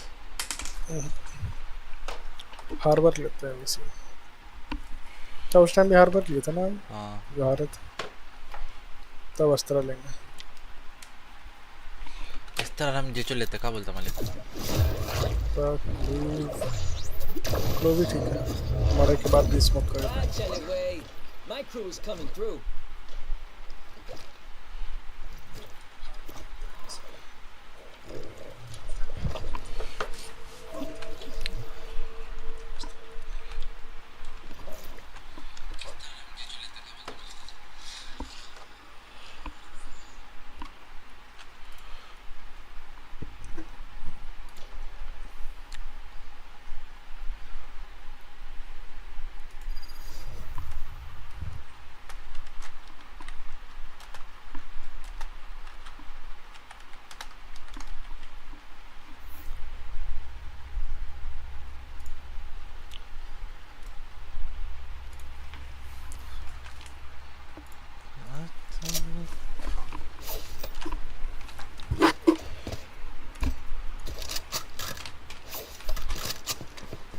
हार्बर लेते हैं वैसे। तो उस टाइम भी हार्बर लिया था ना। हाँ जो हारे थे तब अस्त्र लेंगे। इस तरह हम जेचो लेते। क्या बोलता मालिक? तो भी ठीक है, हमारे के बाद भी स्मोक करेगा। My crew is coming through.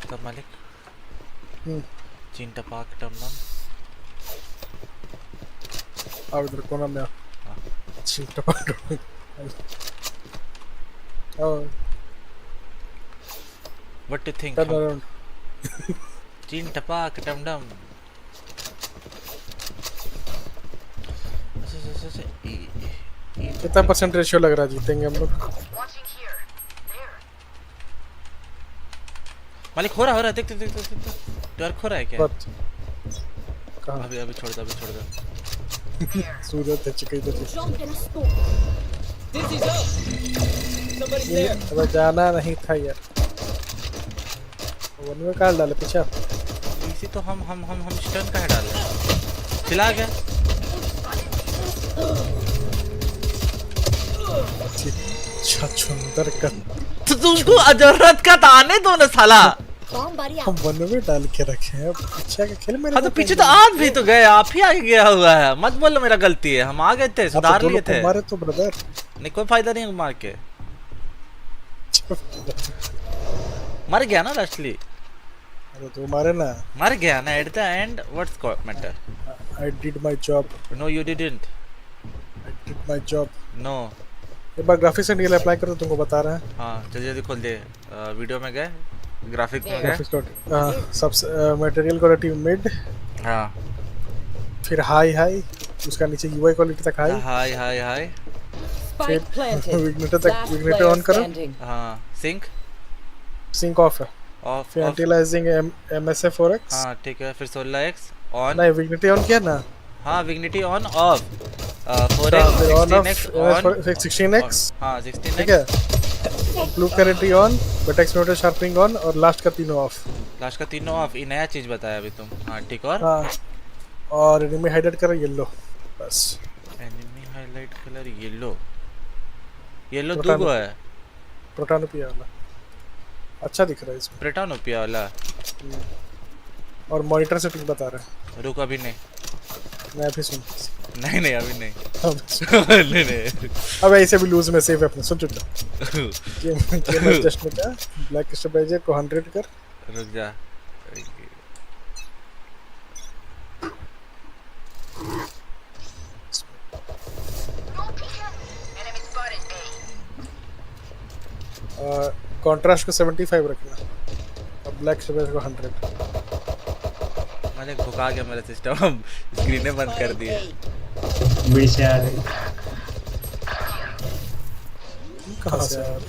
तब मालिक चीन टपाक टमनम आ इधर कोना में चीन टपाक What do you think? Turn around. चीन टपाक टमडम। कितना % रेशियो लग रहा है जीतेंगे हम लोग? मालिक हो रहा देख ट्वर्क हो रहा है क्या? कहाँ? अभी छोड़ दो। सूरज टच गई तो अब जाना नहीं था यार। वन में काल डाले पीछे। इसी तो हम स्टन का है डाले। चिल्ला गया। छछुंदर का तो तुमको जरूरत का ताने दो ना साला। हम वन में डाल के रखे हैं, पीछे का खेल मेरे। हाँ तो पीछे तो आप भी तो गए, आप ही आगे गया हुआ है। मत बोलो मेरा गलती है, हम आ गए थे, सुधार लिए थे। हमारे तो ब्रदर नहीं कोई फायदा नहीं मार के। मर गया ना लास्टली। अरे तो मारे ना। मर गया ना at the end. What's matter? I did my job. No you didn't. I did my job. No. एक बार ग्राफिक्स एंड अप्लाई कर, तो तुमको बता रहा है। हाँ जल्दी खोल दे। वीडियो में गए, ग्राफिक में गए, सब मटेरियल क्वालिटी मिड। हाँ फिर हाई उसका नीचे यूआई क्वालिटी तक हाई फिर विग्नेटर ऑन करो। हाँ सिंक ऑफ है। फिर एंटीलाइजिंग एमएसए 4x। हाँ ठीक है। फिर 16x ऑन। नहीं विग्निटी ऑन किया ना। हाँ vicinity on off 4x 16x on 16x। हाँ 16x ठीक है। Blue clarity on, vertex motor sharpening on और लास्ट का तीनों ऑफ। लास्ट का तीनों ऑफ। ये नया चीज बताया अभी तुम। हाँ ठीक। और एनिमी हाइलाइट करो येलो बस। एनिमी हाइलाइट कलर येलो दूगो है। प्रोटानोपिया वाला अच्छा दिख रहा है इसमें। प्रोटानोपिया वाला और मॉनिटर सेटिंग बता रहा है। रुक अभी नहीं। मैं अभी सुन। नहीं अभी नहीं। नहीं अब ऐसे भी लूज में सेव है अपने। सुन चुका गेम एडजस्ट में क्या ब्लैक स्टेबलाइजर को 100 कर। रुक जा। कंट्रास्ट को 75 रखना और ब्लैक स्टेबलाइजर को 100। मैंने भुका गया मेरा सिस्टम। स्क्रीनें बंद कर दिए। बड़ी से आ रही। कहाँ से यार?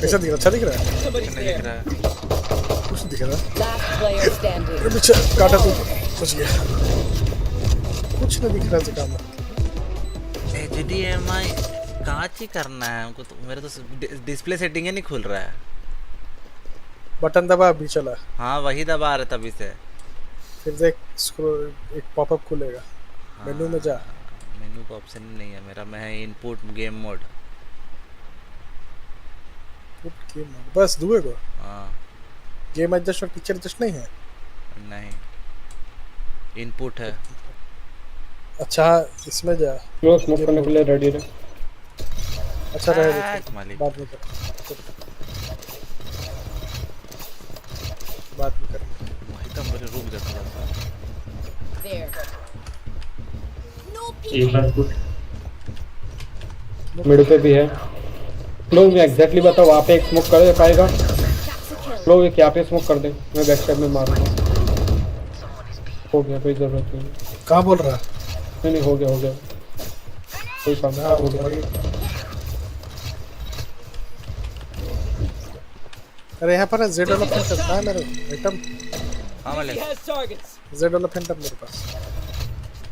कैसा दिख रहा? अच्छा दिख रहा है? नहीं दिख रहा है। कुछ दिख रहा है। पीछे काटा तू कुछ गया। कुछ नहीं दिख रहा है। HDMI कहाँ ही करना है हमको तो मेरा तो डिस्प्ले सेटिंग ही नहीं खुल रहा है बटन दबा अभी चला हाँ वही दबा रहा तभी से फिर देख स्क्रॉल एक पॉपअप खुलेगा मेनू में जा मेनू का ऑप्शन नहीं है मेरा मैं है इनपुट गेम मोड बस दुए को हाँ गेम एडजस्ट और पिक्चर एडजस्ट नहीं है नहीं इनपुट है अच्छा इसमें जा लो स्मोक करने के लिए रेडी रहे अच्छा रहे बाद में कर बात भी कर वही तो मेरे रुक जा थोड़ा सा एक बार पुट मिड पे भी है लो मैं एग्जैक्टली बता वहाँ पे एक स्मोक कर दे पाएगा लो एक यहाँ पे स्मोक कर दे मैं बैक साइड में मारूंगा हो गया कोई जरूरत नहीं कहाँ बोल रहा नहीं हो गया कोई काम नहीं हो गया अरे यहाँ पर जेड वाला फैंटम है मेरे आइटम हाँ वाले जेड वाला फैंटम मेरे पास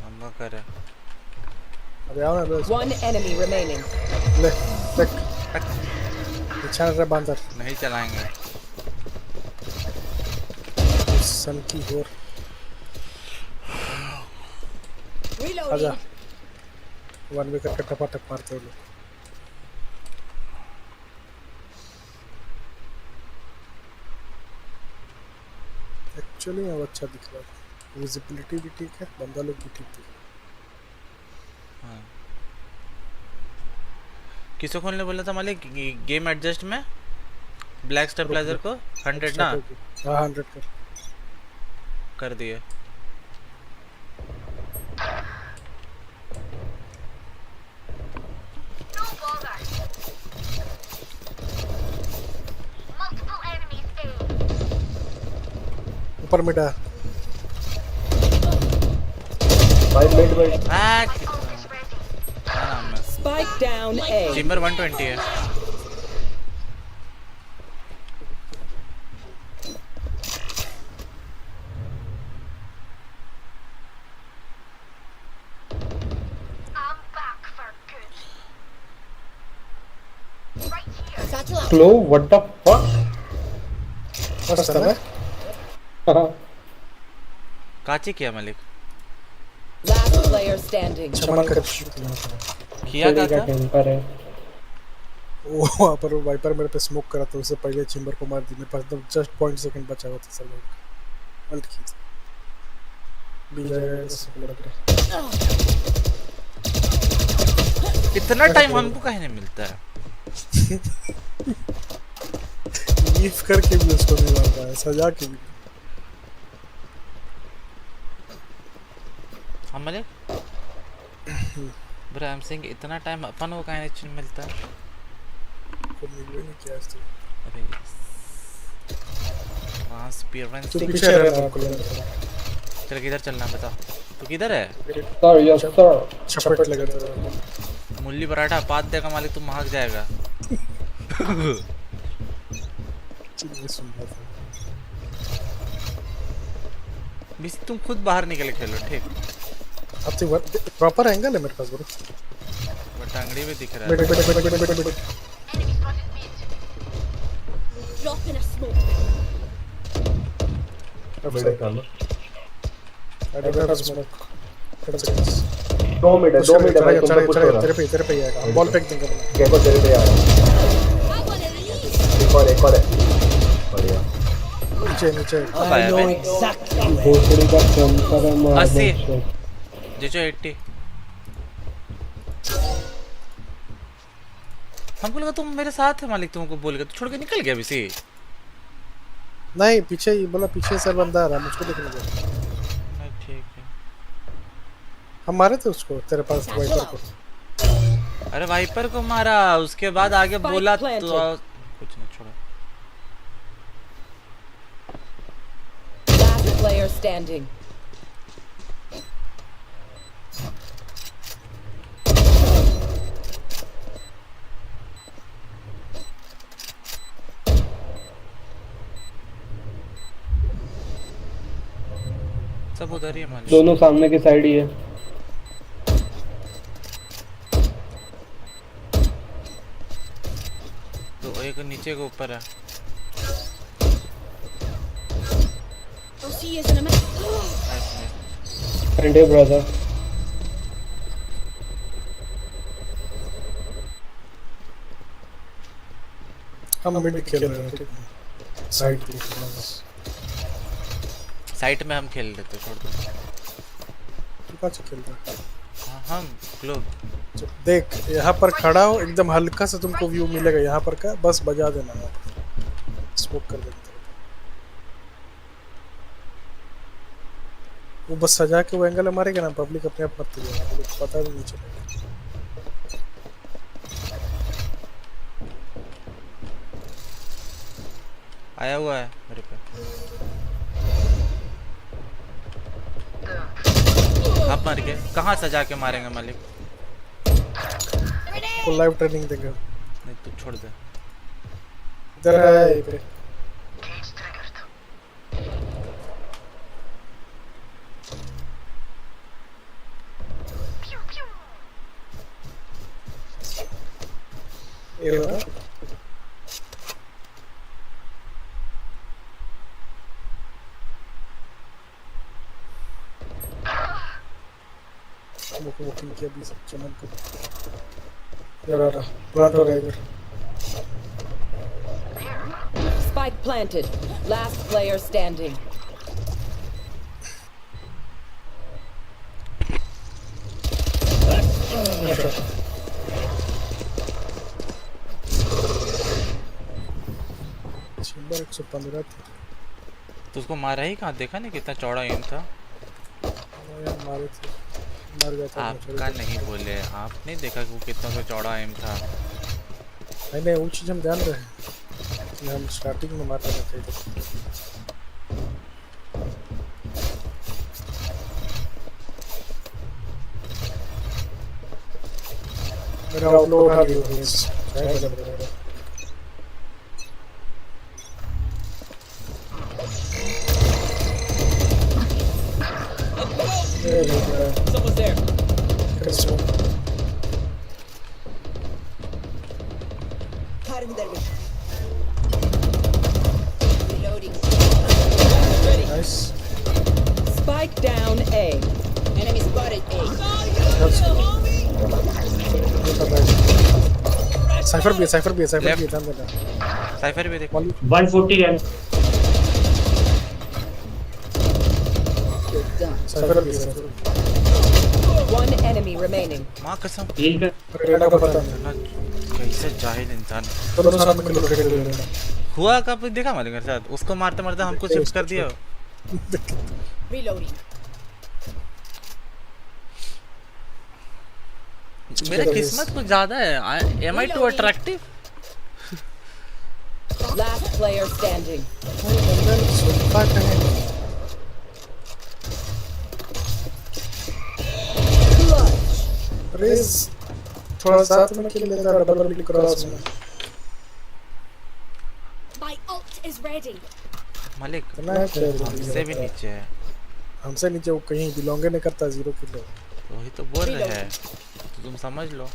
हम कर रहे अरे आओ ना बस One enemy remaining. ले देख पीछे रे बंदर नहीं चलाएंगे सन की होर आजा वन वे करके टपाटक मारते हो लोग एक्चुअली अब अच्छा दिख रहा है विजिबिलिटी भी ठीक है बंदा लोग भी ठीक दिख हाँ किसको खोलने बोला था मालिक गेम एडजस्ट में ब्लैक स्टेबलाइजर को 100 ना हाँ 100 कर दिए ऊपर मिटा white Spike down A. Chamber 120 है Slow, what the fuck? मस्त है काची किया मालिक Last player standing. चमन कर किया क्या था वो वहाँ पर वाइपर मेरे पे स्मोक करा था उससे पहले चेंबर को मार दी मेरे पास तो जस्ट 0.2 सेकंड बचा हुआ था सर अल्ट की इतना टाइम हमको कहीं नहीं मिलता है लीव करके भी उसको नहीं मार पाया सजा के भी हमारे ब्रो आई एम सेइंग इतना टाइम अपन को कहीं नहीं मिलता को मिल नहीं किया इससे अरे ट्रांसपेरेंसी तो पीछे रहना को चल किधर चलना बता तू किधर है सर यस सर चपट लगा था मुल्ली पराठा पात देगा मालिक तू महक जाएगा ये सुन रहा था बिस तुम खुद बाहर निकल खेलो ठीक अब तो प्रॉपर एंगल है मेरे पास ब्रो बट टांगड़ी भी दिख रहा है बेटे Drop in a smoke. बेटे कर लो अरे स्मोक 2 मिनट भाई तुम पे पुश हो रहा तेरे पे ही आएगा बॉल फेंक देंगे गेको तेरे पे आ रहा एक और है बढ़िया नीचे भोसड़ी का चमका है मार 80 जीजो 80 हमको लगा तुम मेरे साथ है मालिक तुमको बोल गया तू छोड़ के निकल गया बिसी नहीं पीछे ही बोला पीछे से बंदा आ रहा मुझको देखने दे नहीं ठीक है हम मारे थे उसको तेरे पास वाइपर को अरे वाइपर को मारा उसके बाद आगे बोला तो कुछ नहीं छोड़ा Last player standing. सब उधर ही है मालिक दोनों सामने की साइड ही है एक नीचे के ऊपर है। I'll see you in a minute. And brother. हम मिड खेल रहे हैं, ठीक है? साइड पे साइड में हम खेल लेते, छोड़ दो। तू कहाँ से खेल रहा है? हम लोग देख यहाँ पर खड़ा हो, एकदम हल्का सा तुमको व्यू मिलेगा यहाँ पर का, बस बजा देना है, स्मोक कर देना। वो बस सजा के वो एंगल मारेगा ना, पब्लिक अपने आप मरती जाएगी, पता भी नहीं चलेगा। आया हुआ है मेरे पे। आप मार के कहाँ सजा के मारेंगे मालिक? वो लाइव ट्रेनिंग देगा। नहीं तू छोड़ दे। इधर है ये पे। ये वाला वो किया भी सब चमन को यार प्लांट हो रहा है इधर। Spike planted. Last player standing. Number 115 था। तो उसको मारा ही कहाँ? देखा नहीं कितना चौड़ा एम था? मारे थे, मर गया था। आपका नहीं बोले, आप नहीं देखा कि वो कितना तो चौड़ा एम था? नहीं वो चीज़ हम ध्यान रहे कि हम स्टार्टिंग में मारते थे। मेरा अपलोड उठा लियो please. Someone's there. Nice. Spike down A. Enemy spotted A. Cypher भी ध्यान देना। साइफर भी देख। 140 रन। साइफर भी। One enemy remaining. माँ कसम। हील कर। रेना को पता नहीं कैसे जाहिल इंसान दोनों साथ में रोटेट कर लेना। हुआ कब देखा मालिक मेरे साथ? उसको मारते मारते हमको शिफ्ट कर दिया। Reloading. मेरा किस्मत कुछ ज्यादा है। Am I too attractive? Last player standing. Raze थोड़ा साथ में खेल लेता, डबल क्लिक क्रॉस में। My ult is ready. मालिक हमसे भी नीचे है। हमसे नीचे वो कहीं बिलोंग नहीं करता, 0 किलो। वही तो बोल रहे हैं, तो तुम समझ लो।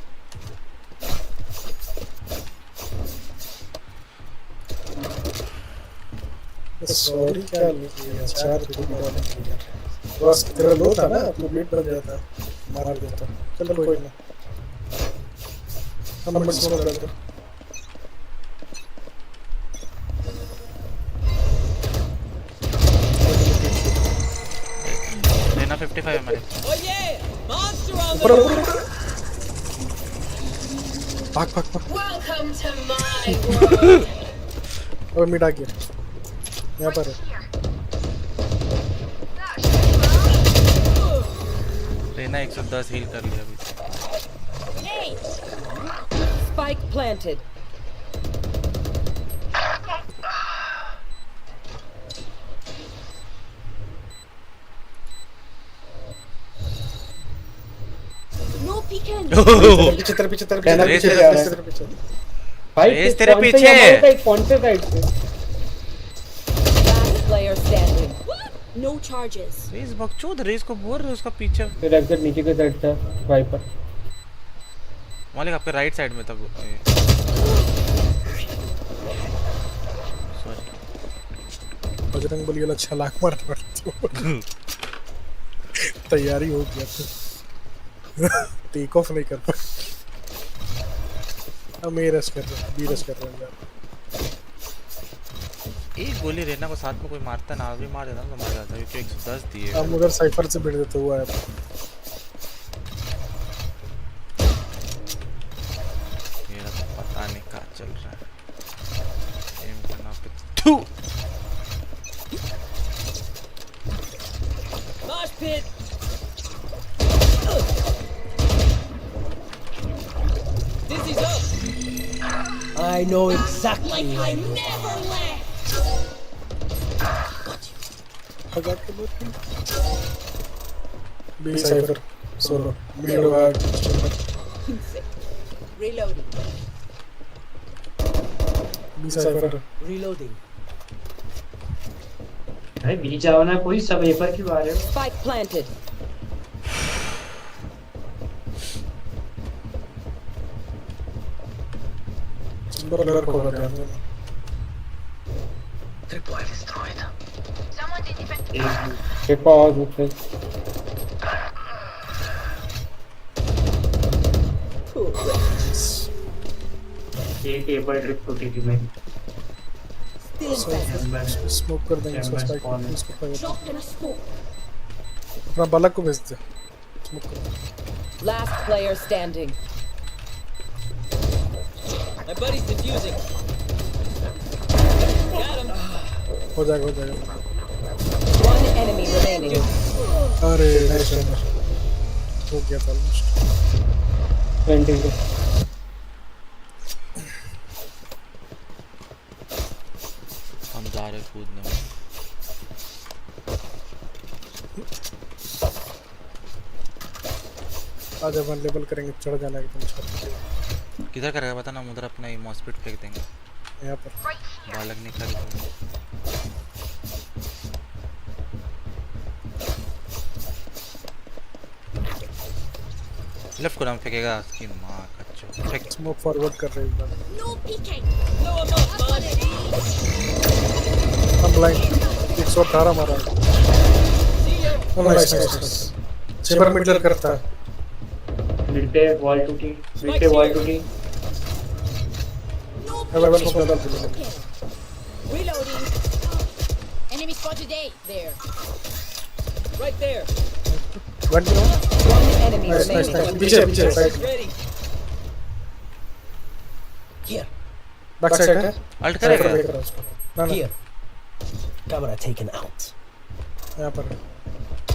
सॉरी क्या लिया 4 बस तेरा लो था ना, अपना बीट बन जाता, मार देता। चलो कोई ना, हम नंबर स्मोक कर दो। लेना 55 है हमारे। Oh yeah! Monster on ऊपर the भाग। Welcome to my world. और मिड आ गया, यहाँ पर है। लेना 110 हील कर लिया अभी। Spike planted. No peeking. पीछे तेरे पीछे भाई तेरे पीछे। कौन से साइड से? Last player standing. No charges. Raze बकचोद, रेस को बोल रहे उसका पीछे। फिर एग्जिट नीचे की साइड था वाइपर। मालिक आपके राइट साइड में था। बजरंग बली वाला छलांग मारना पड़ता तैयारी हो गया तो टेक ऑफ नहीं कर पाए। अब मैं रश कर रहा हूँ, बी रश कर रहा हूँ यार। एक गोली रहना को साथ में कोई मारता ना भी मार देता तो मार जाता क्योंकि 110 दिए। अब उधर साइफर से भिड़ देते हुआ है। मेरा तो पता नहीं क्या चल रहा है। एम करना पे थू Mosh pit. Dizzy's up. I know exactly. Like I never left. I got the book. B cypher solo. Middle guard. Reloading. B cypher. Reloading. भाई बीच आओ ना कोई सब एक पर क्यों आ रहे हो? Spike planted. Chamber lurk होगा ध्यान देना। Deploy destroyed. एक पॉज उठे। ये टेबल ट्रिप टूटी थी मेरी। स्मोक कर देंगे इसको स्पाइक इसको अपना बालक को भेज दे स्मोक कर। Last player standing. My buddy's defusing. Got him. हो जाएगा हो जाएगा। One enemy remaining. अरे नाइस रनर हो गया था ऑलमोस्ट। 20 हम जा रहे कूदने में। आज अपन लेवल करेंगे चढ़ जाना एकदम छत पे। किधर करेगा पता ना उधर अपना ही मॉस्पिट फेंक देंगे। यहाँ पर बालक नहीं खरीदेंगे। लेफ्ट को नाम फेंकेगा उसकी माँ कच्चो। फेंक स्मोक फॉरवर्ड कर रहे हैं एकदम। No peeking. Blow him up, bud. हम ब्लाइंड 118 मारा। Nice nice. चेपर मिडलर करता है। मिड पे वॉल टूटी। मिड पे वॉल टूटी। अब बस स्मोक डाल दे। Reloading. Enemy spotted A. There. Right there. One no One enemy nice nice remaining. Nice पीछे पीछे side Ready. Here. Back side है। अल्ट करेगा। ना ना Here. Camera taken out. यहाँ पर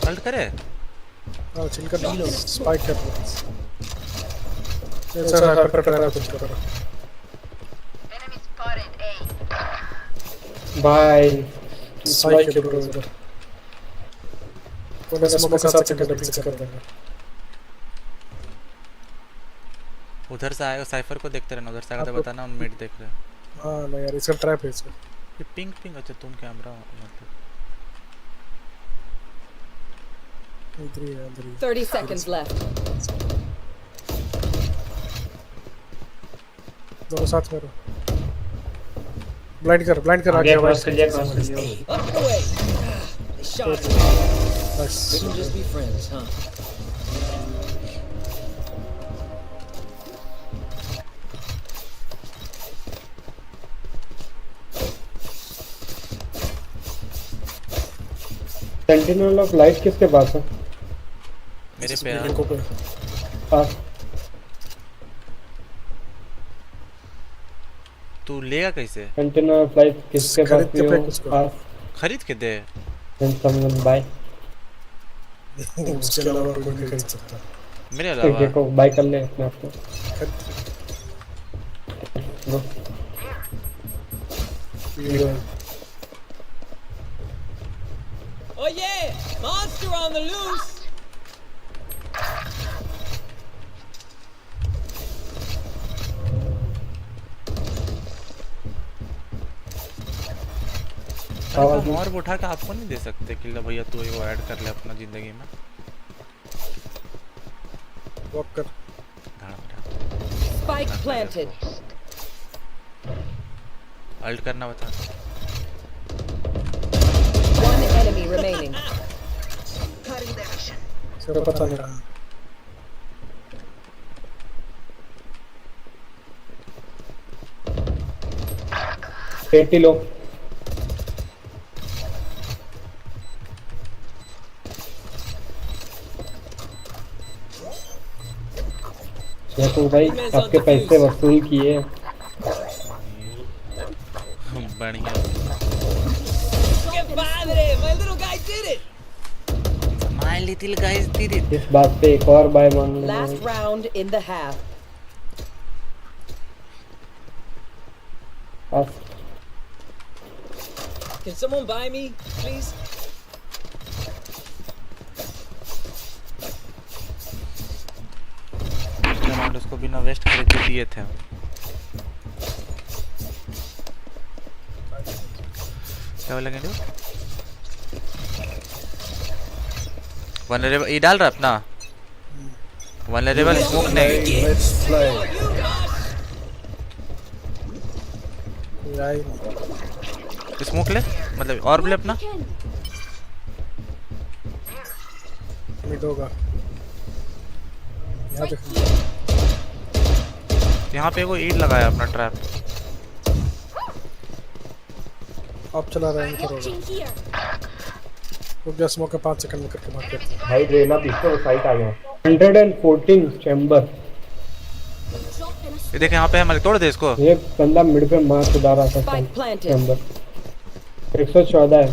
अल्ट करे। हाँ चिल कर स्पाइक कर ये सर हाइपर पर करना कुछ करो। बाय। स्पाइक के ब्रो उधर तो स्मोक के साथ चक्कर पीछे कर देंगे। उधर से आएगा साइफर को देखते रहना उधर से आएगा तो बताना उन मिड देख रहे हैं। हाँ ना यार इसका ट्रैप है इसका। ये पिंग पिंग अच्छा तुम कैमरा मतलब 30 seconds left. दोनों साथ में रहो। ब्लाइंड कर आगे क्रॉस कर लिया क्रॉस कर लिया। Up and away. They shot me. Nice. We can just be friends, huh? Sentinel of light किसके पास है? मेरे पे पास। तू लेगा कैसे? सेंटिनल ऑफ लाइट किसके पास है? खरीद के दे। Someone bye. उसके अलावा कोई नहीं खरीद सकता। मेरे अलावा देखो बाय कर ले अपने आप को। Oh yeah! Monster on the loose! और उठा के आपको नहीं दे सकते कि लो भैया तू वो ऐड कर ले अपना जिंदगी में। वॉक कर। Spike planted. अल्ट करना बता। enemy remaining. इसका पता नहीं रहा। 80 लो। देखो भाई आपके पैसे वसूल किए। बढ़िया। My little guy did it. My little guys did it. इस बात पे एक और बाय मांग लेना। Last round in the half. Can someone buy me, please? Amount उसको बिना वेस्ट करे दिए थे। क्या बोलेंगे जो? वनरेबल ये डाल रहा अपना। वनरेबल स्मोक नहीं। स्मोक ले मतलब और ले अपना। मिड होगा। यहाँ पे वो ईड लगाया अपना ट्रैप। अब चला रहा है इनका रोग। रुक जा स्मोक का 5 सेकंड में करके मार देते हैं। भाई रेना पीछे वो साइट आ गया। 114 चैम्बर। ये देख यहाँ पे है मतलब तोड़ दे इसको। ये बंदा मिड पे मार के डाल रहा था चैम्बर। 114 है।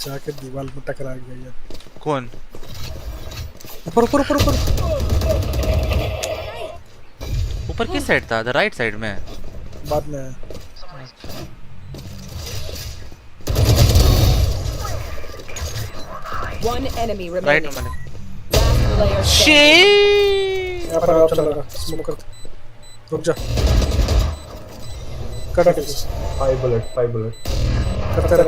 जाके दीवार में टकरा गया यार। कौन? ऊपर ऊपर ऊपर ऊपर ऊपर किस साइड था? राइट साइड में। बाद में One enemy remaining. राइट में। Last player Shit! यहाँ पर चला रहा स्मोक कर। रुक जा। कट कर। 5 बुलेट करते रह।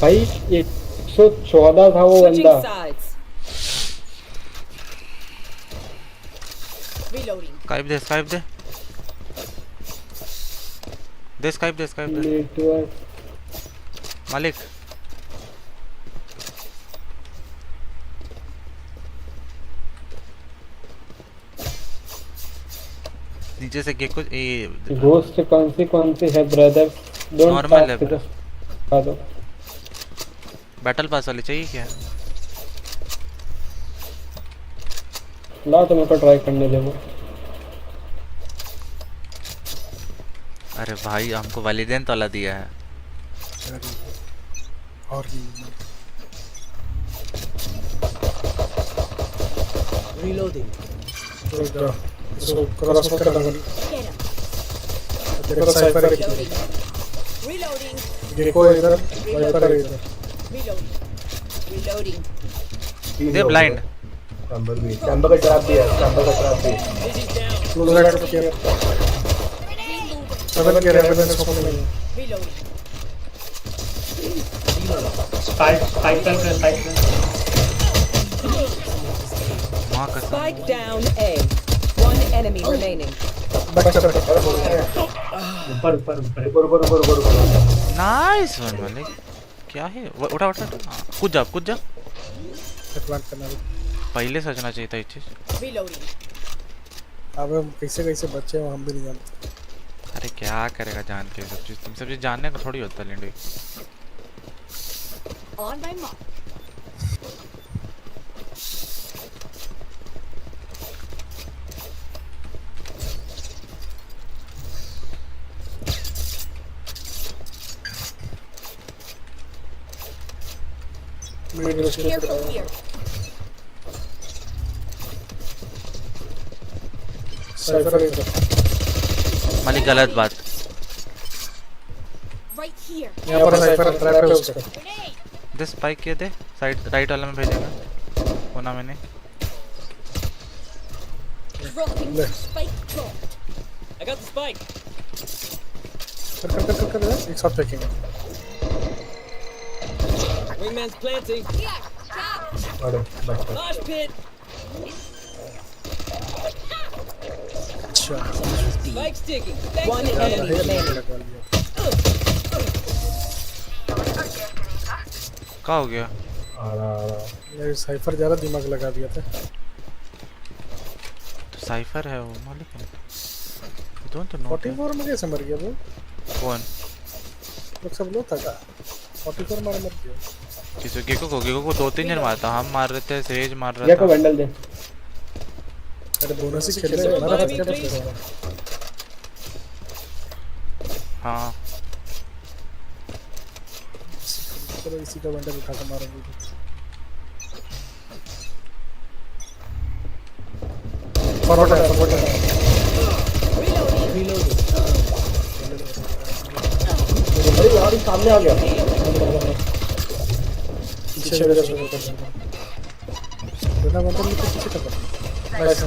भाई 114 था वो बंदा। स्काइप दे स्काइप दे मालिक। नीचे से गेको घोस्ट कौन सी है ब्रदर? नॉर्मल है ब्रो। बैटल पास वाली चाहिए क्या? ला तो मेरे को ट्राई करने दे वो। अरे भाई हमको वैलिडेंट वाला दिया है। और Reloading. इसको क्रॉस कर दूंगा। देखो साइफर है। गेको इधर वाइपर इधर। दे ब्लाइंड। चैम्बर का ट्रैप भी है। क्लोज लगा के किया। सब के रेफरेंस को नहीं। Spike Spike down A. One enemy remaining. ऊपर नाइस वन मालिक। क्या है? उठा कूद जा। प्लांट करना पहले सोचना चाहिए था ये चीज। अब हम कैसे बच्चे हैं हम भी नहीं जानते। अरे क्या करेगा जान के सब चीज जानने का थोड़ी होता है Lende. On my mark. Careful here. Cipher इधर। मालिक गलत बात। Right here. यहाँ पर साइफर ट्रैप है उसका। दे स्पाइक किए दे साइड राइट वाला में भेजेगा। होना मैंने। Dropping spike drop. I got the spike. कर एक साथ फेंकेंगे। Wingman's planting. Mosh pit. Spike sticking. One enemy remaining. क्या हो गया? मेरे साइफर ज़्यादा दिमाग लगा दिया था। तो साइफर है वो मालिक है। तो 44 में कैसे मर गया वो? कौन? लोग सब लोग था क्या? 44 मार मर गया। किसी गेको को 2-3 जन मारता, हम मार रहे थे, सेज मार रहा था। गेको बंडल दे। अरे बोनस ही खेल रहे हमारा बच्चा तो खेल रहा है। हाँ चलो इसी का बंडल उठा के मारेंगे। फॉरवर्ड है। अरे यार सामने आ गया। पीछे मेरे से बिना बंडल के पीछे कर। नाइस।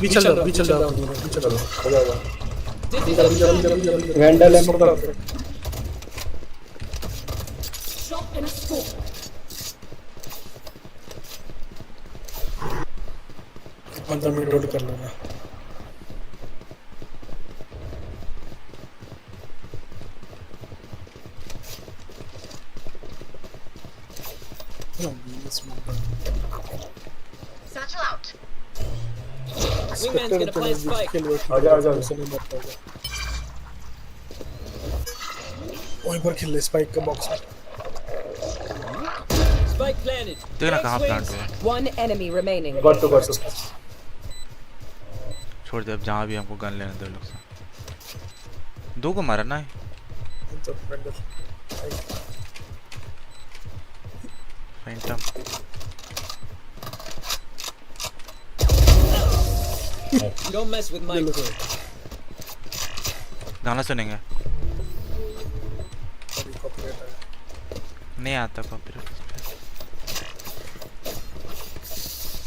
भी चल रहा। वैंडल है। अंदर में डोड कर लेना। Satchel out. Wingman's gonna plant spike. आजा। वहीं पर खेल ले स्पाइक का बॉक्स। Spike planted. देखना कहाँ प्लांट हुआ। One enemy remaining. Got two. छोड़ दे अब, जहाँ भी हमको गन लेने दो लोग से। 2 को मारा ना है। Phantom Don't mess with my crew. गाना सुनेंगे। नहीं आता कॉपीराइट।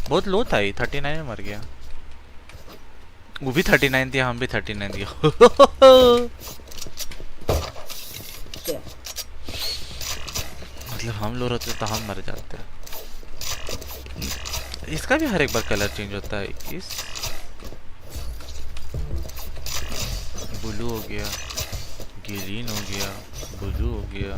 बहुत लो था ही, 39 में मर गया। वो भी 39 दिया, हम भी 39 दिया। मतलब हम लो रहते तो हम मर जाते। इसका भी हर एक बार कलर चेंज होता है। इस ब्लू हो गया, ग्रीन हो गया, ब्लू हो गया।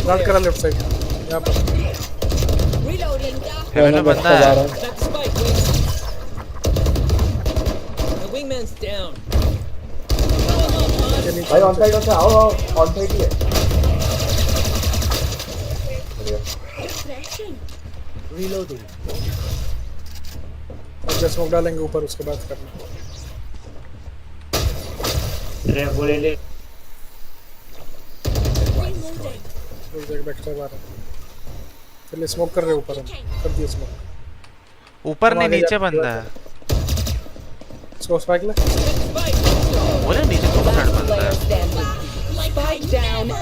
राइट करा लेफ्ट साइड यहाँ पर। हेवन बंदा है। The wingman's down. भाई ऑन साइड से आओ ऑन साइड ही है। रीलोडिंग। अब जब स्मोक डालेंगे ऊपर उसके बाद करना। अरे बोले ले। एक बैकस्टैब आ रहा है। चलिए स्मोक कर रहे ऊपर हम। कर दिए स्मोक। ऊपर नहीं नीचे बंदा है। इसको स्पाइक ले। बोले नीचे दोनों साइड बंदा है। Spike down A.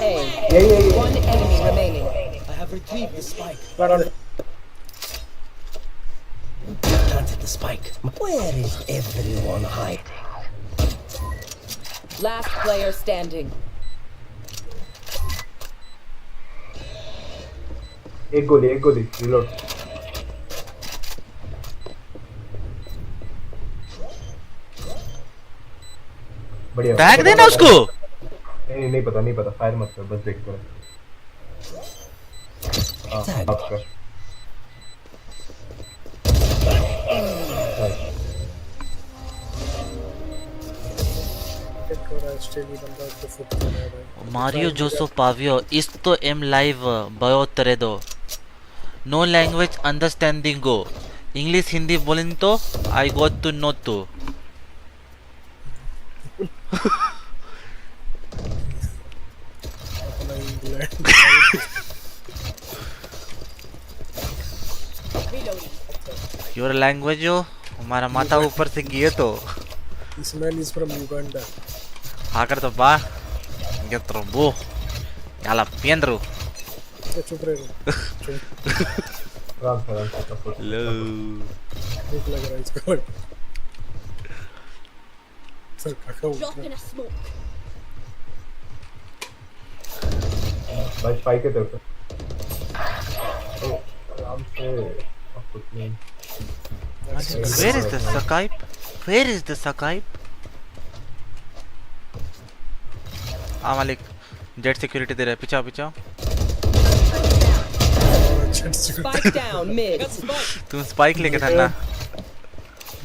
ये One enemy remaining. I have retrieved the spike. Planted the spike. Where is everyone hiding? Last player standing. एक गोली रिलोड। बढ़िया। टैग देना उसको। नहीं पता फायर मत कर, बस देख कर। आपका Mario Joseph Pavio isto em live bio tredo no language understanding go English Hindi बोलें तो I got to know to your language हो हमारा माथा ऊपर से गिए तो This man is from Uganda. आकर तो बा get trombo याला piendro चुप रहे लो भूख लग रहा है इसको Drop in a smoke. भाई स्पाइक है तेरे पे आराम से कुछ नहीं Where is the Skype? Where is the Skype? मालिक जेट सिक्योरिटी दे रहा है पीछा पीछा Spike down mid. तुम स्पाइक लेके था ना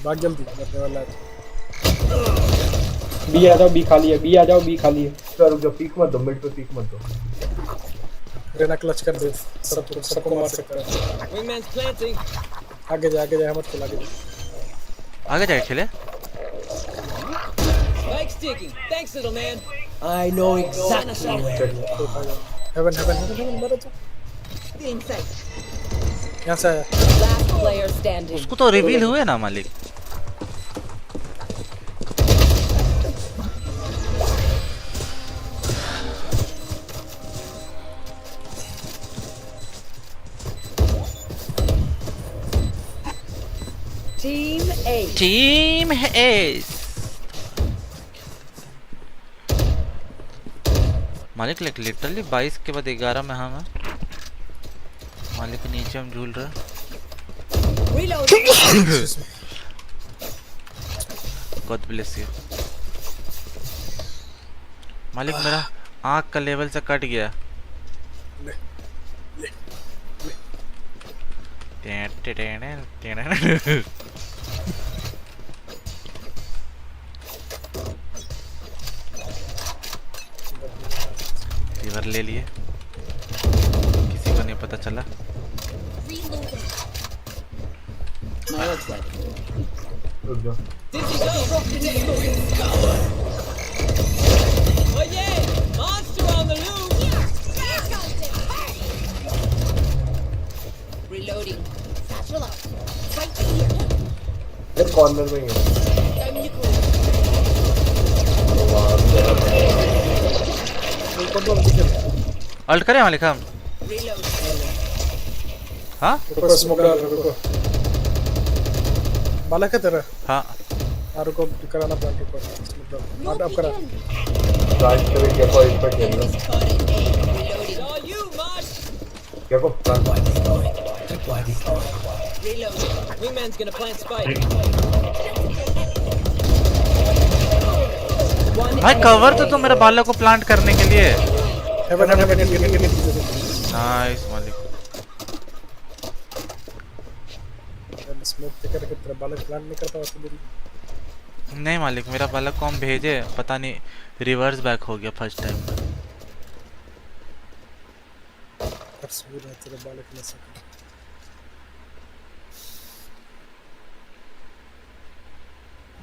भाग जल्दी मरने वाला है बी आ जाओ बी खाली है बी आ जाओ बी खाली है तो रुक जाओ पीक मत दो मिड पे पीक मत दो रेना क्लच कर दे सबको मार सकता है Wingman's planting. आगे जा मत चल आगे जाए चले Spike's ticking. Thanks, little man. I know exactly where you are. Heaven मारो तो यहाँ से आया Last player standing. उसको तो रिवील हुए ना मालिक Team Ace. Team Ace. मालिक लिटरली 22 के बाद 11 में हम हैं मालिक के नीचे हम झूल रहे God bless you. मालिक मेरा आँख का लेवल से कट गया रिवर ले लिए किसी को नहीं पता चला Oh yeah! Monster on the loose! Reloading. Satchel out. Right here. एक कॉर्नर में ही है अल्ट करें मालिक हम हाँ रुको स्मोक डाल रुको बाला का तेरा हाँ रुको कराना प्लान रुको स्मोक डाल आप करा लास्ट पे क्या कोई इस पर खेल रहा क्या को plan Wingman's gonna plant spike. भाई कवर तो मेरे बालों को प्लांट करने के लिए नाइस मालिक नहीं मालिक मेरा बालक को हम भेजे पता नहीं रिवर्स बैक हो गया फर्स्ट टाइम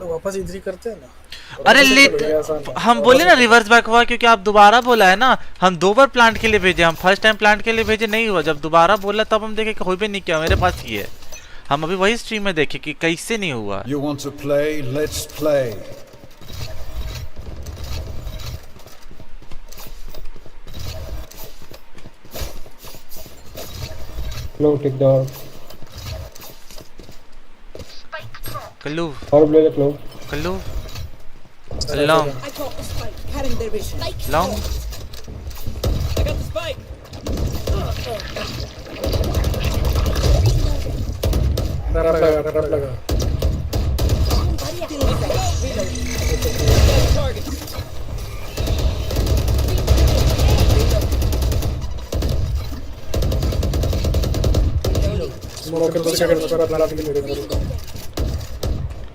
वापस इधर ही करते हैं ना अरे हम बोले ना रिवर्स बैक हुआ क्योंकि आप दोबारा बोला है ना हम 2 बार प्लांट के लिए भेजे हम फर्स्ट टाइम प्लांट के लिए भेजे नहीं हुआ जब दोबारा बोला तब हम देखे कि कोई भी नहीं किया मेरे पास ही है हम अभी वही स्ट्रीम में देखे कि कैसे नहीं हुआ You want to play? Let's play. लो टिक द कल्लू और ले ले लो कल्लू long long I got the spike. Trap लगा स्मोक कर दो सेकंड में प्लान के लिए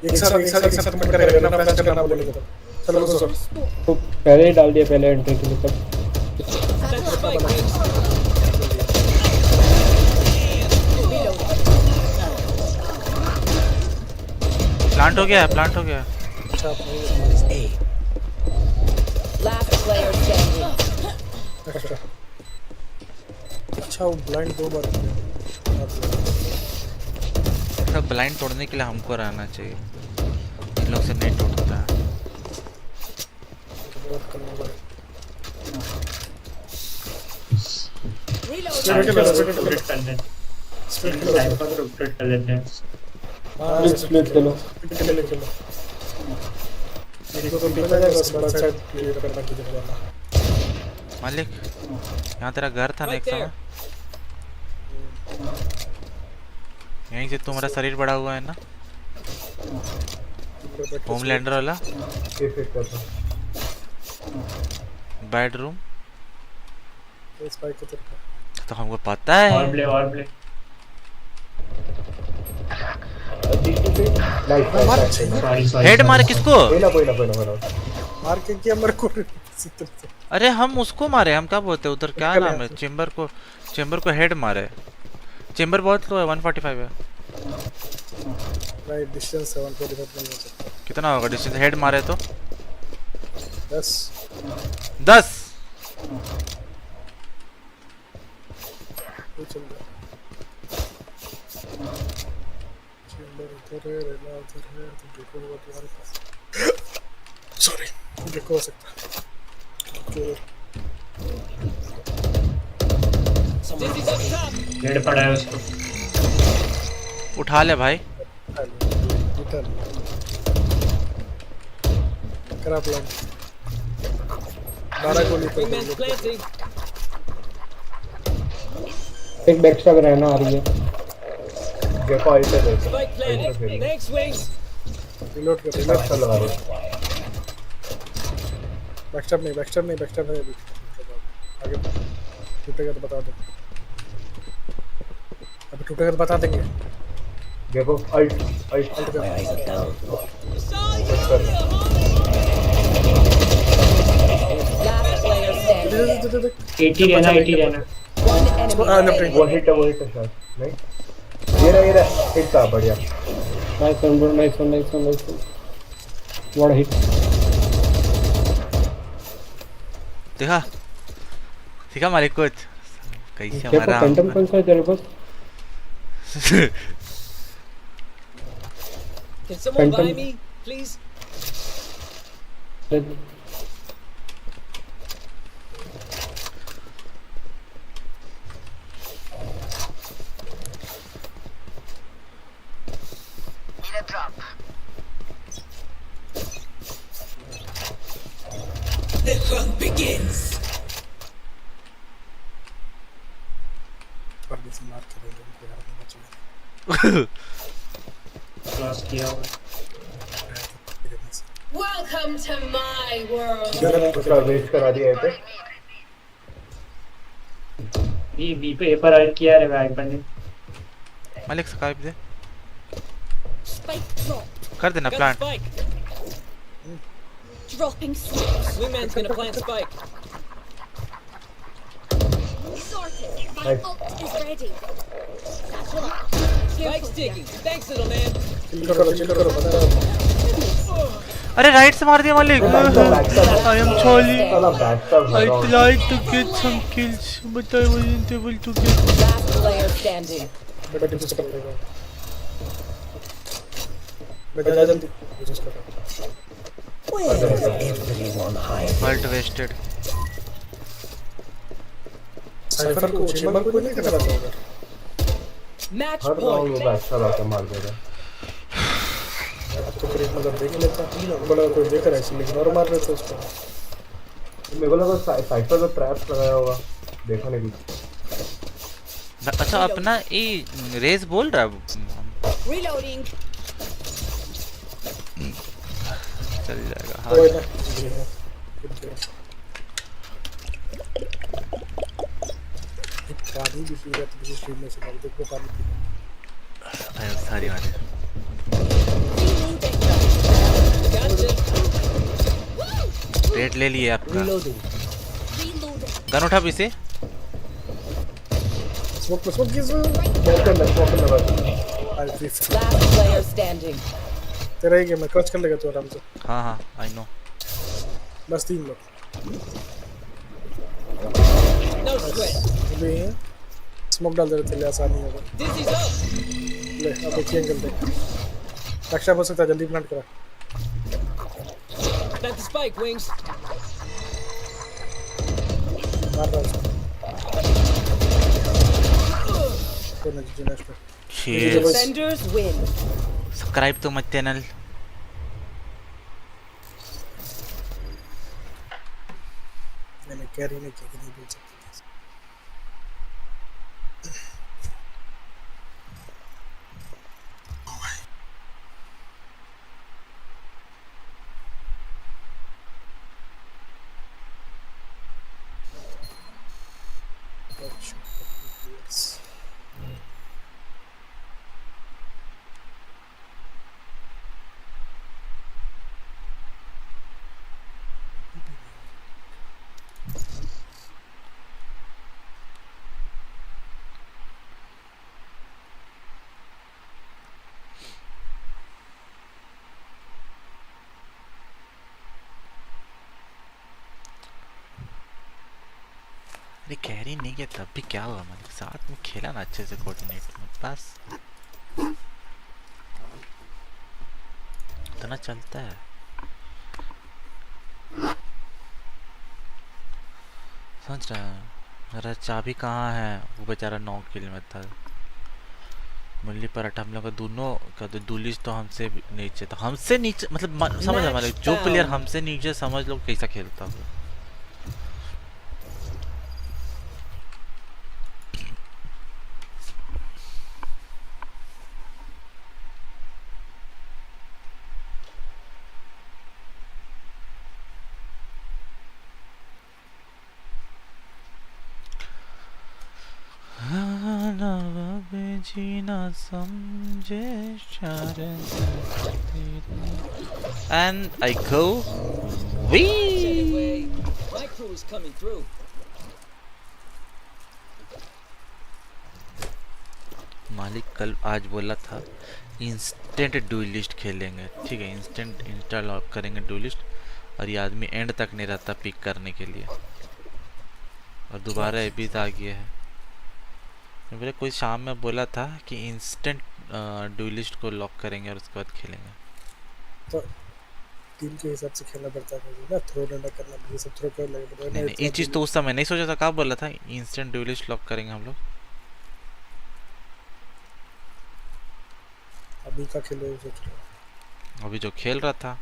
एक साथ कमेंट करेगा ना प्रेस करना बोलेगा चलो रुको तो पहले ही डाल दिया पहले एंट्री के लिए तब प्लांट हो गया प्लांट हो गया Last player standing. अच्छा वो ब्लाइंड 2 बार किया ब्लाइंड तोड़ने के लिए हमको रहना चाहिए इन लोग से नहीं टूटता है स्प्लिट चलो देखो तो पता है बस बस साइड क्लियर करना किधर जाना। मालिक यहाँ तेरा घर था ना एक समय, यहीं से तुम्हारा शरीर बड़ा हुआ है ना, होमलैंडर वाला बेडरूम। तो हमको पता है। और प्ले हेड मारे किसको? मार के क्या मर को। अरे हम उसको मारे, हम क्या बोलते हैं उधर, क्या नाम है, चेंबर को हेड मारे। चेंबर बहुत लो है, 145 है। राइट डिस्टेंस 145 नहीं हो सकता। कितना होगा डिस्टेंस हेड मारे तो? 10 चल रहा उधर है रेना उधर है तो देखो वो तुम्हारे पास। सॉरी देखो हो सकता हेड पड़ा है उसको, उठा ले भाई। करा प्लान 12 गोली तो एक बैक स्टैब रहना आ रही है। देखो आइटे देखो Spike planted. Thanks, Wings. Reload कर लगा दो। बैकस्टैब नहीं अभी आगे टूटेगा तो बता दो। अभी टूटेगा तो बता देंगे। देखो अल्ट कर। Last player standing. 80 रहना। वो हिट शॉट नहीं ये रहा हिट था बढ़िया। Nice one what hit. देखा मालिक कुछ कैसे हमारा फैंटम कौन सा है तेरे पास? Can someone buy me, please? The hunt begins. Class किया हुआ। Welcome to my world. उसका वेस्ट करा दिया है पे ये बी पे ए पर ऐड किया रे भाई बंदे। मालिक स्काइप दे Spike drop. कर देना Got plant. spike. Dropping smokes. Wingman's gonna plant spike. Sorted. My ult is ready. Satchel up. Spike's digging. Thanks, little man. Chill करो बता रहा अरे राइट से मार दिया मालिक। I am Charlie. साला backstab I'd like to get some kills, but I wasn't able to get. Last player standing. बेटा टिप्स कर लेगा। बेटा जा जल्दी टिप्स कर। Where is everyone hiding? Ult wasted. Cipher को चेंबर को नहीं करना होगा। Match हर राउंड point. वो बैकस्टैब आके मार देगा। तो फिर एक मतलब देख लेता बोला कोई देख रहा है इसलिए इग्नोर मार रहे थे उसको। मेरे को लगा साइफर पे ट्रैप्स लगाया होगा देखो नहीं अच्छा अपना ये रेस बोल रहा है। Reloading. चल जाएगा कोई ना पानी भी पी रहा था स्ट्रीम में से देखो पानी पी सारी वाले रेट ले लिए आपका। गन उठा पीछे। स्मोक किस Last player standing. तेरा ही गेम है क्रच कर लेगा तू आराम से। हाँ आई नो। बस 3 लोग No sweat. अभी स्मोक डाल दे रहे थे ले आसानी होगा। Dizzy's up. ले अब एक एंगल देख रक्षा हो सकता है जल्दी प्लांट करा। Plant the spike, Wings. मार रहा उसको। कोई ना जीना इसको। Defenders win. सब्सक्राइब तो मत चैनल। मैंने कैरी ने क्या नहीं बोल सकती थी। अरे कैरी नहीं किया तब भी क्या हुआ मालिक, साथ में खेला ना अच्छे से कोऑर्डिनेट में, बस इतना चलता है। समझ रहा है। मेरा चाबी कहाँ है, वो बेचारा 9 किल में था। मुरली पराठा हम लोग का दोनों का तो दुलिस तो हमसे नीचे था, हमसे नीचे मतलब समझ रहा मालिक, जो प्लेयर हमसे नीचे समझ लो कैसा खेलता वो। जीना समझे and I go wee. My crew is coming through. मालिक कल आज बोला था इंस्टेंट डुएलिस्ट खेलेंगे, ठीक है, इंस्टेंट इंस्टॉल लॉक करेंगे डुएलिस्ट, और ये आदमी एंड तक नहीं रहता पिक करने के लिए, और दोबारा एबीज आ गया है। मेरे कोई शाम में बोला था कि इंस्टेंट डुएलिस्ट को लॉक करेंगे और उसके बाद खेलेंगे। तो टीम के हिसाब से खेलना पड़ता है ना, थ्रो डंडा करना, ये सब थ्रो कर लगे। नहीं ये चीज़ तो उस समय नहीं सोचा था, कब बोला था इंस्टेंट डुएलिस्ट लॉक करेंगे हम लोग। अभी का खेलो सोच रहा, अभी जो खेल रहा था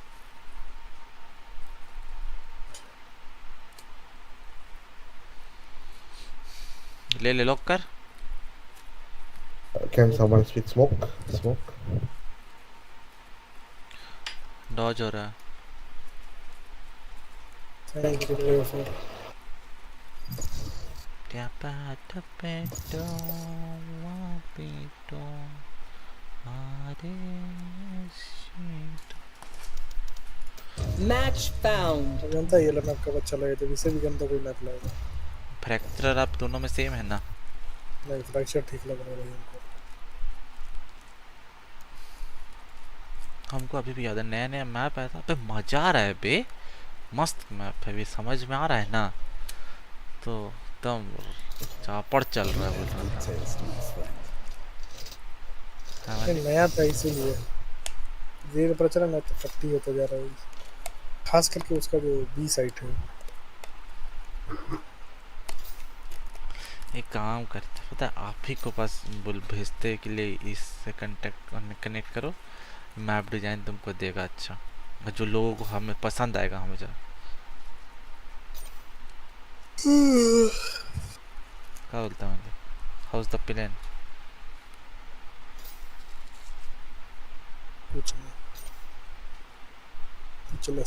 ले ले लॉक कर। Can someone speak smoke? Smoke. Dodge हो रहा है। Thank you for Match found. जानता है ये मैप का अच्छा लगे तो इसे भी गंदा कोई मैप लगेगा। फ्रैक्चर आप दोनों में सेम है ना? नहीं फ्रैक्चर ठीक लग रहा है इनको। हमको अभी भी याद है नया नया मैप आया था, पे मजा आ रहा है बे, मस्त मैप है, भी समझ में आ रहा है ना, तो एकदम चापड़ चल रहा है बोल रहा था। नया था इसीलिए धीरे पर चला, मैं तो पट्टी होता जा रहा है, खास करके उसका जो बी साइट है। एक काम करते पता है, आप ही को पास बोल भेजते के लिए इससे कनेक्ट करो, मैप डिजाइन तुमको देगा अच्छा, जो लोगों को हमें पसंद आएगा हमेशा। क्या बोलता हूँ, हाउस द प्लान चलो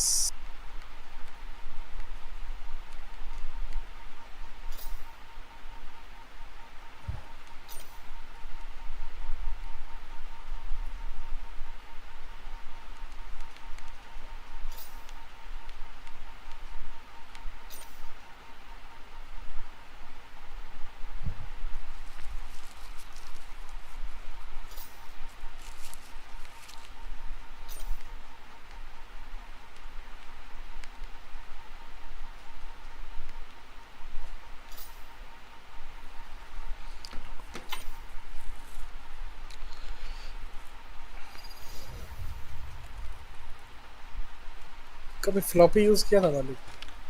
कभी फ्लॉपी यूज किया था मालिक?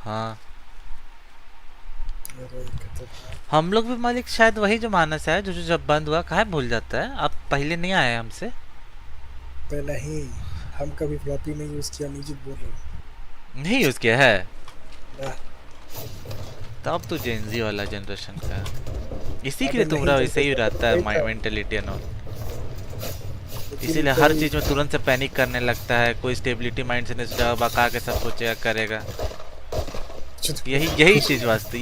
हाँ हम लोग भी मालिक, शायद वही जो मानस है जो जब बंद हुआ कहाँ भूल जाता है, आप पहले नहीं आए हमसे। नहीं हम कभी फ्लॉपी नहीं यूज किया, निजित बोल रहा हूँ। नहीं यूज किया है। तब तो जेनजी वाला जनरेशन का इसी के लिए तुम्हारा वैसे ही रहता है मेंटेलिटी एंड ऑल। इसीलिए हर चीज में तुरंत से पैनिक करने लगता है, कोई स्टेबिलिटी माइंड से नहीं बका के सब सोचेगा करेगा। यही चीज वास्ते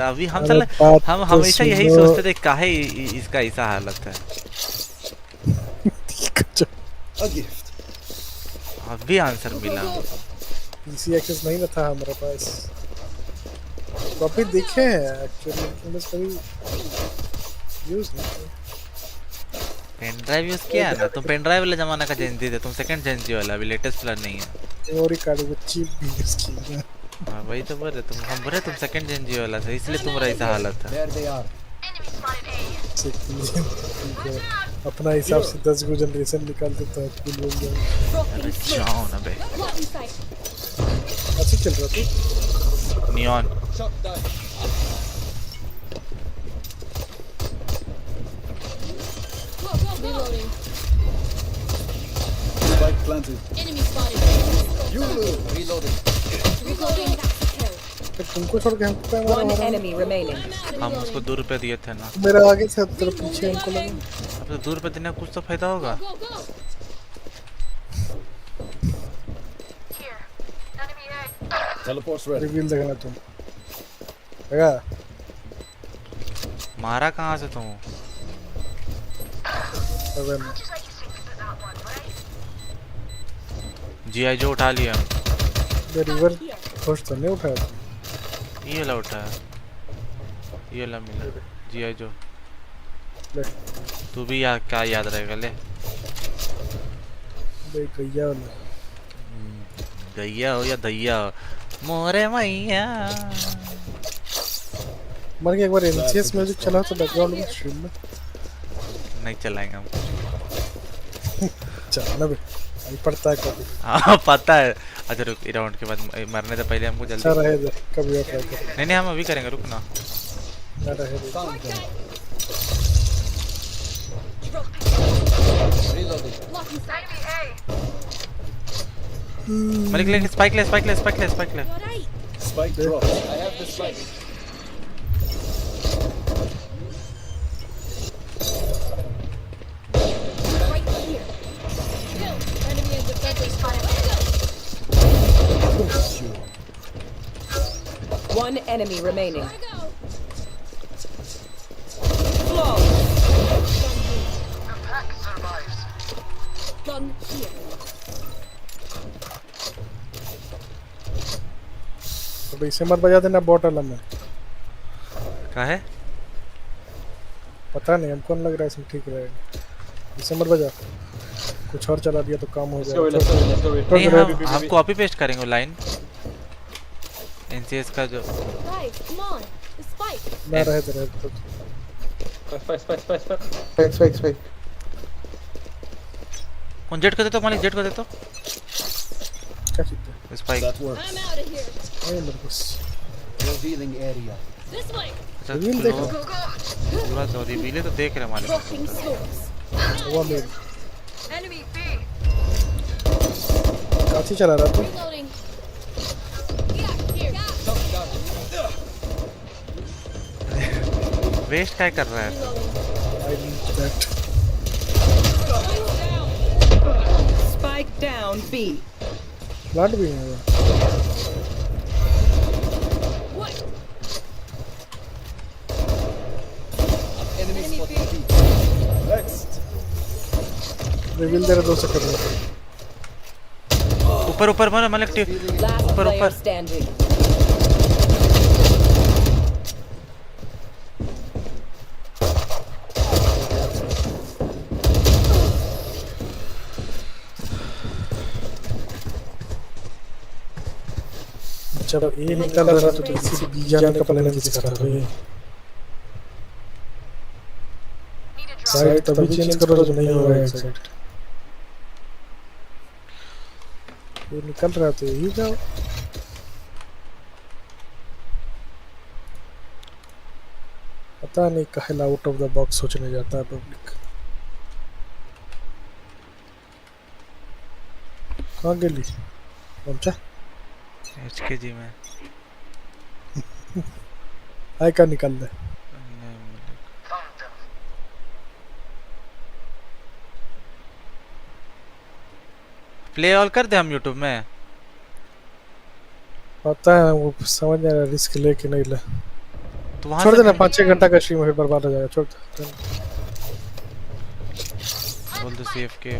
अभी हम हमेशा यही सोचते थे काहे इसका ऐसा हालत है। अभी आंसर मिला। पीसी एक्सेस नहीं ना था हमारे पास, कॉपी दिखे हैं एक्चुअली, लेकिन बस कभी यूज नहीं किया। पेन ड्राइव यूज किया है ना तुम? पेन ड्राइव वाला जमाना का जेनजी थे तुम, सेकंड जेनजी वाला, अभी लेटेस्ट वाला नहीं है। मेमोरी कार्ड वो चिप भी यूज किया। हां वही तो बोल रहे तुम, हम बोल रहे तुम सेकंड जेनजी वाला था, इसलिए तुम्हारा ऐसा हालत है। अपना हिसाब से 10 गो जनरेशन निकाल देता है कुल बोल जाए। अरे जाओ ना बे। अच्छा चल रहा था neon. Reloading. Spike planted. Enemy spotted. You reloading. Reloading. तुमको छोड़ के हमको मारा। One enemy remaining. हम उसको 2 रुपए दिए थे ना। मेरा आगे से तेरे पीछे हमको लगा। अब तो 2 रुपए देने का कुछ तो फायदा होगा। Teleport's ready. रिवील देखना तुम। लगा। मारा कहाँ से तुम? जीआई जो उठा लिया। रिवर खोज तो नहीं उठाया। ये वाला उठाया, ये वाला मिला जीआई जो। तू भी क्या याद रहेगा ले। गैया वाला। गैया हो या दैया हो, मोरे मैया। मर के एक बार एनसीएस म्यूजिक चला तो बैकग्राउंड में स्ट्रीम में। नहीं चलाएंगे हम। चलना भी नहीं पड़ता है कभी। हाँ पता है। अच्छा रुक, राउंड के बाद मरने से पहले हमको जल्दी। अच्छा रहे कभी और ट्राई करें। नहीं हम अभी करेंगे, रुक ना। मलिक ले स्पाइक ले। Spike drop. I have the spike. Right here. Kill. Enemy and defender spotted. One enemy remaining. Gun here. अबे इसे मत बजा देना बॉटल में। क्या है? पता नहीं हमको लग रहा है इसमें ठीक रहेगा। इसे मत बजा, कुछ और चला दिया तो काम हो जाएगा। नहीं हम कॉपी पेस्ट करेंगे लाइन एनसीएस का जो। Guys, come on. The spike. ना रहे तो स्पाइक कौन जेट कर दे तो मालिक, जेट कर दे तो। क्या चीज़ है? Spike. I'm out of here. नहीं मेरे पास। Revealing area. This way. अच्छा रिवील देखो। पूरा तो रिवील तो देख रहे मालिक। Dropping smokes. वो मेरे Enemy B. काची चला रहा तू? Reloading. Here. वेस्ट क्या कर रहा है? I need that. Spike down B. Plant भी है। Enemy spotted. Next. रिवील दे रहा 2 सेकंड में। ऊपर मारो मालिक टी। Last ऊपर player standing. चलो ये निकल रहा तो इसी बी जाने का प्लान किस कर रहे हैं। साइड तभी चेंज करो जो नहीं हो रहा है साइड। ये निकल रहा तो यही जाओ। पता नहीं कहे आउट ऑफ द बॉक्स सोचने जाता है पब्लिक। कहाँ गेली पहुंचा एचकेजी में। आइकन निकाल दे। प्ले ऑल कर दे हम यूट्यूब में। पता है वो समझ नहीं आ रहा रिस्क ले कि नहीं ले। तो वहां छोड़ से देना 5-6 घंटा का स्ट्रीम फिर बर्बाद हो जाएगा। छोड़ दे। बोल दो सेफ के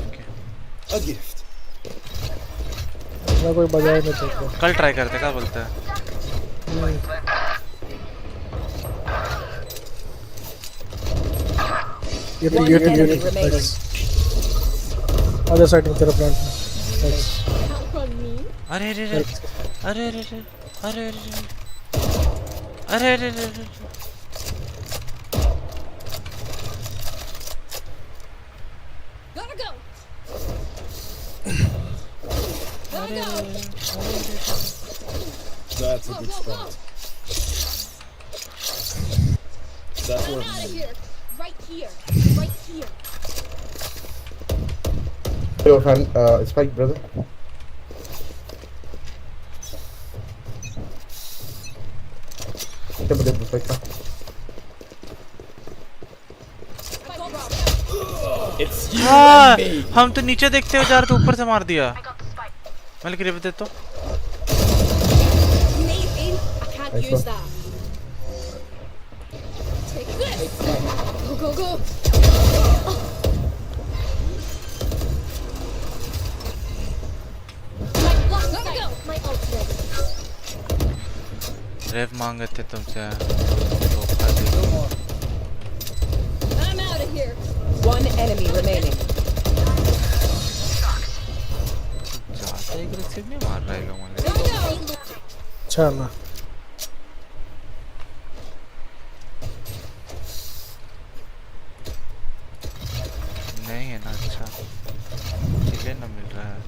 A gift. ना कोई बजाए नहीं तो कल ट्राई करते क्या बोलते हैं। ये अदर साइड में तेरा प्लांट है। अरे अरे अरे अरे अरे अरे अरे अरे अरे That's a good spot. That works. Right here. Right here. Yo, fan, Spike, brother. Spike. हाँ, हम तो नीचे देखते हो जा रहे थे, ऊपर से मार दिया। मैं लेके रिव दे तो। Use that. Take this. Go, go, go. My ultimate. रेव मांगे थे तुमसे। I'm out of here. One enemy remaining. ज़्यादा एग्रेसिव नहीं मार रहे लोग मुझे। अच्छा ना। नहीं है ना अच्छा। किले ना मिल रहा है।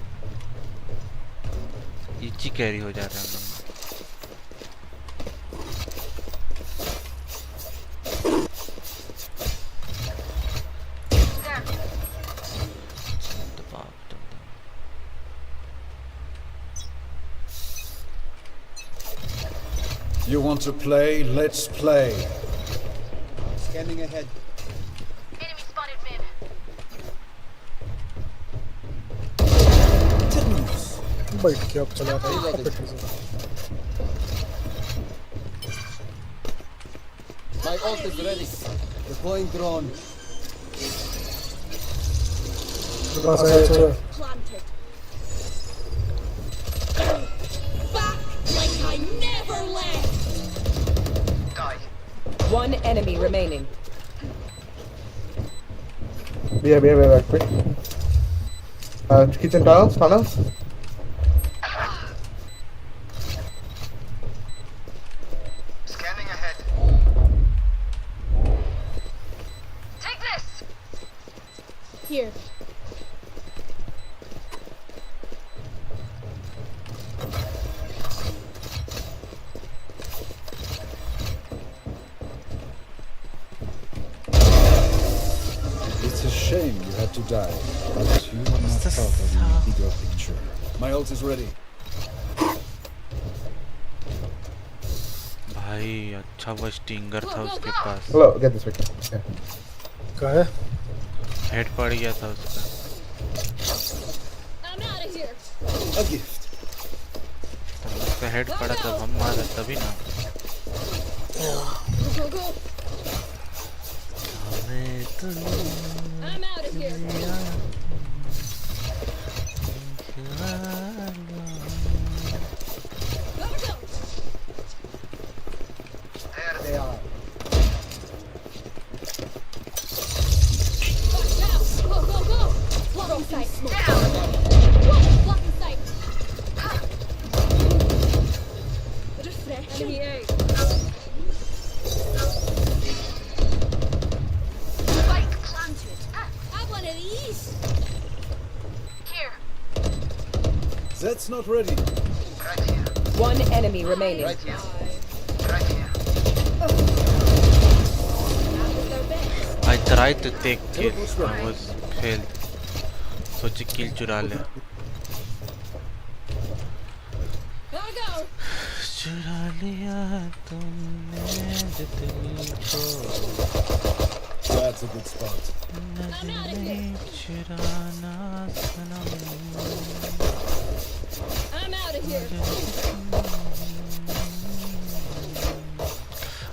इची कैरी हो जा रहा है। You want to play? Let's play. Scanning ahead. Enemy spotted mid. बैठ के अब चला रहा है। My ult is ready. Deploying drone. Planted. Back like I never left. One enemy remaining. Back quick. Kitchen tunnels. Scanning ahead. Take this. Here. It's a shame you had to die, but you are not part of the bigger picture. My ult is ready. भाई अच्छा वो stinger था उसके पास। Hello, get this back. क्या है? Head पड़ गया था उसका। I'm out of here. A gift. तब उसका हेड पड़ा तब हम मारे तभी ना। Go, go, go. I'm out of here. Gotta go. There they are. Watch out. Go, go, go. Blocking sight. Blocking sight. Refresh. Enemy A. Spike planted. Have one of these. Here. That's not ready. Right here. One enemy remaining. Right here. Right here. I tried to take kill, I was failed. सोची किल चुरा ले। Gotta go. चुरा लिया तुमने दिल को That's a good spot. नहीं चुराना सनम I'm out of here.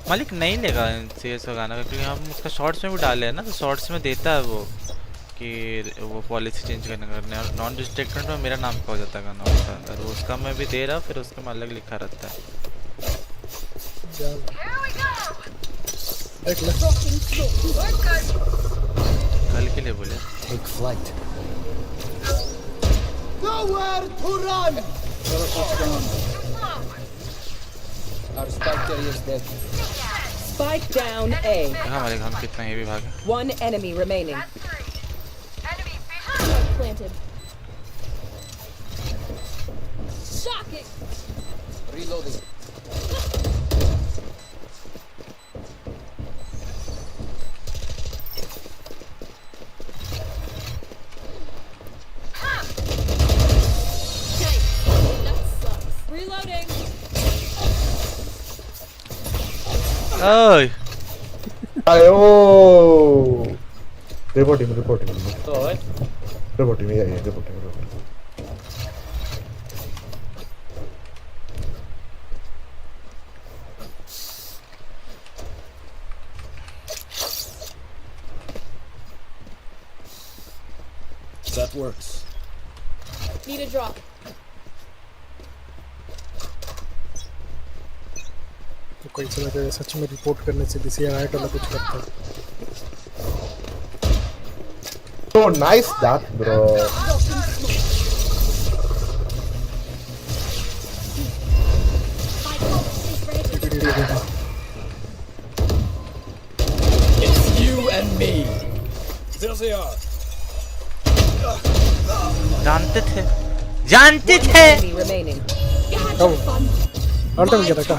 मालिक नहीं लेगा सीएस का गाना क्योंकि हम उसका शॉर्ट्स में भी डाले हैं ना, तो शॉर्ट्स में देता है वो कि वो पॉलिसी चेंज करने और नॉन रिस्ट्रिक्टेड में मेरा नाम का हो जाता है गाना उसका अंदर, वो उसका मैं भी दे रहा फिर उसके में अलग लिखा रहता है। कल के लिए बोले Take flight. Nowhere to run! Our spike carrier is dead. Spike down A. हाँ मालिक हम कितना हेवी भागे। One enemy remaining. Planted. Shocking. Reloading. Reloading. ओए Ayo! Report him. Alright. Report him, yeah, report him. That works. Need a drop. तो कोई समय पे सच में रिपोर्ट करने से किसी आया तो कुछ करता है। So nice that, bro. It's you and me. There they are. जानते थे Enemy remaining. अल्ट में क्या रखा?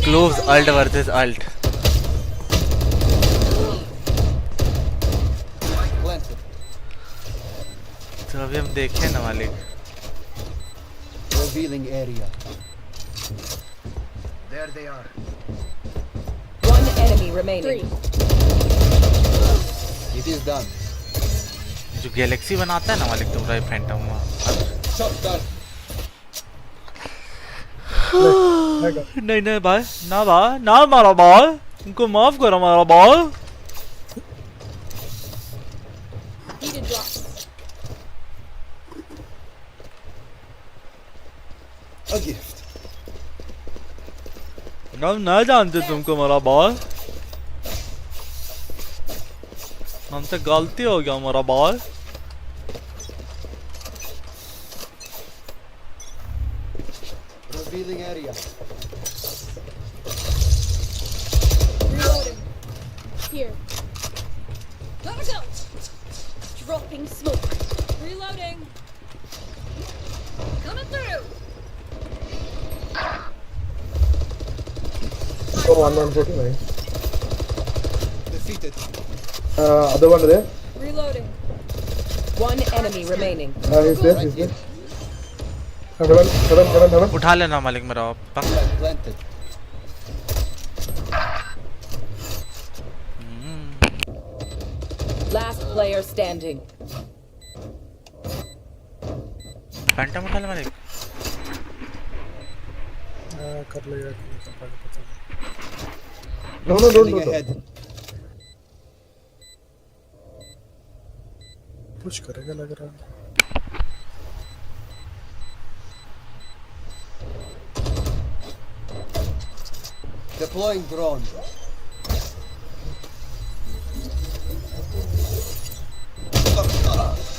Close ult versus ult. तो अभी हम देखें ना मालिक। Revealing area. There they are. One enemy remaining. It is done. जो गैलेक्सी बनाता है ना मालिक तुम्हारा फैंटम Shot done. नहीं नहीं भाई ना मारा भाई, उनको माफ करो मारा भाई। Need a drop. A gift. हम नहीं जानते तुमको मारा भाई, हमसे गलती हो गया मारा भाई। Revealing area. Reloading. Here. Gotta go. Dropping smoke. Reloading. Coming through. So 149. Defeated. Other one there. Reloading. One enemy remaining. He's there. Heaven. उठा लेना मालिक मेरा पक। Planted. Last player standing. Phantom उठा ले मालिक। कर लेगा कि नहीं कर पाएगा पता नहीं। No, don't. कुछ करेगा लग रहा है। Deploying drone.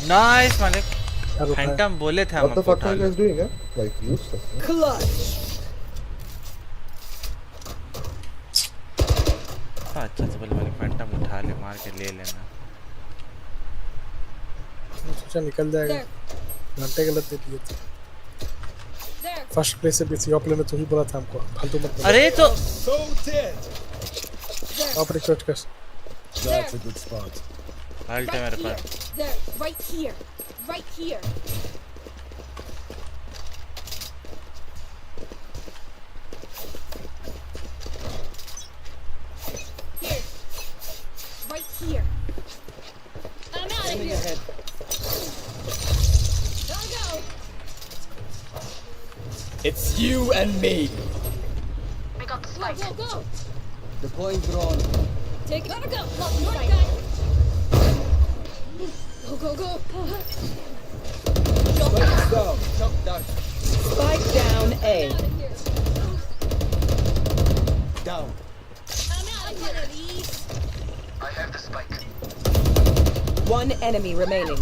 नाइस मालिक, फैंटम बोले थे हम। What the fuck are you guys doing? Like useless. Clutch. अच्छा से बोले मालिक फैंटम उठा ले, मार के ले लेना। सोचा निकल जाएगा, घंटे गलत दे दिए थे। फर्स्ट प्लेस से बीसी ऑपले में तू ही बोला था हमको फालतू मत। अरे तो आप रिसर्च कर। That's a good spot. Alt है मेरे पास। There, right here. Right here. Here. Right here. I'm out of here. Ahead. Go. It's you and me. We got the spike. Go. Deploying drone. Take it. Gotta go. One guy. Go. Spike down. Chop down. Spike down A. Down. I'm out of these. I have the spike. One enemy remaining.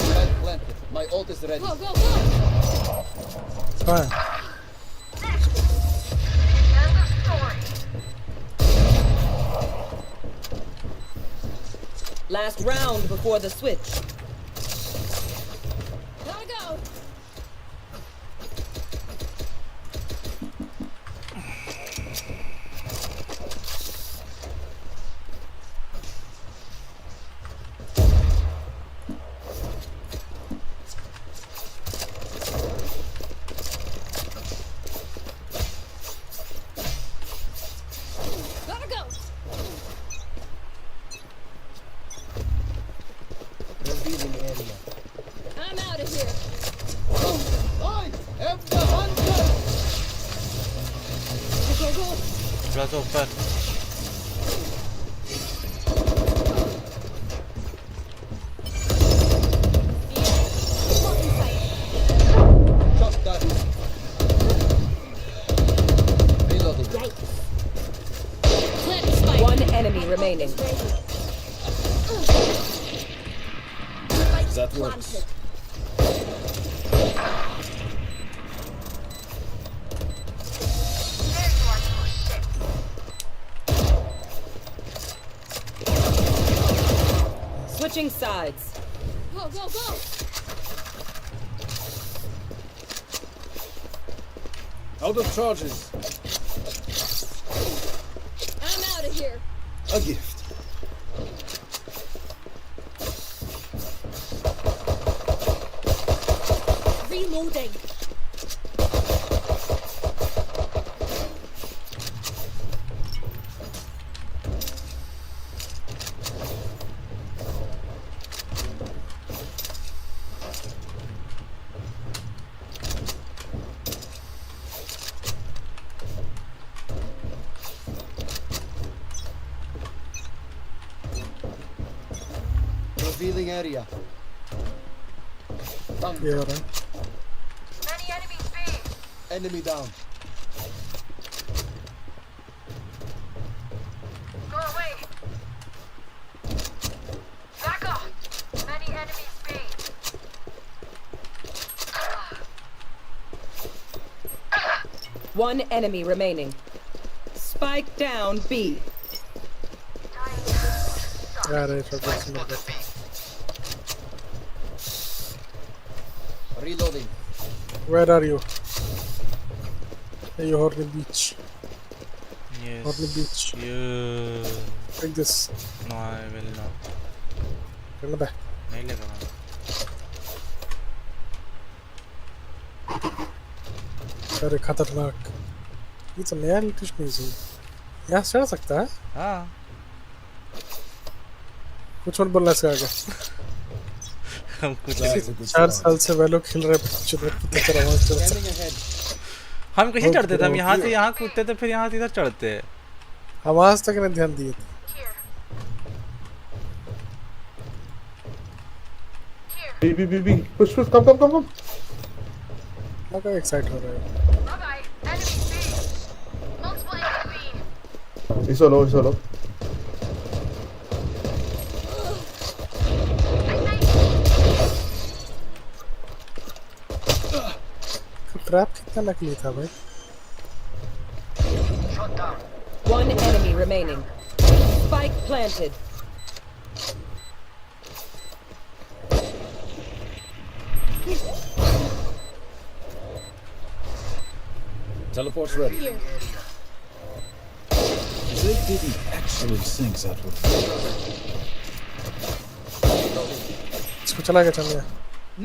Red planted. My ult is ready. Go. Fine. End of story. Last round before the switch. Gotta go. Gotta go. Revealing area. I'm out of here. I am the hunter. Go. Plus ऊपर. Chop that. Reloading. Plant the spike. One enemy remaining. That works. Switching sides. Go. Out of charges. I'm out of here. A gift. Reloading. Revealing area. ये हो रहा है. Many enemies B. Enemy down. Go away. Back off. Many enemies B. One enemy remaining. Spike down B. यार ये सब कुछ मिल गया. Reloading. Where are you? You are on the beach. Yes. On the beach. Yeah. Take this. No, I will not. करना है. नहीं लेगा मैं. अरे खतरनाक. ये तो नया लेटेस्ट न्यूज़ है. यहाँ से चढ़ सकता है? हाँ. कुछ और बोलना इसके आगे. हम कुछ 4 साल से वैलो खेल रहे बच्चों ने पता चला आवाज चढ़ता. हम कैसे चढ़ते थे? हम यहाँ से यहाँ कूदते थे, फिर यहाँ से इधर चढ़ते. आवाज तक ने ध्यान दिए थे. B. Push. Come. लगा एक्साइट हो रहा है. Bye-bye. Enemies B. Multiple enemies B. He's solo. Trap कितना नकली था भाई. Shot down. One enemy remaining. Spike planted. Teleport's ready. They didn't actually think that would. इसको चला के चल गया।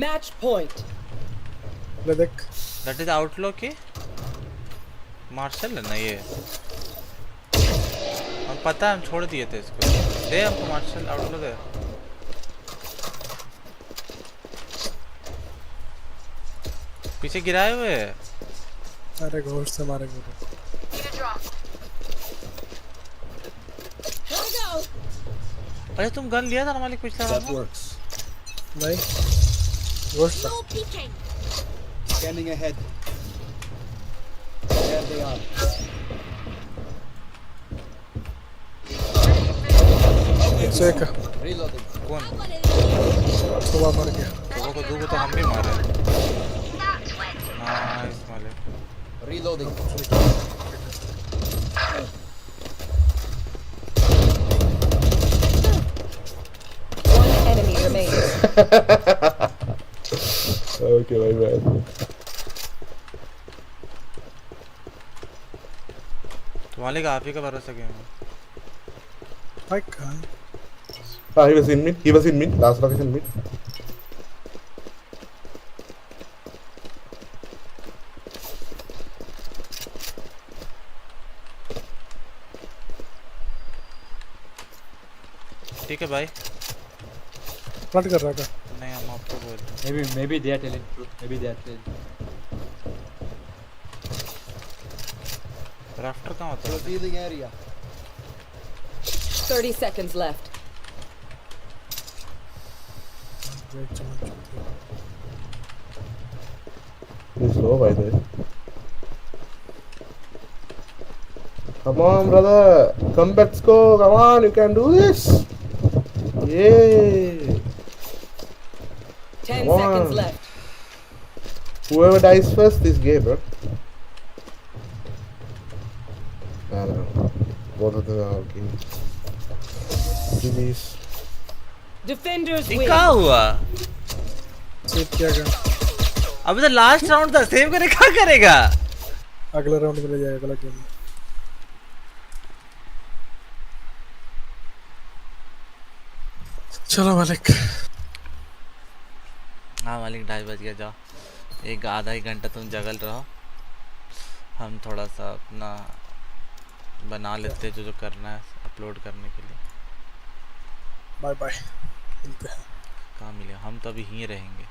Match point. ले देख। That is outlaw के मार्शल है ना ये। हम पता है हम छोड़ दिए थे इसको। दे हमको मार्शल आउटलो दे। पीछे गिराए हुए है। अरे घोष से मारेंगे। अरे तुम गन लिया था ना मालिक पिछला राउंड में? नहीं। घोष था। Scanning ahead. There they are. एक Reloading. कौन? सुबह मर गया। सुबह को दो को तो हम भी मारे। नाइस मालिक। Reloading. One enemy remains. Okay, my bad. मालिक आप ही का भरोसा क्या है? भाई कहाँ? He was in mid. He was in mid. Last location mid. ठीक है भाई। फ्लड कर रहा था। नहीं हम आपको बोल रहे हैं। Maybe they are telling truth. Maybe they are telling. Rafter कहाँ होता है? Revealing area. 30 seconds left. He's low by the way. Come on, brother. Come, let's go. Come on, you can do this. Yay. 10 Come seconds on. left. Whoever dies first is gay, bro. I don't know. Both of them are okay. GG's. Defenders ये win. क्या हुआ? Save किया गया। अबे तो last round था, save करे क्या करेगा? अगले राउंड में ले जाएगा अगला गेम। चलो मालिक। हाँ मालिक 2:30 बज गया, जाओ। एक आधा ही घंटा तुम जगल रहो, हम थोड़ा सा अपना बना लेते जो करना है अपलोड करने के लिए। बाय बाय, मिलते हैं। कहाँ मिले, हम तो अभी यहीं रहेंगे।